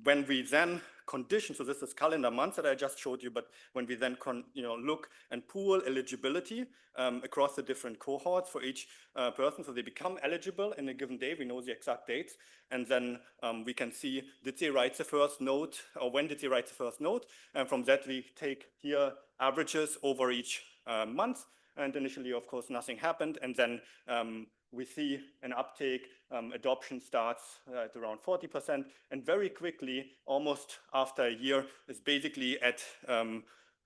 when we then condition, so this is calendar months that I just showed you, but when we then look and pool eligibility across the different cohorts for each person, so they become eligible in a given day, we know the exact dates, and then we can see, did they write the first note, or when did they write the first note? And from that, we take here averages over each month, and initially, of course, nothing happened, and then we see an uptake, adoption starts at around 40%, and very quickly, almost after a year, is basically at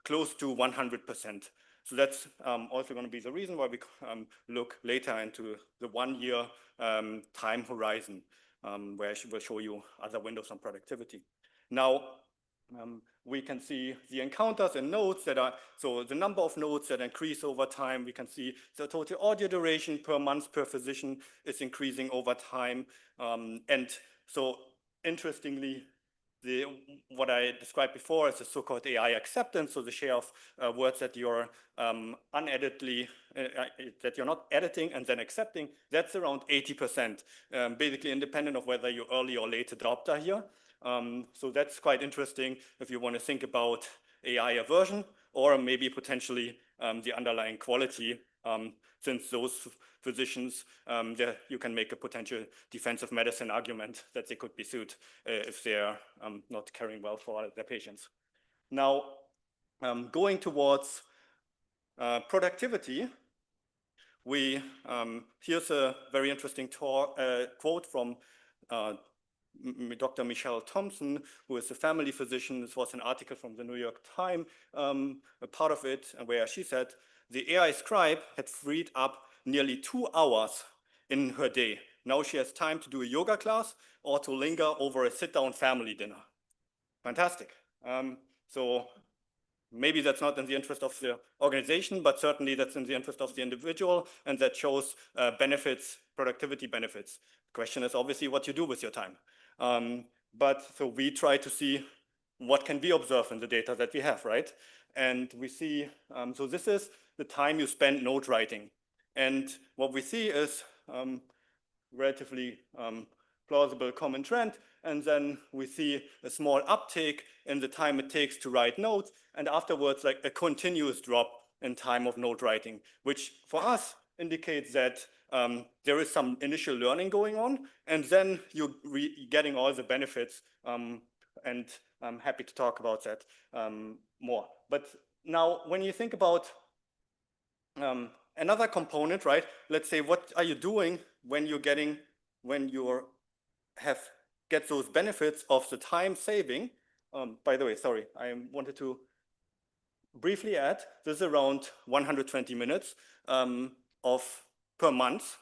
close to 100%. So that's also going to be the reason why we look later into the 1 year time horizon, where I will show you other windows on productivity. Now, we can see the encounters and nodes that are, so the number of nodes that increase over time. We can see the total audio duration per month per physician is increasing over time. And so interestingly, what I described before is the so-called AI acceptance, so the share of words that you're uneditedly, that you're not editing and then accepting, that's around 80%, basically independent of whether you're early or late adopter here. So that's quite interesting if you want to think about AI aversion or maybe potentially the underlying quality, since those physicians, you can make a potential defensive medicine argument that they could be sued if they're not caring well for their patients. Now, going towards productivity, here's a very interesting quote from Dr. Michelle Thompson, who is a family physician. This was an article from the New York Times, a part of it, where she said, the AI scribe had freed up nearly 2 hours in her day. Now she has time to do a yoga class or to linger over a sit-down family dinner. Fantastic. So maybe that's not in the interest of the organization, but certainly that's in the interest of the individual, and that shows benefits, productivity benefits. The question is obviously what you do with your time. But so we try to see what can be observed in the data that we have, right? And we see, so this is the time you spend note writing. And what we see is relatively plausible common trend. And then we see a small uptake in the time it takes to write notes. And afterwards, like a continuous drop in time of note writing, which for us indicates that there is some initial learning going on, and then you're getting all the benefits, and I'm happy to talk about that more. But now, when you think about another component, right? Let's say, what are you doing when you're get those benefits of the time saving? By the way, sorry, I wanted to briefly add, this is around 120 minutes of per month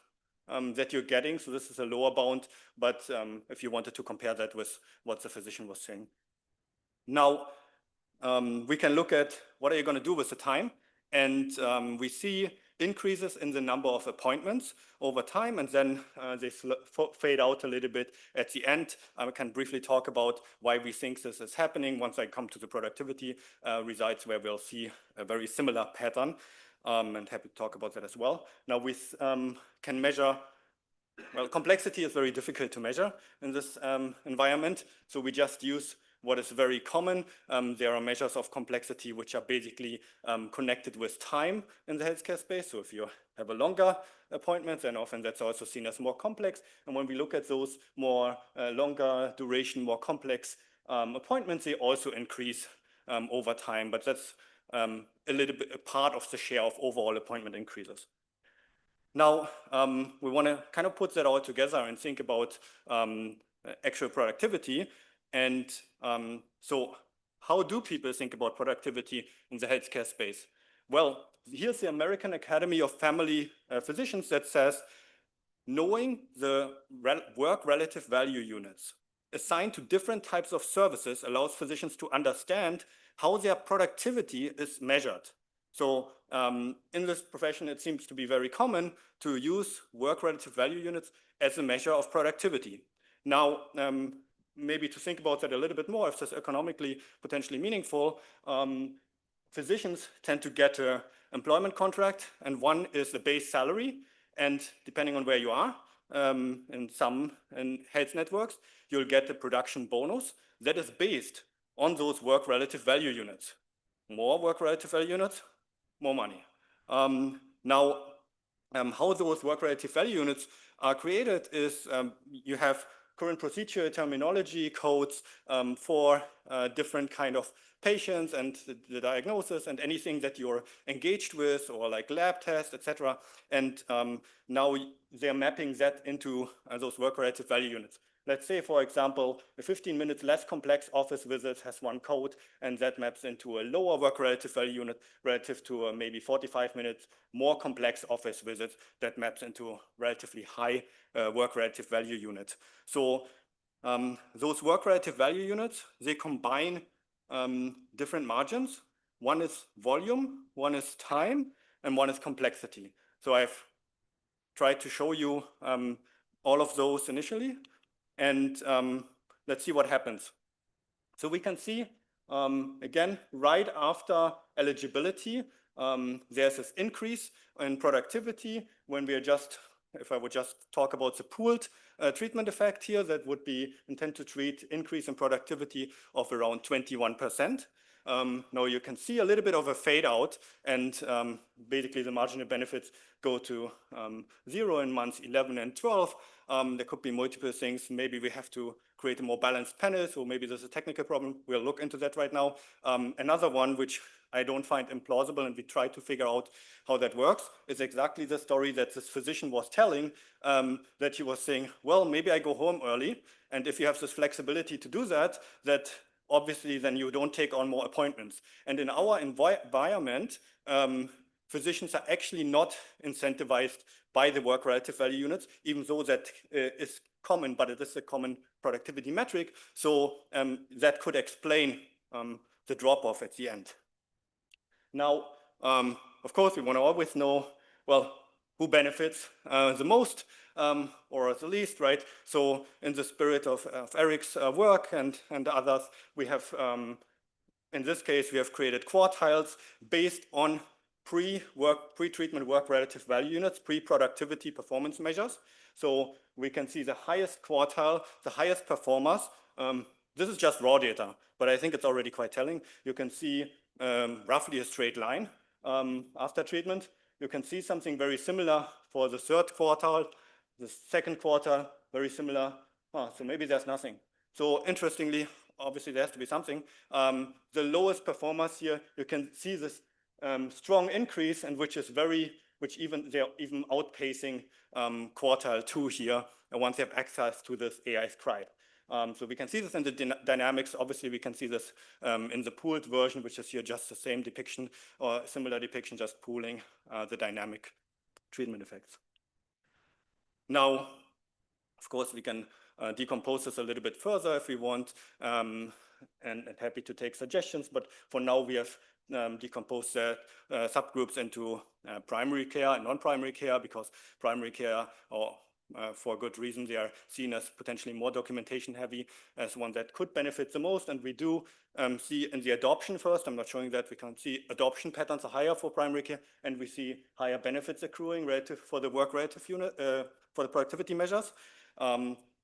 that you're getting. So this is a lower bound, but if you wanted to compare that with what the physician was saying. Now, we can look at what are you going to do with the time, and we see increases in the number of appointments over time, and then they fade out a little bit at the end. I can briefly talk about why we think this is happening once I come to the productivity results, where we'll see a very similar pattern, and happy to talk about that as well. Now, we can measure, well, complexity is very difficult to measure in this environment, so we just use what is very common. There are measures of complexity which are basically connected with time in the healthcare space. So if you have a longer appointment, then often that's also seen as more complex. And when we look at those more longer duration, more complex appointments, they also increase over time. But that's a little bit a part of the share of overall appointment increases. Now, we want to kind of put that all together and think about actual productivity. And so how do people think about productivity in the healthcare space? Well, here's the American Academy of Family Physicians that says, knowing the work relative value units assigned to different types of services allows physicians to understand how their productivity is measured. So in this profession, it seems to be very common to use work relative value units as a measure of productivity. Now, maybe to think about that a little bit more, if this is economically potentially meaningful, physicians tend to get an employment contract, and one is the base salary. And depending on where you are, in some health networks, you'll get a production bonus that is based on those work relative value units. More work relative value units, more money. Now, how those work relative value units are created is you have current procedure terminology codes for different kind of patients and the diagnosis and anything that you're engaged with, or like lab tests, etc. And now they're mapping that into those work relative value units. Let's say, for example, a 15 minutes less complex office visit has one code, and that maps into a lower work relative value unit relative to maybe 45 minutes more complex office visits that maps into a relatively high work relative value unit. So those work relative value units, they combine different margins. One is volume, one is time, and one is complexity. So I've tried to show you all of those initially. And let's see what happens. So we can see, again, right after eligibility, there's this increase in productivity when we are just, if I would just talk about the pooled treatment effect here, that would be intent to treat increase in productivity of around 21%. Now you can see a little bit of a fade out, and basically the marginal benefits go to 0 in months 11 and 12. There could be multiple things. Maybe we have to create a more balanced panel, so maybe there's a technical problem. We'll look into that right now. Another one, which I don't find implausible, and we try to figure out how that works, is exactly the story that this physician was telling, that he was saying, well, maybe I go home early, and if you have this flexibility to do that, that obviously then you don't take on more appointments. And in our environment, physicians are actually not incentivized by the work relative value units, even though that is common, but it is a common productivity metric. So that could explain the drop-off at the end. Now, of course, we want to always know, well, who benefits the most or the least, right? So in the spirit of Eric's work and others, we have, in this case, we have created quartiles based on pre-treatment work relative value units, pre-productivity performance measures. So we can see the highest quartile, the highest performers. This is just raw data, but I think it's already quite telling. You can see roughly a straight line after treatment. You can see something very similar for the third quartile, the second quartile, very similar. So maybe there's nothing. So interestingly, obviously there has to be something. The lowest performers here, you can see this strong increase, and which even they're even outpacing quartile 2 here, and once they have access to this AI scribe. So we can see this in the dynamics. Obviously, we can see this in the pooled version, which is here just the same depiction or similar depiction, just pooling the dynamic treatment effects. Now, of course, we can decompose this a little bit further if we want, and happy to take suggestions. But for now, we have decomposed the subgroups into primary care and non-primary care, because primary care, or for good reason, they are seen as potentially more documentation heavy, as one that could benefit the most. And we do see in the adoption first, I'm not showing that, we can see adoption patterns are higher for primary care, and we see higher benefits accruing relative for the work relative unit, for the productivity measures.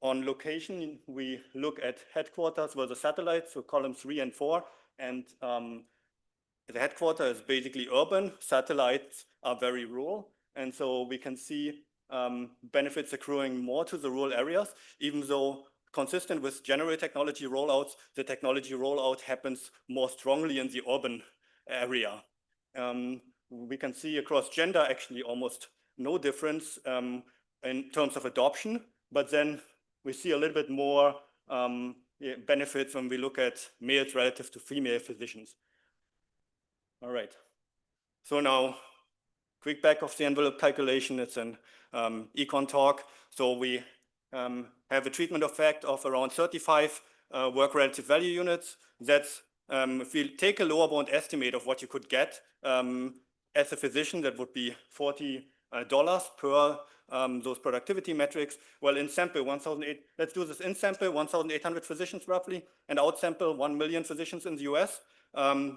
On location, we look at headquarters versus satellites, so columns 3 and 4. And the headquarters is basically urban, satellites are very rural. And so we can see benefits accruing more to the rural areas, even though consistent with general technology rollouts, the technology rollout happens more strongly in the urban area. We can see across gender actually almost no difference in terms of adoption, but then we see a little bit more benefits when we look at males relative to female physicians. All right. So now, quick back of the envelope calculation. It's an econ talk. So we have a treatment effect of around 35 work relative value units. That's, if we take a lower bound estimate of what you could get as a physician, that would be $40 per those productivity metrics. Well, in sample, 1,008, let's do this in sample, 1,800 physicians roughly, and out sample 1 million physicians in the US.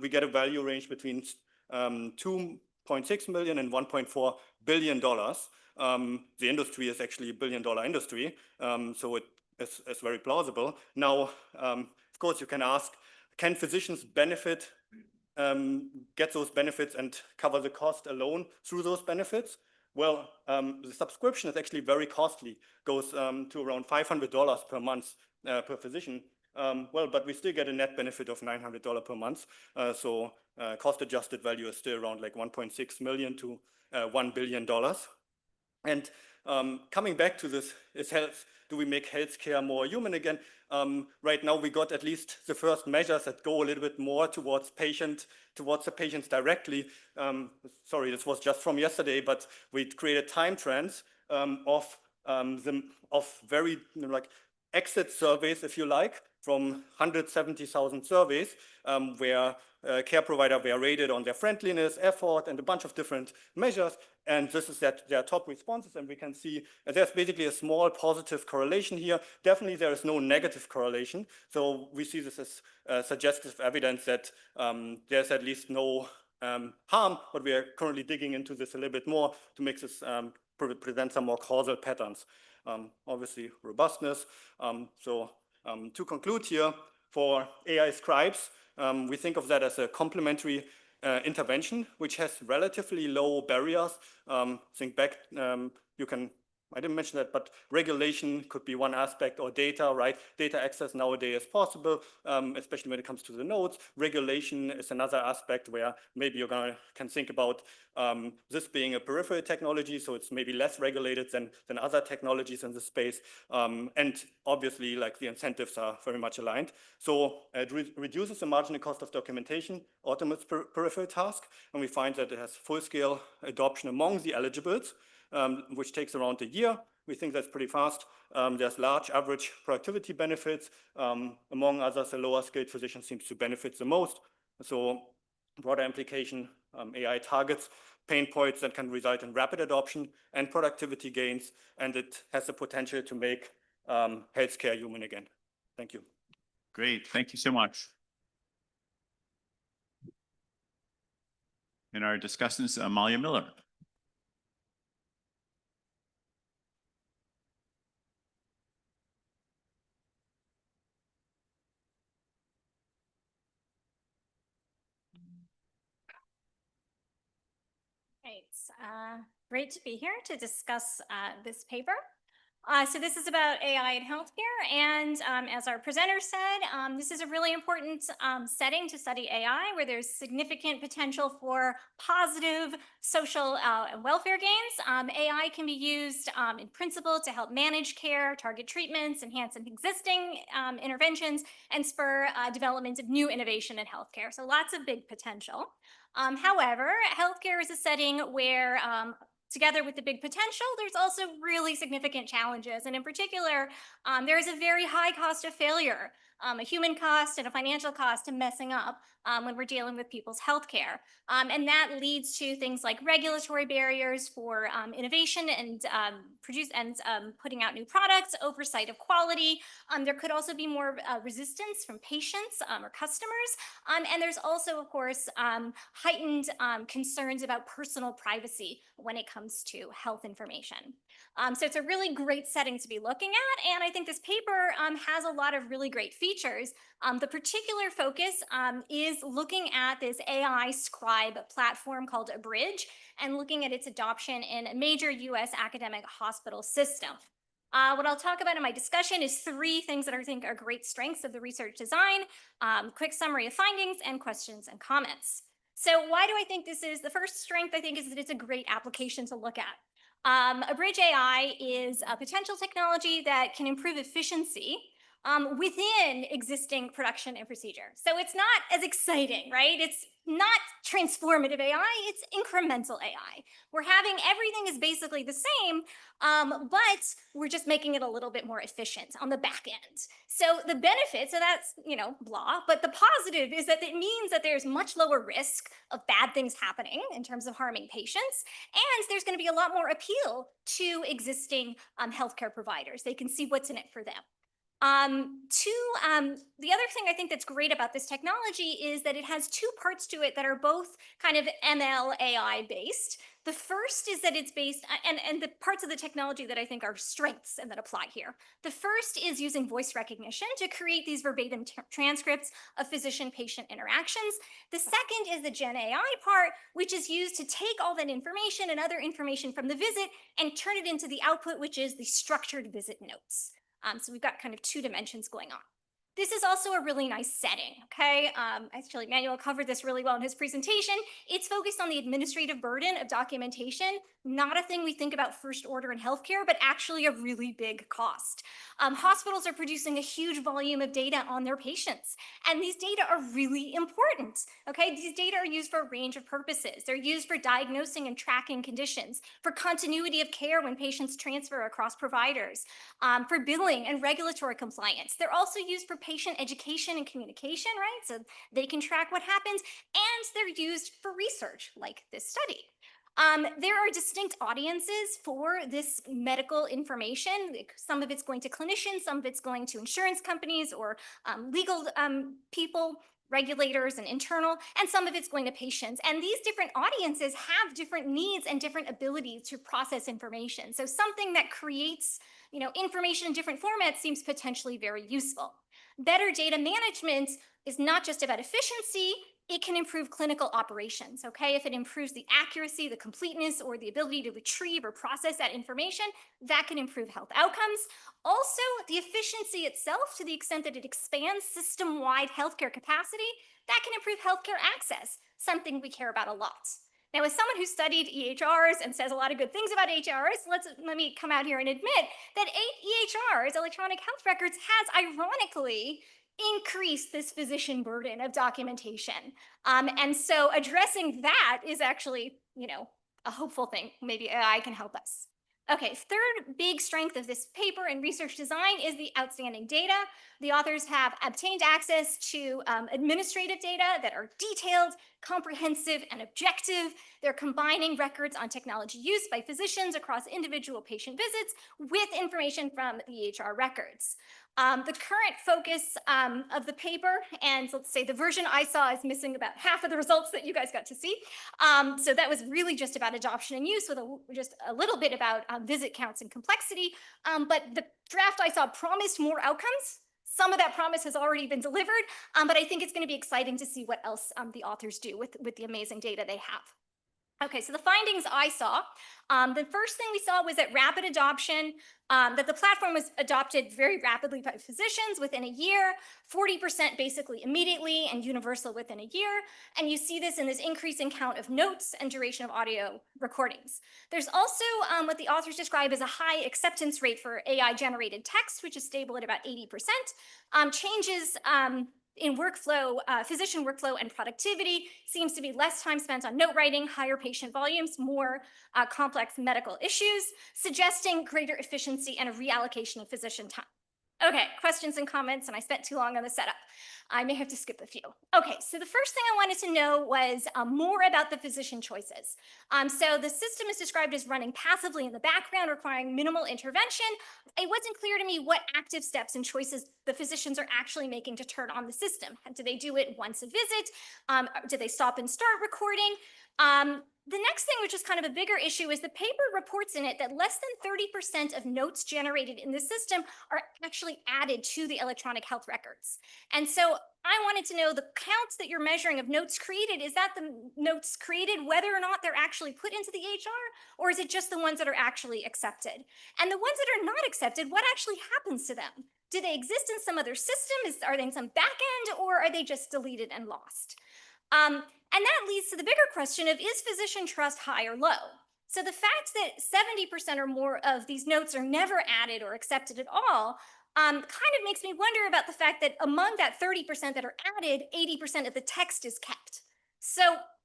We get a value range between 2.6 million and $1.4 billion. The industry is actually a $1 billion industry, so it is very plausible. Now, of course, you can ask, can physicians benefit, get those benefits and cover the cost alone through those benefits? Well, the subscription is actually very costly, goes to around $500 per month per physician. Well, but we still get a net benefit of $900 per month. So cost adjusted value is still around like 1.6 million to $1 billion. And coming back to this, is health, do we make healthcare more human again? Right now, we got at least the first measures that go a little bit more towards the patients directly. Sorry, this was just from yesterday, but we created time trends of very like exit surveys, if you like, from 170,000 surveys where care provider were rated on their friendliness, effort, and a bunch of different measures. And this is their top responses. And we can see there's basically a small positive correlation here. Definitely there is no negative correlation. So we see this as suggestive evidence that there's at least no harm, but we are currently digging into this a little bit more to make this present some more causal patterns. Obviously robustness. To conclude here, for AI scribes, we think of that as a complementary intervention, which has relatively low barriers. Think back, I didn't mention that, but regulation could be one aspect, or data, right? Data access nowadays is possible, especially when it comes to the nodes. Regulation is another aspect where maybe can think about this being a peripheral technology, so it's maybe less regulated than other technologies in the space. And obviously, like the incentives are very much aligned. So it reduces the marginal cost of documentation, automates peripheral task, and we find that it has full-scale adoption among the eligibles, which takes around a year. We think that's pretty fast. There's large average productivity benefits. Among others, a lower skilled physician seems to benefit the most. So broader implication, AI targets pain points that can result in rapid adoption and productivity gains, and it has the potential to make healthcare human again. Thank you. Great, thank you so much. In our discussants, Amalia Miller. Great. Great to be here to discuss this paper. So this is about AI in healthcare, and as our presenter said, this is a really important setting to study AI, where there's significant potential for positive social and welfare gains. AI can be used in principle to help manage care, target treatments, enhance existing interventions, and spur development of new innovation in healthcare. So lots of big potential. However, healthcare is a setting where together with the big potential, there's also really significant challenges. And in particular, there is a very high cost of failure, a human cost and a financial cost to messing up when we're dealing with people's healthcare. And that leads to things like regulatory barriers for innovation and putting out new products, oversight of quality. There could also be more resistance from patients or customers. And there's also, of course, heightened concerns about personal privacy when it comes to health information. So it's a really great setting to be looking at. And I think this paper has a lot of really great features. The particular focus is looking at this AI scribe platform called Abridge and looking at its adoption in a major US academic hospital system. What I'll talk about in my discussion is 3 things that I think are great strengths of the research design, quick summary of findings, and questions and comments. So why do I think this is the first strength? I think is that it's a great application to look at. Abridge AI is a potential technology that can improve efficiency within existing production and procedure. So it's not as exciting, right? It's not transformative AI, it's incremental AI. We're having everything is basically the same, but we're just making it a little bit more efficient on the back end. So the benefit, so that's, blah, but the positive is that it means that there's much lower risk of bad things happening in terms of harming patients, and there's going to be a lot more appeal to existing healthcare providers. They can see what's in it for them. The other thing I think that's great about this technology is that it has 2 parts to it that are both kind of ML AI based. The first is that it's based, and the parts of the technology that I think are strengths and that apply here. The first is using voice recognition to create these verbatim transcripts of physician-patient interactions. The second is the Gen AI part, which is used to take all that information and other information from the visit and turn it into the output, which is the structured visit notes. So we've got kind of 2 dimensions going on. This is also a really nice setting, okay? Actually, Manuel covered this really well in his presentation. It's focused on the administrative burden of documentation, not a thing we think about first order in healthcare, but actually a really big cost. Hospitals are producing a huge volume of data on their patients, and these data are really important, okay? These data are used for a range of purposes. They're used for diagnosing and tracking conditions, for continuity of care when patients transfer across providers, for billing and regulatory compliance. They're also used for patient education and communication, right? So they can track what happens, and they're used for research like this study. There are distinct audiences for this medical information. Some of it's going to clinicians, some of it's going to insurance companies or legal people, regulators and internal, and some of it's going to patients. And these different audiences have different needs and different abilities to process information. So something that creates information in different formats seems potentially very useful. Better data management is not just about efficiency, it can improve clinical operations, okay? If it improves the accuracy, the completeness, or the ability to retrieve or process that information, that can improve health outcomes. Also, the efficiency itself, to the extent that it expands system-wide healthcare capacity, that can improve healthcare access, something we care about a lot. Now, as someone who studied EHRs and says a lot of good things about EHRs, let me come out here and admit that EHRs, electronic health records, has ironically increased this physician burden of documentation. And so addressing that is actually, a hopeful thing. Maybe AI can help us. Okay, third big strength of this paper and research design is the outstanding data. The authors have obtained access to administrative data that are detailed, comprehensive, and objective. They're combining records on technology use by physicians across individual patient visits with information from the EHR records. The current focus of the paper, and let's say the version I saw is missing about half of the results that you guys got to see. So that was really just about adoption and use with just a little bit about visit counts and complexity. But the draft I saw promised more outcomes. Some of that promise has already been delivered, but I think it's going to be exciting to see what else the authors do with the amazing data they have. Okay, so the findings I saw, the first thing we saw was that rapid adoption, that the platform was adopted very rapidly by physicians within a year, 40% basically immediately and universal within a year. And you see this in this increase in count of notes and duration of audio recordings. There's also what the authors describe as a high acceptance rate for AI generated text, which is stable at about 80%. Changes in workflow, physician workflow and productivity seems to be less time spent on note writing, higher patient volumes, more complex medical issues, suggesting greater efficiency and a reallocation of physician time. Okay, questions and comments, and I spent too long on the setup. I may have to skip a few. Okay, so the first thing I wanted to know was more about the physician choices. So the system is described as running passively in the background, requiring minimal intervention. It wasn't clear to me what active steps and choices the physicians are actually making to turn on the system. Do they do it once a visit? Do they stop and start recording? The next thing, which is kind of a bigger issue, is the paper reports in it that less than 30% of notes generated in the system are actually added to the electronic health records. And so I wanted to know the counts that you're measuring of notes created. Is that the notes created whether or not they're actually put into the HR, or is it just the ones that are actually accepted? And the ones that are not accepted, what actually happens to them? Do they exist in some other system? Are they in some back end, or are they just deleted and lost? And that leads to the bigger question of, is physician trust high or low? So the fact that 70% or more of these notes are never added or accepted at all kind of makes me wonder about the fact that among that 30% that are added, 80% of the text is kept. So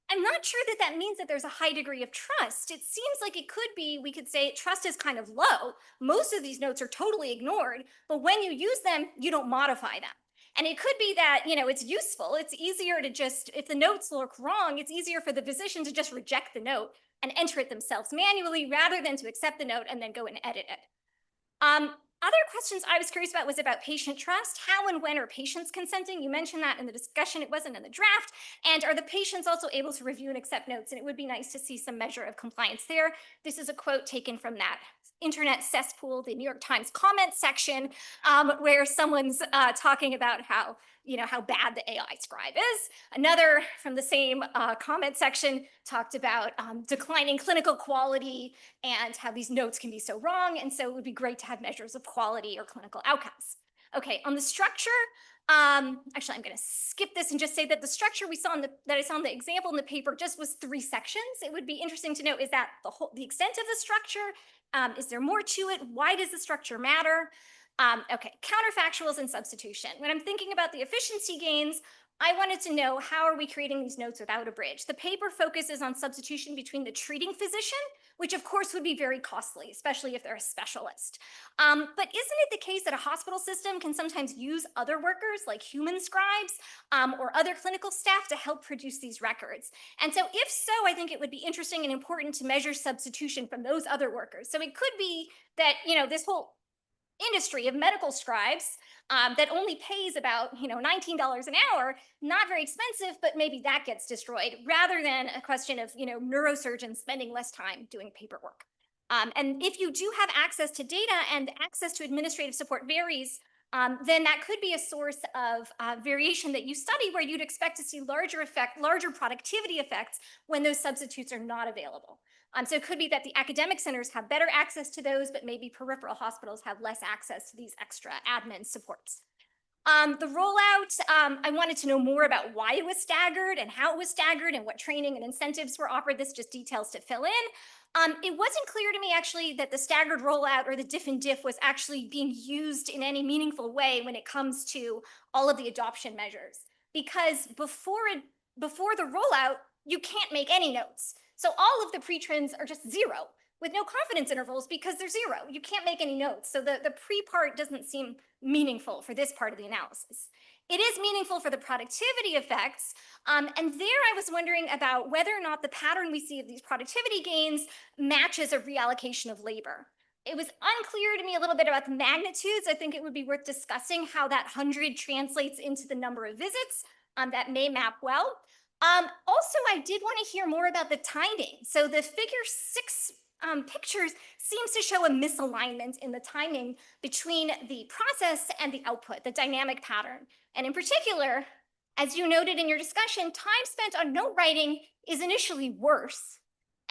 I'm not sure that that means that there's a high degree of trust. It seems like it could be, we could say trust is kind of low. Most of these notes are totally ignored, but when you use them, you don't modify them. And it could be that, it's useful. It's easier to just, if the notes look wrong, it's easier for the physician to just reject the note and enter it themselves manually rather than to accept the note and then go and edit it. Other questions I was curious about was about patient trust. How and when are patients consenting? You mentioned that in the discussion, it wasn't in the draft. And are the patients also able to review and accept notes? And it would be nice to see some measure of compliance there. This is a quote taken from that internet cesspool, the New York Times comment section, where someone's talking about how bad the AI scribe is. Another from the same comment section talked about declining clinical quality and how these notes can be so wrong. And so it would be great to have measures of quality or clinical outcomes. Okay, on the structure, actually, I'm going to skip this and just say that the structure we saw that I saw in the example in the paper just was 3 sections. It would be interesting to know, is that the extent of the structure? Is there more to it? Why does the structure matter? Okay, counterfactuals and substitution. When I'm thinking about the efficiency gains, I wanted to know, how are we creating these notes without a bridge? The paper focuses on substitution between the treating physician, which of course would be very costly, especially if they're a specialist. But isn't it the case that a hospital system can sometimes use other workers like human scribes or other clinical staff to help produce these records? And so if so, I think it would be interesting and important to measure substitution from those other workers. So it could be that, this whole industry of medical scribes that only pays about $19 an hour, not very expensive, but maybe that gets destroyed rather than a question of neurosurgeons spending less time doing paperwork. And if you do have access to data and access to administrative support varies, then that could be a source of variation that you study, where you'd expect to see larger productivity effects when those substitutes are not available. So it could be that the academic centers have better access to those, but maybe peripheral hospitals have less access to these extra admin supports. The rollout, I wanted to know more about why it was staggered and how it was staggered and what training and incentives were offered. This just details to fill in. It wasn't clear to me actually that the staggered rollout or the diff and diff was actually being used in any meaningful way when it comes to all of the adoption measures. Because before the rollout, you can't make any notes. So all of the pre-trins are just 0 with no confidence intervals because they're 0. You can't make any notes. So the pre-part doesn't seem meaningful for this part of the analysis. It is meaningful for the productivity effects. And there I was wondering about whether or not the pattern we see of these productivity gains matches a reallocation of labor. It was unclear to me a little bit about the magnitudes. I think it would be worth discussing how that 100 translates into the number of visits. That may map well. Also, I did want to hear more about the timing. So the figure 6 pictures seems to show a misalignment in the timing between the process and the output, the dynamic pattern. And in particular, as you noted in your discussion, time spent on note writing is initially worse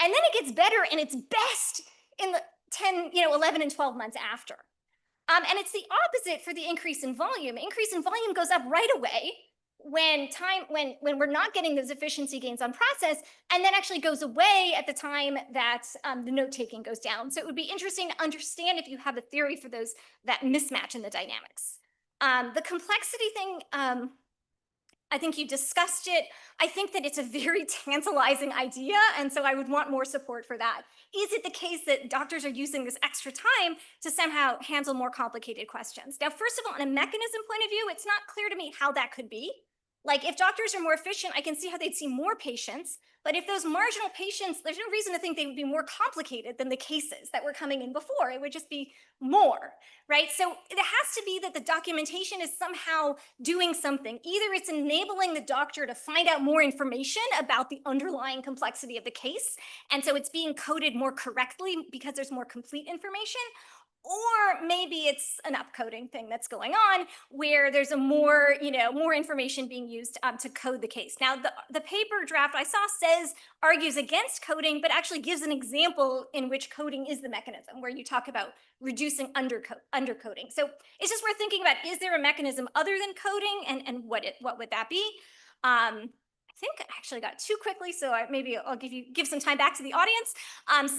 And then it gets better and it's best in the 10, 11 and 12 months after. And it's the opposite for the increase in volume. Increase in volume goes up right away when we're not getting those efficiency gains on process, and then actually goes away at the time that the note taking goes down. So it would be interesting to understand if you have a theory for that mismatch in the dynamics. The complexity thing, I think you discussed it. I think that it's a very tantalizing idea, and so I would want more support for that. Is it the case that doctors are using this extra time to somehow handle more complicated questions? Now, first of all, on a mechanism point of view, it's not clear to me how that could be. Like, if doctors are more efficient, I can see how they'd see more patients, but if those marginal patients, there's no reason to think they would be more complicated than the cases that were coming in before. It would just be more, right? So it has to be that the documentation is somehow doing something. Either it's enabling the doctor to find out more information about the underlying complexity of the case, and so it's being coded more correctly because there's more complete information, or maybe it's an upcoding thing that's going on where there's more information being used to code the case. Now, the paper draft I saw argues against coding, but actually gives an example in which coding is the mechanism, where you talk about reducing undercoding. So it's just worth thinking about, is there a mechanism other than coding, and what would that be? I think I actually got too quickly, so maybe I'll give some time back to the audience.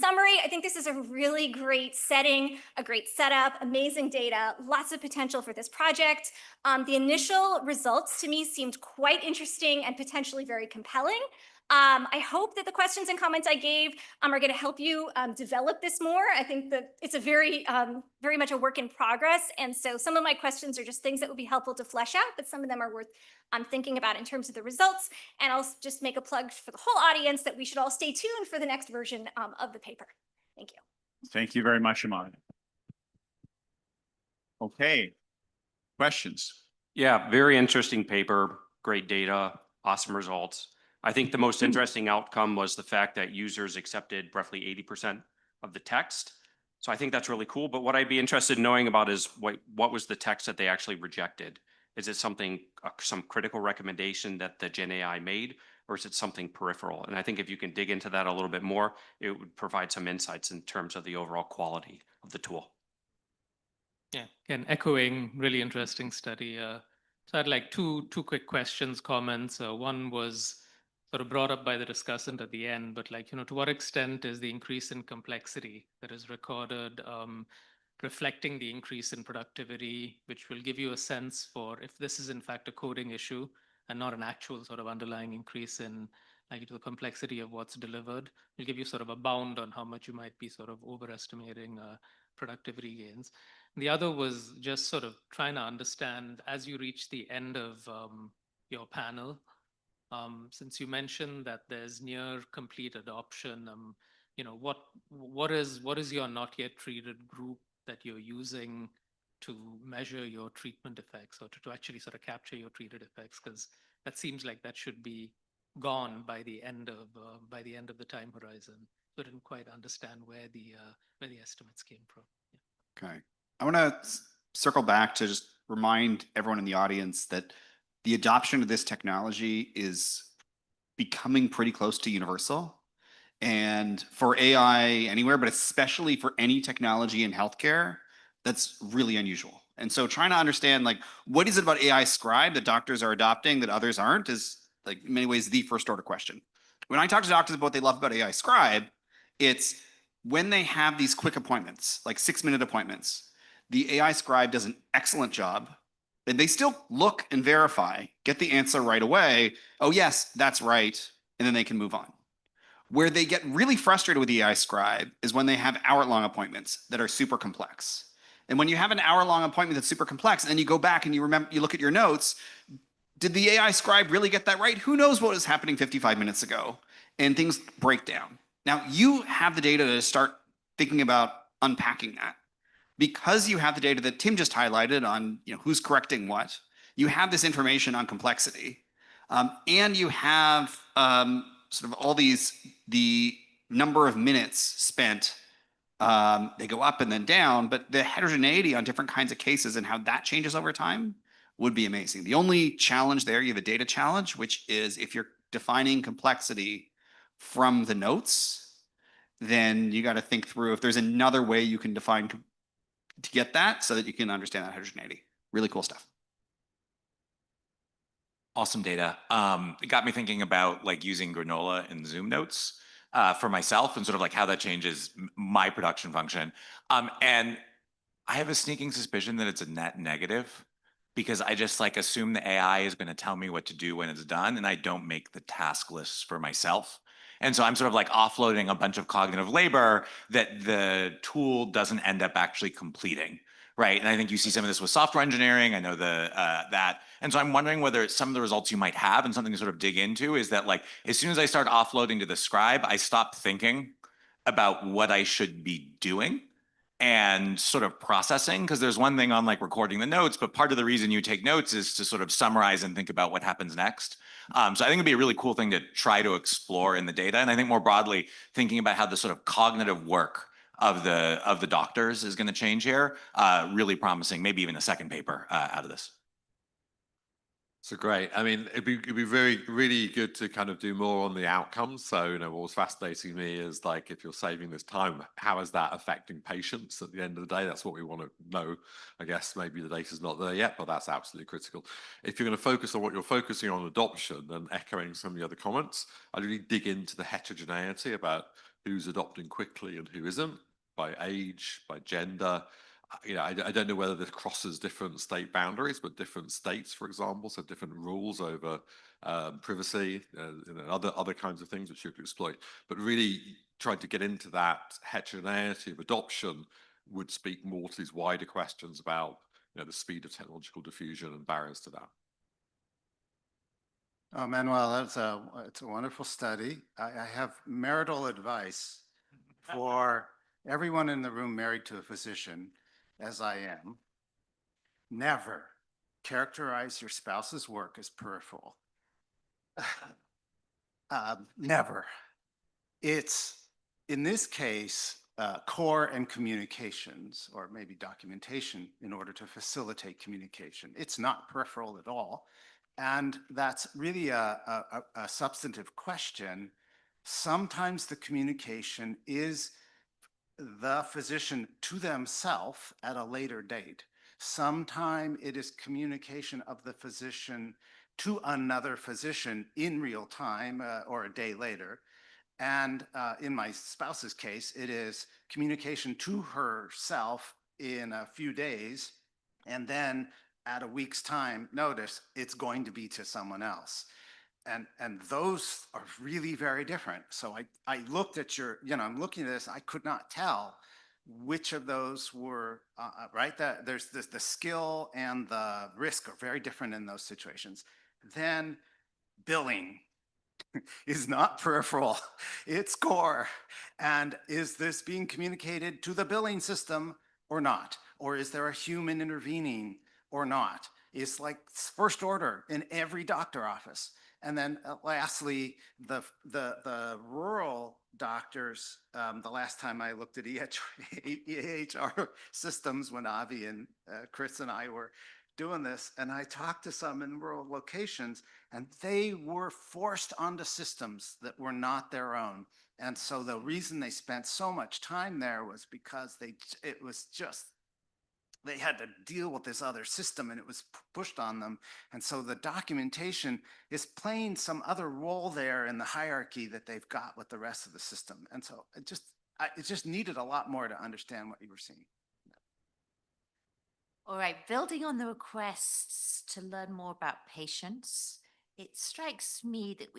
Summary, I think this is a really great setting, a great setup, amazing data, lots of potential for this project. The initial results to me seemed quite interesting and potentially very compelling. I hope that the questions and comments I gave are going to help you develop this more. I think that it's a very much a work in progress. And so some of my questions are just things that would be helpful to flesh out, but some of them are worth thinking about in terms of the results. And I'll just make a plug for the whole audience that we should all stay tuned for the next version of the paper. Thank you. Thank you very much, Iman. Okay, questions? Yeah, very interesting paper, great data, awesome results. I think the most interesting outcome was the fact that users accepted roughly 80% of the text. So I think that's really cool. But what I'd be interested in knowing about is what was the text that they actually rejected? Is it something, some critical recommendation that the Gen AI made, or is it something peripheral? And I think if you can dig into that a little bit more, it would provide some insights in terms of the overall quality of the tool. Yeah, and echoing really interesting study. So I had like two quick questions, comments. One was sort of brought up by the discussant at the end, but like, to what extent is the increase in complexity that is recorded reflecting the increase in productivity, which will give you a sense for if this is in fact a coding issue and not an actual sort of underlying increase in like the complexity of what's delivered. It'll give you sort of a bound on how much you might be sort of overestimating productivity gains. The other was just sort of trying to understand as you reach the end of your panel, since you mentioned that there's near complete adoption, what is your not yet treated group that you're using to measure your treatment effects, or to actually sort of capture your treated effects? Because that seems like that should be gone by the end of the time horizon. So I didn't quite understand where the estimates came from. Yeah. Okay, I want to circle back to just remind everyone in the audience that the adoption of this technology is becoming pretty close to universal. And for AI anywhere, but especially for any technology in healthcare, that's really unusual. And so trying to understand, like, what is it about AI Scribe that doctors are adopting that others aren't is, like, in many ways the first order question. When I talk to doctors about what they love about AI Scribe, it's when they have these quick appointments, like 6-minute appointments, the AI Scribe does an excellent job. And they still look and verify, get the answer right away. Oh, yes, that's right. And then they can move on. Where they get really frustrated with the AI Scribe is when they have hour-long appointments that are super complex. And when you have an hour-long appointment that's super complex, and then you go back and you look at your notes, did the AI Scribe really get that right? Who knows what was happening 55 minutes ago? And things break down. Now, you have the data to start thinking about unpacking that. Because you have the data that Tim just highlighted on who's correcting what, you have this information on complexity, and you have sort of all the number of minutes spent, they go up and then down, but the heterogeneity on different kinds of cases and how that changes over time would be amazing. The only challenge there, you have a data challenge, which is if you're defining complexity from the notes, then you got to think through if there's another way you can define to get that so that you can understand that heterogeneity. Really cool stuff. Awesome data. It got me thinking about like using granola in Zoom notes for myself and sort of like how that changes my production function. And I have a sneaking suspicion that it's a net negative because I just like assume the AI is going to tell me what to do when it's done, and I don't make the task lists for myself. And so I'm sort of like offloading a bunch of cognitive labor that the tool doesn't end up actually completing. Right. And I think you see some of this with software engineering. I know that. And so I'm wondering whether some of the results you might have and something to sort of dig into is that like as soon as I start offloading to the scribe, I stop thinking about what I should be doing and sort of processing, because there's one thing on like recording the notes, but part of the reason you take notes is to sort of summarize and think about what happens next. So I think it'd be a really cool thing to try to explore in the data. And I think more broadly, thinking about how the sort of cognitive work of the doctors is going to change here, really promising, maybe even a second paper out of this. So great. I mean, it'd be really good to kind of do more on the outcomes. So, you know, what was fascinating me is like, if you're saving this time, how is that affecting patients at the end of the day? That's what we want to know. I guess maybe the data's not there yet, but that's absolutely critical. If you're going to focus on what you're focusing on adoption and echoing some of the other comments, I'd really dig into the heterogeneity about who's adopting quickly and who isn't, by age, by gender. You know, I don't know whether this crosses different state boundaries, but different states, for example, so different rules over privacy and other kinds of things which you could exploit. But really trying to get into that heterogeneity of adoption would speak more to these wider questions about, you know, the speed of technological diffusion and barriers to that. Oh, Manuel, it's a wonderful study. I have marital advice for everyone in the room married to a physician, as I am. Never characterize your spouse's work as peripheral. Never. It's, in this case, core and communications, or maybe documentation in order to facilitate communication. It's not peripheral at all. And that's really a substantive question. Sometimes the communication is the physician to themselves at a later date. Sometimes it is communication of the physician to another physician in real time or a day later. And in my spouse's case, it is communication to herself in a few days, and then at a week's time notice, it's going to be to someone else. And those are really very different. So I looked at your, I'm looking at this, I could not tell which of those were, right? There's the skill and the risk are very different in those situations. Then billing is not peripheral, it's core. And is this being communicated to the billing system or not? Or is there a human intervening or not? It's like first order in every doctor office. And then lastly, the rural doctors, the last time I looked at EHR systems when Avi and Chris and I were doing this, and I talked to some in rural locations, and they were forced onto systems that were not their own. And so the reason they spent so much time there was because it was just, they had to deal with this other system and it was pushed on them. And so the documentation is playing some other role there in the hierarchy that they've got with the rest of the system. And so it just needed a lot more to understand what you were seeing. All right, building on the requests to learn more about patients, it strikes me that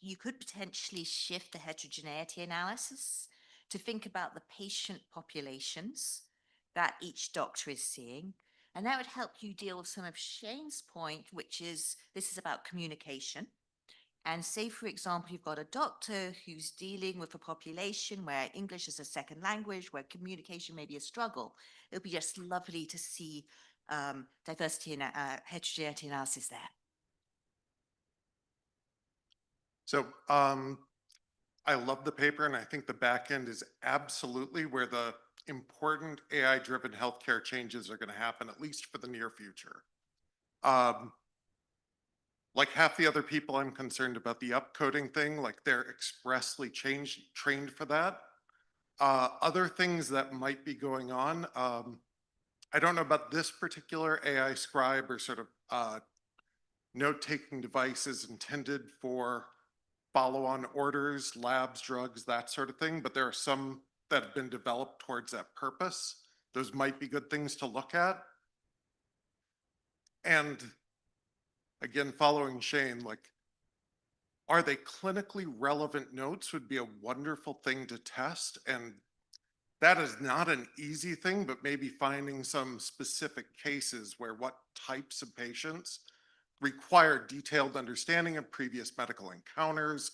you could potentially shift the heterogeneity analysis to think about the patient populations that each doctor is seeing. And that would help you deal with some of Shane's point, which is this is about communication. And say, for example, you've got a doctor who's dealing with a population where English is a second language, where communication may be a struggle. It would be just lovely to see diversity and heterogeneity analysis there. So I love the paper, and I think the back end is absolutely where the important AI-driven healthcare changes are going to happen, at least for the near future. Like half the other people, I'm concerned about the upcoding thing, like they're expressly trained for that. Other things that might be going on, I don't know about this particular AI scribe or sort of note-taking devices intended for follow-on orders, labs, drugs, that sort of thing, but there are some that have been developed towards that purpose. Those might be good things to look at. And again, following Shane, like, are they clinically relevant notes would be a wonderful thing to test. And that is not an easy thing, but maybe finding some specific cases where what types of patients require detailed understanding of previous medical encounters,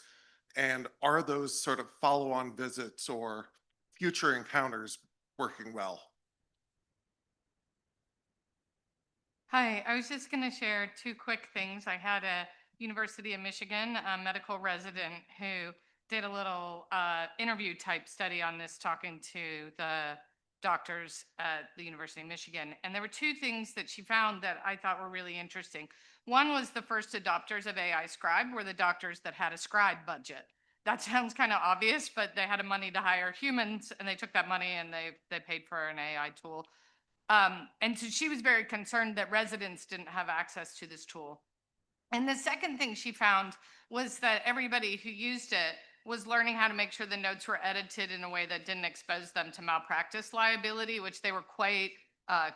and are those sort of follow-on visits or future encounters working well? Hi, I was just going to share two quick things. I had a University of Michigan medical resident who did a little interview type study on this, talking to the doctors at the University of Michigan. And there were two things that she found that I thought were really interesting. One was the first adopters of AI Scribe were the doctors that had a scribe budget. That sounds kind of obvious, but they had money to hire humans, and they took that money and they paid for an AI tool. And so she was very concerned that residents didn't have access to this tool. And the second thing she found was that everybody who used it was learning how to make sure the notes were edited in a way that didn't expose them to malpractice liability, which they were quite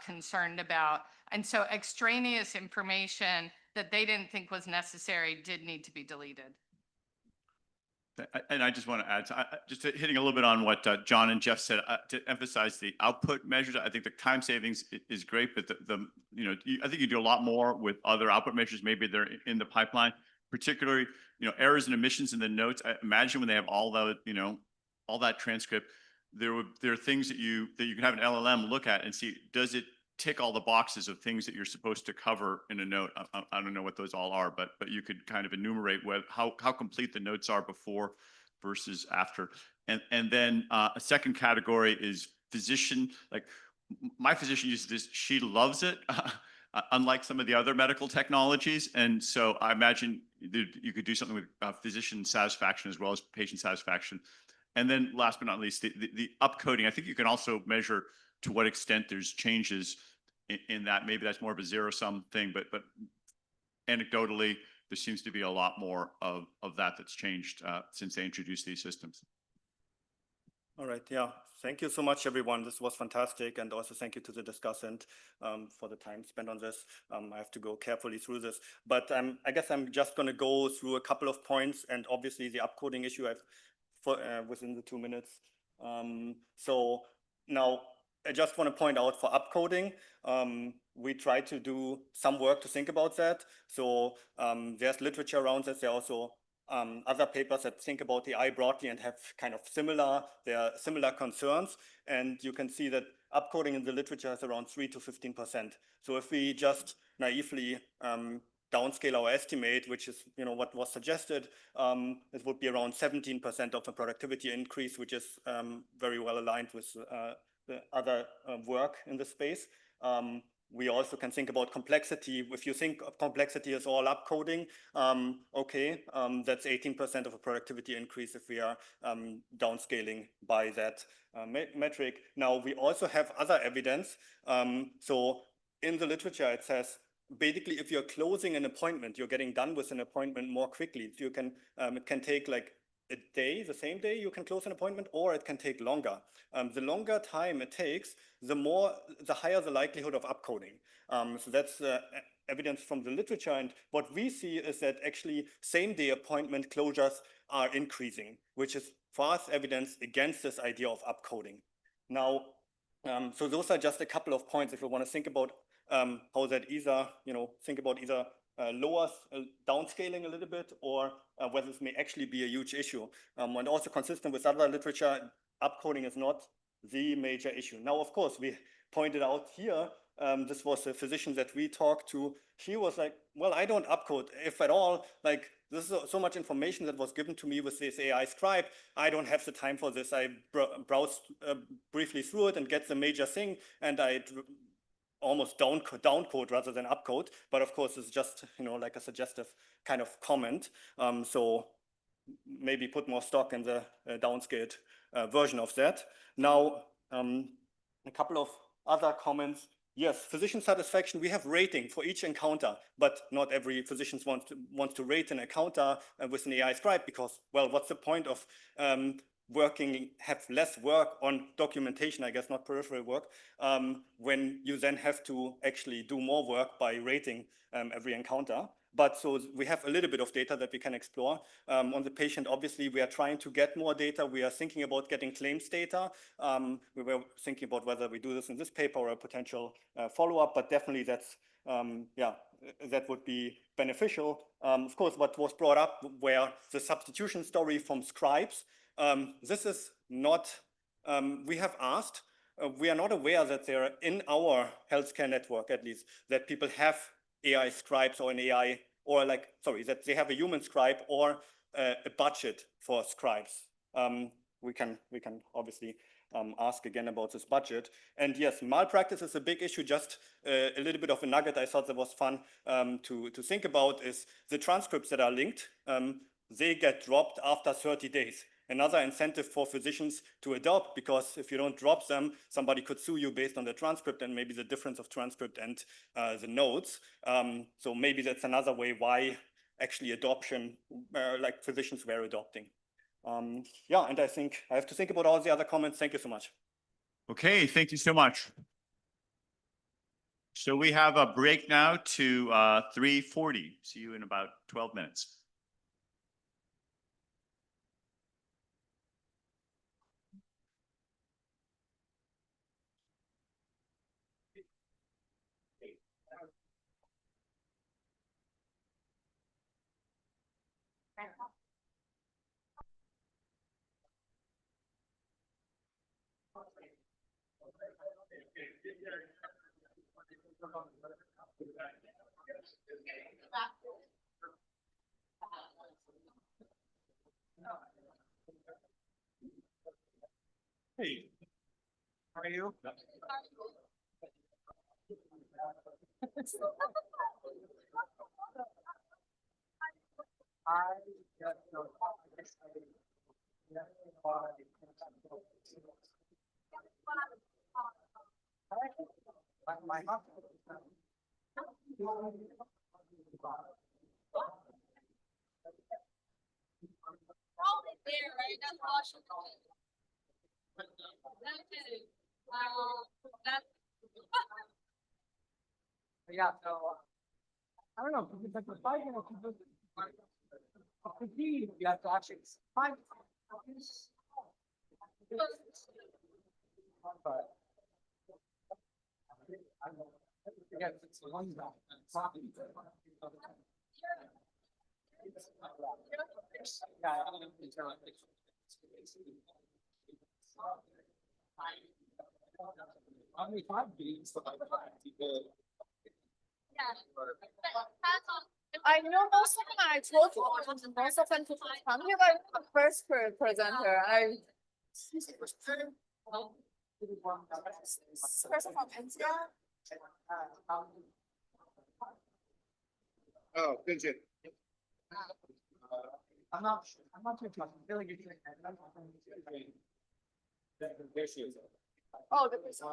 concerned about. And so extraneous information that they didn't think was necessary did need to be deleted. And I just want to add, just hitting a little bit on what John and Jeff said, to emphasize the output measures. I think the time savings is great, but I think you do a lot more with other output measures. Maybe they're in the pipeline, particularly, errors and omissions in the notes. I imagine when they have all the, all that transcript, there are things that you can have an LLM look at and see, does it tick all the boxes of things that you're supposed to cover in a note. I don't know what those all are, but you could kind of enumerate how complete the notes are before versus after. And then a second category is physician. Like, my physician uses this, she loves it, unlike some of the other medical technologies. And so I imagine you could do something with physician satisfaction as well as patient satisfaction. And then last but not least, the upcoding. I think you can also measure to what extent there's changes in that. Maybe that's more of a zero-sum thing, but anecdotally, there seems to be a lot more of that that's changed since they introduced these systems. All right, yeah. Thank you so much, everyone. This was fantastic. And also thank you to the discussant for the time spent on this. I have to go carefully through this, but I guess I'm just going to go through a couple of points, and obviously the upcoding issue within the 2 minutes. So now, I just want to point out for upcoding, we try to do some work to think about that. So there's literature around this. There are also other papers that think about AI broadly and have kind of similar concerns. And you can see that upcoding in the literature is around 3 to 15%. So if we just naively downscale our estimate, which is what was suggested, it would be around 17% of the productivity increase, which is very well aligned with the other work in the space. We also can think about complexity. If you think of complexity as all upcoding, that's 18% of a productivity increase if we are downscaling by that metric. Now, we also have other evidence. So in the literature, it says, basically, if you're closing an appointment, you're getting done with an appointment more quickly. So you can, it can take like a day, the same day you can close an appointment, or it can take longer. The longer time it takes, the higher the likelihood of upcoding. So that's evidence from the literature. And what we see is that actually same-day appointment closures are increasing, which is for us evidence against this idea of upcoding. Now, so those are just a couple of points if we want to think about how that either, think about either downscaling a little bit, or whether this may actually be a huge issue. And also consistent with other literature, upcoding is not the major issue. Now, of course, we pointed out here, this was a physician that we talked to. She was like, well, I don't upcode, if at all. Like, this is so much information that was given to me with this AI scribe. I don't have the time for this. I browsed briefly through it and get the major thing, and I almost downcode rather than upcode. But of course, it's just like a suggestive kind of comment. So maybe put more stock in the downscaled version of that. Now, a couple of other comments. Yes, physician satisfaction, we have rating for each encounter, but not every physician wants to rate an encounter with an AI scribe because, well, what's the point of have less work on documentation, I guess, not peripheral work, when you then have to actually do more work by rating every encounter. But so we have a little bit of data that we can explore. On the patient, obviously, we are trying to get more data. We are thinking about getting claims data. We were thinking about whether we do this in this paper or a potential follow-up, but definitely that's, yeah, that would be beneficial. Of course, what was brought up were the substitution story from scribes. This is not, we have asked, we are not aware that there are in our healthcare network, at least, that people have AI scribes or an AI, or like, sorry, that they have a human scribe or a budget for scribes. We can obviously ask again about this budget. And yes, malpractice is a big issue. Just a little bit of a nugget I thought that was fun to think about is the transcripts that are linked, they get dropped after 30 days. Another incentive for physicians to adopt, because if you don't drop them, somebody could sue you based on the transcript and maybe the difference of transcript and the notes. So maybe that's another way why actually adoption, like physicians were adopting. Yeah, and I think I have to think about all the other comments. Thank you so much. Okay, thank you so much. So we have a break now to 3:40. See you in about 12 minutes. Hey, how are you? Yeah, so I don't know, because like the fight, you have to actually fight. But yeah, it's the one that only 5 beats. I know most of them. I told you most of them to come here, but the first presenter. Person from India. Oh, good. I'm not too tough. I feel like you're doing Oh, the person.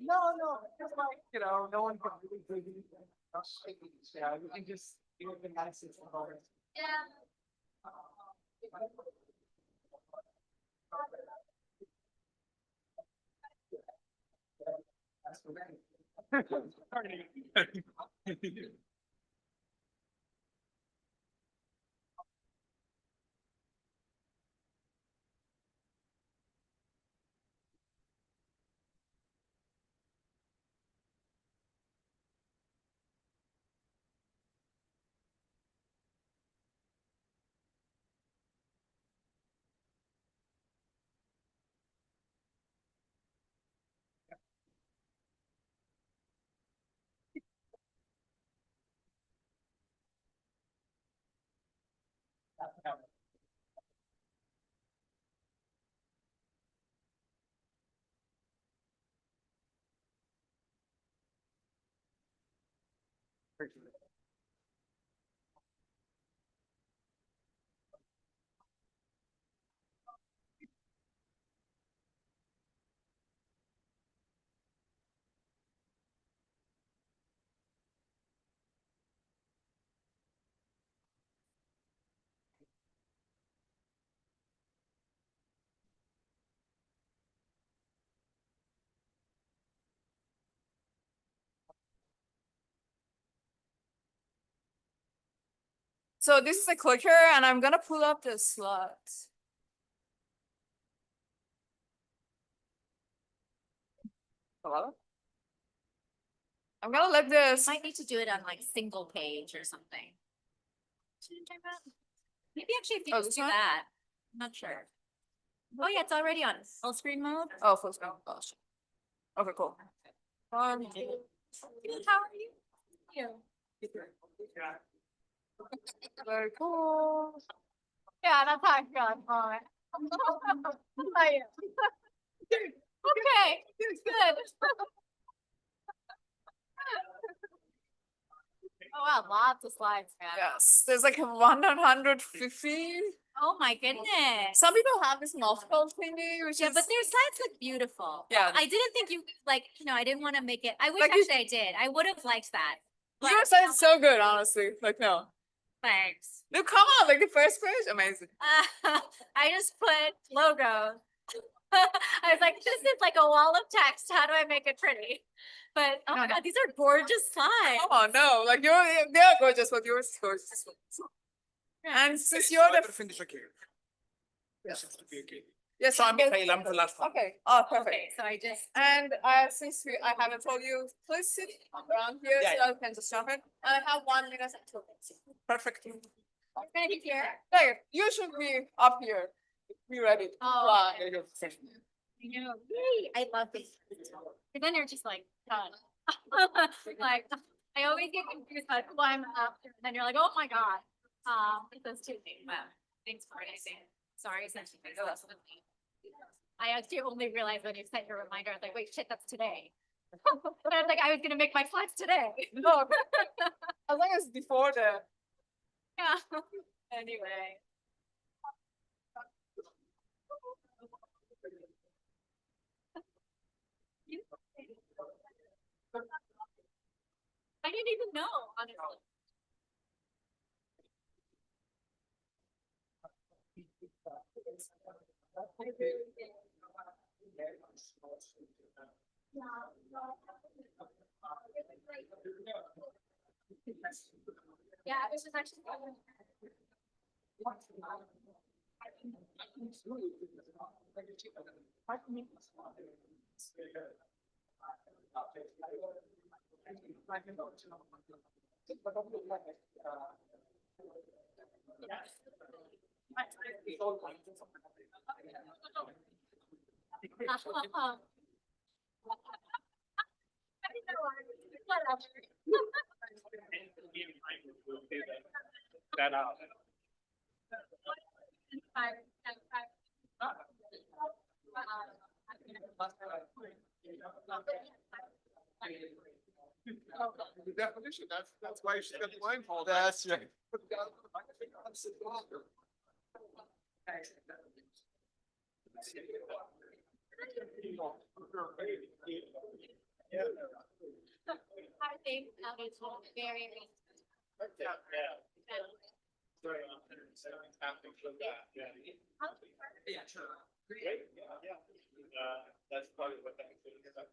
No, just like, no one can really do it. Yeah, you can just do the nicest about it. Yeah. So this is a clicker and I'm gonna pull up the slides. Hello? I'm gonna let this. Might need to do it on like single page or something. Maybe actually if you Oh, just this do one? that, I'm not sure. Oh yeah, it's already on full screen mode. Oh, full screen. Oh, shit. Okay, cool. One, two. How are you? Very cool. Yeah, that's how I feel at the moment. How are you? Okay, good. Oh wow, lots of slides, man. Yes, there's like 150. Oh my goodness. Some people have this multiple thingy, which Yeah, is. but their slides look beautiful. Yeah. I didn't think you like, I didn't want to make it. I wish Like you- actually I did. I would have liked that. But, Your side is so good, honestly. Like, no. thanks. No, come on, like the first page, amazing. I just put logos. I was like, this is like a wall of text. How do I make it pretty? But oh my God, these are gorgeous slides. Oh no, like they're gorgeous, but yours is gorgeous. And since you're the. Finish okay. Yes. Okay. Yes. So I'm but- Mikhail, I'm the last one. Okay, oh, perfect. Okay, so I just. And since I haven't told you, please sit around here Yeah, so I can just jump in. And I have 1 minute and 2 minutes. Perfect. I'm gonna be here. There, you should be up here. Be ready. Oh, Fly. There you go. You know, yay, I love this. And then you're just like, done. Like, I always get confused about who I'm after, and then you're like, oh my God. It does two things. Wow. Thanks for raising. Sorry, essentially. I actually only realized when you sent your reminder, I was like, wait, shit, that's today. But I was like, I was gonna make my slides today. No, as long as before the. Yeah. Anyway. I didn't even know, honestly. Yeah, it was just actually. That out. The definition, that's why she's got the blindfold. That's right. I think that is very reasonable. Sorry, yeah, sure. Great, yeah. That's probably what that is about.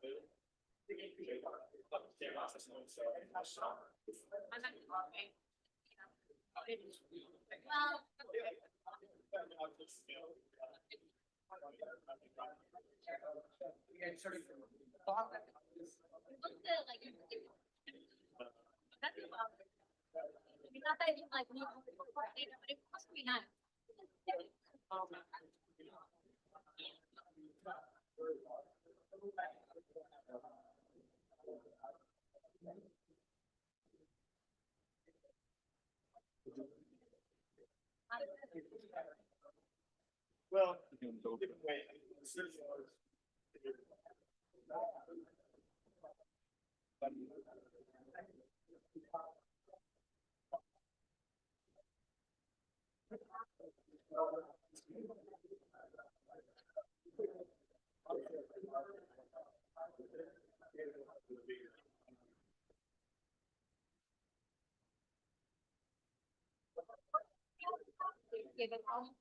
Not that you like, but it must be nice. Well. Give it all.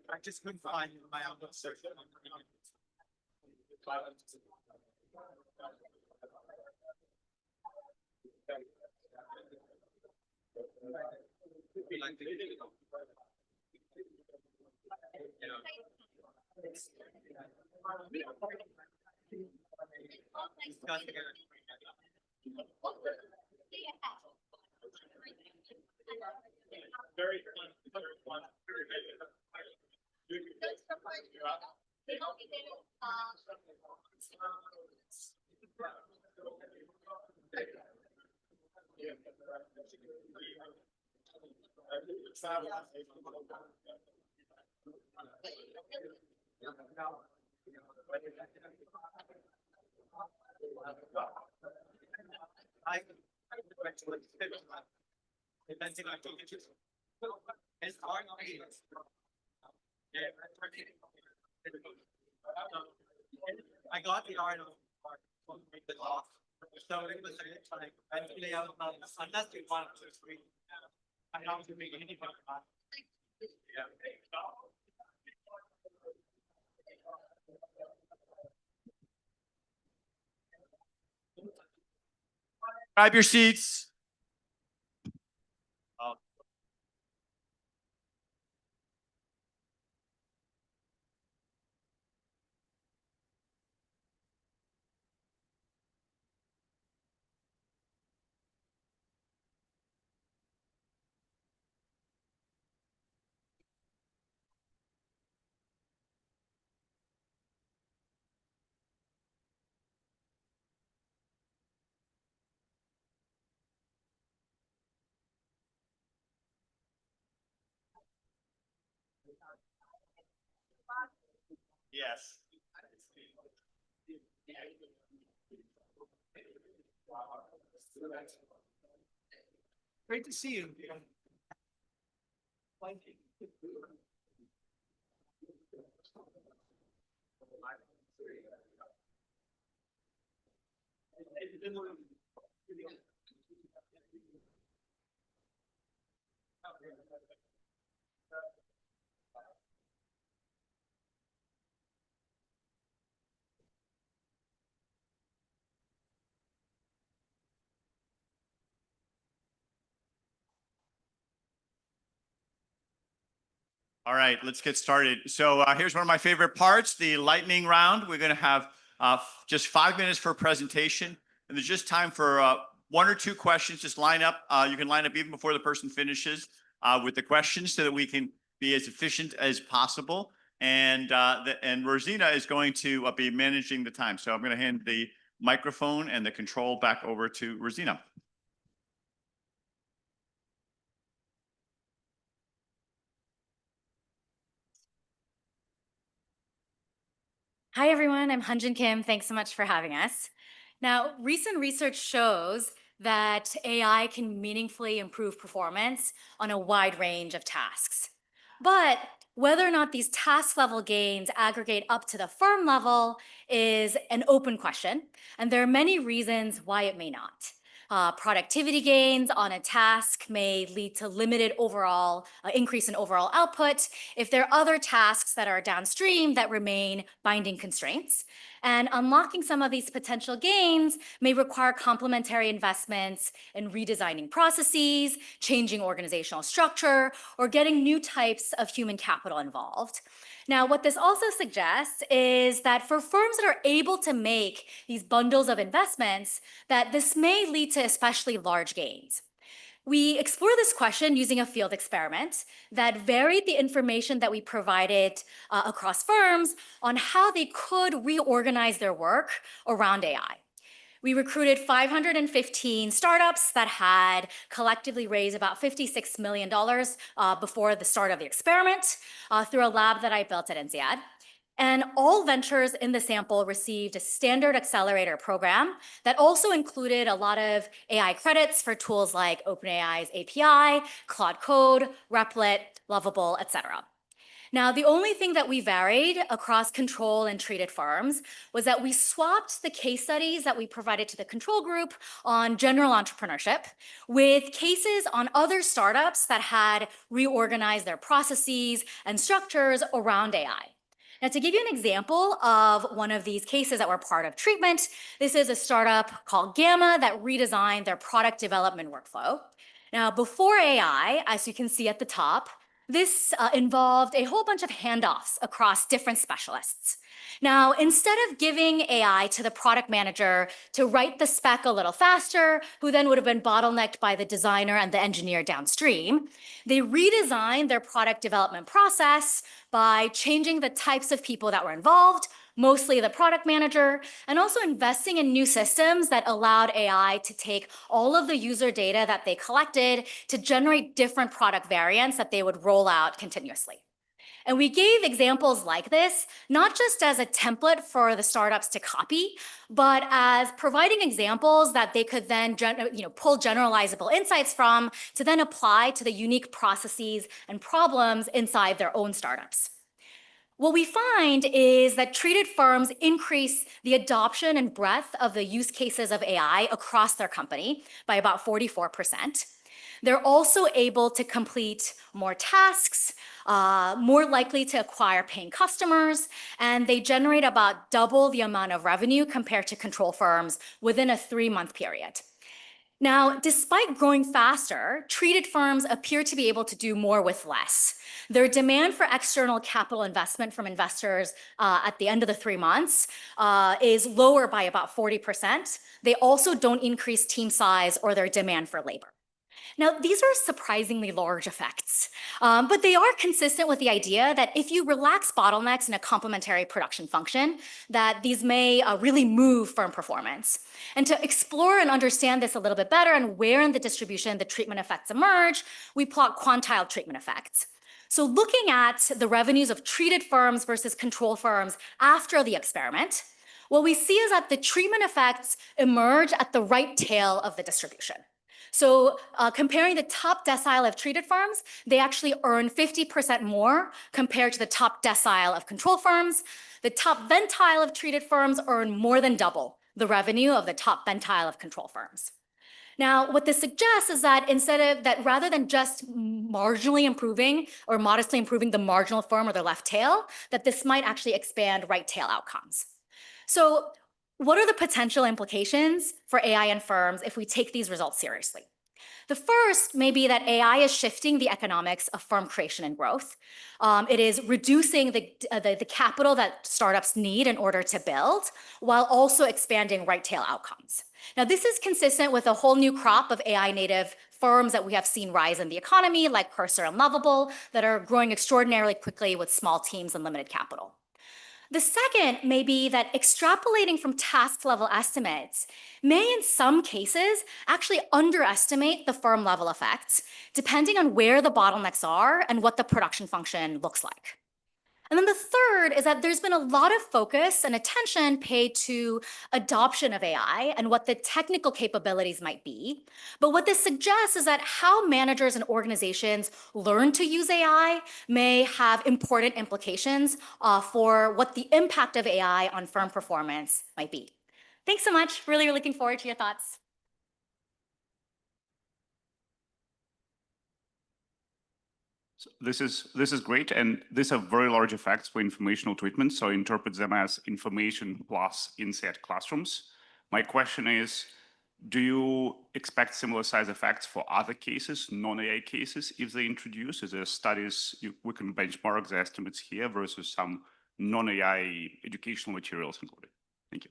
I just couldn't find my own search. I got the art of the law. So it was like, actually, unless you want to read, I don't to make anything. Yeah. Grab your seats. Yes. Great to see you. All right, let's get started. So here's one of my favorite parts, the lightning round. We're going to have just 5 minutes for a presentation, and there's just time for 1 or 2 questions. Just line up. You can line up even before the person finishes with the questions so that we can be as efficient as possible. And Rosina is going to be managing the time. So I'm going to hand the microphone and the control back over to Rosina. Hi, everyone. I'm Hunjin Kim. Thanks so much for having us. Now, recent research shows that AI can meaningfully improve performance on a wide range of tasks. But whether or not these task level gains aggregate up to the firm level is an open question, and there are many reasons why it may not. Productivity gains on a task may lead to limited overall increase in overall output if there are other tasks that are downstream that remain binding constraints. And unlocking some of these potential gains may require complementary investments in redesigning processes, changing organizational structure, or getting new types of human capital involved. Now, what this also suggests is that for firms that are able to make these bundles of investments, that this may lead to especially large gains. We explore this question using a field experiment that varied the information that we provided across firms on how they could reorganize their work around AI. We recruited 515 startups that had collectively raised about $56 million before the start of the experiment through a lab that I built at NCED. And all ventures in the sample received a standard accelerator program that also included a lot of AI credits for tools like OpenAI's API, Claude Code, Replit, Lovable, etc. Now, the only thing that we varied across control and treated firms was that we swapped the case studies that we provided to the control group on general entrepreneurship with cases on other startups that had reorganized their processes and structures around AI. Now, to give you an example of one of these cases that were part of treatment, this is a startup called Gamma that redesigned their product development workflow. Now, before AI, as you can see at the top, this involved a whole bunch of handoffs across different specialists. Now, instead of giving AI to the product manager to write the spec a little faster, who then would have been bottlenecked by the designer and the engineer downstream, they redesigned their product development process by changing the types of people that were involved, mostly the product manager, and also investing in new systems that allowed AI to take all of the user data that they collected to generate different product variants that they would roll out continuously. And we gave examples like this, not just as a template for the startups to copy, but as providing examples that they could then pull generalizable insights from to then apply to the unique processes and problems inside their own startups. What we find is that treated firms increase the adoption and breadth of the use cases of AI across their company by about 44%. They're also able to complete more tasks, more likely to acquire paying customers, and they generate about double the amount of revenue compared to control firms within a 3-month period. Now, despite growing faster, treated firms appear to be able to do more with less. Their demand for external capital investment from investors at the end of the 3 months is lower by about 40%. They also don't increase team size or their demand for labor. Now, these are surprisingly large effects, but they are consistent with the idea that if you relax bottlenecks in a complementary production function, that these may really move firm performance. And to explore and understand this a little bit better and where in the distribution the treatment effects emerge, we plot quantile treatment effects. So looking at the revenues of treated firms versus control firms after the experiment, what we see is that the treatment effects emerge at the right tail of the distribution. So comparing the top decile of treated firms, they actually earn 50% more compared to the top decile of control firms. The top ventile of treated firms earn more than double the revenue of the top ventile of control firms. Now, what this suggests is that rather than just marginally improving or modestly improving the marginal firm or the left tail, that this might actually expand right tail outcomes. So what are the potential implications for AI and firms if we take these results seriously? The first may be that AI is shifting the economics of firm creation and growth. It is reducing the capital that startups need in order to build, while also expanding right tail outcomes. Now, this is consistent with a whole new crop of AI native firms that we have seen rise in the economy, like Cursor and Lovable, that are growing extraordinarily quickly with small teams and limited capital. The second may be that extrapolating from task level estimates may in some cases actually underestimate the firm level effects, depending on where the bottlenecks are and what the production function looks like. And then the third is that there's been a lot of focus and attention paid to adoption of AI and what the technical capabilities might be. But what this suggests is that how managers and organizations learn to use AI may have important implications for what the impact of AI on firm performance might be. Thanks so much. Really looking forward to your thoughts. This is great, and these are very large effects for informational treatment, so I interpret them as information plus inside classrooms. My question is, do you expect similar size effects for other cases, non-AI cases, if they introduce? Is there studies we can benchmark the estimates here versus some non-AI educational materials included? Thank you.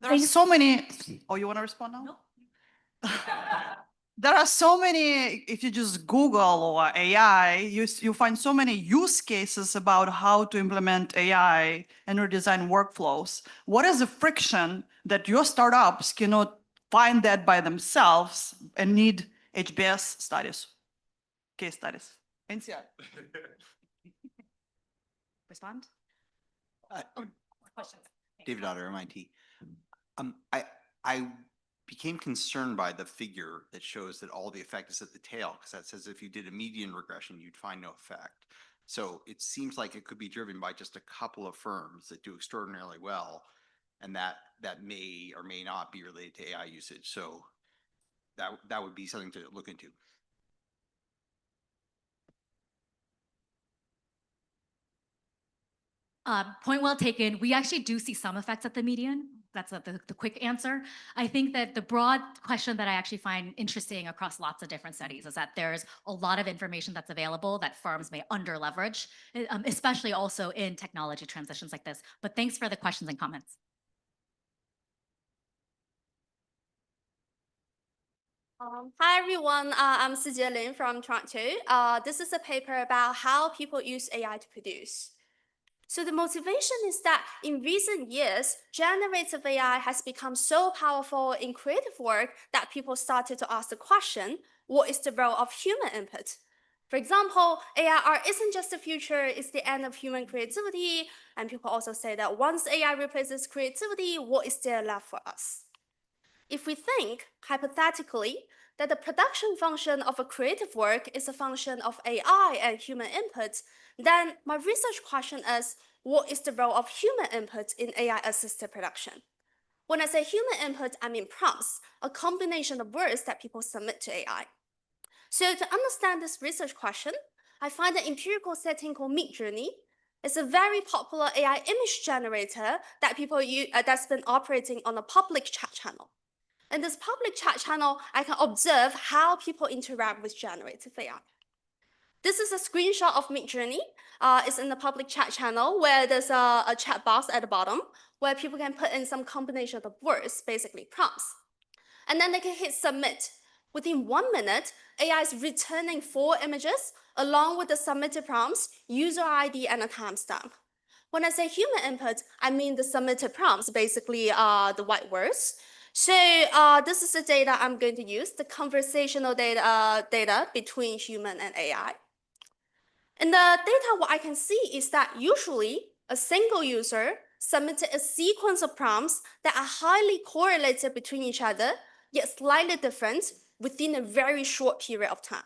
There are so many, oh, you want to respond now? No. There are so many, if you just Google or AI, you find so many use cases about how to implement AI and redesign workflows. What is the friction that your startups cannot find that by themselves and need HBS studies, case studies? NCR. Respond? Questions? David Otter, MIT. I became concerned by the figure that shows that all the effect is at the tail, because that says if you did a median regression, you'd find no effect. So it seems like it could be driven by just a couple of firms that do extraordinarily well, and that may or may not be related to AI usage. So that would be something to look into. Point well taken. We actually do see some effects at the median. That's the quick answer. I think that the broad question that I actually find interesting across lots of different studies is that there's a lot of information that's available that firms may under leverage, especially also in technology transitions like this. But thanks for the questions and comments. Hi everyone, I'm Sijie Lin from Toronto. This is a paper about how people use AI to produce. So the motivation is that in recent years, generative AI has become so powerful in creative work that people started to ask the question, what is the role of human input? For example, AI art isn't just the future, it's the end of human creativity. And people also say that once AI replaces creativity, what is there left for us? If we think, hypothetically, that the production function of a creative work is a function of AI and human input, then my research question is, what is the role of human input in AI-assisted production? When I say human input, I mean prompts, a combination of words that people submit to AI. So to understand this research question, I find an empirical setting called Midjourney. It's a very popular AI image generator that people use, that's been operating on a public chat channel. In this public chat channel, I can observe how people interact with generative AI. This is a screenshot of Midjourney. It's in the public chat channel where there's a chat box at the bottom where people can put in some combination of words, basically prompts. And then they can hit submit. Within 1 minute, AI is returning 4 images along with the submitted prompts, user ID, and a timestamp. When I say human input, I mean the submitted prompts, basically the white words. So this is the data I'm going to use, the conversational data between human and AI. In the data, what I can see is that usually a single user submitted a sequence of prompts that are highly correlated between each other, yet slightly different within a very short period of time.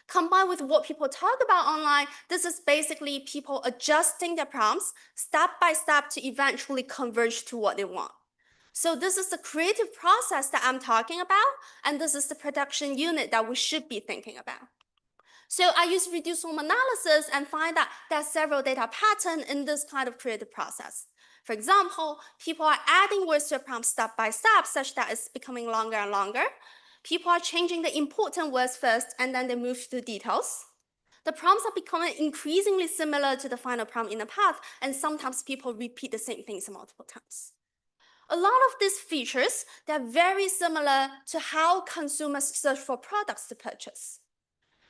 Combined with what people talk about online, this is basically people adjusting their prompts step by step to eventually converge to what they want. So this is the creative process that I'm talking about, and this is the production unit that we should be thinking about. So I use reduced form analysis and find that there are several data patterns in this kind of creative process. For example, people are adding words to a prompt step by step such that it's becoming longer and longer. People are changing the important words first, and then they move to the details. The prompts are becoming increasingly similar to the final prompt in the path, and sometimes people repeat the same things multiple times. A lot of these features, they're very similar to how consumers search for products to purchase.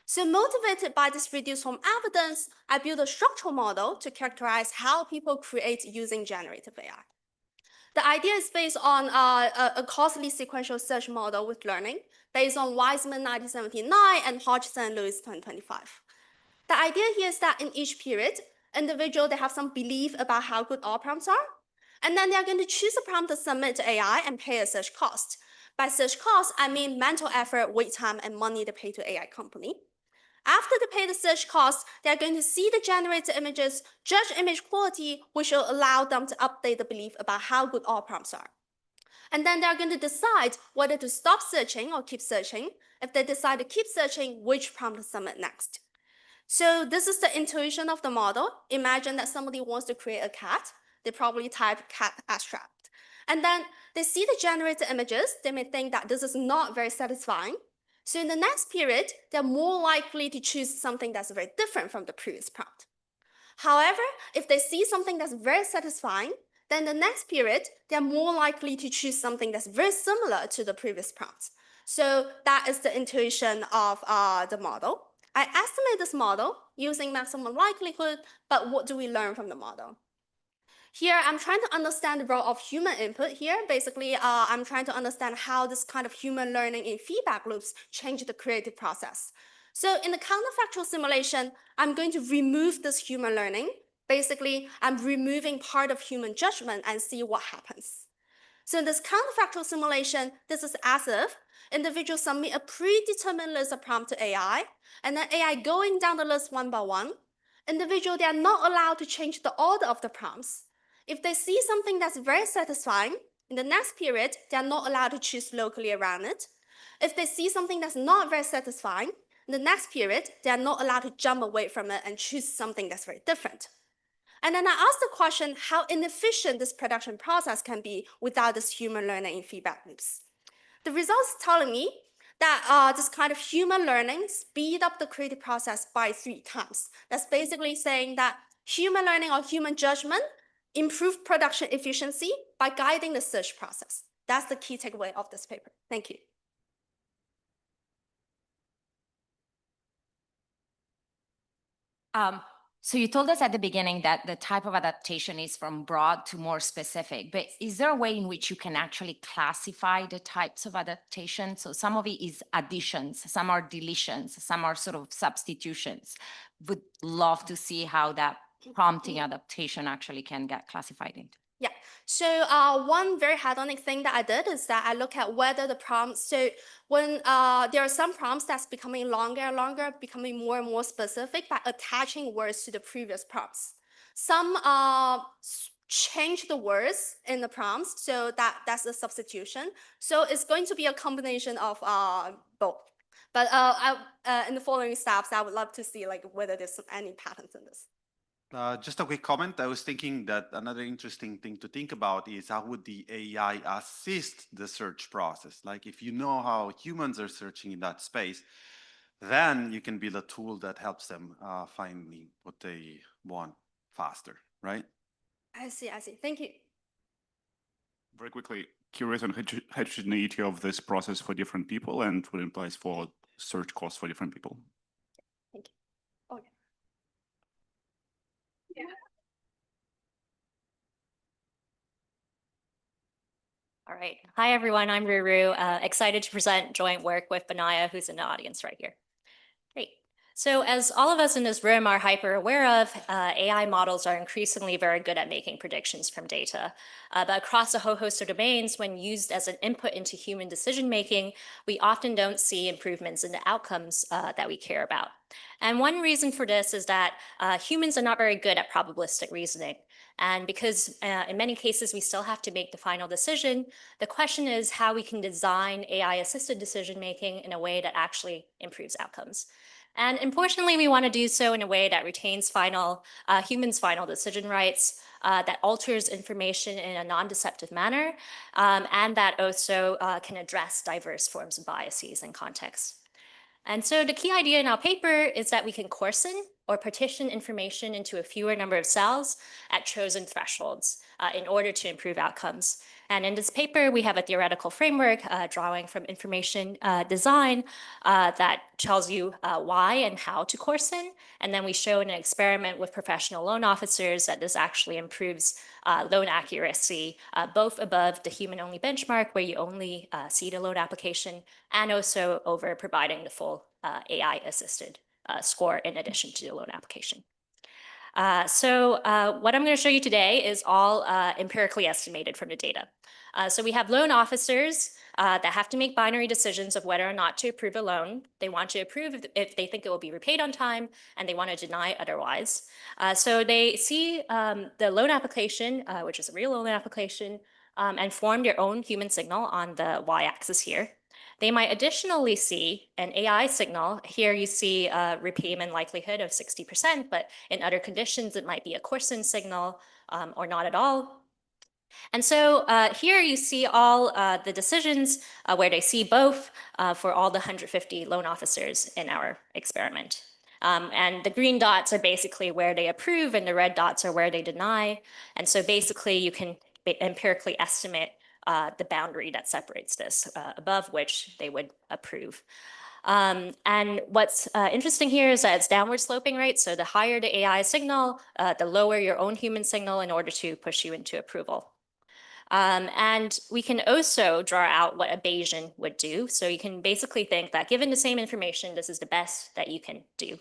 So motivated by this reduced form evidence, I built a structural model to characterize how people create using generative AI. The idea is based on a causally sequential search model with learning, based on Wiseman 1979 and Hodgson and Lewis 2025. The idea here is that in each period, individuals, they have some belief about how good all prompts are, and then they're going to choose a prompt to submit to AI and pay a search cost. By search cost, I mean mental effort, wait time, and money to pay to AI company. After they pay the search cost, they're going to see the generated images, judge image quality, which will allow them to update the belief about how good all prompts are. And then they're going to decide whether to stop searching or keep searching. If they decide to keep searching, which prompt to submit next. So this is the intuition of the model. Imagine that somebody wants to create a cat. They probably type cat abstract. And then they see the generated images. They may think that this is not very satisfying. So in the next period, they're more likely to choose something that's very different from the previous prompt. However, if they see something that's very satisfying, then the next period, they're more likely to choose something that's very similar to the previous prompt. So that is the intuition of the model. I estimate this model using maximum likelihood, but what do we learn from the model? Here, I'm trying to understand the role of human input here. Basically, I'm trying to understand how this kind of human learning in feedback loops change the creative process. So in the counterfactual simulation, I'm going to remove this human learning. Basically, I'm removing part of human judgment and see what happens. So in this counterfactual simulation, this is as if individuals submit a predetermined list of prompts to AI, and then AI going down the list one by one. Individuals, they are not allowed to change the order of the prompts. If they see something that's very satisfying, in the next period, they are not allowed to choose locally around it. If they see something that's not very satisfying, in the next period, they are not allowed to jump away from it and choose something that's very different. And then I asked the question how inefficient this production process can be without this human learning in feedback loops. The results telling me that this kind of human learning speed up the creative process by 3 times. That's basically saying that human learning or human judgment improve production efficiency by guiding the search process. That's the key takeaway of this paper. Thank you. So you told us at the beginning that the type of adaptation is from broad to more specific, but is there a way in which you can actually classify the types of adaptation? So some of it is additions, some are deletions, some are sort of substitutions. Would love to see how that prompting adaptation actually can get classified into. Yeah, so one very hedonic thing that I did is that I look at whether the prompts, so when there are some prompts that's becoming longer and longer, becoming more and more specific by attaching words to the previous prompts. Some change the words in the prompts, so that's a substitution. So it's going to be a combination of both. But in the following steps, I would love to see like whether there's any patterns in this. Just a quick comment. I was thinking that another interesting thing to think about is how would the AI assist the search process? Like if you know how humans are searching in that space, then you can build a tool that helps them finding what they want faster, right? I see. Thank you. Very quickly, curious on heterogeneity of this process for different people and what it implies for search costs for different people. Thank you. Okay. Yeah. All right. Hi, everyone. I'm Ruru. Excited to present joint work with Benaya, who's in the audience right here. Great. So as all of us in this room are hyper aware of, AI models are increasingly very good at making predictions from data. But across a whole host of domains, when used as an input into human decision-making, we often don't see improvements in the outcomes that we care about. And one reason for this is that humans are not very good at probabilistic reasoning. And because in many cases, we still have to make the final decision, the question is how we can design AI-assisted decision-making in a way that actually improves outcomes. And importantly, we want to do so in a way that retains humans' final decision rights, that alters information in a non-deceptive manner, and that also can address diverse forms of biases and contexts. And so the key idea in our paper is that we can coarsen or partition information into a fewer number of cells at chosen thresholds in order to improve outcomes. And in this paper, we have a theoretical framework drawing from information design that tells you why and how to coarsen. And then we show in an experiment with professional loan officers that this actually improves loan accuracy, both above the human-only benchmark, where you only see the loan application, and also over providing the full AI-assisted score in addition to the loan application. So what I'm going to show you today is all empirically estimated from the data. So we have loan officers that have to make binary decisions of whether or not to approve a loan. They want to approve if they think it will be repaid on time, and they want to deny otherwise. So they see the loan application, which is a real loan application, and form their own human signal on the y-axis here. They might additionally see an AI signal. Here you see a repayment likelihood of 60%, but in other conditions, it might be a coarsened signal or not at all. And so here you see all the decisions where they see both for all the 150 loan officers in our experiment. And the green dots are basically where they approve and the red dots are where they deny. And so basically you can empirically estimate the boundary that separates this, above which they would approve. And what's interesting here is that it's downward sloping, right? So the higher the AI signal, the lower your own human signal in order to push you into approval. And we can also draw out what a Bayesian would do. So you can basically think that given the same information, this is the best that you can do.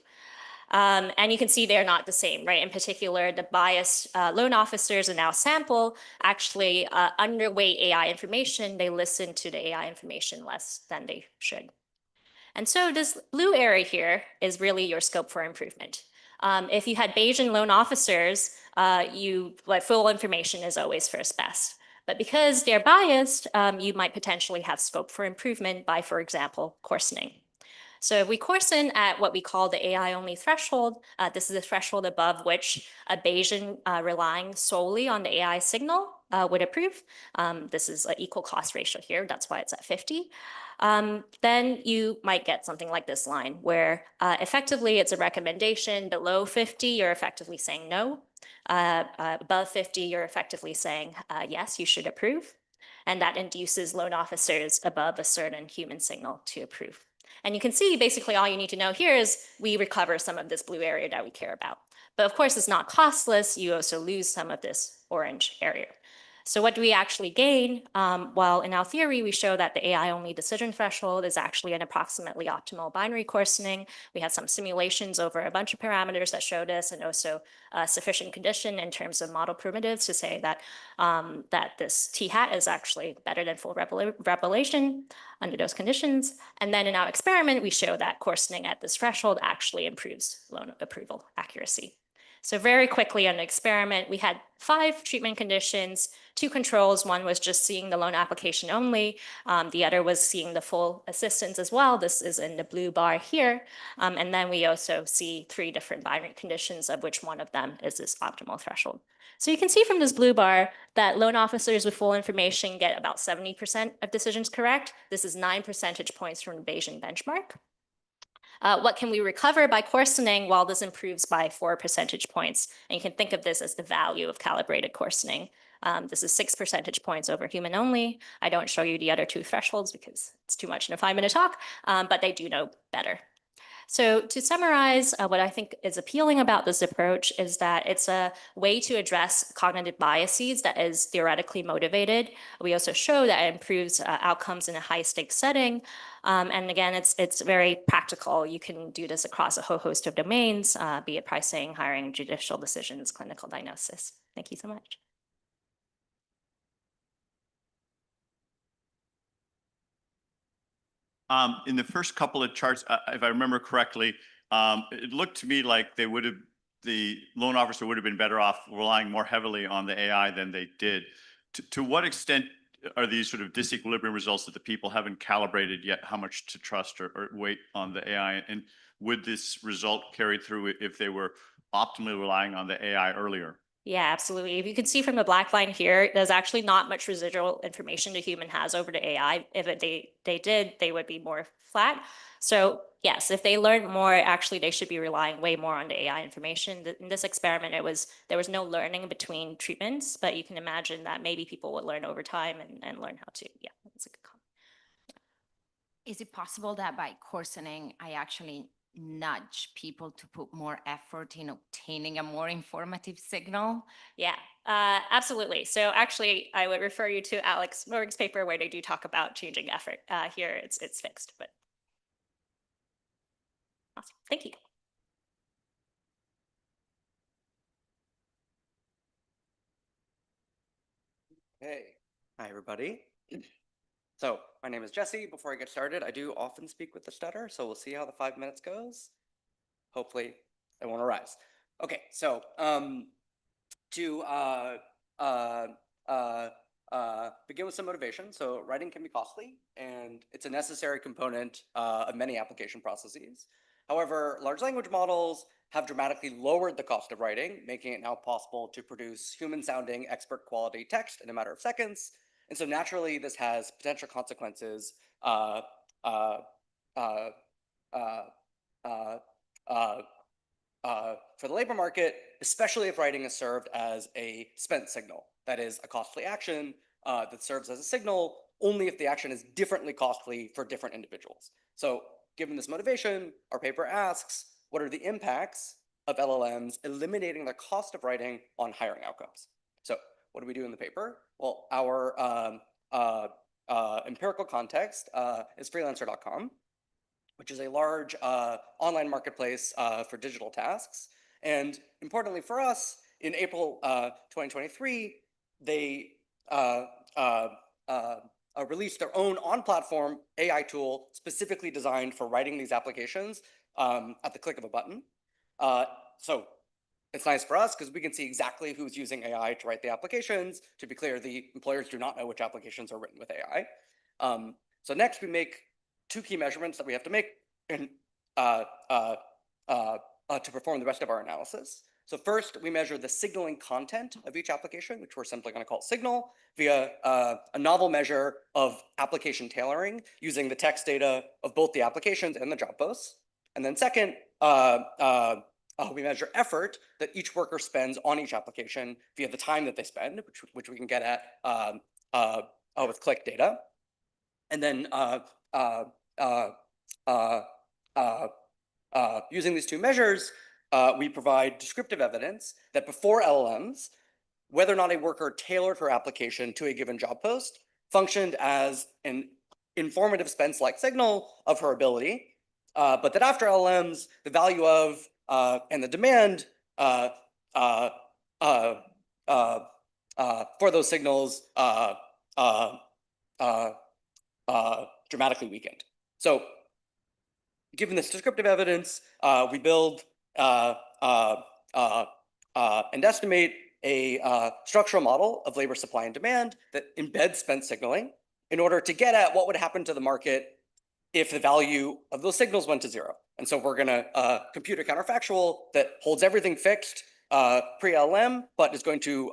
And you can see they're not the same, right? In particular, the biased loan officers in our sample actually underweight AI information. They listen to the AI information less than they should. And so this blue area here is really your scope for improvement. If you had Bayesian loan officers, full information is always first best. But because they're biased, you might potentially have scope for improvement by, for example, coarsening. So if we coarsen at what we call the AI-only threshold, this is a threshold above which a Bayesian relying solely on the AI signal would approve. This is an equal cost ratio here. That's why it's at 50. Then you might get something like this line where effectively it's a recommendation. Below 50, you're effectively saying no. Above 50, you're effectively saying yes, you should approve. And that induces loan officers above a certain human signal to approve. And you can see basically all you need to know here is we recover some of this blue area that we care about. But of course, it's not costless. You also lose some of this orange area. So what do we actually gain? Well, in our theory, we show that the AI-only decision threshold is actually an approximately optimal binary coarsening. We had some simulations over a bunch of parameters that show this, and also sufficient condition in terms of model primitives to say that, that this t-hat is actually better than full revelation under those conditions. And then in our experiment, we show that coarsening at this threshold actually improves loan approval accuracy. So very quickly on the experiment, we had 5 treatment conditions, 2 controls. One was just seeing the loan application only. The other was seeing the full assistance as well. This is in the blue bar here. And then we also see 3 different binary conditions, of which one of them is this optimal threshold. So you can see from this blue bar that loan officers with full information get about 70% of decisions correct. This is 9 percentage points from the Bayesian benchmark. What can we recover by coarsening? Well, this improves by 4 percentage points. And you can think of this as the value of calibrated coarsening. This is 6 percentage points over human only. I don't show you the other 2 thresholds because it's too much in a 5-minute talk, but they do know better. So to summarize, what I think is appealing about this approach is that it's a way to address cognitive biases that is theoretically motivated. We also show that it improves outcomes in a high-stakes setting. And again, it's very practical. You can do this across a whole host of domains, be it pricing, hiring, judicial decisions, clinical diagnosis. Thank you so much. In the first couple of charts, if I remember correctly, it looked to me like the loan officer would have been better off relying more heavily on the AI than they did. To what extent are these sort of disequilibrium results that the people haven't calibrated yet how much to trust or weight on the AI? And would this result carry through if they were optimally relying on the AI earlier? Yeah, absolutely. If you can see from the black line here, there's actually not much residual information the human has over the AI. If they did, they would be more flat. So yes, if they learn more, actually they should be relying way more on the AI information. In this experiment, there was no learning between treatments, but you can imagine that maybe people would learn over time and learn how to, yeah, that's a good comment. Is it possible that by coarsening, I actually nudge people to put more effort in obtaining a more informative signal? Yeah, absolutely. So actually, I would refer you to Alex Morgan's paper where they do talk about changing effort. Here, it's fixed, but awesome. Thank you. Hey, hi everybody. So my name is Jesse. Before I get started, I do often speak with the stutter, so we'll see how the 5 minutes goes. Hopefully it won't arise. Okay, so begin with some motivation. So writing can be costly, and it's a necessary component of many application processes. However, large language models have dramatically lowered the cost of writing, making it now possible to produce human-sounding, expert-quality text in a matter of seconds. And so naturally, this has potential consequences uh, uh, uh, uh, uh, for the labor market, especially if writing is served as a spent signal. That is a costly action that serves as a signal only if the action is differently costly for different individuals. So given this motivation, our paper asks, what are the impacts of LLMs eliminating the cost of writing on hiring outcomes? So what do we do in the paper? Well, our empirical context is freelancer.com, which is a large online marketplace for digital tasks. And importantly for us, in April 2023, they released their own on-platform AI tool specifically designed for writing these applications at the click of a button. So it's nice for us because we can see exactly who's using AI to write the applications. To be clear, the employers do not know which applications are written with AI. So next, we make two key measurements that we have to make in, to perform the rest of our analysis. So first, we measure the signaling content of each application, which we're simply going to call signal, via a novel measure of application tailoring using the text data of both the applications and the job posts. And then second, we measure effort that each worker spends on each application via the time that they spend, which we can get at with click data. And then using these two measures, we provide descriptive evidence that before LLMs, whether or not a worker tailored her application to a given job post functioned as an informative Spence-like signal of her ability, but that after LLMs, the value of and the demand for those signals dramatically weakened. So given this descriptive evidence, we build and estimate a structural model of labor supply and demand that embeds spent signaling in order to get at what would happen to the market if the value of those signals went to zero. And so we're going to compute a counterfactual that holds everything fixed pre-LM, but is going to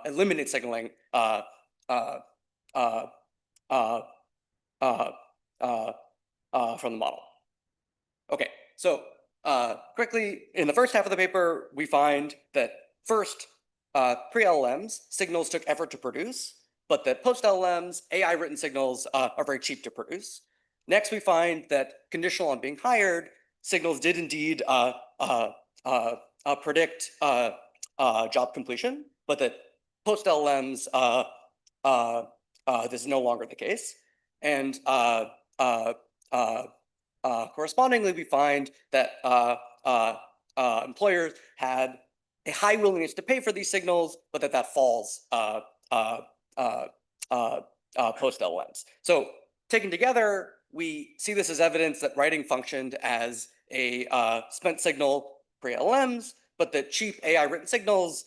eliminate signaling from the model. Okay, so quickly, in the first half of the paper, we find that first, pre-LLMs, signals took effort to produce, but that post-LLMs, AI-written signals are very cheap to produce. Next, we find that conditional on being hired, signals did indeed predict job completion, but that post-LLMs, this is no longer the case. And correspondingly, we find that employers had a high willingness to pay for these signals, but that falls post-LLMs. So taken together, we see this as evidence that writing functioned as a spent signal pre-LLMs, but that cheap AI-written signals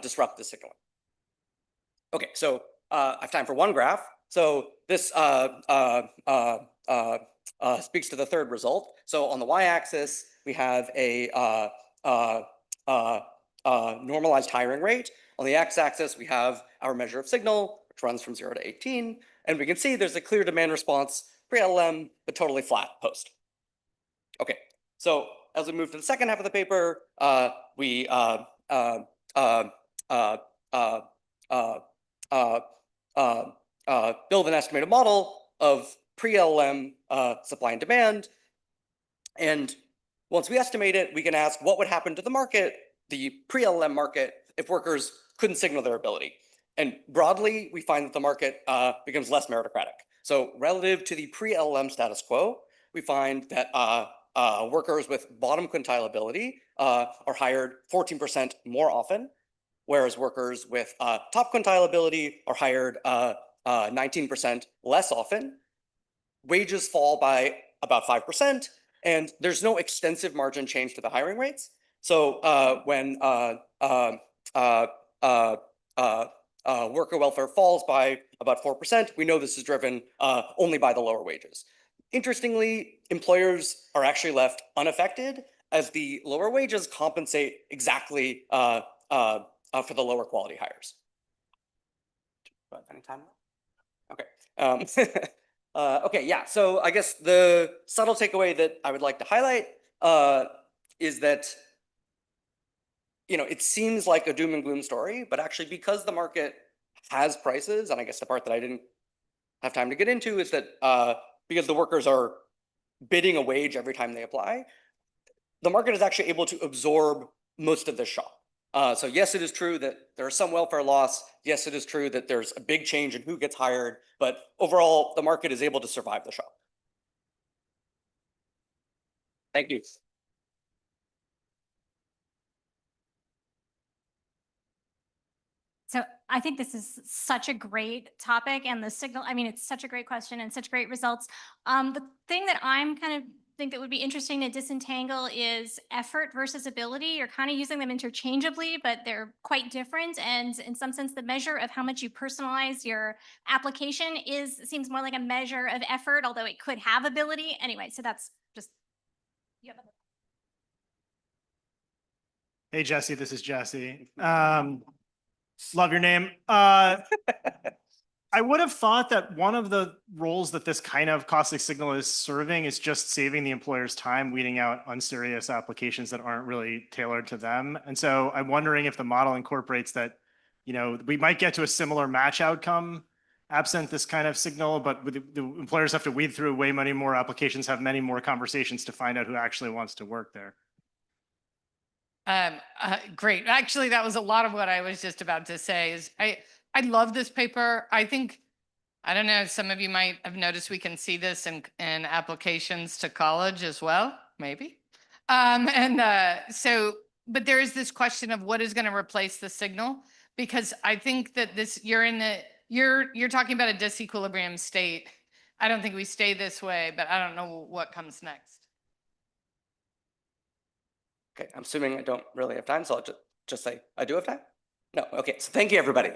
disrupt the signaling. Okay, so I have time for one graph. So this speaks to the third result. So on the y-axis, we have a normalized hiring rate. On the x-axis, we have our measure of signal, which runs from 0 to 18. And we can see there's a clear demand response pre-LLM, but totally flat post. Okay, so as we move to the second half of the paper, we build an estimated model of pre-LLM supply and demand. And once we estimate it, we can ask what would happen to the market, the pre-LLM market, if workers couldn't signal their ability. And broadly, we find that the market becomes less meritocratic. So relative to the pre-LLM status quo, we find that workers with bottom quintile ability are hired 14% more often, whereas workers with top quintile ability are hired 19% less often. Wages fall by about 5%, and there's no extensive margin change to the hiring rates. So when worker welfare falls by about 4%. We know this is driven only by the lower wages. Interestingly, employers are actually left unaffected as the lower wages compensate exactly for the lower quality hires. Do I have any time left? Okay. Okay, yeah, so I guess the subtle takeaway that I would like to highlight is that it seems like a doom and gloom story, but actually because the market has prices, and I guess the part that I didn't have time to get into is that because the workers are bidding a wage every time they apply, the market is actually able to absorb most of this shock. So yes, it is true that there is some welfare loss. Yes, it is true that there's a big change in who gets hired, but overall, the market is able to survive the shock. Thank you. So I think this is such a great topic, and the signal, I mean, it's such a great question and such great results. The thing that I'm kind of think that would be interesting to disentangle is effort versus ability. You're kind of using them interchangeably, but they're quite different. And in some sense, the measure of how much you personalize your application seems more like a measure of effort, although it could have ability. Anyway, so that's just. Hey, Jesse, this is Jesse. Love your name. I would have thought that one of the roles that this kind of caustic signal is serving is just saving the employer's time, weeding out unserious applications that aren't really tailored to them. And so I'm wondering if the model incorporates that, we might get to a similar match outcome absent this kind of signal, but the employers have to weed through way many more applications, have many more conversations to find out who actually wants to work there. Great. Actually, that was a lot of what I was just about to say. Is I love this paper. I think, I don't know, some of you might have noticed we can see this in applications to college as well, maybe. But there is this question of what is going to replace the signal, because I think that you're talking about a disequilibrium state. I don't think we stay this way, but I don't know what comes next. Okay, I'm assuming I don't really have time, so I'll just say I do have time? No, okay, so thank you, everybody.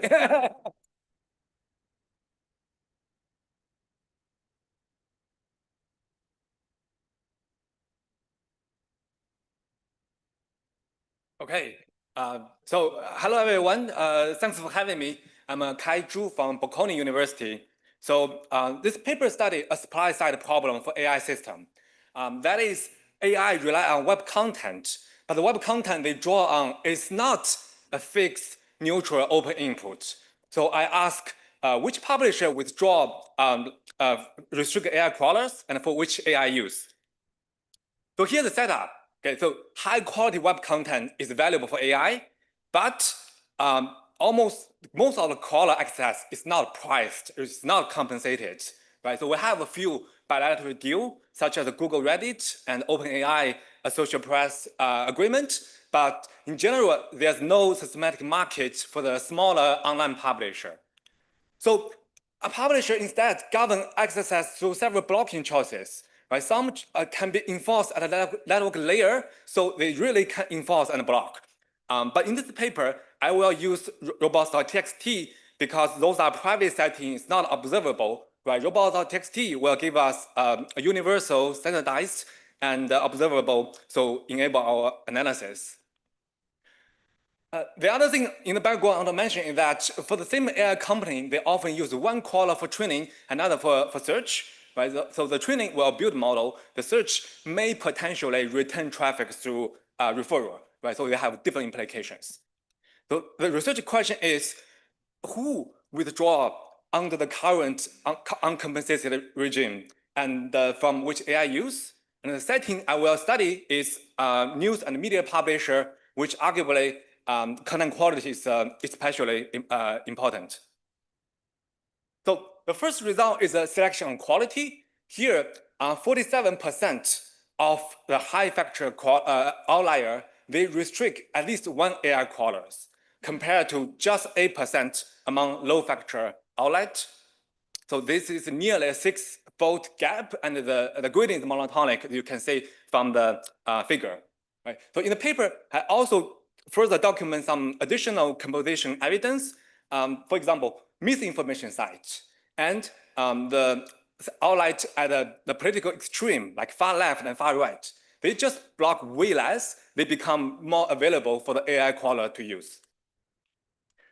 Okay, hello everyone. Thanks for having me. I'm Kai Zhu from Bocconi University. So this paper studied a supply-side problem for AI system. That is, AI rely on web content, but the web content they draw on is not a fixed, neutral, open input. So I ask which publisher withdraw restricted AI crawlers and for which AI use. So here's the setup. Okay, so high quality web content is valuable for AI, but most of the crawler access is not priced, it's not compensated, right? So we have a few bilateral deals, such as the Google Reddit and OpenAI Associated Press agreement, but in general, there's no systematic market for the smaller online publisher. So a publisher instead governs access through several blocking choices. Right? Some can be enforced at a network layer, so they really can enforce and block. But in this paper, I will use robots.txt because those are private settings, not observable. Right? Robots.txt will give us a universal, standardized, and observable, so enable our analysis. The other thing in the background I want to mention is that for the same AI company, they often use one crawler for training, another for search. Right? So the training will build model. The search may potentially return traffic through referral. Right? So they have different implications. So the research question is, who withdraw under the current uncompensated regime and from which AI use? And the setting I will study is news and media publisher, which arguably content quality is especially important. So the first result is a selection on quality. Here, 47% of the high factor outlier, they restrict at least one AI crawlers, compared to just 8% among low factor outlet. So this is nearly a 6-fold gap, and the gradient is monotonic, you can see from the figure. Right? So in the paper, I also further document some additional composition evidence. For example, misinformation sites and the outright at the political extreme, like far left and far right. They just block way less. They become more available for the AI crawler to use.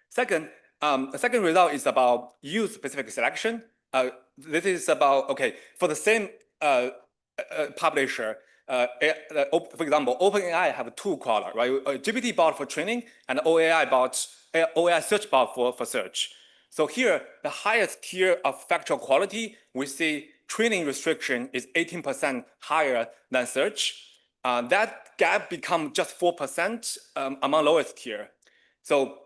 Second, the second result is about use-specific selection. This is about, okay, for the same publisher, for example, OpenAI have two crawler, right? A GPT bot for training and OAI search bot for search. So here, the highest tier of factual quality, we see training restriction is 18% higher than search. That gap become just 4% among lowest tier. So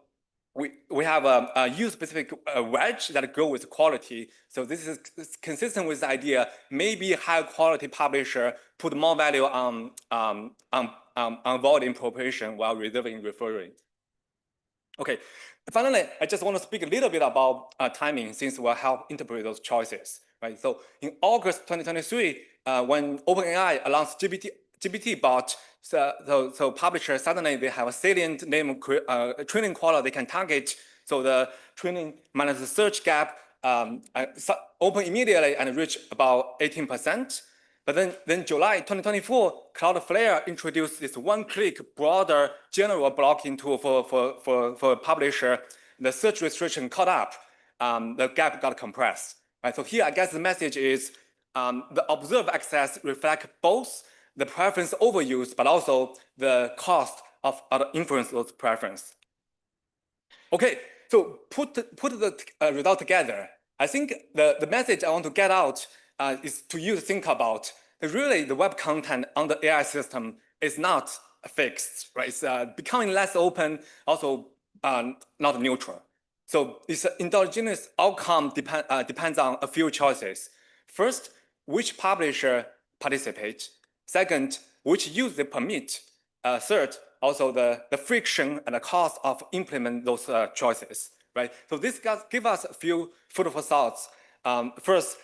we have a use-specific wedge that grow with quality. So this is consistent with the idea, maybe higher quality publisher put more value on volume proportion while reserving referring. Okay, finally, I just want to speak a little bit about timing since we'll help interpret those choices, right? So in August 2023, when OpenAI announced GPT bot, so publishers suddenly they have a salient name training crawler they can target. So the training minus the search gap open immediately and reach about 18%. But then July 2024, Cloudflare introduced this one-click broader general blocking tool for publisher. The search restriction caught up. The gap got compressed. Right? So here, I guess the message is the observed access reflect both the preference overuse, but also the cost of influence those preference. Okay, so put the result together. I think the message I want to get out is to you to think about that really the web content on the AI system is not fixed, right? It's becoming less open, also not neutral. So this endogenous outcome depends on a few choices. First, which publisher participates. Second, which use they permit. Third, also the friction and the cost of implement those choices, right? So this give us a few food for thoughts. First,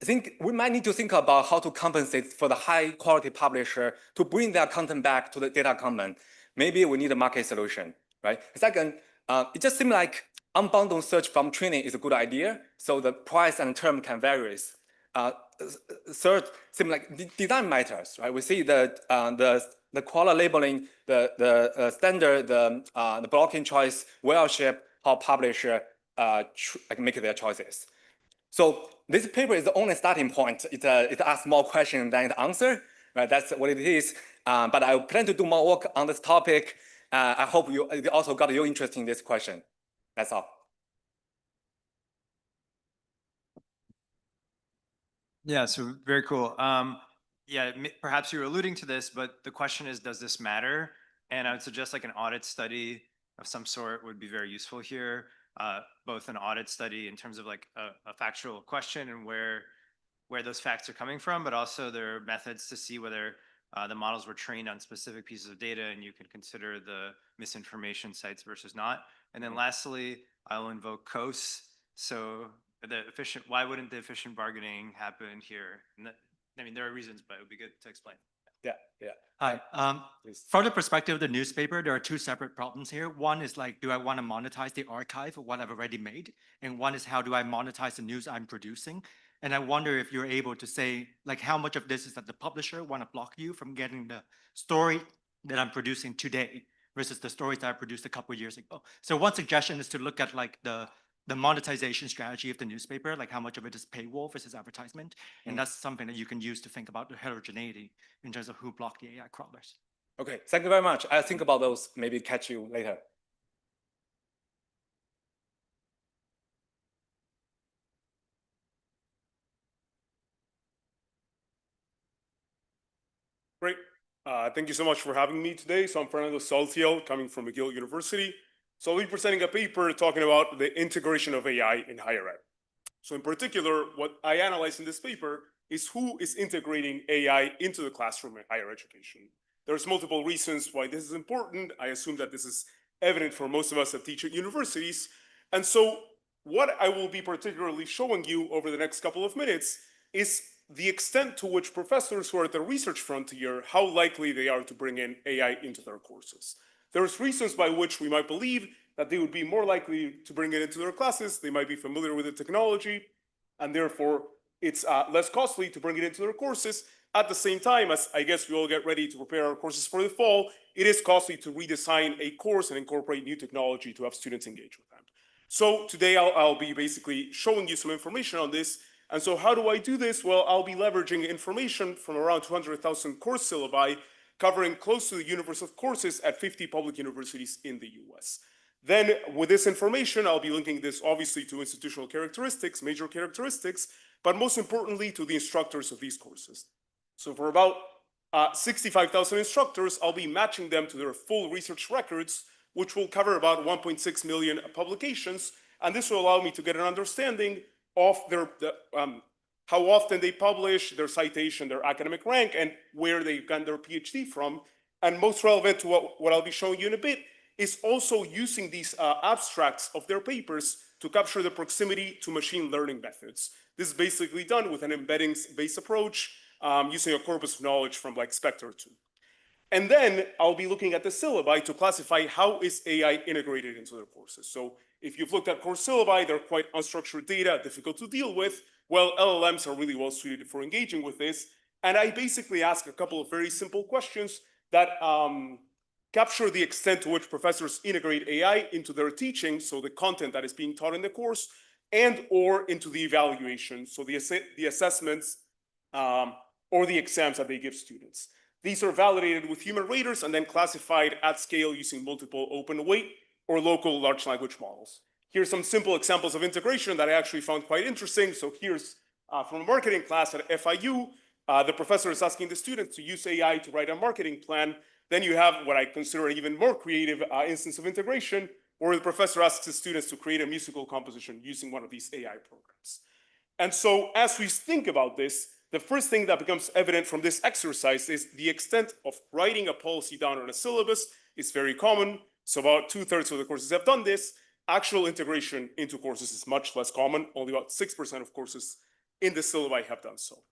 I think we might need to think about how to compensate for the high quality publisher to bring their content back to the data common. Maybe we need a market solution, right? Second, it just seems like unbundled search from training is a good idea, so the price and term can vary. Third, seems like design matters, right? We see the crawler labeling, the standard, the blocking choice, well shape how publisher make their choices. So this paper is the only starting point. It asks more questions than it answers. Right? That's what it is. But I plan to do more work on this topic. I hope you also got your interest in this question. That's all. Yeah, so very cool. Yeah, perhaps you were alluding to this, but the question is, does this matter? And I would suggest like an audit study of some sort would be very useful here. Both an audit study in terms of like a factual question and where those facts are coming from, but also there are methods to see whether the models were trained on specific pieces of data, and you can consider the misinformation sites versus not. And then lastly, I'll invoke COAS. So why wouldn't the efficient bargaining happen here? And I mean, there are reasons, but it would be good to explain. Yeah. Hi. From the perspective of the newspaper, there are two separate problems here. One is like, do I want to monetize the archive of what I've already made? And one is, how do I monetize the news I'm producing? And I wonder if you're able to say, like, how much of this is that the publisher want to block you from getting the story that I'm producing today versus the stories that I produced a couple of years ago. So one suggestion is to look at like the monetization strategy of the newspaper, like how much of it is paywall versus advertisement. And that's something that you can use to think about the heterogeneity in terms of who block the AI crawlers. Okay, thank you very much. I'll think about those, maybe catch you later. Great. Thank you so much for having me today. So I'm Fernando Saltiel, coming from McGill University. So I'll be presenting a paper talking about the integration of AI in higher ed. So in particular, what I analyze in this paper is who is integrating AI into the classroom in higher education. There's multiple reasons why this is important. I assume that this is evident for most of us that teach at universities. And so what I will be particularly showing you over the next couple of minutes is the extent to which professors who are at the research frontier, how likely they are to bring in AI into their courses. there's reasons by which we might believe that they would be more likely to bring it into their classes. They might be familiar with the technology, and therefore it's less costly to bring it into their courses. At the same time, as I guess we all get ready to prepare our courses for the fall, it is costly to redesign a course and incorporate new technology to have students engage with them. So today I'll be basically showing you some information on this. And so how do I do this? Well, I'll be leveraging information from around 200,000 course syllabi, covering close to the universe of courses at 50 public universities in the US. Then with this information, I'll be linking this obviously to institutional characteristics, major characteristics, but most importantly to the instructors of these courses. So for about 65,000 instructors, I'll be matching them to their full research records, which will cover about 1.6 million publications. And this will allow me to get an understanding of how often they publish, their citation, their academic rank, and where they've gotten their PhD from. And most relevant to what I'll be showing you in a bit is also using these abstracts of their papers to capture the proximity to machine learning methods. This is basically done with an embeddings-based approach using a corpus of knowledge from like Spectre 2. And then I'll be looking at the syllabi to classify how is AI integrated into their courses. So if you've looked at course syllabi, they're quite unstructured data, difficult to deal with. Well, LLMs are really well suited for engaging with this. And I basically ask a couple of very simple questions that capture the extent to which professors integrate AI into their teaching, so the content that is being taught in the course, and or into the evaluation, so the assessments or the exams that they give students. These are validated with human raters and then classified at scale using multiple open weight or local large language models. Here's some simple examples of integration that I actually found quite interesting. So here's from a marketing class at FIU, the professor is asking the students to use AI to write a marketing plan. Then you have what I consider an even more creative instance of integration, where the professor asks the students to create a musical composition using one of these AI programs. And so as we think about this, the first thing that becomes evident from this exercise is the extent of writing a policy down on a syllabus is very common. So about 2/3 of the courses have done this. Actual integration into courses is much less common. Only about 6% of courses in the syllabi have done so.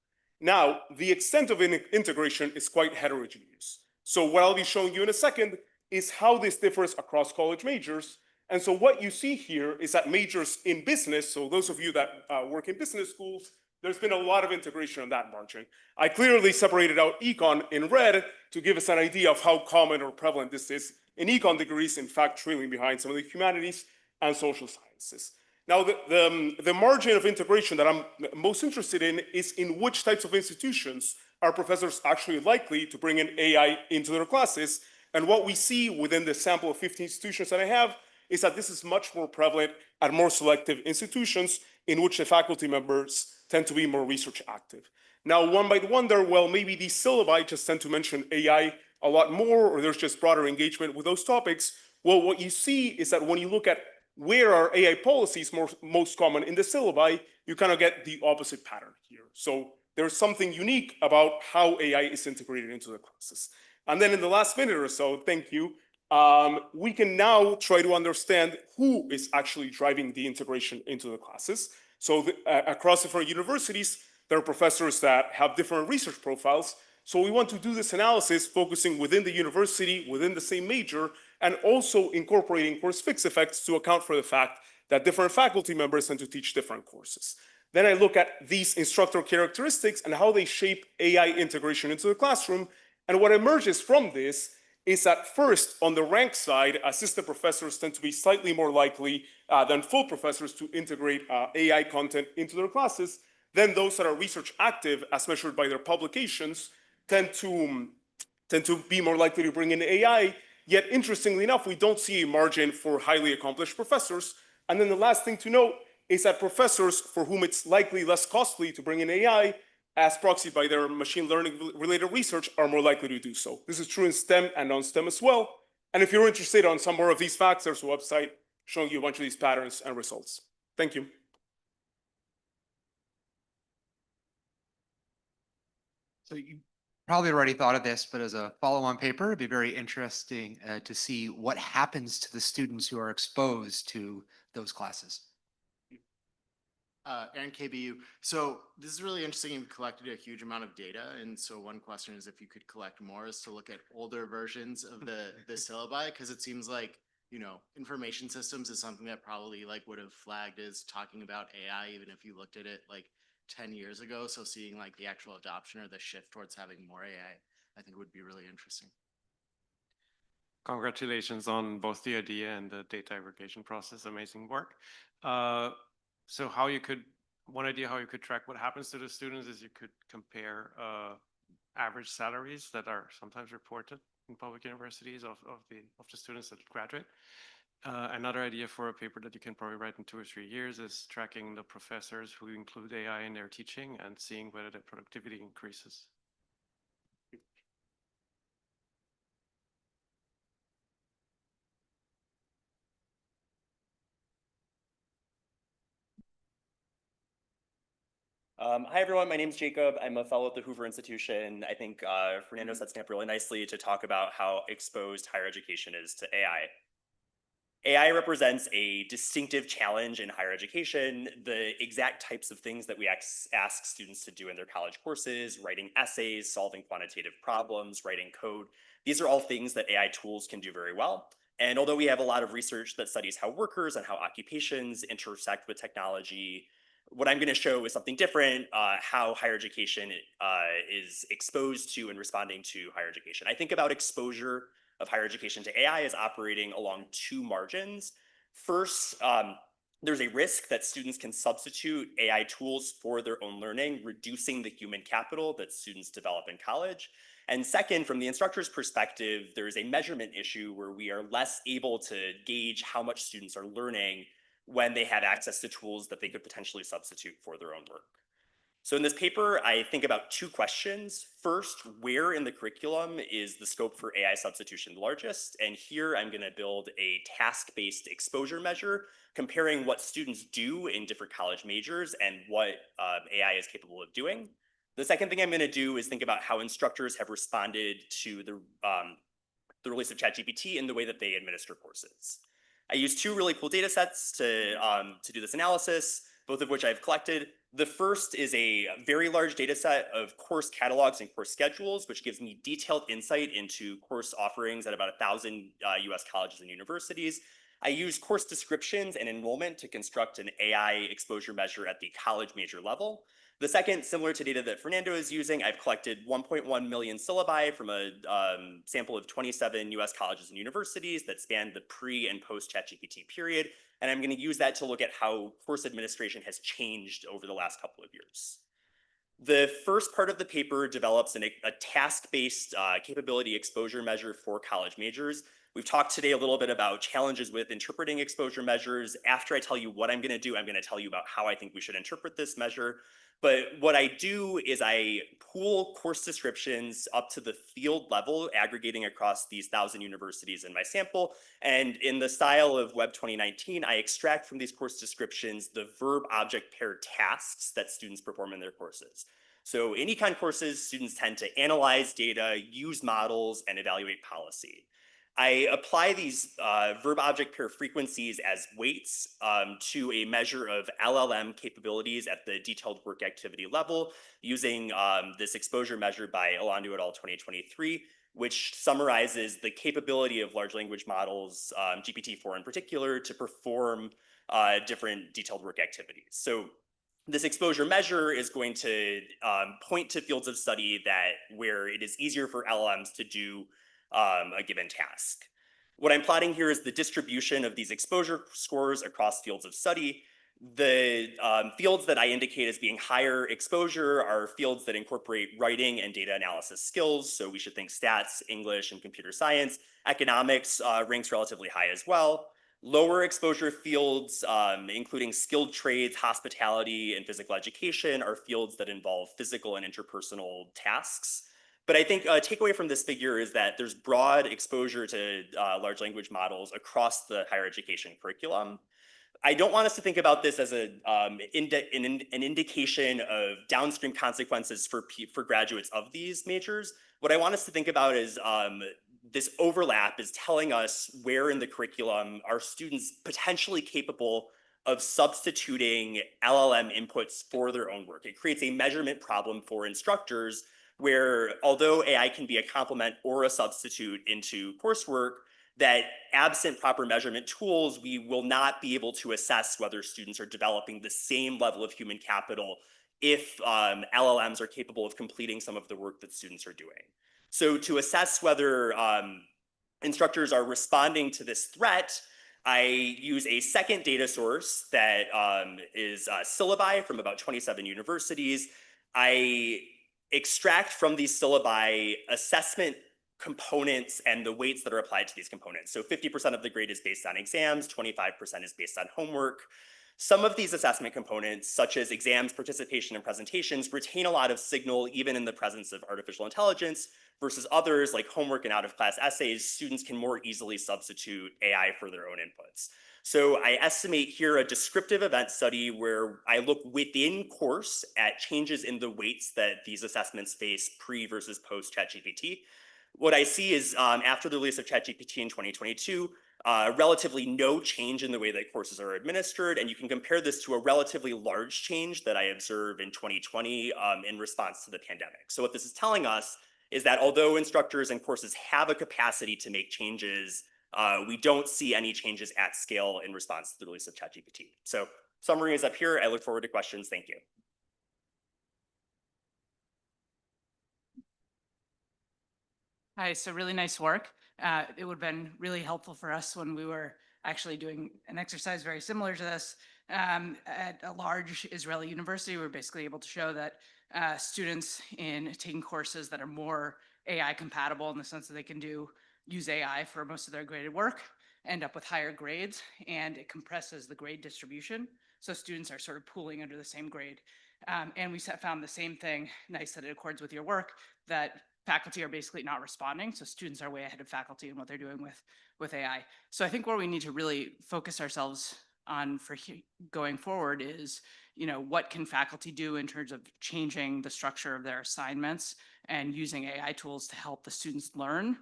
Now, the extent of integration is quite heterogeneous. So what I'll be showing you in a second is how this differs across college majors. And so what you see here is that majors in business, so those of you that work in business schools, there's been a lot of integration on that margin. I clearly separated out econ in red to give us an idea of how common or prevalent this is in econ degrees, in fact, trailing behind some of the humanities and social sciences. Now, the margin of integration that I'm most interested in is in which types of institutions are professors actually likely to bring in AI into their classes. And what we see within the sample of 50 institutions that I have is that this is much more prevalent at more selective institutions in which the faculty members tend to be more research active. Now, one might wonder, well, maybe these syllabi just tend to mention AI a lot more, or there's just broader engagement with those topics. Well, what you see is that when you look at where are AI policies most common in the syllabi, you kind of get the opposite pattern here. So there's something unique about how AI is integrated into the classes. And then in the last minute or so, thank you, we can now try to understand who is actually driving the integration into the classes. So across different universities, there are professors that have different research profiles. So we want to do this analysis focusing within the university, within the same major, and also incorporating course fix effects to account for the fact that different faculty members tend to teach different courses. Then I look at these instructor characteristics and how they shape AI integration into the classroom. And what emerges from this is that first, on the rank side, assistant professors tend to be slightly more likely than full professors to integrate AI content into their classes. Then those that are research active, as measured by their publications, tend to be more likely to bring in AI. Yet, interestingly enough, we don't see a margin for highly accomplished professors. And then the last thing to note is that professors for whom it's likely less costly to bring in AI, as proxied by their machine learning related research, are more likely to do so. This is true in STEM and non-STEM as well. And if you're interested on some more of these facts, there's a website showing you a bunch of these patterns and results. Thank you. So you probably already thought of this, but as a follow-on paper, it'd be very interesting to see what happens to the students who are exposed to those classes. Aaron KBU. So this is really interesting. You've collected a huge amount of data. And so one question is if you could collect more is to look at older versions of the syllabi, because it seems like, you know, information systems is something that probably like would have flagged as talking about AI, even if you looked at it like 10 years ago. So seeing like the actual adoption or the shift towards having more AI, I think would be really interesting. Congratulations on both the idea and the data aggregation process. Amazing work. So one idea how you could track what happens to the students is you could compare average salaries that are sometimes reported in public universities of the students that graduate. Another idea for a paper that you can probably write in 2 or 3 years is tracking the professors who include AI in their teaching and seeing whether their productivity increases. Hi, everyone. My name is Jacob. I'm a fellow at the Hoover Institution. I think Fernando sets me up really nicely to talk about how exposed higher education is to AI. AI represents a distinctive challenge in higher education. The exact types of things that we ask students to do in their college courses, writing essays, solving quantitative problems, writing code, these are all things that AI tools can do very well. And although we have a lot of research that studies how workers and how occupations intersect with technology, what I'm going to show is something different, how higher education is exposed to and responding to higher education. I think about exposure of higher education to AI as operating along two margins. First, there's a risk that students can substitute AI tools for their own learning, reducing the human capital that students develop in college. And second, from the instructor's perspective, there's a measurement issue where we are less able to gauge how much students are learning when they have access to tools that they could potentially substitute for their own work. So in this paper, I think about two questions. First, where in the curriculum is the scope for AI substitution the largest? And here I'm going to build a task-based exposure measure comparing what students do in different college majors and what AI is capable of doing. The second thing I'm going to do is think about how instructors have responded to the release of ChatGPT in the way that they administer courses. I used two really cool data sets to do this analysis, both of which I've collected. The first is a very large data set of course catalogs and course schedules, which gives me detailed insight into course offerings at about 1,000 US colleges and universities. I use course descriptions and enrollment to construct an AI exposure measure at the college major level. The second, similar to data that Fernando is using, I've collected 1.1 million syllabi from a sample of 27 US colleges and universities that span the pre and post ChatGPT period. And I'm going to use that to look at how course administration has changed over the last couple of years. The first part of the paper develops a task-based capability exposure measure for college majors. We've talked today a little bit about challenges with interpreting exposure measures. After I tell you what I'm going to do, I'm going to tell you about how I think we should interpret this measure. But what I do is I pool course descriptions up to the field level, aggregating across these 1,000 universities in my sample. And in the style of Web 2019, I extract from these course descriptions the verb-object pair tasks that students perform in their courses. So in econ courses, students tend to analyze data, use models, and evaluate policy. I apply these verb-object pair frequencies as weights to a measure of LLM capabilities at the detailed work activity level using this exposure measure by Alonso et al. 2023, which summarizes the capability of large language models, GPT-4 in particular, to perform different detailed work activities. So this exposure measure is going to point to fields of study where it is easier for LLMs to do a given task. What I'm plotting here is the distribution of these exposure scores across fields of study. The fields that I indicate as being higher exposure are fields that incorporate writing and data analysis skills. So we should think stats, English, and computer science. Economics ranks relatively high as well. Lower exposure fields, including skilled trades, hospitality, and physical education, are fields that involve physical and interpersonal tasks. But I think a takeaway from this figure is that there's broad exposure to large language models across the higher education curriculum. I don't want us to think about this as an indication of downstream consequences for graduates of these majors. What I want us to think about is this overlap is telling us where in the curriculum are students potentially capable of substituting LLM inputs for their own work. It creates a measurement problem for instructors where, although AI can be a complement or a substitute into coursework, that absent proper measurement tools, we will not be able to assess whether students are developing the same level of human capital if LLMs are capable of completing some of the work that students are doing. So to assess whether instructors are responding to this threat, I use a second data source that is syllabi from about 27 universities. I extract from these syllabi assessment components and the weights that are applied to these components. So 50% of the grade is based on exams, 25% is based on homework. Some of these assessment components, such as exams, participation, and presentations, retain a lot of signal even in the presence of artificial intelligence, versus others like homework and out-of-class essays, students can more easily substitute AI for their own inputs. So I estimate here a descriptive event study where I look within course at changes in the weights that these assessments face pre versus post ChatGPT. What I see is after the release of ChatGPT in 2022, relatively no change in the way that courses are administered, and you can compare this to a relatively large change that I observed in 2020 in response to the pandemic. So what this is telling us is that although instructors and courses have a capacity to make changes, we don't see any changes at scale in response to the release of ChatGPT. So summary is up here. I look forward to questions. Thank you. Hi, so really nice work. It would have been really helpful for us when we were actually doing an exercise very similar to this at a large Israeli university. We were basically able to show that students in taking courses that are more AI compatible in the sense that they can use AI for most of their graded work end up with higher grades, and it compresses the grade distribution. So students are sort of pooling under the same grade. And we found the same thing, nice that it accords with your work, that faculty are basically not responding. So students are way ahead of faculty in what they're doing with AI. So I think where we need to really focus ourselves on for going forward is, what can faculty do in terms of changing the structure of their assignments and using AI tools to help the students learn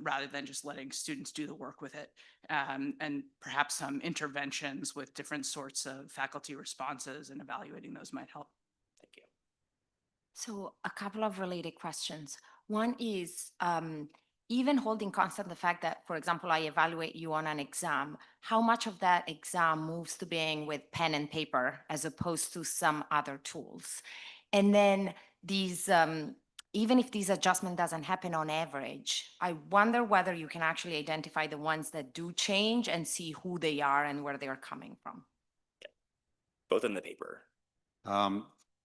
rather than just letting students do the work with it. And perhaps some interventions with different sorts of faculty responses and evaluating those might help. Thank you. So a couple of related questions. One is, even holding constant the fact that, for example, I evaluate you on an exam, how much of that exam moves to being with pen and paper as opposed to some other tools? And then these, even if this adjustment doesn't happen on average, I wonder whether you can actually identify the ones that do change and see who they are and where they are coming from. Yeah. Both in the paper.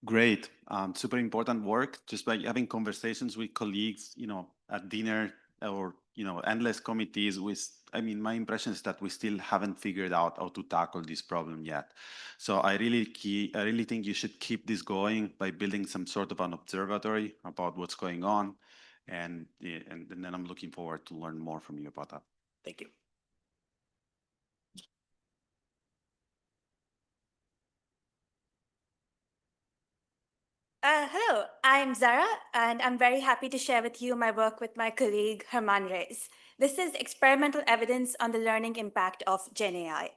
Great. Super important work. Just by having conversations with colleagues, at dinner or, endless committees my impression is that we still haven't figured out how to tackle this problem yet. So I really think you should keep this going by building some sort of an observatory about what's going on. And then I'm looking forward to learn more from you about that. Thank you. Hello, I'm Zara, and I'm very happy to share with you my work with my colleague, Herman Reyes. This is experimental evidence on the learning impact of Gen AI.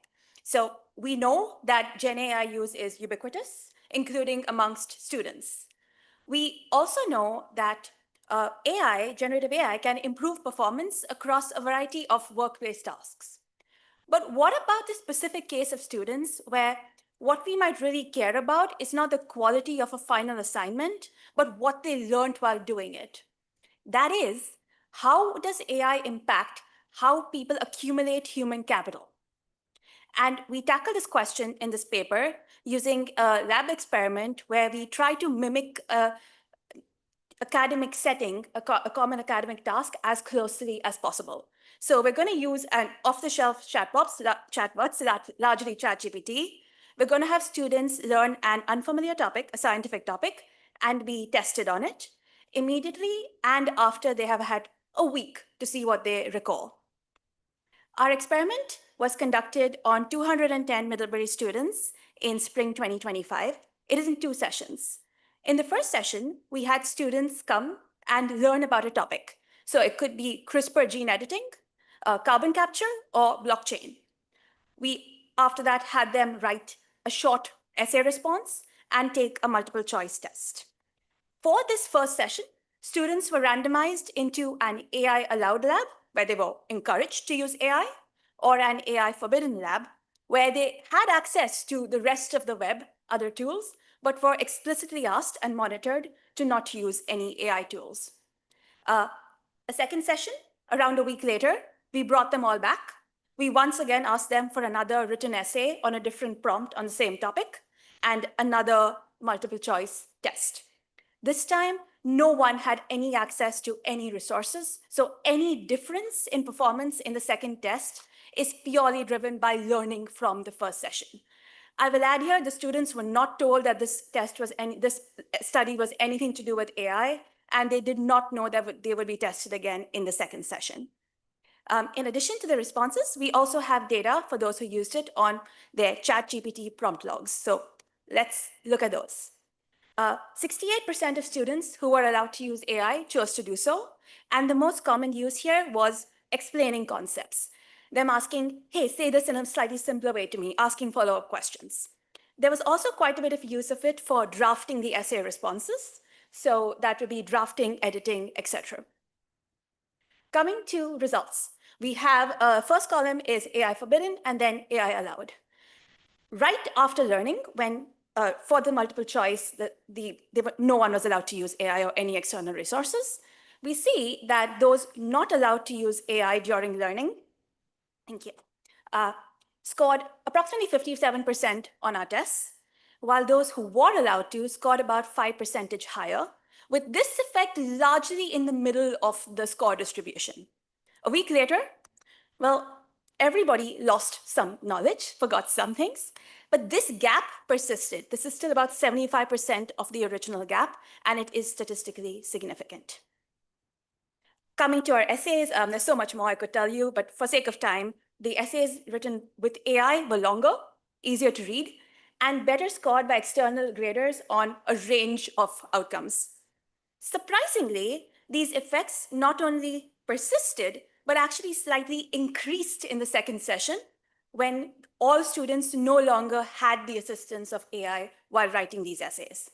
So we know that Gen AI use is ubiquitous, including amongst students. We also know that generative AI, can improve performance across a variety of workplace tasks. But what about the specific case of students where what we might really care about is not the quality of a final assignment, but what they learned while doing it? That is, how does AI impact how people accumulate human capital? And we tackle this question in this paper using a lab experiment where we try to mimic academic setting, a common academic task, as closely as possible. So we're going to use an off-the-shelf chatbots, largely ChatGPT. We're going to have students learn an unfamiliar topic, a scientific topic, and be tested on it immediately and after they have had a week to see what they recall. Our experiment was conducted on 210 Middlebury students in spring 2025. It is in 2 sessions. In the first session, we had students come and learn about a topic. So it could be CRISPR gene editing, carbon capture, or blockchain. We after that, had them write a short essay response and take a multiple choice test. For this first session, students were randomized into an AI allowed lab, where they were encouraged to use AI, or an AI forbidden lab, where they had access to the rest of the web, other tools, but were explicitly asked and monitored to not use any AI tools. A second session, around a week later, we brought them all back. We once again asked them for another written essay on a different prompt on the same topic, and another multiple choice test. This time, no one had any access to any resources, so any difference in performance in the second test is purely driven by learning from the first session. I will add here, the students were not told that this study was anything to do with AI, and they did not know that they would be tested again in the second session. In addition to the responses, we also have data for those who used it on their ChatGPT prompt logs. So let's look at those. 68% of students who were allowed to use AI chose to do so. And the most common use here was explaining concepts. Them asking, hey, say this in a slightly simpler way to me, asking follow-up questions. There was also quite a bit of use of it for drafting the essay responses. So that would be drafting, editing, etc. Coming to results, we have first column is AI forbidden and then AI allowed. Right after learning, when for the multiple choice, no one was allowed to use AI or any external resources, we see that those not allowed to use AI during learning, thank you, scored approximately 57% on our tests, while those who were allowed to scored about 5% higher, with this effect largely in the middle of the score distribution. A week later, well, everybody lost some knowledge, forgot some things, but this gap persisted. This is still about 75% of the original gap, and it is statistically significant. Coming to our essays, there's so much more I could tell you, but for sake of time, the essays written with AI were longer, easier to read, and better scored by external graders on a range of outcomes. Surprisingly, these effects not only persisted, but actually slightly increased in the second session when all students no longer had the assistance of AI while writing these essays.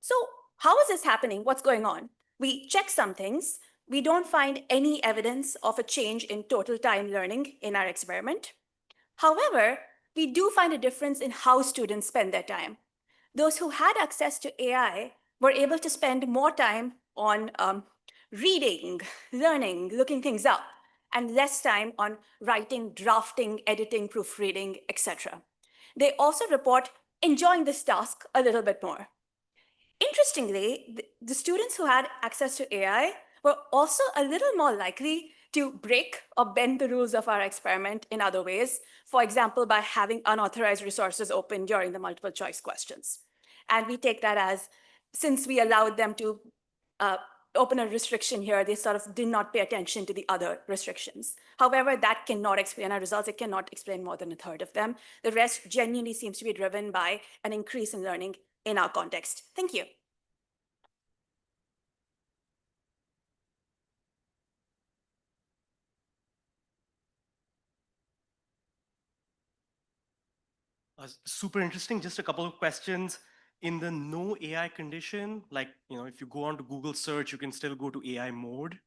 So how is this happening? What's going on? We check some things. We don't find any evidence of a change in total time learning in our experiment. However, we do find a difference in how students spend their time. Those who had access to AI were able to spend more time on reading, learning, looking things up, and less time on writing, drafting, editing, proofreading, etc. They also report enjoying this task a little bit more. Interestingly, the students who had access to AI were also a little more likely to break or bend the rules of our experiment in other ways, for example, by having unauthorized resources open during the multiple choice questions. And we take that as, since we allowed them to open a restriction here, they sort of did not pay attention to the other restrictions. However, that cannot explain our results. It cannot explain more than a third of them. The rest genuinely seems to be driven by an increase in learning in our context. Thank you. Super interesting. Just a couple of questions. In the no AI condition, like, if you go on to Google search, you can still go to AI mode.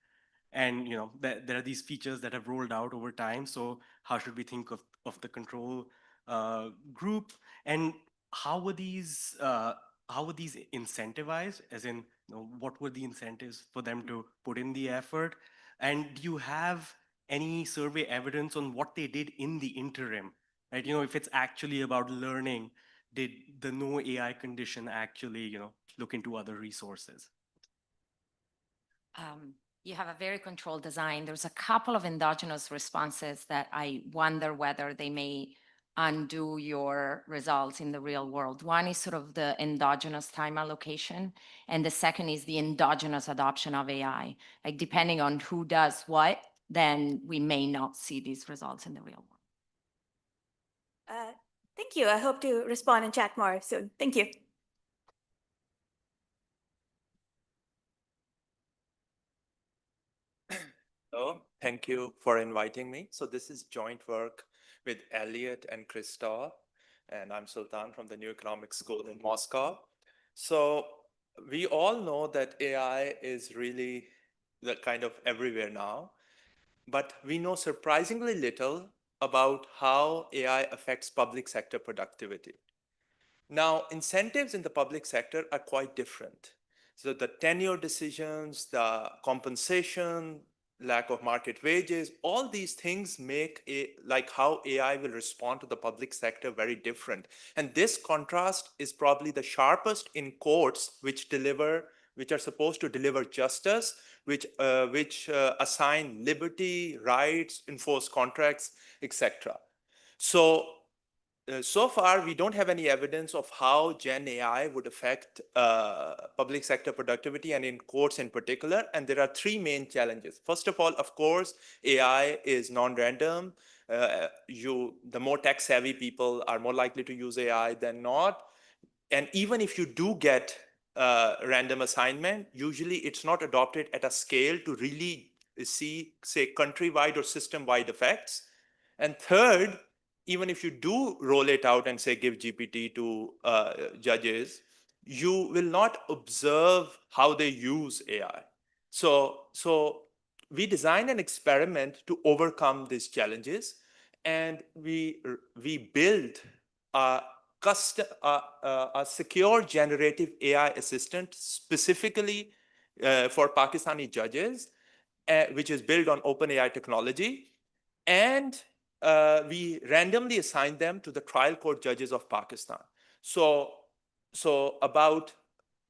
And, there are these features that have rolled out over time. So how should we think of the control group? And how were these incentivized? As in, what were the incentives for them to put in the effort? And do you have any survey evidence on what they did in the interim? Right? If it's actually about learning, did the no AI condition actually, look into other resources? You have a very controlled design. There's a couple of endogenous responses that I wonder whether they may undo your results in the real world. One is sort of the endogenous time allocation, and the second is the endogenous adoption of AI. Like, depending on who does what, then we may not see these results in the real world. Thank you. I hope to respond and chat more soon. Thank you. Hello, thank you for inviting me. So this is joint work with Elliot and Christoph. And I'm Sultan from the New Economics School in Moscow. So we all know that AI is really the kind of everywhere now, but we know surprisingly little about how AI affects public sector productivity. Now, incentives in the public sector are quite different. So the tenure decisions, the compensation, lack of market wages, all these things make like how AI will respond to the public sector very different. And this contrast is probably the sharpest in courts which are supposed to deliver justice, which assign liberty, rights, enforce contracts, etc. So far, we don't have any evidence of how Gen AI would affect public sector productivity and in courts in particular. And there are three main challenges. First of all, of course, AI is non-random. The more tech-savvy people are more likely to use AI than not. And even if you do get random assignment, usually it's not adopted at a scale to really see, say, countrywide or system-wide effects. And third, even if you do roll it out and say give GPT to judges, you will not observe how they use AI. So we designed an experiment to overcome these challenges, and we built a secure generative AI assistant specifically for Pakistani judges, which is built on OpenAI technology. And we randomly assigned them to the trial court judges of Pakistan. So about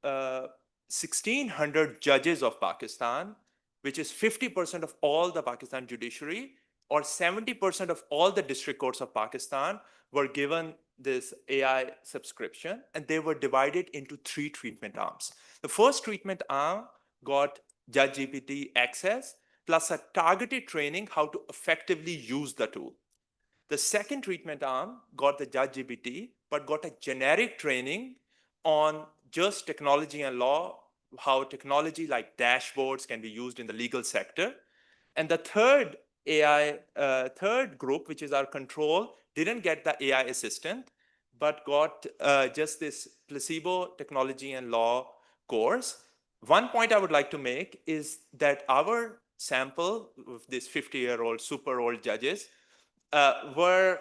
1,600 judges of Pakistan, which is 50% of all the Pakistan judiciary, or 70% of all the district courts of Pakistan, were given this AI subscription, and they were divided into 3 treatment arms. The first treatment arm got JudgeGPT access, plus a targeted training how to effectively use the tool. The second treatment arm got the JudgeGPT, but got a generic training on just technology and law, how technology like dashboards can be used in the legal sector. And the third third group, which is our control, didn't get the AI assistant, but got just this placebo technology and law course. One point I would like to make is that our sample of these 50-year-old super old judges were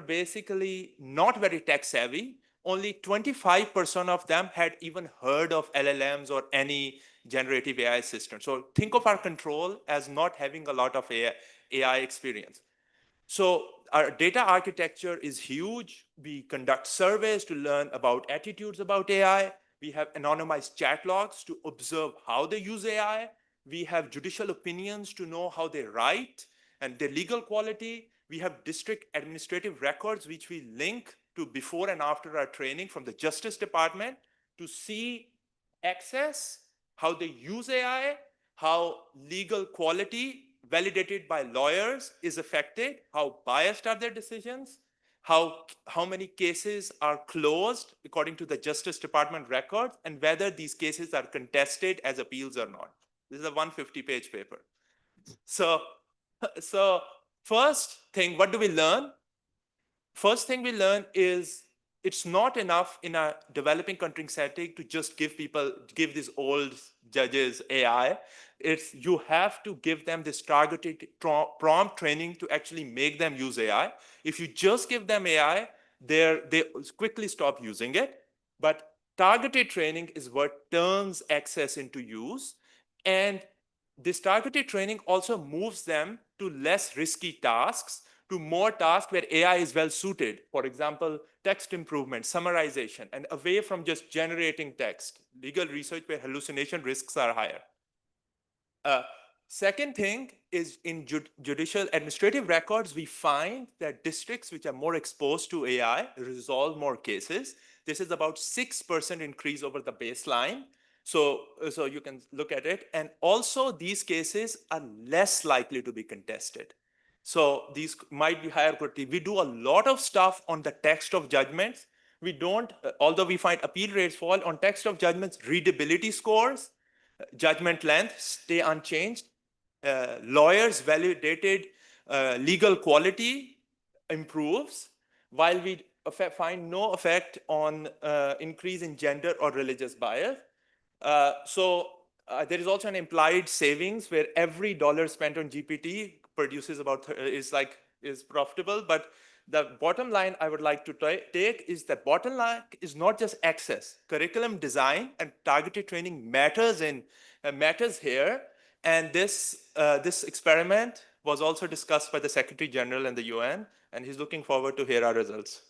basically not very tech savvy. Only 25% of them had even heard of LLMs or any generative AI system. So think of our control as not having a lot of AI experience. So our data architecture is huge. We conduct surveys to learn about attitudes about AI. We have anonymized chat logs to observe how they use AI. We have judicial opinions to know how they write and their legal quality. We have district administrative records, which we link to before and after our training from the Justice Department to see access, how they use AI, how legal quality validated by lawyers is affected, how biased are their decisions, how many cases are closed according to the Justice Department records, and whether these cases are contested as appeals or not. This is a 150-page paper. So first thing, what do we learn? First thing we learn is it's not enough in a developing country setting to just give these old judges AI. You have to give them this targeted prompt training to actually make them use AI. If you just give them AI, they quickly stop using it. But targeted training is what turns access into use. And this targeted training also moves them to less risky tasks, to more tasks where AI is well suited. For example, text improvement, summarization, and away from just generating text. Legal research where hallucination risks are higher. Second thing is in judicial administrative records, we find that districts which are more exposed to AI resolve more cases. This is about 6% increase over the baseline. So you can look at it. And also these cases are less likely to be contested. So these might be higher quality. We do a lot of stuff on the text of judgments. We don't, although we find appeal rates fall on text of judgments, readability scores, judgment length stay unchanged. Lawyers validated legal quality improves, while we find no effect on increase in gender or religious bias. There is also an implied savings where every dollar spent on GPT produces about is profitable. But the bottom line I would like to take is that bottom line is not just access. Curriculum design and targeted training matters here. And this experiment was also discussed by the Secretary General and the UN, and he's looking forward to hear our results.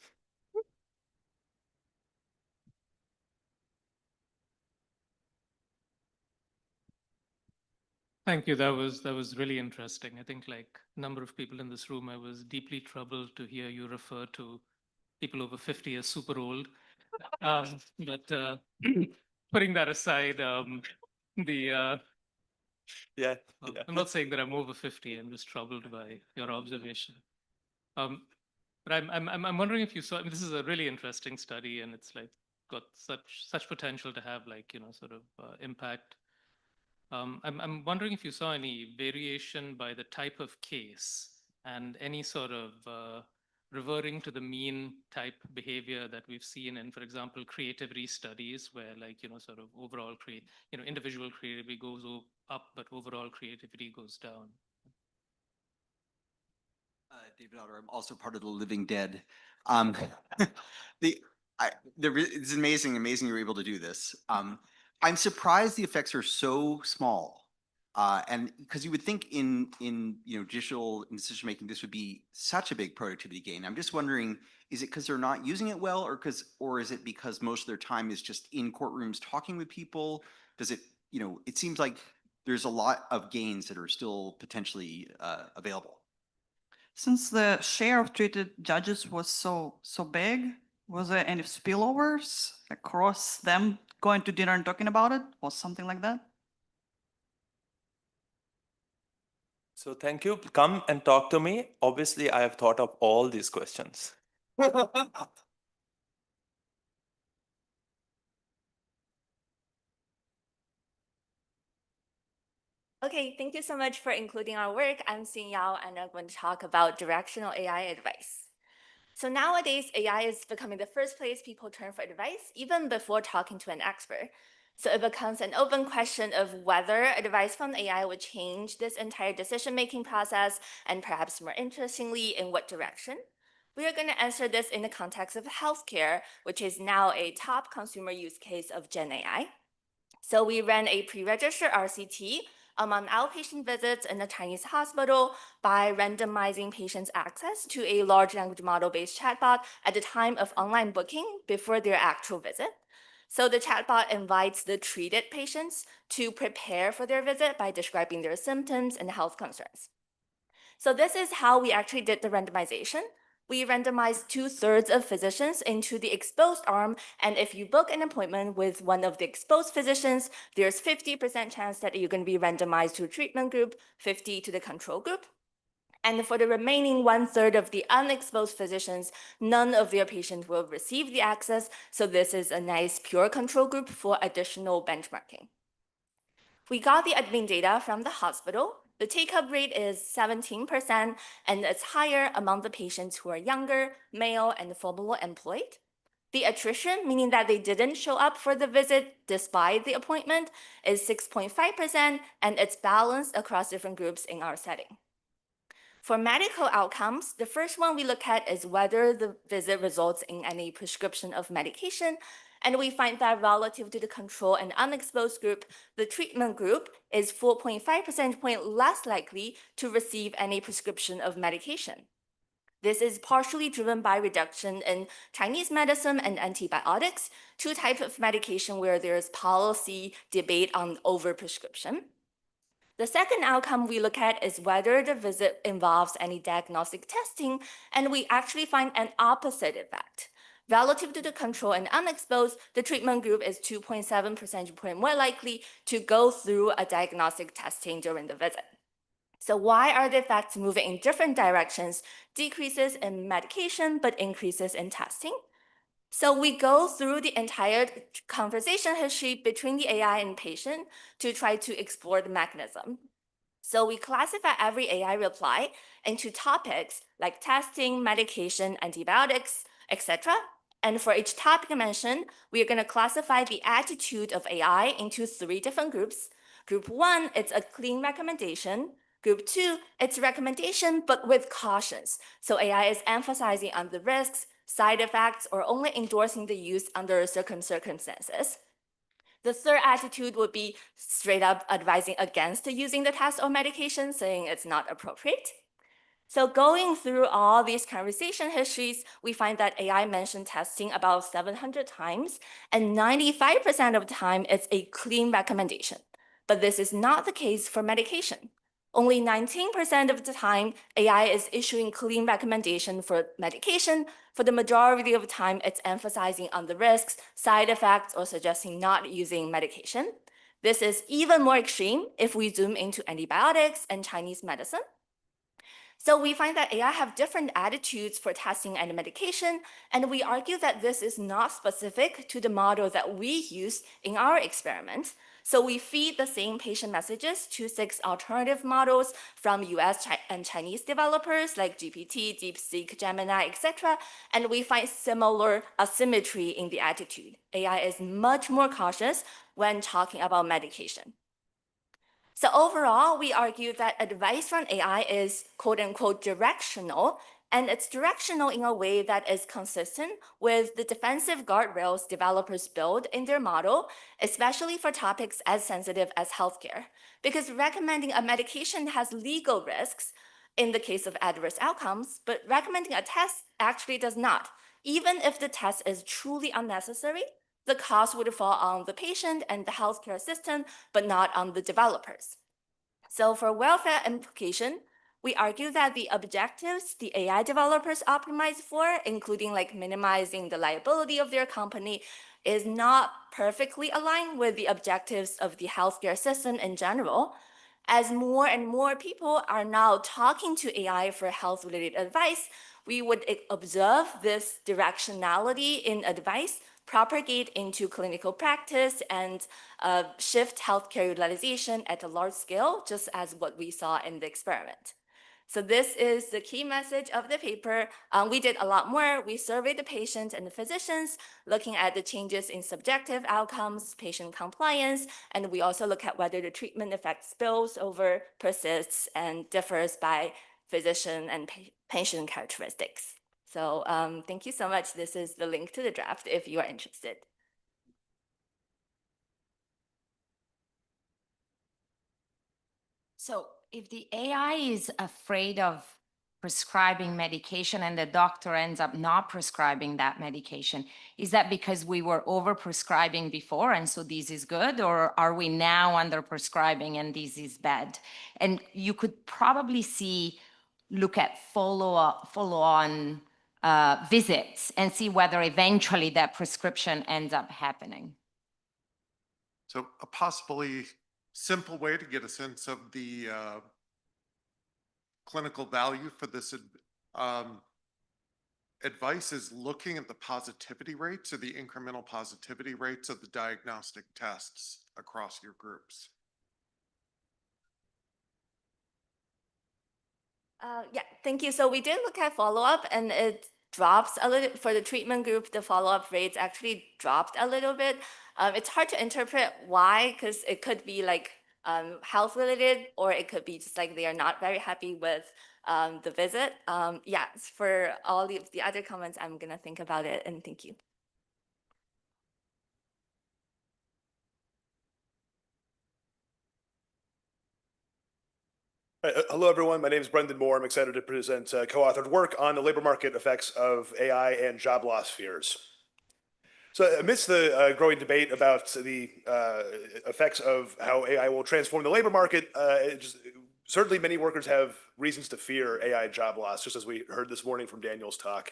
Thank you. That was really interesting. I think like a number of people in this room, I was deeply troubled to hear you refer to people over 50 as super old. But putting that aside, I'm not saying that I'm over 50. I'm just troubled by your observation. But I'm wondering if you saw. I mean, this is a really interesting study, and it's like got such potential to have like sort of impact. I'm wondering if you saw any variation by the type of case and any sort of reverting to the mean type behavior that we've seen in, for example, creativity studies, where like sort of overall individual creativity goes up, but overall creativity goes down. David Otter, I'm also part of the Living Dead. It's amazing you were able to do this. I'm surprised the effects are so small. And because you would think in digital decision making, this would be such a big productivity gain. I'm just wondering, is it because they're not using it well, or is it because most of their time is just in courtrooms talking with people? Does it, it seems like there's a lot of gains that are still potentially available. Since the share of treated judges was so big, was there any spillovers across them going to dinner and talking about it or something like that? So thank you. Come and talk to me. Obviously, I have thought of all these questions. Okay, thank you so much for including our work. I'm Xin Yao, and I'm going to talk about directional AI advice. So nowadays, AI is becoming the first place people turn for advice, even before talking to an expert. So it becomes an open question of whether advice from AI would change this entire decision-making process, and perhaps more interestingly, in what direction. We are going to answer this in the context of healthcare, which is now a top consumer use case of Gen AI. So we ran a pre-registered RCT among outpatient visits in a Chinese hospital by randomizing patients' access to a large language model-based chatbot at the time of online booking before their actual visit. So the chatbot invites the treated patients to prepare for their visit by describing their symptoms and health concerns. So this is how we actually did the randomization. We randomized 2/3 of physicians into the exposed arm, and if you book an appointment with one of the exposed physicians, there's 50% chance that you're going to be randomized to a treatment group, 50 to the control group. And for the remaining 1/3 of the unexposed physicians, none of their patients will receive the access, so this is a nice pure control group for additional benchmarking. We got the admin data from the hospital. The take-up rate is 17%, and it's higher among the patients who are younger, male, and formerly employed. The attrition, meaning that they didn't show up for the visit despite the appointment, is 6.5%, and it's balanced across different groups in our setting. For medical outcomes, the first one we look at is whether the visit results in any prescription of medication. And we find that relative to the control and unexposed group, the treatment group is 4.5 percentage point less likely to receive any prescription of medication. This is partially driven by reduction in Chinese medicine and antibiotics, two types of medication where there's policy debate on overprescription. The second outcome we look at is whether the visit involves any diagnostic testing, and we actually find an opposite effect. Relative to the control and unexposed, the treatment group is 2.7 percentage point more likely to go through a diagnostic testing during the visit. So why are the effects moving in different directions? Decreases in medication, but increases in testing. So we go through the entire conversation history between the AI and patient to try to explore the mechanism. So we classify every AI reply into topics like testing, medication, antibiotics, etc. And for each topic mentioned, we are going to classify the attitude of AI into 3 different groups. Group 1, it's a clean recommendation. Group 2, it's recommendation, but with cautions. So AI is emphasizing on the risks, side effects, or only endorsing the use under certain circumstances. The third attitude would be straight up advising against using the test or medication, saying it's not appropriate. So going through all these conversation histories, we find that AI mentioned testing about 700 times, and 95% of the time it's a clean recommendation. But this is not the case for medication. Only 19% of the time, AI is issuing clean recommendation for medication. For the majority of the time, it's emphasizing on the risks, side effects, or suggesting not using medication. This is even more extreme if we zoom into antibiotics and Chinese medicine. So we find that AI have different attitudes for testing and medication, and we argue that this is not specific to the model that we use in our experiment. So we feed the same patient messages to 6 alternative models from US and Chinese developers like GPT, DeepSeek, Gemini, etc. And we find similar asymmetry in the attitude. AI is much more cautious when talking about medication. So overall, we argue that advice from AI is quote unquote directional, and it's directional in a way that is consistent with the defensive guardrails developers build in their model, especially for topics as sensitive as healthcare. Because recommending a medication has legal risks in the case of adverse outcomes, but recommending a test actually does not. Even if the test is truly unnecessary, the cost would fall on the patient and the healthcare system, but not on the developers. So for welfare implication, we argue that the objectives the AI developers optimize for, including like minimizing the liability of their company, is not perfectly aligned with the objectives of the healthcare system in general. As more and more people are now talking to AI for health-related advice, we would observe this directionality in advice propagate into clinical practice and shift healthcare utilization at a large scale, just as what we saw in the experiment. So this is the key message of the paper. We did a lot more. We surveyed the patients and the physicians, looking at the changes in subjective outcomes, patient compliance, and we also look at whether the treatment effect spills over, persists, and differs by physician and patient characteristics. So thank you so much. This is the link to the draft if you are interested. So if the AI is afraid of prescribing medication and the doctor ends up not prescribing that medication, is that because we were over prescribing before and so this is good, or are we now under prescribing and this is bad? And you could probably look at follow-on visits and see whether eventually that prescription ends up happening. So a possibly simple way to get a sense of the clinical value for this advice is looking at the positivity rates or the incremental positivity rates of the diagnostic tests across your groups. Yeah, thank you. So we did look at follow-up and it drops a little for the treatment group. The follow-up rates actually dropped a little bit. It's hard to interpret why, because it could be like health related, or it could be just like they are not very happy with the visit. Yeah, for all the other comments, I'm gonna think about it and thank you. Hello, everyone. My name is Brendan Moore. I'm excited to present co-authored work on the labor market effects of AI and job loss fears. So amidst the growing debate about the effects of how AI will transform the labor market, certainly many workers have reasons to fear AI job loss, just as we heard this morning from Daniel's talk.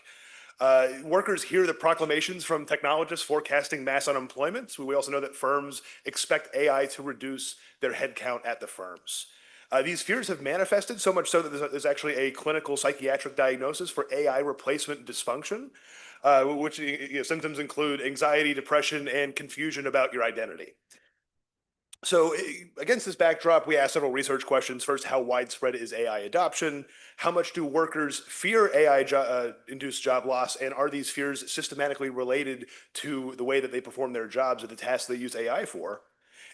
Workers hear the proclamations from technologists forecasting mass unemployment. We also know that firms expect AI to reduce their headcount at the firms. These fears have manifested so much so that there's actually a clinical psychiatric diagnosis for AI replacement dysfunction, which symptoms include anxiety, depression, and confusion about your identity. So against this backdrop, we asked several research questions. First, how widespread is AI adoption? How much do workers fear AI-induced job loss? And are these fears systematically related to the way that they perform their jobs or the tasks they use AI for?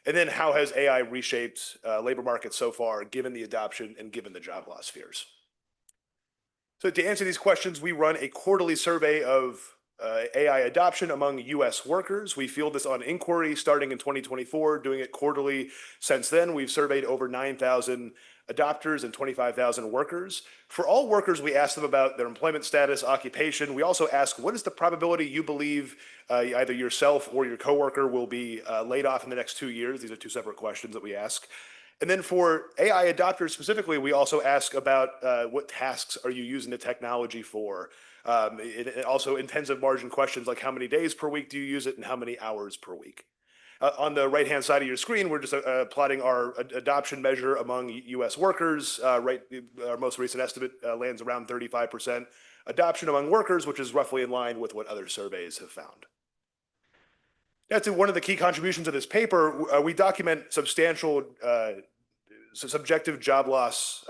And then how has AI reshaped labor markets so far, given the adoption and given the job loss fears? So to answer these questions, we run a quarterly survey of AI adoption among US workers. We field this on inquiry starting in 2024, doing it quarterly since then. We've surveyed over 9,000 adopters and 25,000 workers. For all workers, we ask them about their employment status, occupation. We also ask, what is the probability you believe either yourself or your coworker will be laid off in the next 2 years? These are two separate questions that we ask. And then for AI adopters specifically, we also ask about what tasks are you using the technology for? It also intensive margin questions like how many days per week do you use it and how many hours per week? On the right-hand side of your screen, we're just plotting our adoption measure among US workers. Our most recent estimate lands around 35% adoption among workers, which is roughly in line with what other surveys have found. That's one of the key contributions of this paper. We document substantial subjective job loss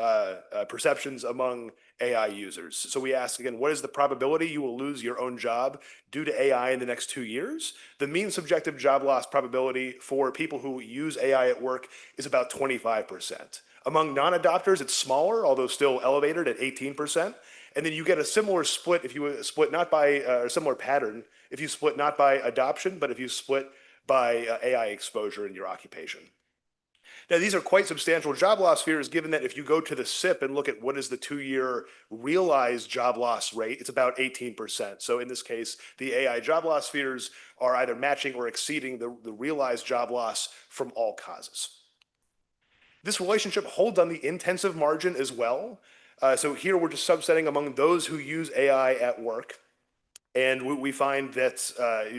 perceptions among AI users. So we ask again, what is the probability you will lose your own job due to AI in the next 2 years? The mean subjective job loss probability for people who use AI at work is about 25%. Among non-adopters, it's smaller, although still elevated at 18%. And then you get a similar split if you split not by a similar pattern if you split not by adoption, but if you split by AI exposure in your occupation. Now, these are quite substantial job loss fears, given that if you go to the SIP and look at what is the 2-year realized job loss rate, it's about 18%. So in this case, the AI job loss fears are either matching or exceeding the realized job loss from all causes. This relationship holds on the intensive margin as well. So here we're just subsetting among those who use AI at work. And we find that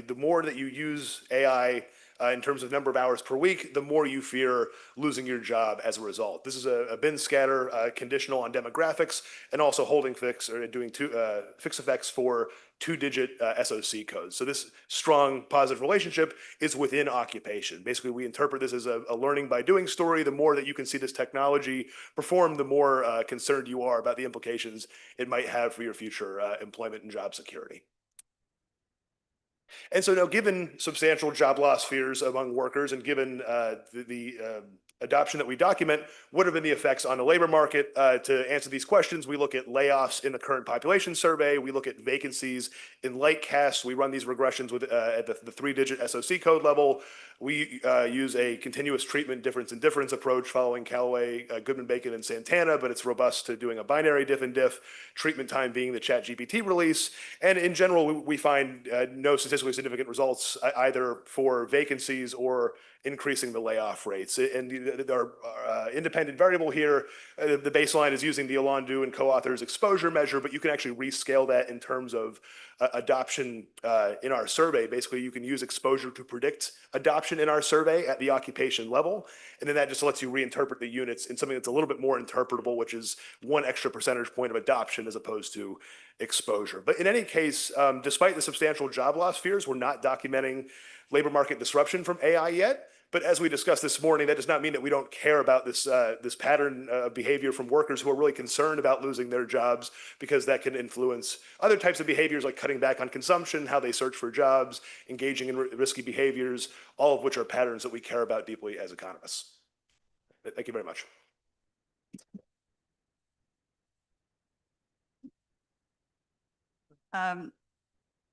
the more that you use AI in terms of number of hours per week, the more you fear losing your job as a result. This is a bin scatter conditional on demographics and also holding fixed or doing fixed effects for 2-digit SOC codes. So this strong positive relationship is within occupation. Basically, we interpret this as a learning by doing story. The more that you can see this technology perform, the more concerned you are about the implications it might have for your future employment and job security. And so now, given substantial job loss fears among workers and given the adoption that we document, what have been the effects on the labor market? To answer these questions, we look at layoffs in the current population survey. We look at vacancies in Lightcast. We run these regressions with at the 3-digit SOC code level. We use a continuous treatment difference in difference approach following Callaway, Goodman, Bacon, and Santana, but it's robust to doing a binary diff and diff, treatment time being the ChatGPT release. And in general, we find no statistically significant results either for vacancies or increasing the layoff rates. And our independent variable here, the baseline is using the Alandu and co-authors exposure measure, but you can actually rescale that in terms of adoption in our survey. Basically, you can use exposure to predict adoption in our survey at the occupation level. And then that just lets you reinterpret the units in something that's a little bit more interpretable, which is 1 extra percentage point of adoption as opposed to exposure. But in any case, despite the substantial job loss fears, we're not documenting labor market disruption from AI yet. But as we discussed this morning, that does not mean that we don't care about this pattern of behavior from workers who are really concerned about losing their jobs, because that can influence other types of behaviors like cutting back on consumption, how they search for jobs, engaging in risky behaviors, all of which are patterns that we care about deeply as economists. Thank you very much.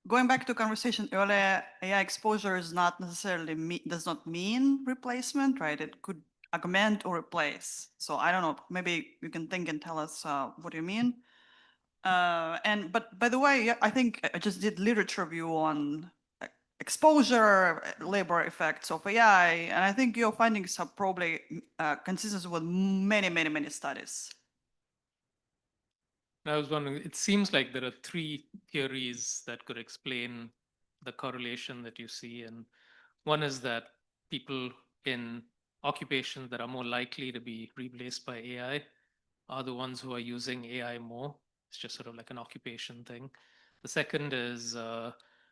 Going back to conversation earlier, AI exposure is not necessarily does not mean replacement, right? It could augment or replace. So I don't know, maybe you can think and tell us what you mean. But by the way, I think I just did literature review on exposure, labor effects of AI, and I think your findings are probably consistent with many studies. I was wondering, it seems like there are 3 theories that could explain the correlation that you see. And one is that people in occupations that are more likely to be replaced by AI are the ones who are using AI more. It's just sort of like an occupation thing. The second is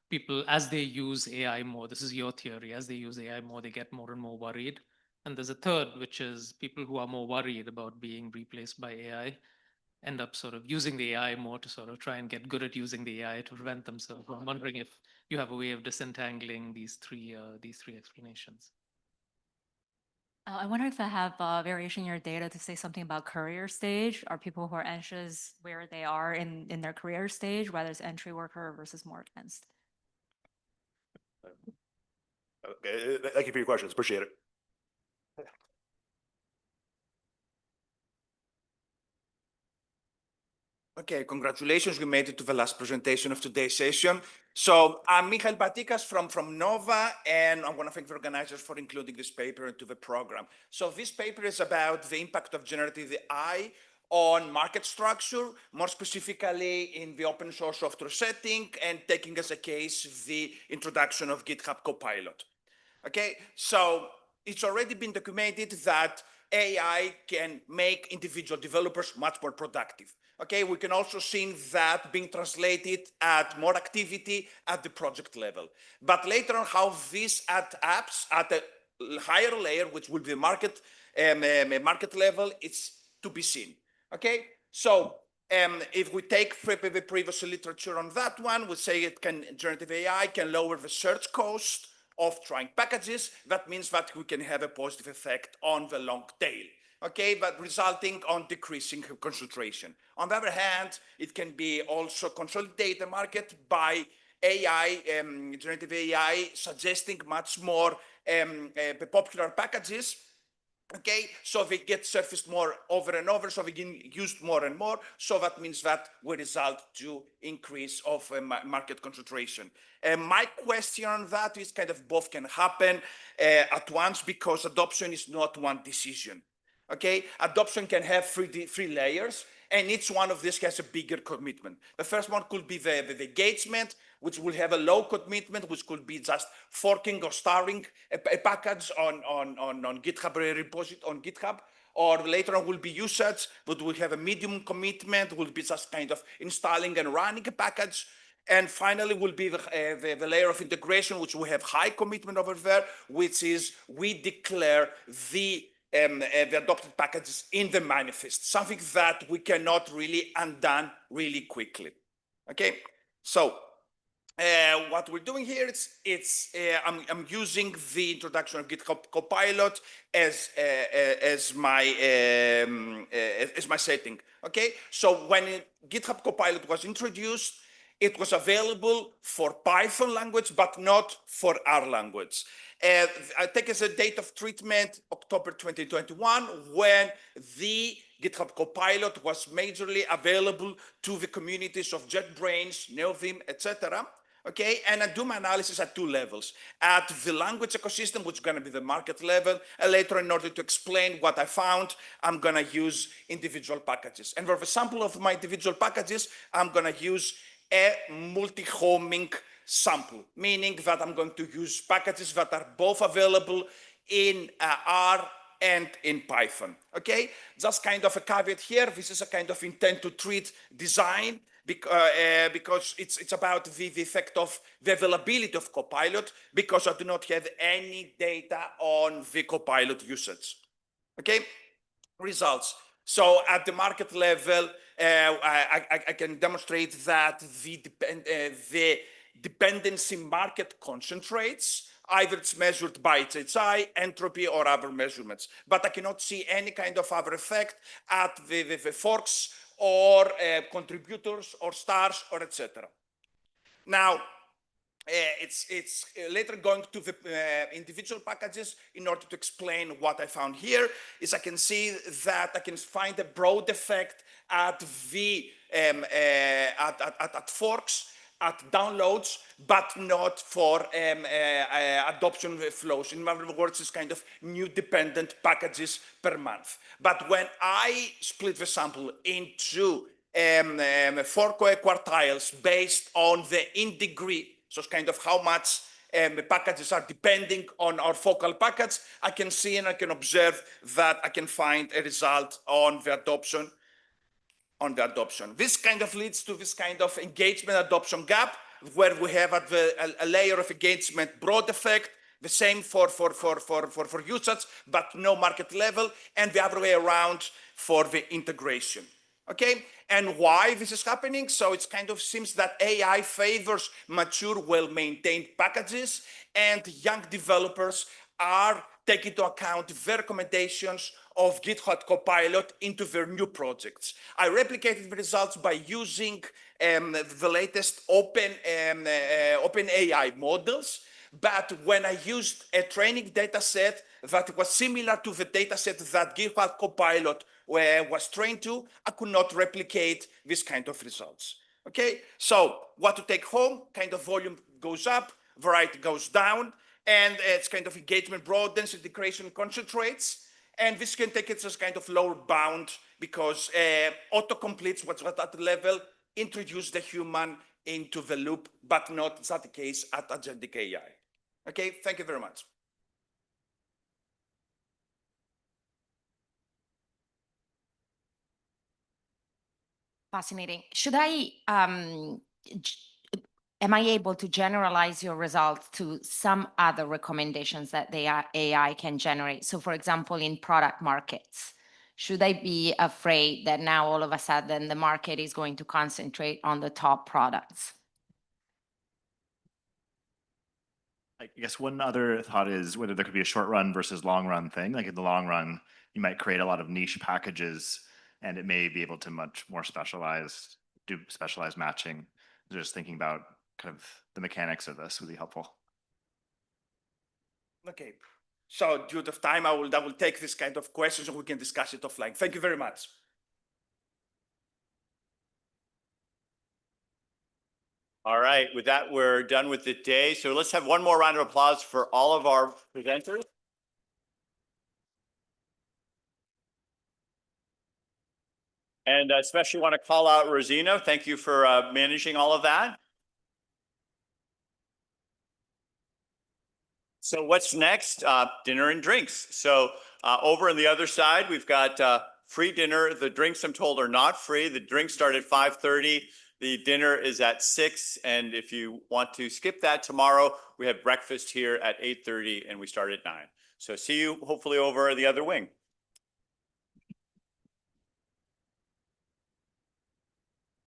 people, as they use AI more, this is your theory, as they use AI more, they get more and more worried And there's a third, which is people who are more worried about being replaced by AI end up sort of using the AI more to sort of try and get good at using the AI to prevent themselves. I'm wondering if you have a way of disentangling these three explanations. I wonder if I have variation in your data to say something about career stage. Are people who are anxious where they are in their career stage, whether it's entry worker versus more advanced? Okay, thank you for your questions. Appreciate it. Okay, congratulations. We made it to the last presentation of today's session. So I'm Michael Batikas from Nova, and I want to thank the organizers for including this paper into the program. So this paper is about the impact of generative AI on market structure, more specifically in the open source software setting, and taking as a case the introduction of GitHub Copilot. Okay, so it's already been documented that AI can make individual developers much more productive. Okay, we can also see that being translated at more activity at the project level. But later on, how this at apps at a higher layer, which will be market level, it's to be seen. Okay, so if we take the previous literature on that one, we say generative AI can lower the search cost of trying packages. That means that we can have a positive effect on the long tail, okay, but resulting on decreasing concentration. On the other hand, it can be also consolidate the market by AI, generative AI, suggesting much more popular packages. Okay, so they get surfaced more over and over, so they get used more and more. So that means that we result to increase of market concentration. My question on that is kind of both can happen at once, because adoption is not one decision. Okay, adoption can have three layers, and each one of these has a bigger commitment. The first one could be the engagement, which will have a low commitment, which could be just forking or starring a package on GitHub repository on GitHub, or later on will be usage, but will have a medium commitment, will be just kind of installing and running a package. And finally will be the layer of integration, which will have high commitment over there, which is we declare the adopted packages in the manifest, something that we cannot really undone really quickly. Okay, so what we're doing here is I'm using the introduction of GitHub Copilot as my setting. Okay, so when GitHub Copilot was introduced, it was available for Python language, but not for R language. I take as a date of treatment October 2021, when the GitHub Copilot was majorly available to the communities of JetBrains, NeoVim, etc. Okay, and I do my analysis at two levels. At the language ecosystem, which is going to be the market level, and later, in order to explain what I found, I'm going to use individual packages. And for the sample of my individual packages, I'm going to use a multi-homing sample, meaning that I'm going to use packages that are both available in R and in Python. Okay, just kind of a caveat here. This is a kind of intent to treat design, because it's about the effect of the availability of Copilot, because I do not have any data on the Copilot usage. Okay, results. So at the market level, I can demonstrate that the dependency market concentrates. Either it's measured by its HI, entropy, or other measurements. But I cannot see any kind of other effect at the forks or contributors or stars or etc. Now, it's later going to the individual packages in order to explain what I found here. Is I can see that I can find a broad effect at the at forks, at downloads, but not for adoption forks. In other words, it's kind of new dependent packages per month. But when I split the sample into 4 quartiles based on the in degree, so it's kind of how much the packages are depending on our focal package, I can see and I can observe that I can find a result on the adoption. This kind of leads to this kind of engagement adoption gap, where we have at a layer of engagement broad effect, the same for usage, but no market level, and the other way around for the integration. Okay, and why this is happening? So it kind of seems that AI favors mature, well-maintained packages, and young developers are taking into account the recommendations of GitHub Copilot into their new projects. I replicated the results by using the latest open AI models, but when I used a training data set that was similar to the data set that GitHub Copilot was trained to, I could not replicate this kind of results. Okay, so what to take home, kind of volume goes up, variety goes down, and it's kind of engagement broadens, integration concentrates, and this can take it as kind of lower bound because autocompletes what's at that level, introduce the human into the loop, but not that the case at agentic AI. Okay, thank you very much. Fascinating. Am I able to generalize your results to some other recommendations that the AI can generate? So for example, in product markets, should I be afraid that now all of a sudden the market is going to concentrate on the top products? I guess one other thought is whether there could be a short run versus long run thing. Like in the long run, you might create a lot of niche packages and it may be able to much more do specialized matching. Just thinking about kind of the mechanics of this would be helpful. Okay, so due to time, I will take this kind of questions and we can discuss it offline. Thank you very much. All right, with that, we're done with the day. So let's have one more round of applause for all of our presenters. And I especially want to call out Rosina. Thank you for managing all of that. So what's next? Dinner and drinks. So over on the other side, we've got free dinner. The drinks, I'm told, are not free. The drinks start at 5:30. The dinner is at 6. And if you want to skip that tomorrow, we have breakfast here at 8:30 and we start at 9. So see you hopefully over the other wing.